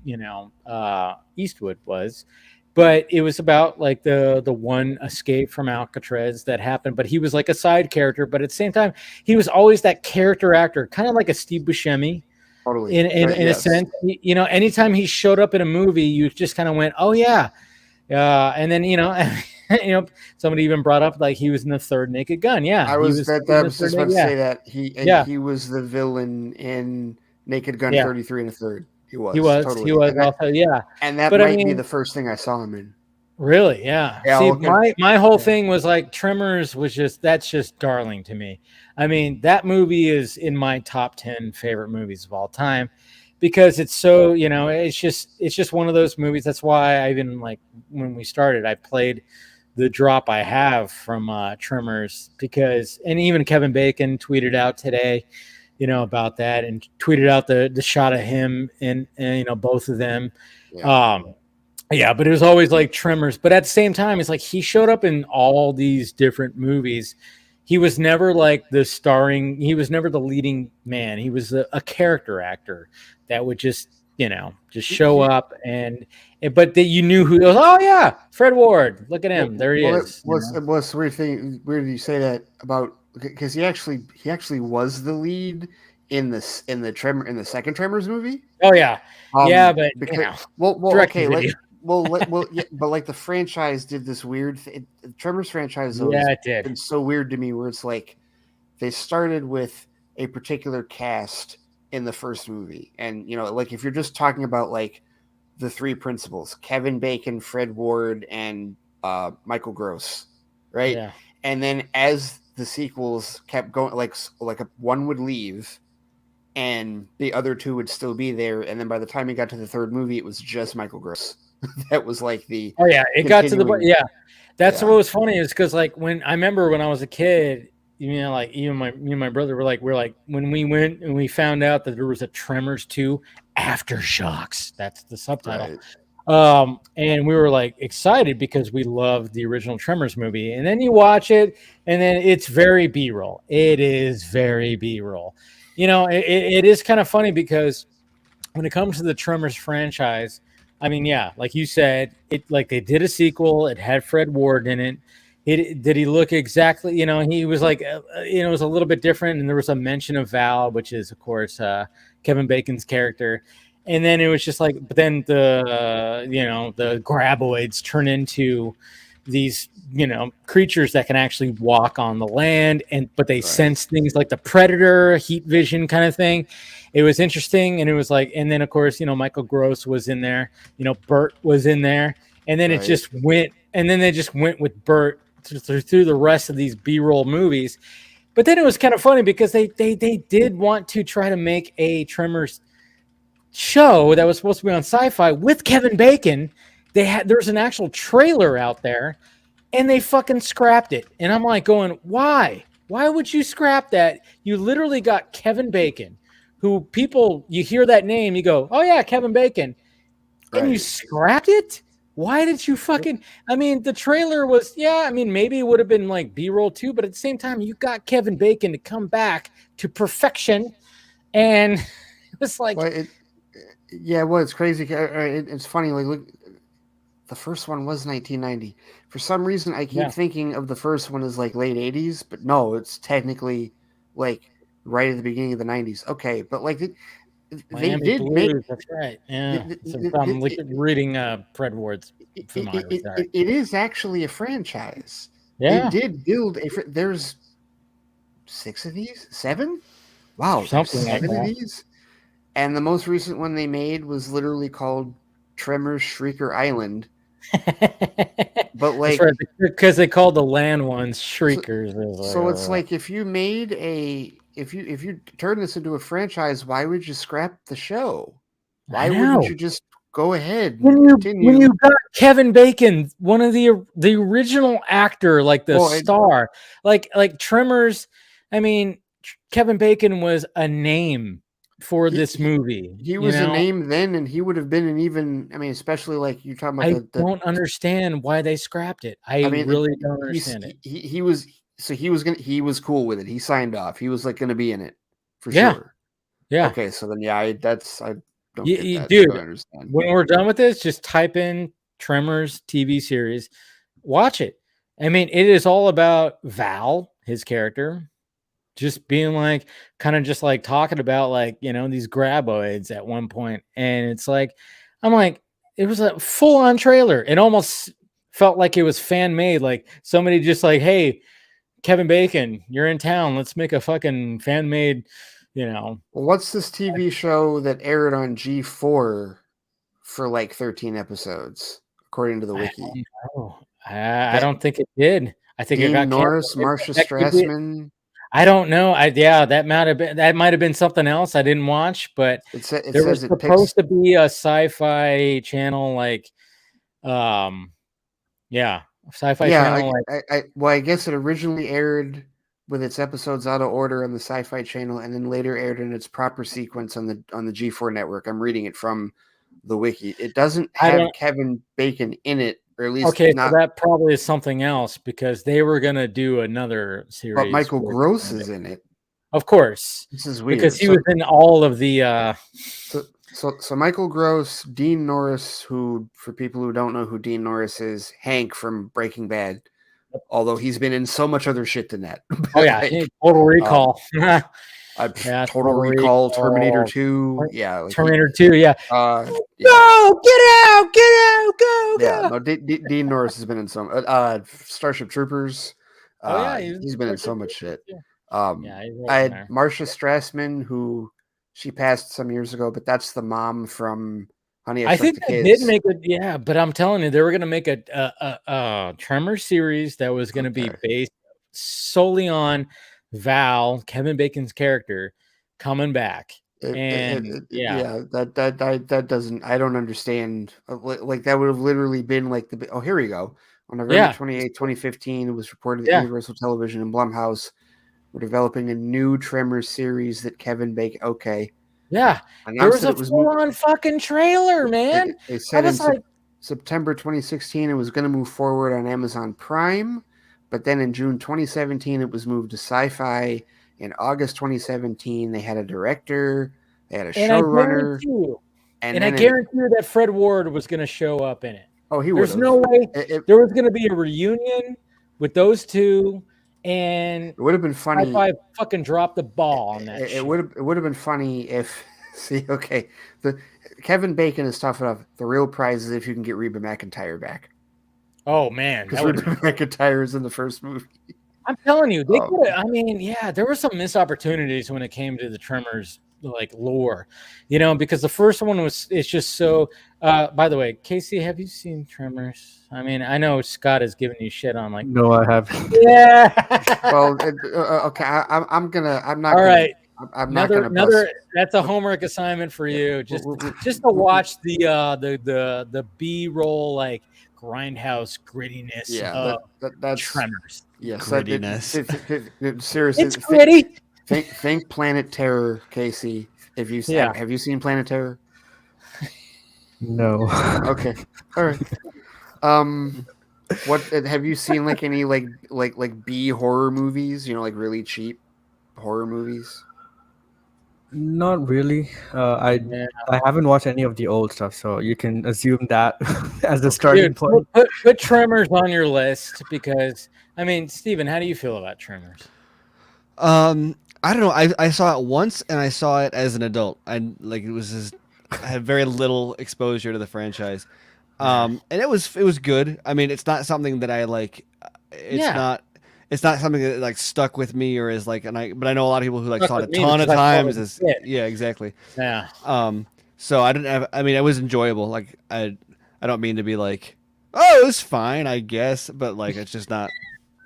Eastwood was. But it was about the one escape from Alcatraz that happened. But he was like a side character. But at the same time, he was always that character actor, kind of like a Steve Buscemi. Totally. In a sense, anytime he showed up in a movie, you just kind of went, "Oh yeah," and then somebody even brought up he was in the third Naked Gun. Yeah, I was just about to say that he was the villain in Naked Gun 33 and a third. He was. Totally. He was also, yeah. And that might be the first thing I saw him in. Really? Yeah. See, my whole thing was Tremors was that's just darling to me. That movie is in my top 10 favorite movies of all time because it's so, it's just one of those movies. That's why I even when we started, I played the drop I have from Tremors and even Kevin Bacon tweeted out today, about that and tweeted out the shot of him and both of them. Yeah. But it was always Tremors. But at the same time, it's he showed up in all these different movies. He was never the starring. He was never the leading man. He was a character actor that would just show up but that you knew who it was. Oh yeah, Fred Ward. Look at him. There he is. What's the weird thing? Weird you say that about. Because he actually was the lead in the second Tremors movie. Oh yeah, but but the franchise did this weird thing. The Tremors franchise, it did. It's so weird to me where it's they started with a particular cast in the first movie, and if you're just talking about the three principals, Kevin Bacon, Fred Ward, and Michael Gross, right? Yeah. And then as the sequels kept going, one would leave and the other two would still be there, and then by the time you got to the third movie it was just Michael Gross. That was the got to the that's what was funny is because when I remember when I was a kid, even my brother we're when we went and we found out that there was a Tremors 2 Aftershocks, that's the subtitle. Right. And we were excited because we loved the original Tremors movie, and then you watch it and then it's very B-roll. It is very B-roll. It is kind of funny because when it comes to the Tremors franchise, like you said, it they did a sequel, it had Fred Ward in it. Did he look exactly, he was it was a little bit different, and there was a mention of Val, which is of course Kevin Bacon's character. And then it was just but then the graboids turn into these, creatures that can actually walk on the land, but they sense things like the Predator, heat vision kind of thing. It was interesting. And it was and then of course, Michael Gross was in there, Bert was in there, and then it just went, and then they just went with Bert through the rest of these B-roll movies. But then it was kind of funny because they did want to try to make a Tremors show that was supposed to be on Sci-Fi with Kevin Bacon. There's an actual trailer out there, and they fucking scrapped it. And I'm going, why would you scrap that? You literally got Kevin Bacon, who people, you hear that name, you go, oh yeah, Kevin Bacon, and you scrapped it. Why did you fucking? I mean, the trailer was, yeah. I mean, maybe it would have been like B-roll too, but at the same time, you got Kevin Bacon to come back to perfection, and it was like, it's crazy. It's funny. Like, look, the first one was 1990. For some reason, I keep thinking of the first one as like late 80s, but no, it's technically like right at the beginning of the 90s. Okay, but like they did Blues, make. That's right. Yeah. I'm reading Fred Ward's filmography. It is actually a franchise. Yeah. They did build there's 6 of these? 7? Wow, something like 7 of that. these? And the most recent one they made was literally called Tremors Shrieker Island. But like, right, because they called the land ones Shriekers. So it's like if you made if you turn this into a franchise, why would you scrap the show? Why wouldn't you just go ahead and continue? When you got Kevin Bacon, one of the original actor, like the star, like Tremors. I mean, Kevin Bacon was a name for this movie. He was a name then, and he would have been an even. I mean, especially like you're talking about. I don't understand why they scrapped it. I really don't understand it. He was cool with it. He signed off. He was like going to be in it for sure. Yeah. Okay, so then I don't get that. Dude, I understand. When we're done with this, just type in Tremors TV series, watch it. I mean, it is all about Val, his character, just being like, kind of just like talking about like, these graboids at one point. And it's like, I'm like, it was a full on trailer. It almost felt like it was fan made. Like somebody just like, hey, Kevin Bacon, you're in town. Let's make a fucking fan made, Well, what's this TV show that aired on G4 for like 13 episodes, according to the wiki? I don't think it did. I think Dean it got Norris, Marcia Strassman. I don't know. That might have been something else I didn't watch, but there was supposed to be a sci-fi channel, like, sci-fi channel. I guess it originally aired with its episodes out of order on the Sci-Fi Channel, and then later aired in its proper sequence on the G4 network. I'm reading it from the wiki. It doesn't have Kevin Bacon in it. Or at least so that probably is something else because they were gonna do another series. But Michael Gross is in it, of course. This is weird because he was in all of the. So Michael Gross, Dean Norris, who for people who don't know who Dean Norris is, Hank from Breaking Bad. Although he's been in so much other shit than that. Oh yeah, Total Recall. Total Recall, Terminator 2. Yeah. Terminator 2, yeah. No, get out, go. Yeah, no, Dean Norris has been in some Starship Troopers. He's been in so much shit. I had Marcia Strassman, who she passed some years ago, but that's the mom from Honey, I think the they Kids. did make it, but I'm telling you, they were going to make a Tremor series that was going to be based solely on Val, Kevin Bacon's character, coming back. That doesn't. I don't understand. Like that would have literally been like the. Oh, here we go. On November 28, 2015, it was reported that Universal Television and Blumhouse were developing a new Tremors series that Kevin Bacon. Okay. Yeah, there was a full-on fucking trailer, man. They said in September 2016 it was going to move forward on Amazon Prime, but then in June 2017 it was moved to Sci-Fi. In August 2017 they had a director, they had a showrunner, and I guarantee you that Fred Ward was going to show up in it. Oh, he was. There's no way there was going to be a reunion with those two. And it would have been funny if I fucking dropped the ball on that. It would have been funny if the Kevin Bacon is tough enough. The real prize is if you can get Reba McEntire back. Oh man, because Reba McEntire is in the first movie. I'm telling you, they could. I mean, there were some missed opportunities when it came to the Tremors like lore, because the first one it's just so. By the way, Casey, have you seen Tremors? I mean, I know Scott has given you shit on like. No, I haven't. Yeah. Well, okay. I'm not. All right. I'm not going to. That's a homework assignment for you. Just to watch the B-roll like grindhouse grittiness. Yeah, that's Tremors. Yes, grittiness. Seriously, it's gritty. Think Planet Terror, Casey. Have you Yeah. have you seen Planet Terror? No. Okay. All right. What have you seen like any like B horror movies? You know, like really cheap horror movies. Not really. Yeah. I haven't watched any of the old stuff, so you can assume that as the starting Dude, point. put Tremors on your list because I mean, Steven, how do you feel about Tremors? I don't know. I saw it once and I saw it as an adult. I had very little exposure to the franchise. And it was good. I mean, it's not something that I like. It's not something that like stuck with me or is like, but I know a lot of people who like saw it a ton of times. Yeah, exactly. Yeah. So I didn't have. I mean, it was enjoyable. Like I don't mean to be like, oh, it was fine, I guess, but like it's just not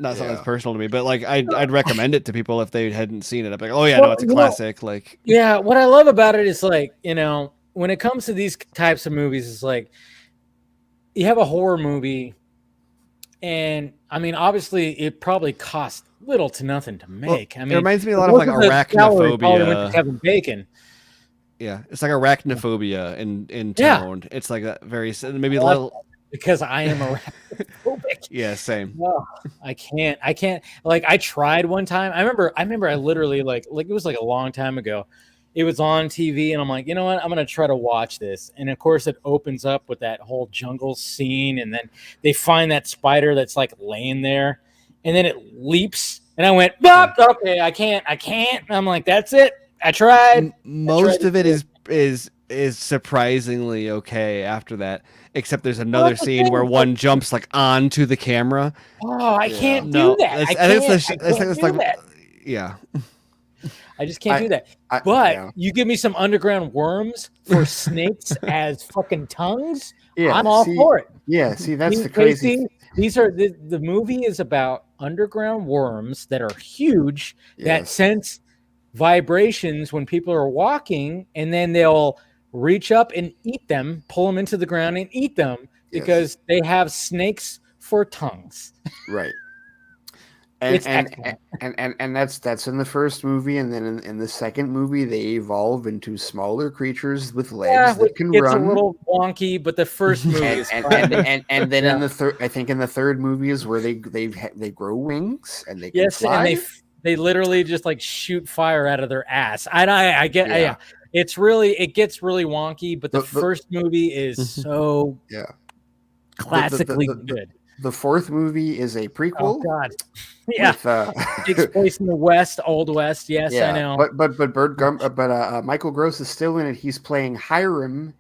something that's personal to me. But like I'd recommend it to people if they hadn't seen it. I'd be like, oh yeah, no, it's a classic. Like yeah, what I love about it is like when it comes to these types of movies, it's like you have a horror movie. And I mean, obviously, it probably cost little to nothing to make. Well, I mean, it reminds me a lot of like arachnophobia. Probably went to Kevin Bacon. Yeah, it's like arachnophobia in tone. Yeah. It's like a very maybe a little because I am arachnophobic. Yeah, same. No, I can't. Like I tried one time. I remember. I literally like it was like a long time ago. It was on TV, and I'm like, you know what? I'm gonna try to watch this. And of course, it opens up with that whole jungle scene, and then they find that spider that's like laying there, and then it leaps, and I went, "Bop! Okay, I can't." And I'm like, that's it. I tried. Most of it is surprisingly okay after that, except there's another scene where one jumps like onto the camera. Oh, I can't do that. I think it's yeah. I just can't do that. But you give me some underground worms for snakes as fucking tongues. Yeah, I'm all for it. Yeah, see, that's the crazy. These are the movie is about underground worms that are huge that sense vibrations when people are walking, and then they'll reach up and eat them, pull them into the ground and eat them because they have snakes for tongues. Right. And that's in the first movie, and then in the second movie they evolve into smaller creatures with legs that can run. It's a little wonky, but the first movie is and then in the third, I think in the third movie is where they grow wings and they can fly. And they literally just like shoot fire out of their ass. I get it gets really wonky, but the first movie is so classically good. The fourth movie is a prequel. Oh God, yeah, takes place in the West, Old West. Yes, I know. But Michael Gross is still in it. He's playing Hiram,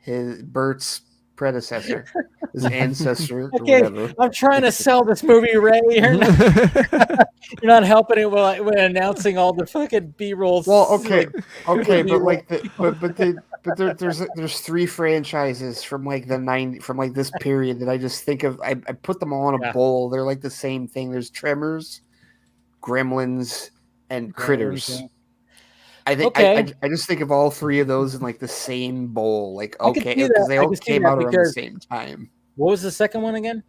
Bert's predecessor, his ancestor. Okay, I'm trying to sell this movie, Ray. You're not helping it when announcing all the fucking B-rolls. Well, okay, but there's three franchises from like the 90s, from like this period that I just think of. I put them all in a bowl. They're like the same thing. There's Tremors, Gremlins, and Critters. I think I just think of all three of those in like the same bowl. Like because they all came out around the same time. What was the second one again?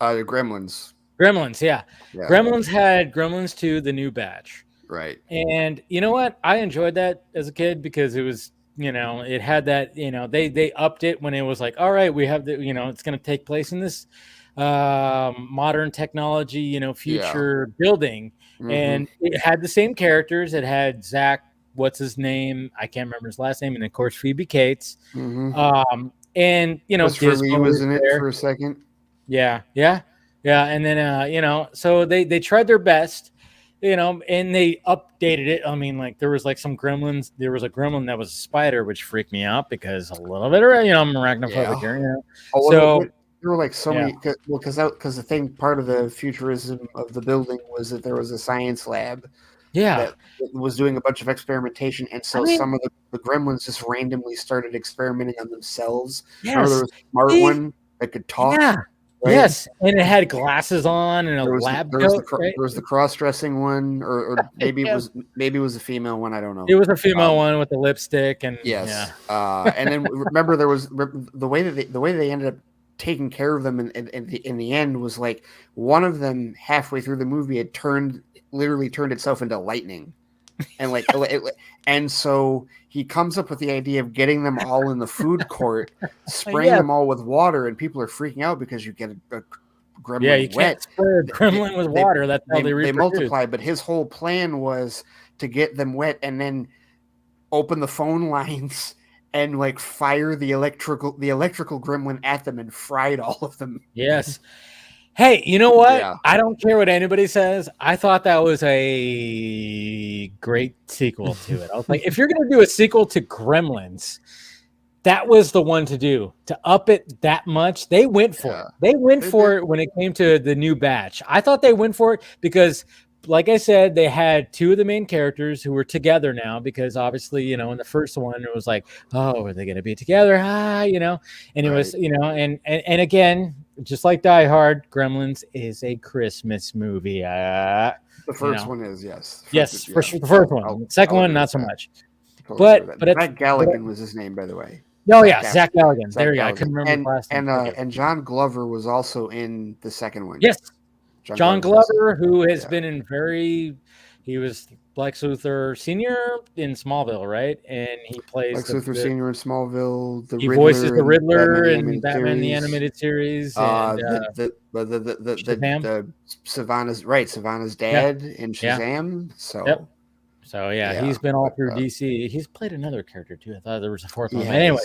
The Gremlins. Gremlins, yeah. Gremlins had Gremlins 2, the new batch. Right. And you know what? I enjoyed that as a kid because it was, it had that, they upped it when it was like, all right, we have the, it's going to take place in this modern technology, future building. Mm-hmm. And it had the same characters. It had Zach, what's his name? I can't remember his last name. And of course, Phoebe Cates. Mm-hmm. And, Disney was in it for a second. Yeah. And then, so they tried their best, and they updated it. I mean, like there was like some gremlins. There was a gremlin that was a spider, which freaked me out because a little bit of, I'm arachnophobic here. So there were like so many, because the thing, part of the futurism of the building was that there was a science lab. Yeah. That was doing a bunch of experimentation. And so some of the gremlins just randomly started experimenting on themselves. Yes. There was a smart one that could talk. Yeah. Right? Yes, and it had glasses on and there lab coat. There was the cross-dressing one, or maybe it was a female one. I don't know. It was a female one with the lipstick and and then remember there was the way they ended up taking care of them in the end was like one of them halfway through the movie had literally turned itself into lightning. and so he comes up with the idea of getting them all in the food court, spraying them all with water, and people are freaking out because you get a gremlin you wet. can't spray a gremlin with water. That's how they reproduce. Multiply. But his whole plan was to get them wet and then open the phone lines and like fire the electrical gremlin at them and fried all of them. Yes. Hey, you know what? Yeah. I don't care what anybody says. I thought that was a great sequel to it. I was like, if you're going to do a sequel to Gremlins, that was the one to do. To up it that much, they went for it. They went for it when it came to the new batch. I thought they went for it because, like I said, they had two of the main characters who were together now because obviously, in the first one, it was like, oh, are they going to be together? And it was, and again, just like Die Hard, Gremlins is a Christmas movie. The first one is, yes. The first one. The second one, not so much. But Zach Galligan was his name, by the way. Oh yeah, Zach Galligan. There you go. I couldn't remember the last name. And John Glover was also in the second one. Yes, John Glover, who has been in he was Lex Luthor Sr. in Smallville, right? And he plays Lex Luthor Sr. in Smallville. He voices the Riddler in Batman the Animated Series. And, the Savannah's dad in Shazam. So he's been all through DC. He's played another character too. I thought there was a fourth one. Anyway,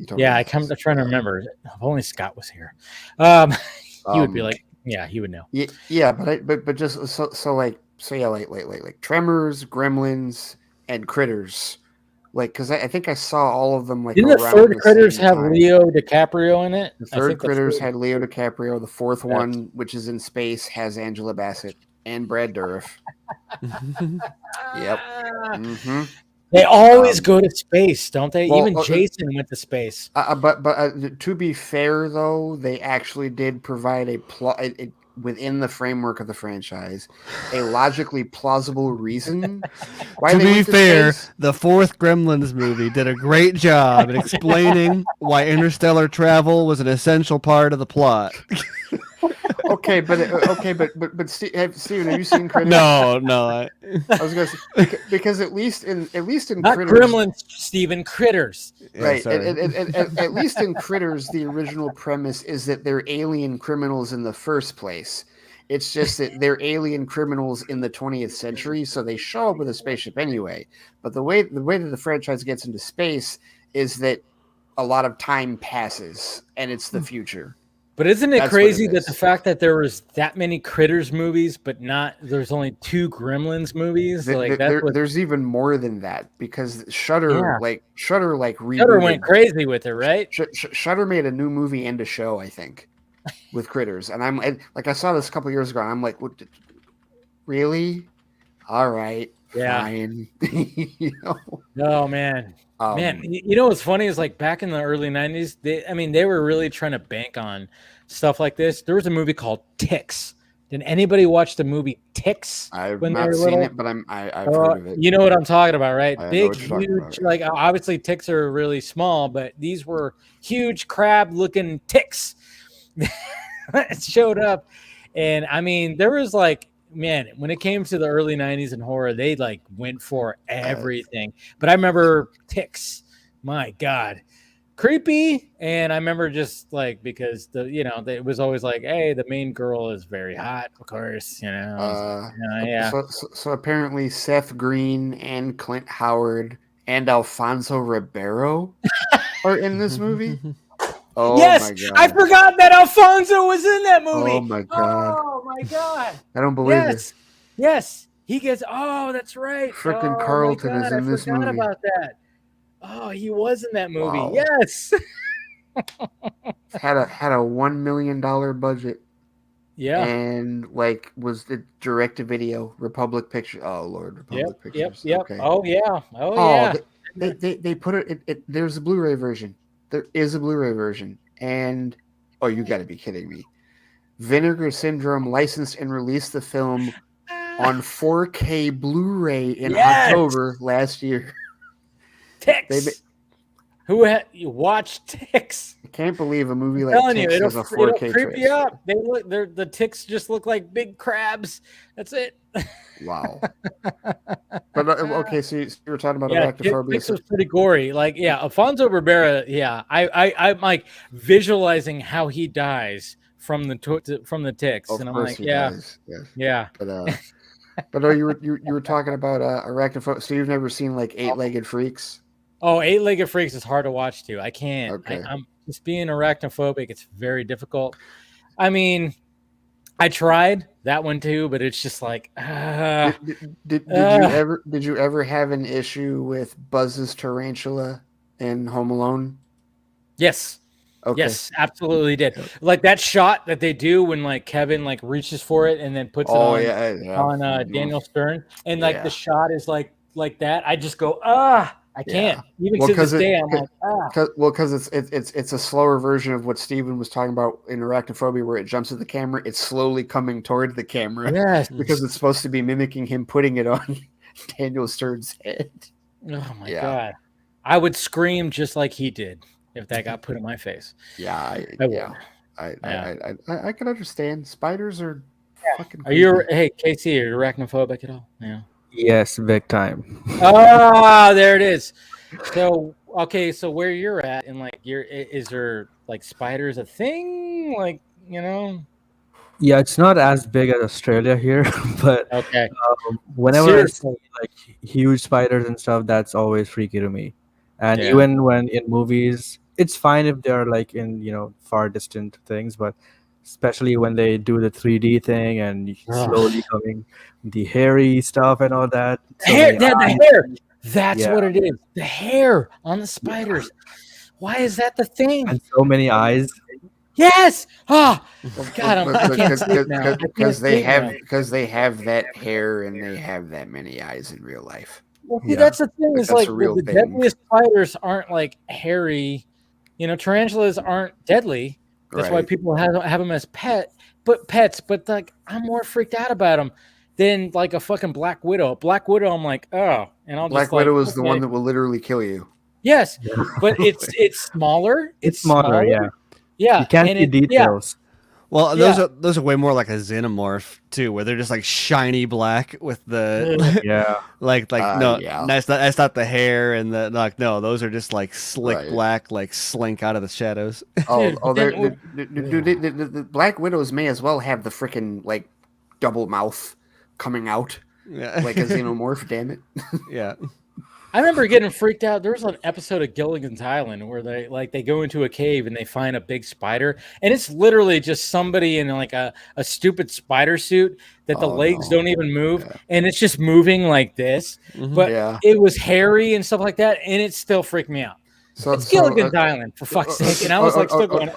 I'm trying to remember. If only Scott was here, he would be like, he would know. But just like Tremors, Gremlins, and Critters. Like, because I think I saw all of them. Like, didn't the third Critters have Leo DiCaprio in it? The third Critters had Leo DiCaprio. The fourth one, which is in space, has Angela Bassett and Brad Dourif. Yep. Mm-hmm. They always go to space, don't they? Even Jason went to space. But to be fair, though, they actually did provide a plot within the framework of the franchise, a logically plausible reason why. To be fair, the fourth Gremlins movie did a great job in explaining why interstellar travel was an essential part of the plot. Okay, but Steven, have you seen Critters? No. I was going to say because at least in not Critters, Gremlins, Steven, Critters. Right. At least in Critters, the original premise is that they're alien criminals in the first place. It's just that they're alien criminals in the 20th century, so they show up with a spaceship anyway. But the way that the franchise gets into space is that a lot of time passes, and it's the future. But isn't it crazy that the fact that there was that many Critters movies, but there's only 2 Gremlins movies? There's even more than that because Shudder rebooted. Shudder went crazy with it, right? Shudder made a new movie and a show, I think, with Critters, and I saw this a couple years ago, and I'm like, what? Really? All right, fine. Oh man. Man, what's funny is like back in the early 90s, they were really trying to bank on stuff like this. There was a movie called Ticks. Did anybody watch the movie Ticks? I've not seen it, but I've heard of it. You know what I'm talking about, right? Big, huge, like obviously ticks are really small, but these were huge crab-looking ticks that showed up. And there was like, man, when it came to the early 90s and horror, they like went for everything. But I remember Ticks, my God, creepy. And I remember just like, because it was always like, hey, the main girl is very hot, of course, So apparently Seth Green and Clint Howard and Alfonso Ribeiro are in this movie. Oh yes, my God. I forgot that Alfonso was in that movie. Oh my God. Oh my God. I don't believe it. Yes. He gets, that's right. Frickin' Carlton is in this movie. I forgot about that. Oh, he was in that movie. Wow. Yes. had a $1 million budget. Yeah. And was the direct to video Republic Pictures. Oh Lord, Republic Pictures. Yep. Okay. Oh yeah. They put it there's a Blu-ray version. There is a Blu-ray version, and you got to be kidding me! Vinegar Syndrome licensed and released the film on 4K Blu-ray in October last year. Ticks. you watch ticks. I can't believe a movie like Telling you, Ticks it'll, has a it'll 4K creep trace. you up. The ticks just look like big crabs. That's it. Wow. But okay, so you were talking about Yeah, arachnophobia. Ticks was pretty gory. Like, yeah, Alfonso Ribera. Yeah, I'm like visualizing how he dies from the ticks, Of and I'm course like, he yeah, does. Yes. yeah. But no, you were talking about arachnophobia. So you've never seen like 8-Legged Freaks? Oh, 8-Legged Freaks is hard to watch too. I can't. Okay. I'm just being arachnophobic. It's very difficult. I mean, I tried that one too, but it's just like. Did you ever have an issue with Buzz's tarantula in Home Alone? Yes. Okay. Yes, absolutely did. Like that shot that they do when like Kevin like reaches for it and then puts it on Daniel Stern, and like the shot is like that. I just go I can't. Even to this day, I'm like because it's a slower version of what Steven was talking about in arachnophobia, where it jumps at the camera. It's slowly coming toward the camera. Yes, because it's supposed to be mimicking him putting it on Daniel Stern's head. Oh my god, I would scream just like he did if that got put in my face. I can understand. Spiders are fucking creepy. Hey Casey, are you arachnophobic at all? Yeah. Yes, big time. There it is. So okay, so where you're at, and like is there like spiders a thing? Like, you know? Yeah, it's not as big as Australia here, but okay. Whenever Seriously. I see like huge spiders and stuff, that's always freaky to me. And even when in movies, it's fine if they're like in far distant things, but especially when they do the 3D thing and slowly coming the hairy stuff and all that. The hair. That's what it is. The hair on the spiders. Why is that the thing? And so many eyes. Yes. I can't sleep now. Because they have that hair and they have that many eyes in real life. Well, see, that's the thing. Is like the deadliest spiders aren't like hairy. Tarantulas aren't deadly. That's why people have them as pets. But like I'm more freaked out about them than like a fucking Black Widow. Black Widow, I'm like, and I'll Black just Widow is the one that will literally kill you. Yes, but it's smaller. It's smaller, yeah. Yeah, you can't see details. Well, those are way more like a xenomorph too, where they're just like shiny black with the that's not the hair and the those are just like slick black, like slink out of the shadows. The Black Widows may as well have the freaking like double mouth coming out, like a xenomorph. Damn it! Yeah. I remember getting freaked out. There was an episode of Gilligan's Island where they go into a cave and they find a big spider, and it's literally just somebody in like a stupid spider suit that the legs don't even move, and it's just moving like this. But it was hairy and stuff like that, and it still freaked me out. It's Gilligan's Island, for fuck's sake, and I was like still going.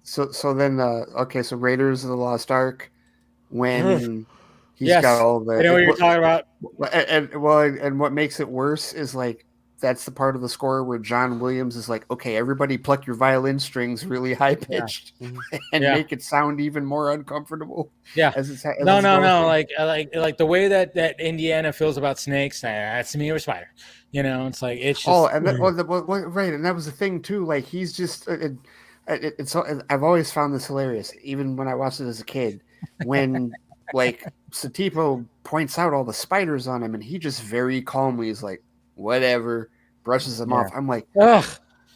So Raiders of the Lost Ark, when. He's got all the. I know what you're talking about. And what makes it worse is like that's the part of the score where John Williams is like, okay, everybody pluck your violin strings really high pitched and make it sound even more uncomfortable. Yeah. Like the way that Indiana feels about snakes. That's me or spider. It's like it's just. Right, and that was the thing too. Like he's just. I've always found this hilarious, even when I watched it as a kid, when. Like Satipo points out all the spiders on him, and he just very calmly is like, "Whatever," brushes them off. I'm like, "Ugh,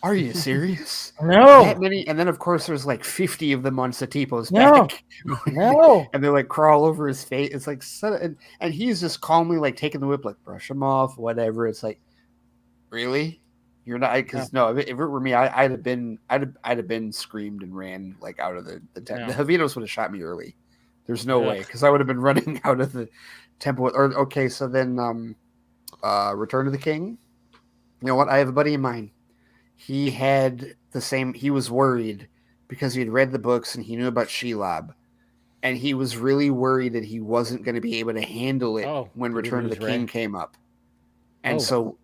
are you serious? No, that many?" And then of course there's like 50 of them on Satipo's back. No, and they like crawl over his face. It's like, and he's just calmly like taking the whip, like brush them off, whatever. It's like, really? You're not? Because no, if it were me, I'd have been screamed and ran like out of the tent. The Javitos would have shot me early. There's no way, because I would have been running out of the temple. So then Return of the King. You know what? I have a buddy of mine. He had the same. He was worried because he had read the books and he knew about Shelob. And he was really worried that he wasn't going to be able to handle it when Return of the King came up. And so.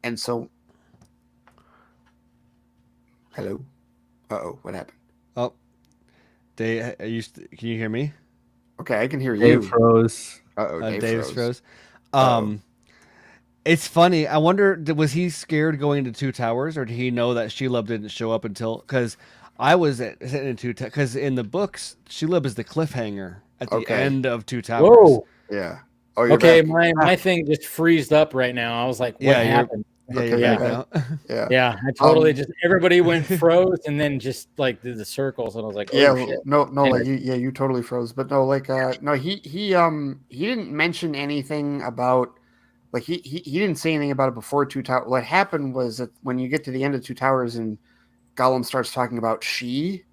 Hello? Uh-oh, what happened? Oh. Dave, can you hear me? Okay, I can hear Dave you. Froze. Uh-oh, Dave froze. It's funny. I wonder, was he scared going into Two Towers, or did he know that Shelob didn't show up until? Because I was sitting in because in the books, Shelob is the cliffhanger at the end of Two Towers. Whoa. Yeah. Oh, you're okay. back. My thing just freezed up right now. I was like, what happened? Yeah. I totally just everybody went froze and then just like did the circles, and I was like, oh, shit. No, like you totally froze. But no, like no, he didn't mention anything about. Like he didn't say anything about it before Two Towers. What happened was that when you get to the end of Two Towers and Gollum starts talking about she,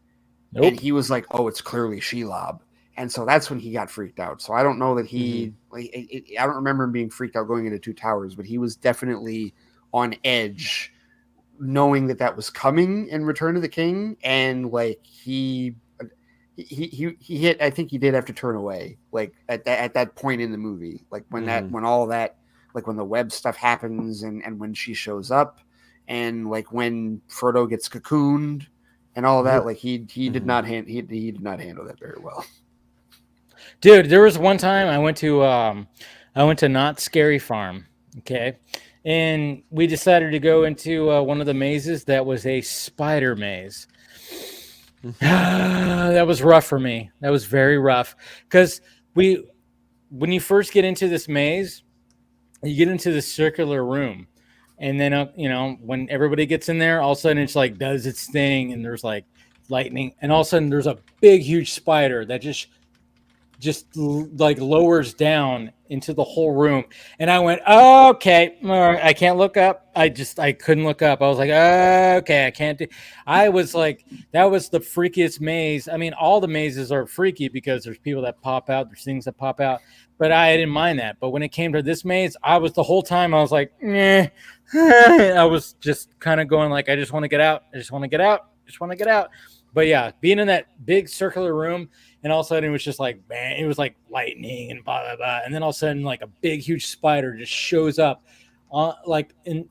and he was like, "Oh, it's clearly Shelob," and so that's when he got freaked out. So I don't know that he, I don't remember him being freaked out going into Two Towers, but he was definitely on edge, knowing that was coming in Return of the King, and like he hit. I think he did have to turn away, like at that point in the movie, like when all that. Like when the web stuff happens and when she shows up and like when Frodo gets cocooned and all that, like he did not he did not handle that very well. Dude, there was one time I went to Not Scary Farm, okay? And we decided to go into one of the mazes that was a spider maze. That was rough for me. That was very rough because when you first get into this maze, you get into the circular room, and then when everybody gets in there, all of a sudden it's like does its thing, and there's like lightning, and all of a sudden there's a big huge spider that just like lowers down into the whole room, and I went, oh, okay, I can't look up. I couldn't look up. I was like, okay, I can't do. I was like, that was the freakiest maze. I mean, all the mazes are freaky because there's people that pop out, there's things that pop out. But I didn't mind that. But when it came to this maze, I was the whole time I was like, I was just kind of going like, I just want to get out. I just want to get out. Just want to get out. But yeah, being in that big circular room, and all of a sudden it was just like, man, it was like lightning and blah, blah, blah. And then all of a sudden like a big, huge spider just shows up like in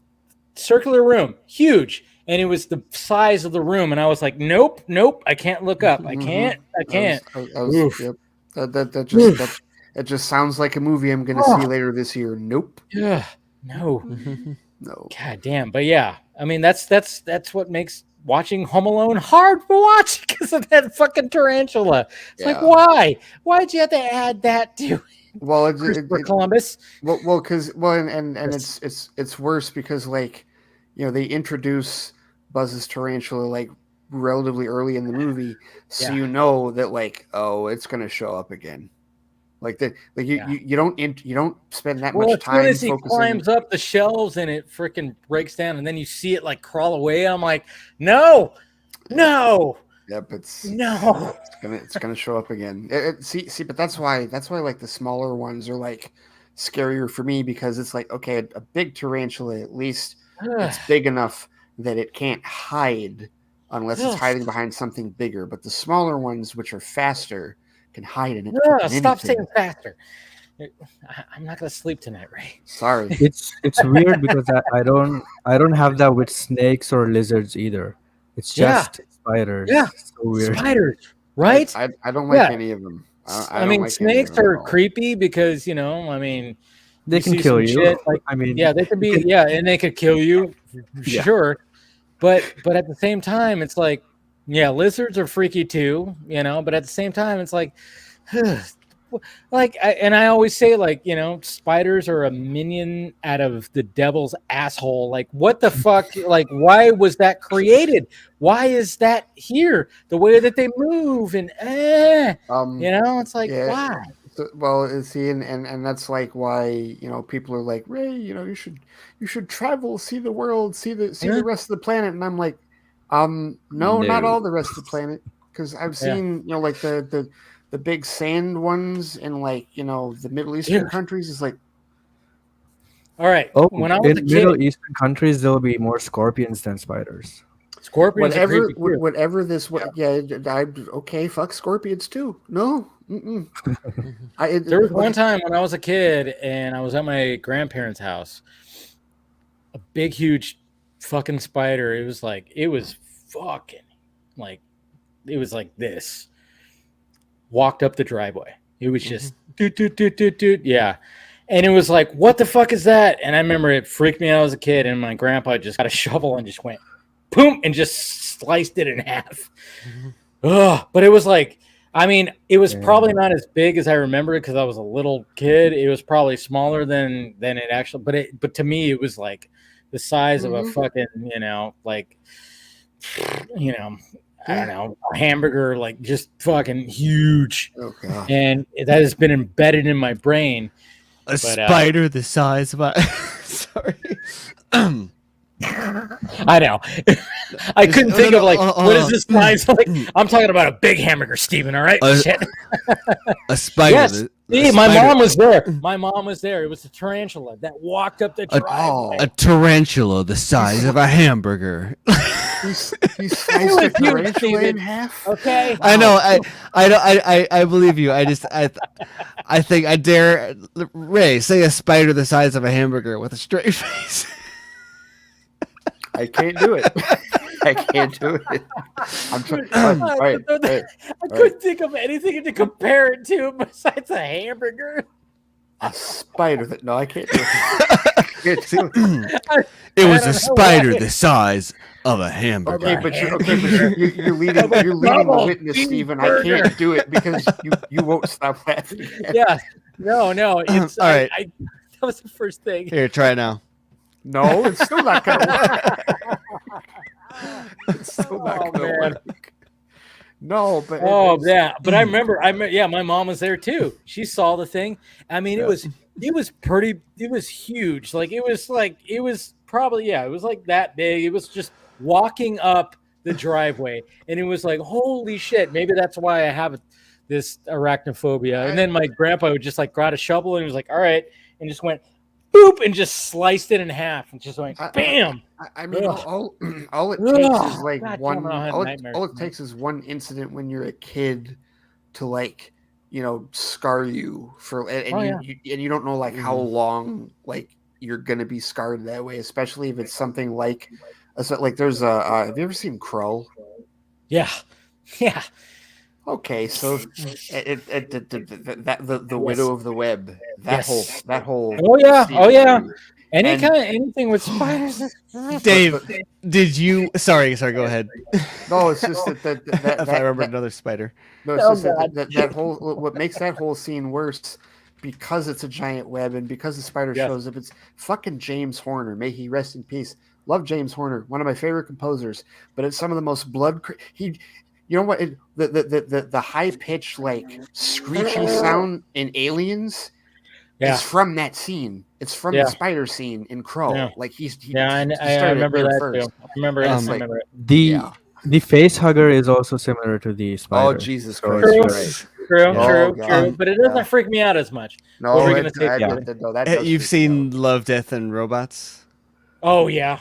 circular room, huge. And it was the size of the room. And I was like, nope, I can't look up. I can't. That just sounds like a movie I'm going to see later this year. Nope. Yeah. No. No. God damn. But yeah, I mean, that's what makes watching Home Alone hard to watch because of that fucking tarantula. It's like, why? Why'd you have to add that to it? Well, Columbus. And it's worse because like, they introduce Buzz's tarantula like relatively early in the movie, so you know that like, oh, it's going to show up again. Like you don't spend that much time. As soon as he climbs up the shelves and it freaking breaks down, and then you see it like crawl away. I'm like, no. Yep, it's gonna show up again. See, but that's why like the smaller ones are like scarier for me because it's like, okay, a big tarantula at least it's big enough that it can't hide unless it's hiding behind something bigger. But the smaller ones, which are faster, can hide in it. Stop saying faster. I'm not gonna sleep tonight, Ray. Sorry. It's weird because I don't have that with snakes or lizards either. It's just spiders. Yeah, so weird. Spiders, right? I don't like any of them. I mean, like snakes are creepy because I mean, they can kill you. Shit, like, I mean, yeah, they could be, and they could kill you, sure. But at the same time, it's like, yeah, lizards are freaky too, But at the same time, it's like, I always say, like, spiders are a minion out of the devil's asshole. Like, what the fuck? Like, why was that created? Why is that here? The way that they move and it's like, why? Well, see, and that's like why people are like, Ray, you should travel, see the world, see the rest of the planet, and I'm like, no, not all the rest of the planet, because I've seen like the big sand ones in like the Middle Eastern countries is like. All right. Oh, when I was in Middle Eastern countries, there will be more scorpions than spiders. Scorpions. Whatever this. Okay. Fuck scorpions too. No. There was one time when I was a kid and I was at my grandparents' house. A big, huge, fucking spider. It was fucking like, it was like this. Walked up the driveway. It was just doot. Yeah. And it was like, what the fuck is that? And I remember it freaked me out as a kid. And my grandpa just got a shovel and just went, boom, and just sliced it in half. Ugh. But it was like, I mean, it was probably not as big as I remember it because I was a little kid. It was probably smaller than it actually, but to me, it was like the size of a fucking, like, I don't know, a hamburger, like just fucking huge. Oh, God. And that has been embedded in my brain. A spider the size of a. Sorry. I know. I couldn't think of like what is this size? Like I'm talking about a big hamburger, Steven. All right, shit. A spider. Yes. See, my mom was there. My mom was there. It was a tarantula that walked up the driveway. A tarantula the size of a hamburger. He sliced a tarantula in half. Okay. I know. I believe you. I think I dare Ray say a spider the size of a hamburger with a straight face. I can't do it. I can't do it. I'm trying. I couldn't think of anything to compare it to besides a hamburger. A spider that I can't do it. It was a spider the size of a hamburger. Okay, but you're leading the witness, Steven. I can't do it because you won't stop laughing. Yeah. No. It's all right. That was the first thing. Here, try it now. No, it's still not gonna work. It's still not gonna work. No, but but I remember, my mom was there too. She saw the thing. I mean, it was huge. Like it was probably it was like that big. It was just walking up the driveway, and it was like, holy shit. Maybe that's why I have this arachnophobia. And then my grandpa would just like grab a shovel and he was like, all right, and just went boop and just sliced it in half and just went bam. I mean, all it takes is like one. All it takes is one incident when you're a kid to like scar you for, and you don't know like how long like you're gonna be scarred that way, especially if it's something like there's a. Have you ever seen Crow? Yeah. Okay, so the Widow of the Web, that whole anything with spiders. Dave, did you? Sorry, go ahead. No, it's just that if I remember another spider. No, it's just that whole what makes that whole scene worse because it's a giant web and because the spider shows up. It's fucking James Horner. May he rest in peace. Love James Horner, one of my favorite composers, but it's some of the most You know what? The high pitched like screechy sound in Aliens is from that scene. It's from the spider scene in Crow. Yeah. Like he I remember that first. Too. I remember it. The face hugger is also similar to the spider. Oh Jesus Christ! True. But it doesn't freak me out as much. No, you've seen Love, Death, and Robots. Oh yeah.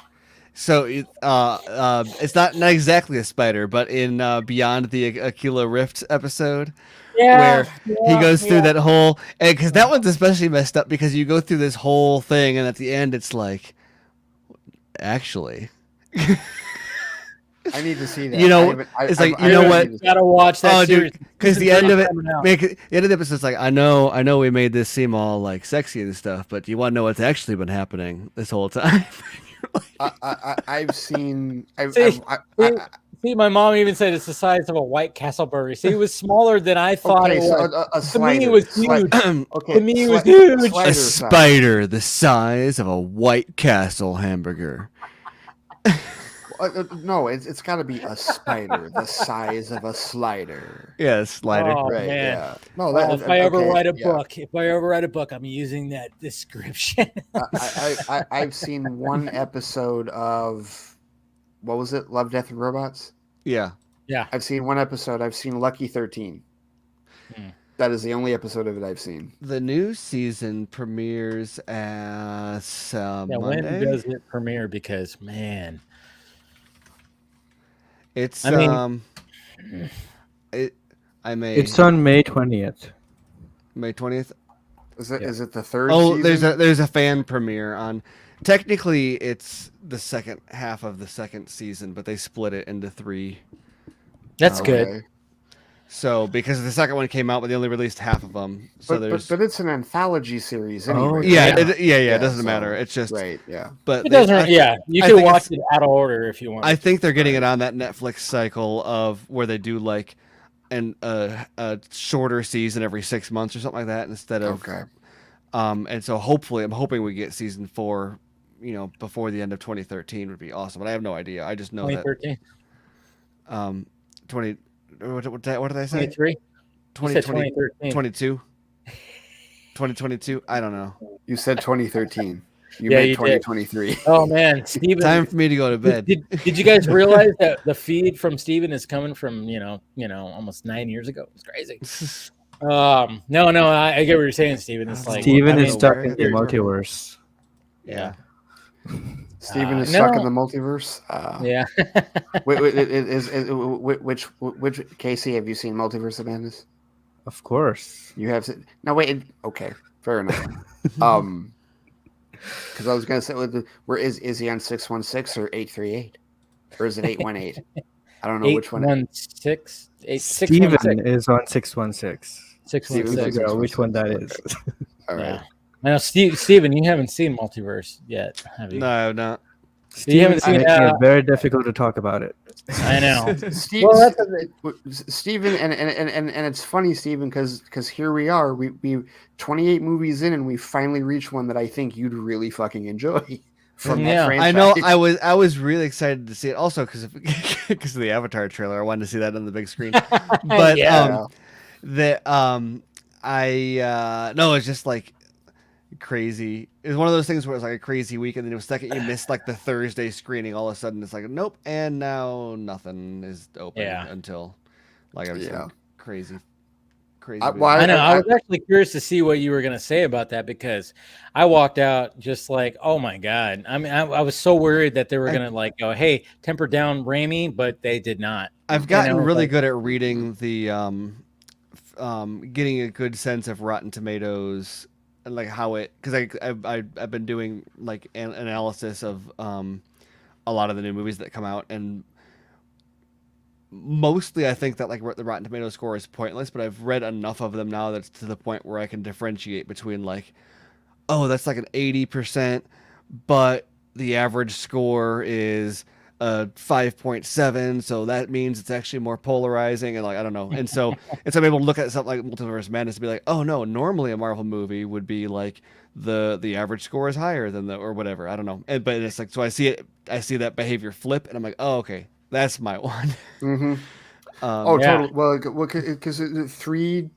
So it's not exactly a spider, but in Beyond the Aquila Rift episode, where he goes through that whole, and because that one's especially messed up because you go through this whole thing, and at the end it's like, actually, I need to see that. It's like you know what? Gotta watch that series because the end of it, the end of the episode's like, I know we made this seem all like sexy and stuff, but you want to know what's actually been happening this whole time? I've seen. See, my mom even said it's the size of a White Castle burger. See, it was smaller than I thought it was. To me, it was huge. To me, it was huge. A spider the size of a White Castle hamburger. No, it's got to be a spider the size of a slider. Yeah, slider. Oh, right? Man. Yeah. No, if I ever write a book, I'm using that description. I've seen one episode of what was it? Love, Death, and Robots. Yeah. I've seen one episode. I've seen Lucky 13. That is the only episode of it I've seen. The new season premieres as Monday. When does it premiere? Because man. It's It's on May 20th. May 20th. Is it the third? Oh, season? there's a fan premiere on. Technically, it's the second half of the second season, but they split it into 3. That's good. So because the second one came out, but they only released half of them. So but it's an anthology series anyway. Oh, yeah, it doesn't matter. It's just right. Yeah, but it doesn't. You can watch it out of order if you want. I think they're getting it on that Netflix cycle of where they do like a shorter season every 6 months or something like that instead of and so hopefully I'm hoping we get season 4, before the end of 2013 would be awesome. But I have no idea. I just know 2013. That 20 what did I say? 23. 2013. 22. 2022. I don't know. You said 2013. You Yeah, meant you 2023. did. Oh man, Steven. Time for me to go to bed. Did you guys realize that the feed from Steven is coming from almost 9 years ago? It's crazy. No, I get what you're saying, Steven. It's like Steven is stuck in the multiverse. Yeah. Steven is stuck in the multiverse. Yeah. Which Casey, have you seen Multiverse of Madness? Of course. You have. No, wait. Okay, fair enough. Because I was gonna say, where is he on 616 or 838, or is it 818? I don't know which one. 816. Steven is on 616. 616. Which one that is? All right. Yeah. Now, Steven, you haven't seen Multiverse yet, have you? No, I have not. You haven't seen making it very difficult to talk about it. I know. Steven, and it's funny, Steven, because here we are, we 28 movies in, and we finally reached one that I think you'd really fucking enjoy from that franchise. I know. I was really excited to see it, also because of the Avatar trailer. I wanted to see that on the big screen. But no, it's just like crazy. It was one of those things where it was like a crazy week, and then it was second you missed like the Thursday screening, all of a sudden it's like nope, and now nothing is open until like everything crazy. I know. I was actually curious to see what you were going to say about that, because I walked out just like, oh my god. I mean, I was so worried that they were going to like go, hey, temper down Raimi, but they did not. I've gotten really good at reading the getting a good sense of Rotten Tomatoes. Like how it, because I've been doing like an analysis of a lot of the new movies that come out, and mostly I think that like the Rotten Tomatoes score is pointless, but I've read enough of them now that's to the point where I can differentiate between like, oh, that's like an 80%, but the average score is 5.7, so that means it's actually more polarizing, and like I don't know, and so I'm able to look at something like Multiverse Madness and be like, oh no, normally a Marvel movie would be like the average score is higher than or whatever, I don't know, but it's like, so I see that behavior flip, and I'm like, oh okay, that's my one. Mm-hmm. Totally. Well, because three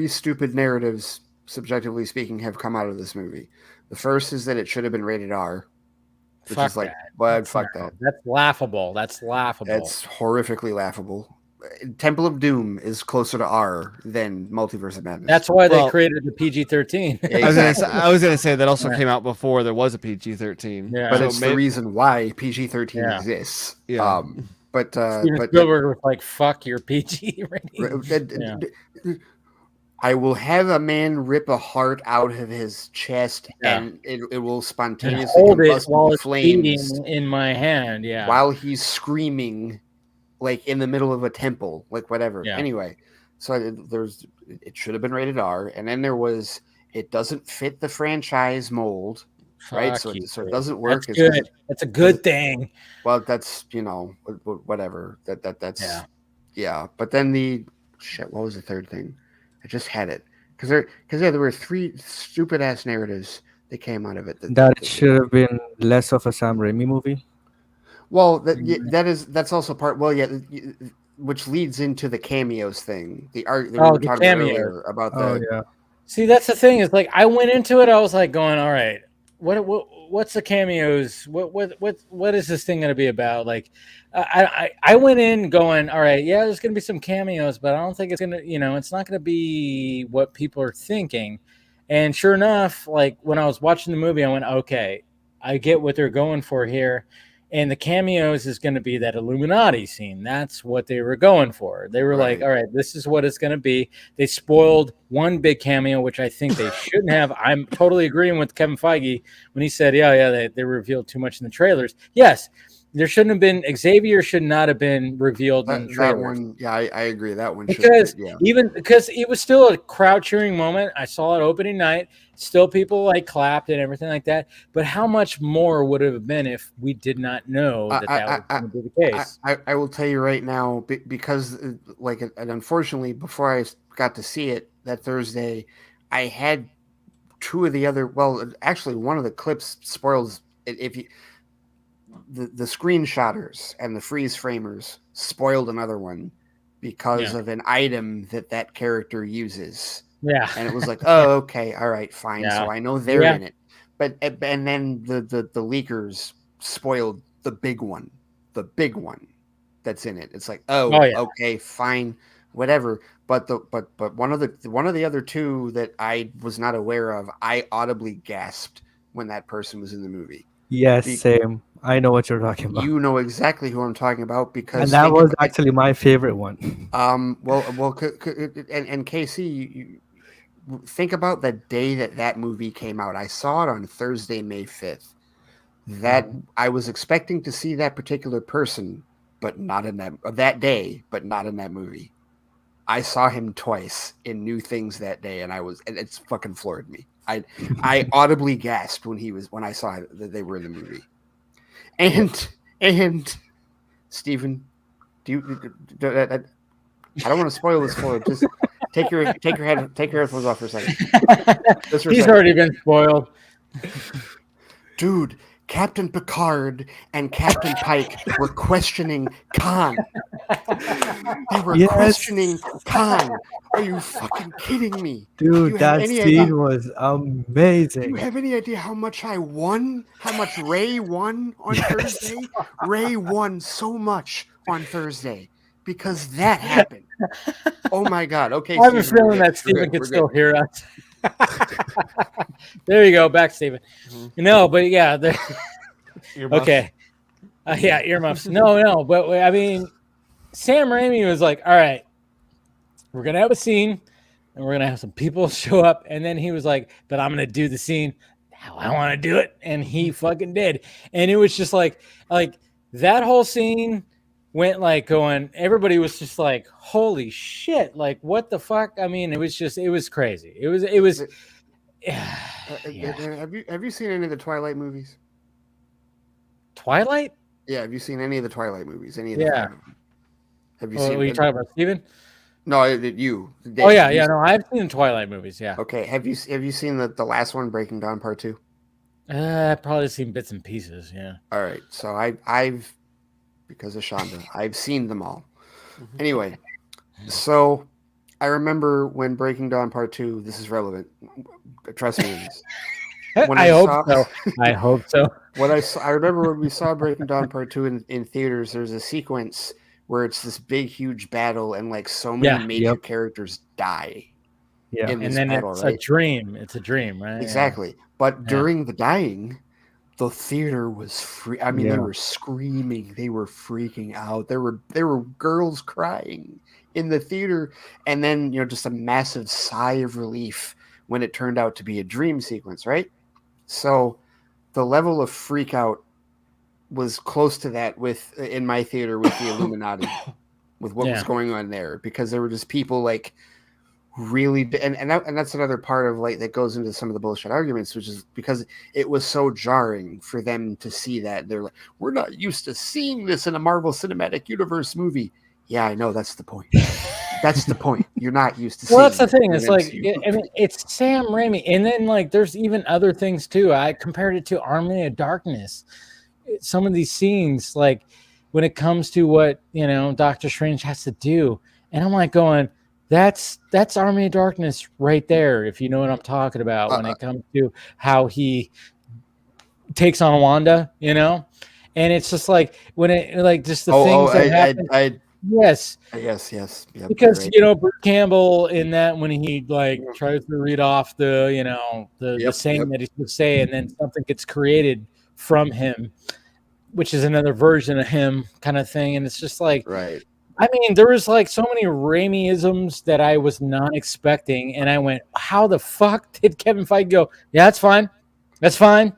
stupid narratives, subjectively speaking, have come out of this movie. The first is that it should have been rated R. Which fuck is like, that. well, fuck that. That's laughable. That's horrifically laughable. Temple of Doom is closer to R than Multiverse of Madness. That's why they created the PG-13. Exactly. I was gonna say that also came out before there was a PG-13. Yeah, but it's the reason why PG-13 exists. Yeah. But Spielberg was like, "Fuck your PG rating." I will have a man rip a heart out of his chest, and it will spontaneously hold it combust while into it's flames beating in my hand. Yeah, while he's screaming, like in the middle of a temple, like whatever. Yeah. Anyway, so it should have been rated R, and then there was it doesn't fit the franchise mold, right? So it doesn't work. That's good. That's a good thing. Well, that's whatever. That's yeah. But then what was the third thing? I just had it because there were three stupid ass narratives that came out of it. That should have been less of a Sam Raimi movie. Well, that's also part. Well, yeah, which leads into the cameos thing. We were talking earlier about that. Oh yeah. See, that's the thing. Is like I went into it. I was like going, all right. What's the cameos? What is this thing going to be about? Like, I went in going, all right, yeah, there's going to be some cameos, but I don't think it's going to, it's not going to be what people are thinking. And sure enough, like when I was watching the movie, I went, okay, I get what they're going for here. And the cameos is going to be that Illuminati scene. That's what they were going for. They were like, all right, this is what it's going to be. They spoiled one big cameo, which I think they shouldn't have. I'm totally agreeing with Kevin Feige when he said, they revealed too much in the trailers. Yes, there shouldn't have been Xavier should not have been revealed in the trailer. That one, yeah, I agree. That one Because yeah. because it was still a crowd cheering moment. I saw it opening night. Still people like clapped and everything like that. But how much more would it have been if we did not know that was going to be the case? I will tell you right now, because like, and unfortunately, before I got to see it that Thursday, I had two of the other. Well, actually, one of the clips spoils. If you the screenshotters and the freeze framers spoiled another one because of an item that character uses. Yeah, and it was like, oh, okay, all right, fine. Yeah. So I know they're in it, but and then the leakers spoiled the big one that's in it. It's like, okay, fine, whatever. But one of the other two that I was not aware of, I audibly gasped when that person was in the movie. Yes, same. I know what you're talking about. You know exactly who I'm talking about, because and that was actually my favorite one. Well, and Casey, you think about the day that movie came out. I saw it on Thursday, May 5th. That I was expecting to see that particular person, but not in that day, but not in that movie. I saw him twice in New Things that day, and it's fucking floored me. I audibly gasped when I saw that they were in the movie. And Stephen, I don't want to spoil this for you. Just take your headphones off for a second. He's already been spoiled. Dude, Captain Picard and Captain Pike were questioning Khan. They were questioning Khan. Are you fucking kidding me? Dude, that scene was amazing. Do you have any idea how much I won? How much Ray won on Thursday? Ray won so much on Thursday because that happened. Oh my God. Okay, I have a feeling that Stephen could still hear us. There you go, back, Stephen. No, but yeah, okay, yeah, earmuffs. No, but I mean, Sam Raimi was like, "All right, we're gonna have a scene, and we're gonna have some people show up," and then he was like, "But I'm gonna do the scene how I want to do it," and he fucking did, and it was just like that whole scene went like going. Everybody was just like, "Holy shit! Like, what the fuck?" I mean, it was crazy. It was. Yeah. Have you seen any of the Twilight movies? Twilight? Yeah. Have you seen any of the Twilight movies? Have you seen? What are you talking about, Steven? No, you. Dave, oh yeah. No, I've seen Twilight movies. Yeah. Okay. Have you seen the last one, Breaking Dawn Part 2? I've probably seen bits and pieces. Yeah. All right. So I've because of Shonda, I've seen them all. Anyway, so I remember when Breaking Dawn Part 2. This is relevant. Trust me in this. I hope so. I remember when we saw Breaking Dawn Part 2 in theaters. There's a sequence where it's this big, huge battle, and like so many major characters die. Yeah, in this and then battle, it's right? a dream. It's a dream, right? Exactly. Yeah. But during the dying, the theater was free. I mean, they were screaming. They were freaking out. There were girls crying in the theater, and then just a massive sigh of relief when it turned out to be a dream sequence, right? So the level of freak out was close to that in my theater with the Illuminati, with what was going on there, because there were just people like really, and that's another part of like that goes into some of the bullshit arguments, which is because it was so jarring for them to see that. They're like, we're not used to seeing this in a Marvel Cinematic Universe movie. Yeah, I know, that's the point. That's the point. You're not used to seeing. Well, that's the thing. It's like, I mean, it's Sam Raimi, and then like there's even other things too. I compared it to Army of Darkness. Some of these scenes, like when it comes to what Doctor Strange has to do, and I'm like going, that's Army of Darkness right there. If you know what I'm talking about, when it comes to how he takes on Wanda, and it's just like when it like just the things that happen. Yes. Yes. Yep, because Bruce Campbell in that when he like tries to read off the the saying that he's supposed to say, and then something gets created from him, which is another version of him kind of thing, and it's just like right. I mean, there was like so many Raimi-isms that I was not expecting, and I went, "How the fuck did Kevin Feige go? Yeah, that's fine. That's fine.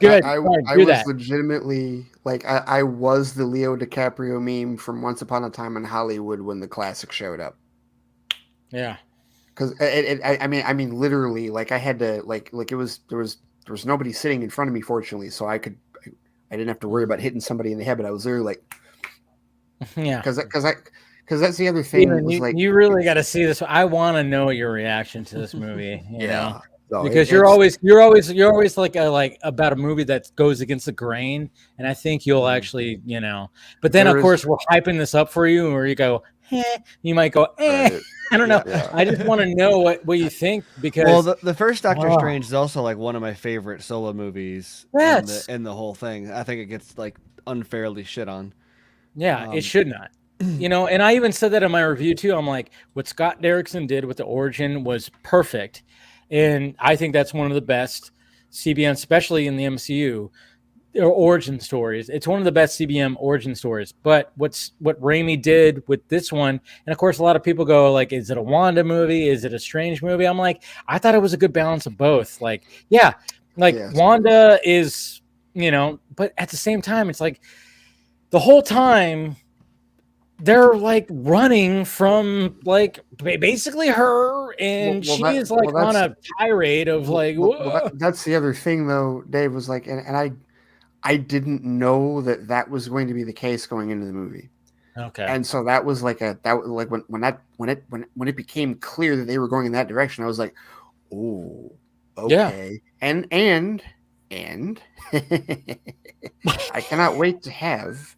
Good. I Fine, was do that. legitimately like I was the Leo DiCaprio meme from Once Upon a Time in Hollywood when the classic showed up. Yeah. Because I mean, literally, like I had to like there was nobody sitting in front of me, fortunately, so I didn't have to worry about hitting somebody in the head. But I was literally like, yeah, because that's the other thing. Steven, Was like, you really got to see this. I want to know your reaction to this movie. You Yeah. know? No, Because you're always like about a movie that goes against the grain, and I think you'll actually, you know. But then, of course, we're hyping this up for you, where you go, you might go, Right. I don't know. Yeah. I just want to know what you think because Well, the first Doctor Strange is also like one of my favorite solo movies in the whole thing. I think it gets like unfairly shit on. Yeah, it should not. You know, and I even said that in my review too. I'm like, what Scott Derrickson did with the origin was perfect. And I think that's one of the best CBM, especially in the MCU, origin stories. It's one of the best CBM origin stories. But what Raimi did with this one, and of course, a lot of people go like, is it a Wanda movie? Is it a Strange movie? I'm like, I thought it was a good balance of both. Like, yeah, like Wanda is, you know, but at the same time, it's like the whole time they're like running from like basically her, and she's on a tirade of like. That's the other thing, though. Dave was like, and I didn't know that was going to be the case going into the movie. Okay. And so that was like when it became clear that they were going in that direction, I was like, oh, okay. Yeah. And I cannot wait to have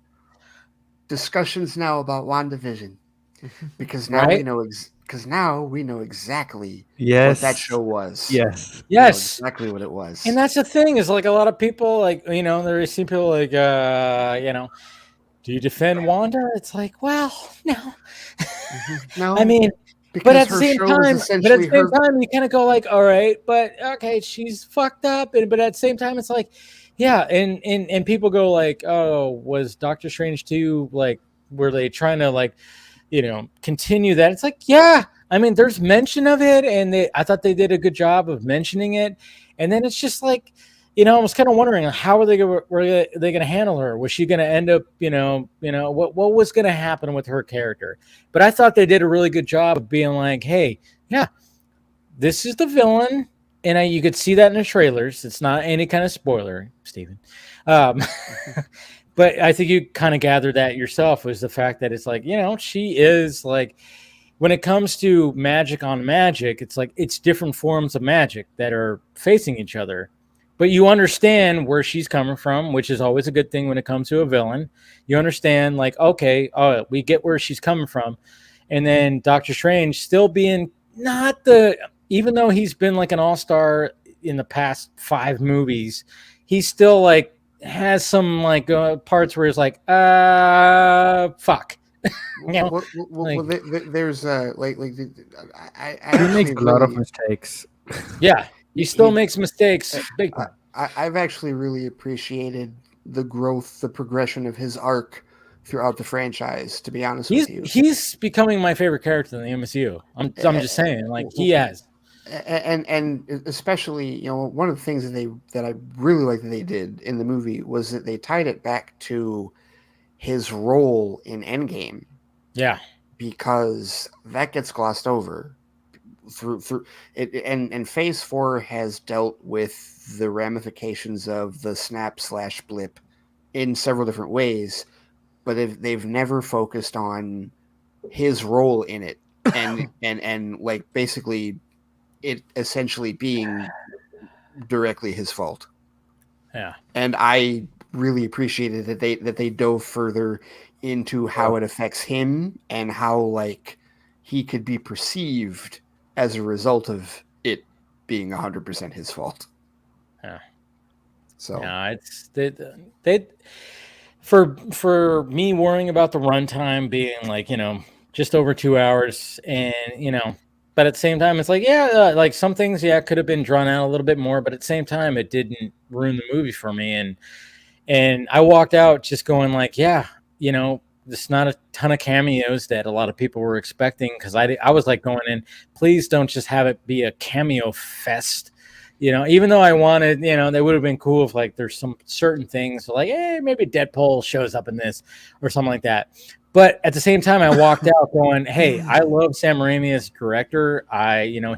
discussions now about WandaVision because now we know exactly what that show was. Yes. Exactly what it was. And that's the thing is like a lot of people like, you know, there see people like, you know, do you defend Wanda? It's like, well, no. No. I mean, because but at the her same show time, was essentially you kind of go like, all right, but okay, she's fucked up. But at the same time, it's like, yeah. And people go like, oh, was Doctor Strange 2 like, were they trying to like, you know, continue that? It's like, yeah, I mean, there's mention of it. And I thought they did a good job of mentioning it. And then it's just like, you know, I was kind of wondering how were they going to handle her? Was she going to end up, you know, what was going to happen with her character? But I thought they did a really good job of being like, hey, yeah, this is the villain. And you could see that in the trailers. It's not any kind of spoiler, Steven. But I think you kind of gathered that yourself was the fact that it's like, you know, she is like, when it comes to magic on magic, it's like it's different forms of magic that are facing each other. But you understand where she's coming from, which is always a good thing when it comes to a villain. You understand, like, okay, we get where she's coming from. And then Doctor Strange still being even though he's been like an all-star in the past 5 movies, he still like has some like parts where he's like, fuck. There's I he makes a lot of mistakes. Yeah. He still makes mistakes. Big time. I've actually really appreciated the growth, the progression of his arc throughout the franchise, to be honest with you. He's becoming my favorite character in the MCU. I'm just saying, like, he has. And especially, you know, one of the things that I really like that they did in the movie was that they tied it back to his role in Endgame. Yeah. Because that gets glossed over. Through it, and Phase 4 has dealt with the ramifications of the snap/blip in several different ways, but they've never focused on his role in it, and like basically it essentially being directly his fault. Yeah, and I really appreciated that they dove further into how it affects him and how like he could be perceived as a result of it being 100% his fault. Yeah. So yeah, it's they for me worrying about the runtime being like, you know, just over 2 hours, and you know, but at the same time, it's like, yeah, like some things, could have been drawn out a little bit more, but at the same time, it didn't ruin the movie for me, and I walked out just going like, yeah, you know. There's not a ton of cameos that a lot of people were expecting, because I was like going in, please don't just have it be a cameo fest, even though I wanted, they would have been cool if like there's some certain things like, hey, maybe Deadpool shows up in this or something like that. But at the same time, I walked out going, hey, I love Sam Raimi as director.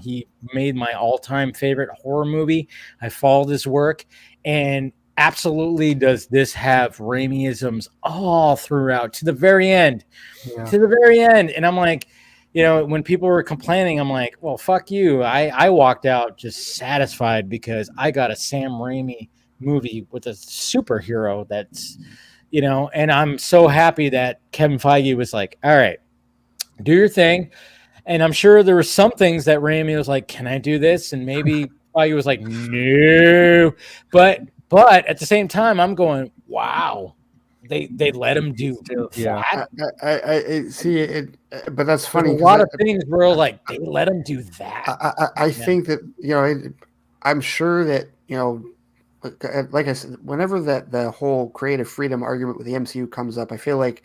He made my all-time favorite horror movie. I followed his work, and absolutely does this have Raimi-isms all throughout to the very end. To the very end. And I'm like, when people were complaining, I'm like, well, fuck you. I walked out just satisfied because I got a Sam Raimi movie with a superhero that's, and I'm so happy that Kevin Feige was like, all right, do your thing. And I'm sure there were some things that Raimi was like, can I do this? And maybe Feige was like, no. But at the same time, I'm going, wow. They let him do that. I see it, but that's funny. There's a lot of things were like they let him do that. I think that I'm sure that like I said, whenever the whole creative freedom argument with the MCU comes up, I feel like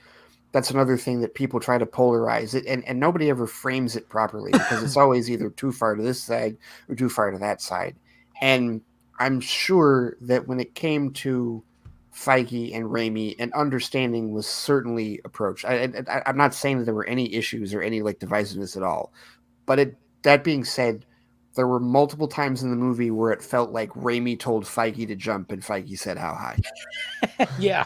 that's another thing that people try to polarize it, and nobody ever frames it properly because it's always either too far to this side or too far to that side. And I'm sure that when it came to Feige and Raimi, and understanding was certainly approached. I'm not saying that there were any issues or any like divisiveness at all, but that being said, there were multiple times in the movie where it felt like Raimi told Feige to jump and Feige said how high. Yeah.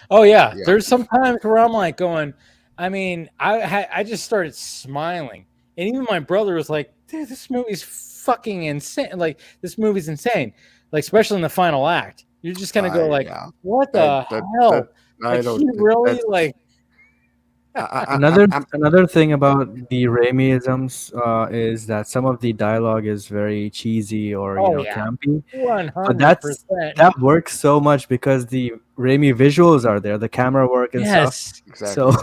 Oh yeah. There's some times where I'm like going, I mean, I just started smiling, and even my brother was like, dude, this movie's fucking insane. Like this movie's insane. Like especially in the final act. You're just gonna go like, what the hell? Another thing about the Raimi-isms is that some of the dialogue is very cheesy or campy. 100%. But that works so much because the Raimi visuals are there, the camera work and stuff. Exactly. So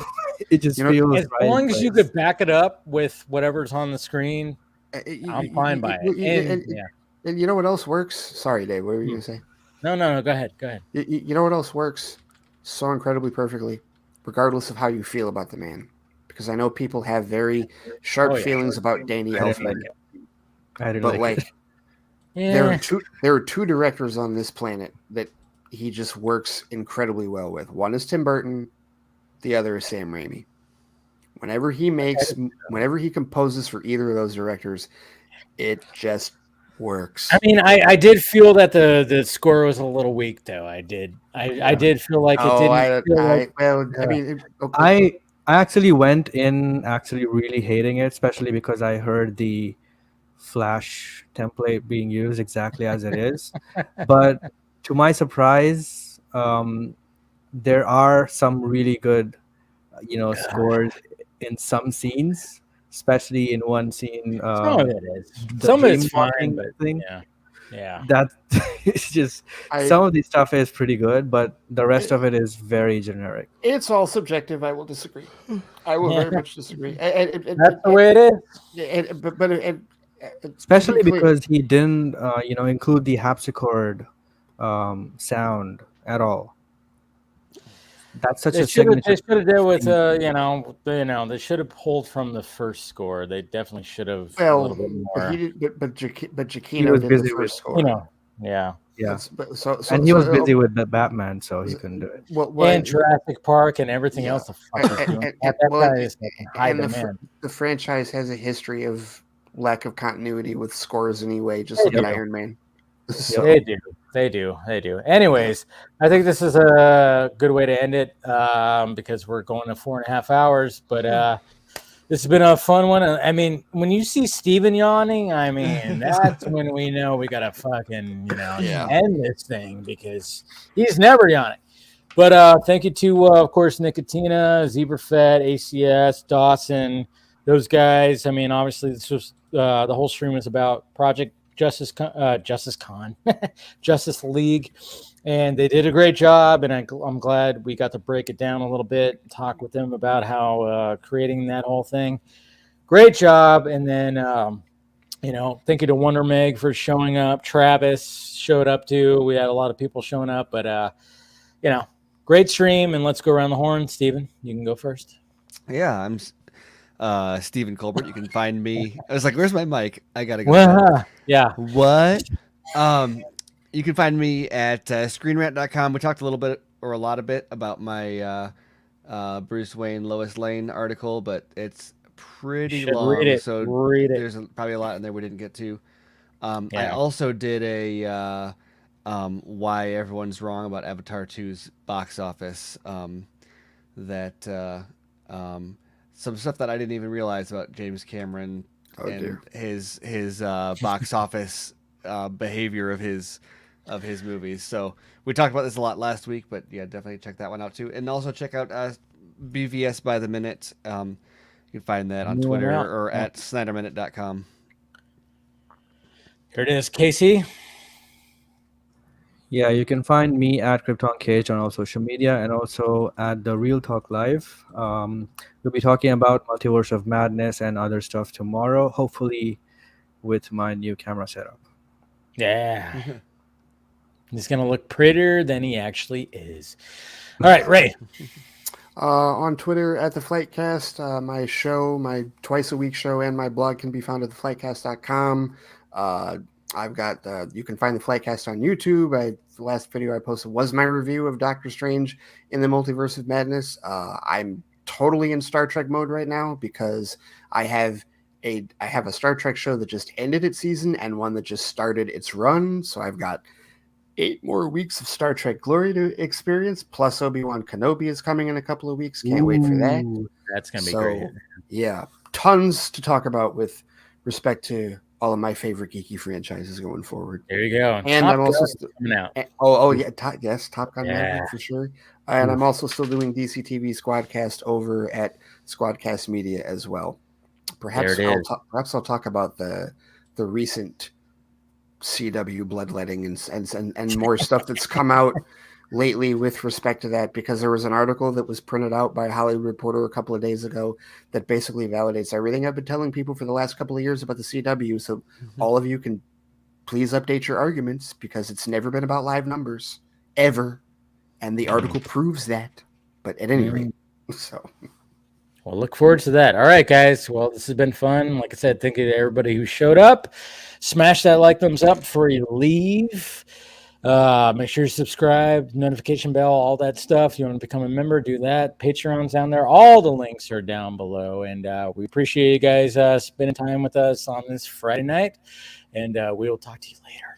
it just feels as long as you could back it up with whatever's on the screen. I'm fine by it. And you know what else works? Sorry, Dave. What were you gonna say? No. Go ahead. You know what else works so incredibly perfectly, regardless of how you feel about the man, because I know people have very sharp feelings about Danny Elfman. There are two directors on this planet that he just works incredibly well with. One is Tim Burton, the other is Sam Raimi. Whenever he composes for either of those directors, it just works. I mean, I did feel that the score was a little weak, though. I did feel like it didn't. I actually went in really hating it, especially because I heard the Flash template being used exactly as it is. But to my surprise, there are some really good, scores in some scenes. Especially in one scene, some of it is. Some of it's fine, but yeah. That it's just some of the stuff is pretty good, but the rest of it is very generic. It's all subjective. I will disagree. I will very much disagree. That's the way it is. But especially because he didn't, include the harpsichord sound at all. That's such a signature. They should have done with they should have pulled from the first score. They definitely should have a little bit more. But Giacchino did the first score. Yeah. And he was busy with the Batman, so he couldn't do it. And Jurassic Park and everything else. The franchise has a history of lack of continuity with scores anyway, just like Iron Man. So. They do. Anyways, I think this is a good way to end it because we're going to 4.5 hours. But this has been a fun one. I mean, when you see Steven yawning, I mean, that's when we know we got to fucking, end this thing because he's never yawning. But thank you to, of course, Nickatina, Zeeverfett, ACS, Dawson, those guys. I mean, obviously, this was the whole stream was about Project Justice League, and they did a great job, and I'm glad we got to break it down a little bit, talk with them about how creating that whole thing. Great job. And then thank you to Wonder Meg for showing up. Travis showed up too. We had a lot of people showing up, but great stream. And let's go around the horn. Steven, you can go first. Yeah, I'm Stephen Colbert. You can find me. I was like, where's my mic? I gotta go. Yeah. What? You can find me at screenrant.com. We talked a little bit or a lot about my Bruce Wayne Lois Lane article, but it's pretty long. So there's probably a lot in there we didn't get to. I also did a why everyone's wrong about Avatar 2's box office. Some stuff that I didn't even realize about James Cameron and his box office behavior of his movies. So we talked about this a lot last week, but yeah, definitely check that one out too. And also check out BVS by the Minute. You can find that on Twitter or at SnyderMinute.com. Here it is, Casey. Yeah, you can find me at Krypton Cage on all social media and also at the Real Talk Live. We'll be talking about Multiverse of Madness and other stuff tomorrow, hopefully with my new camera setup. Yeah. He's going to look prettier than he actually is. All right, Ray. On Twitter at the Flightcast. My show, my twice a week show, and my blog can be found at theflightcast.com. I've got you can find the Flightcast on YouTube. The last video I posted was my review of Doctor Strange in the Multiverse of Madness. I'm totally in Star Trek mode right now because I have a Star Trek show that just ended its season and one that just started its run. So I've got 8 more weeks of Star Trek glory to experience. Plus Obi-Wan Kenobi is coming in a couple of weeks. Can't wait for that. That's gonna be great. Yeah, tons to talk about with respect to all of my favorite geeky franchises going forward. There you go. And Top I'm also Gun coming out. Yes, Top Gun Maverick for sure. And I'm also still doing DC TV Squadcast over at Squadcast Media as well. Perhaps I'll talk about the recent CW bloodletting and more stuff that's come out lately with respect to that, because there was an article that was printed out by Hollywood Reporter a couple of days ago that basically validates everything I've been telling people for the last couple of years about the CW. So all of you can please update your arguments, because it's never been about live numbers ever. And the article proves that. But at any rate, so. Well, look forward to that. All right, guys. Well, this has been fun. Like I said, thank you to everybody who showed up. Smash that like, thumbs up before you leave. Make sure you subscribe, notification bell, all that stuff. If you want to become a member, do that. Patreon's down there. All the links are down below. And we appreciate you guys spending time with us on this Friday night. And we will talk to you later.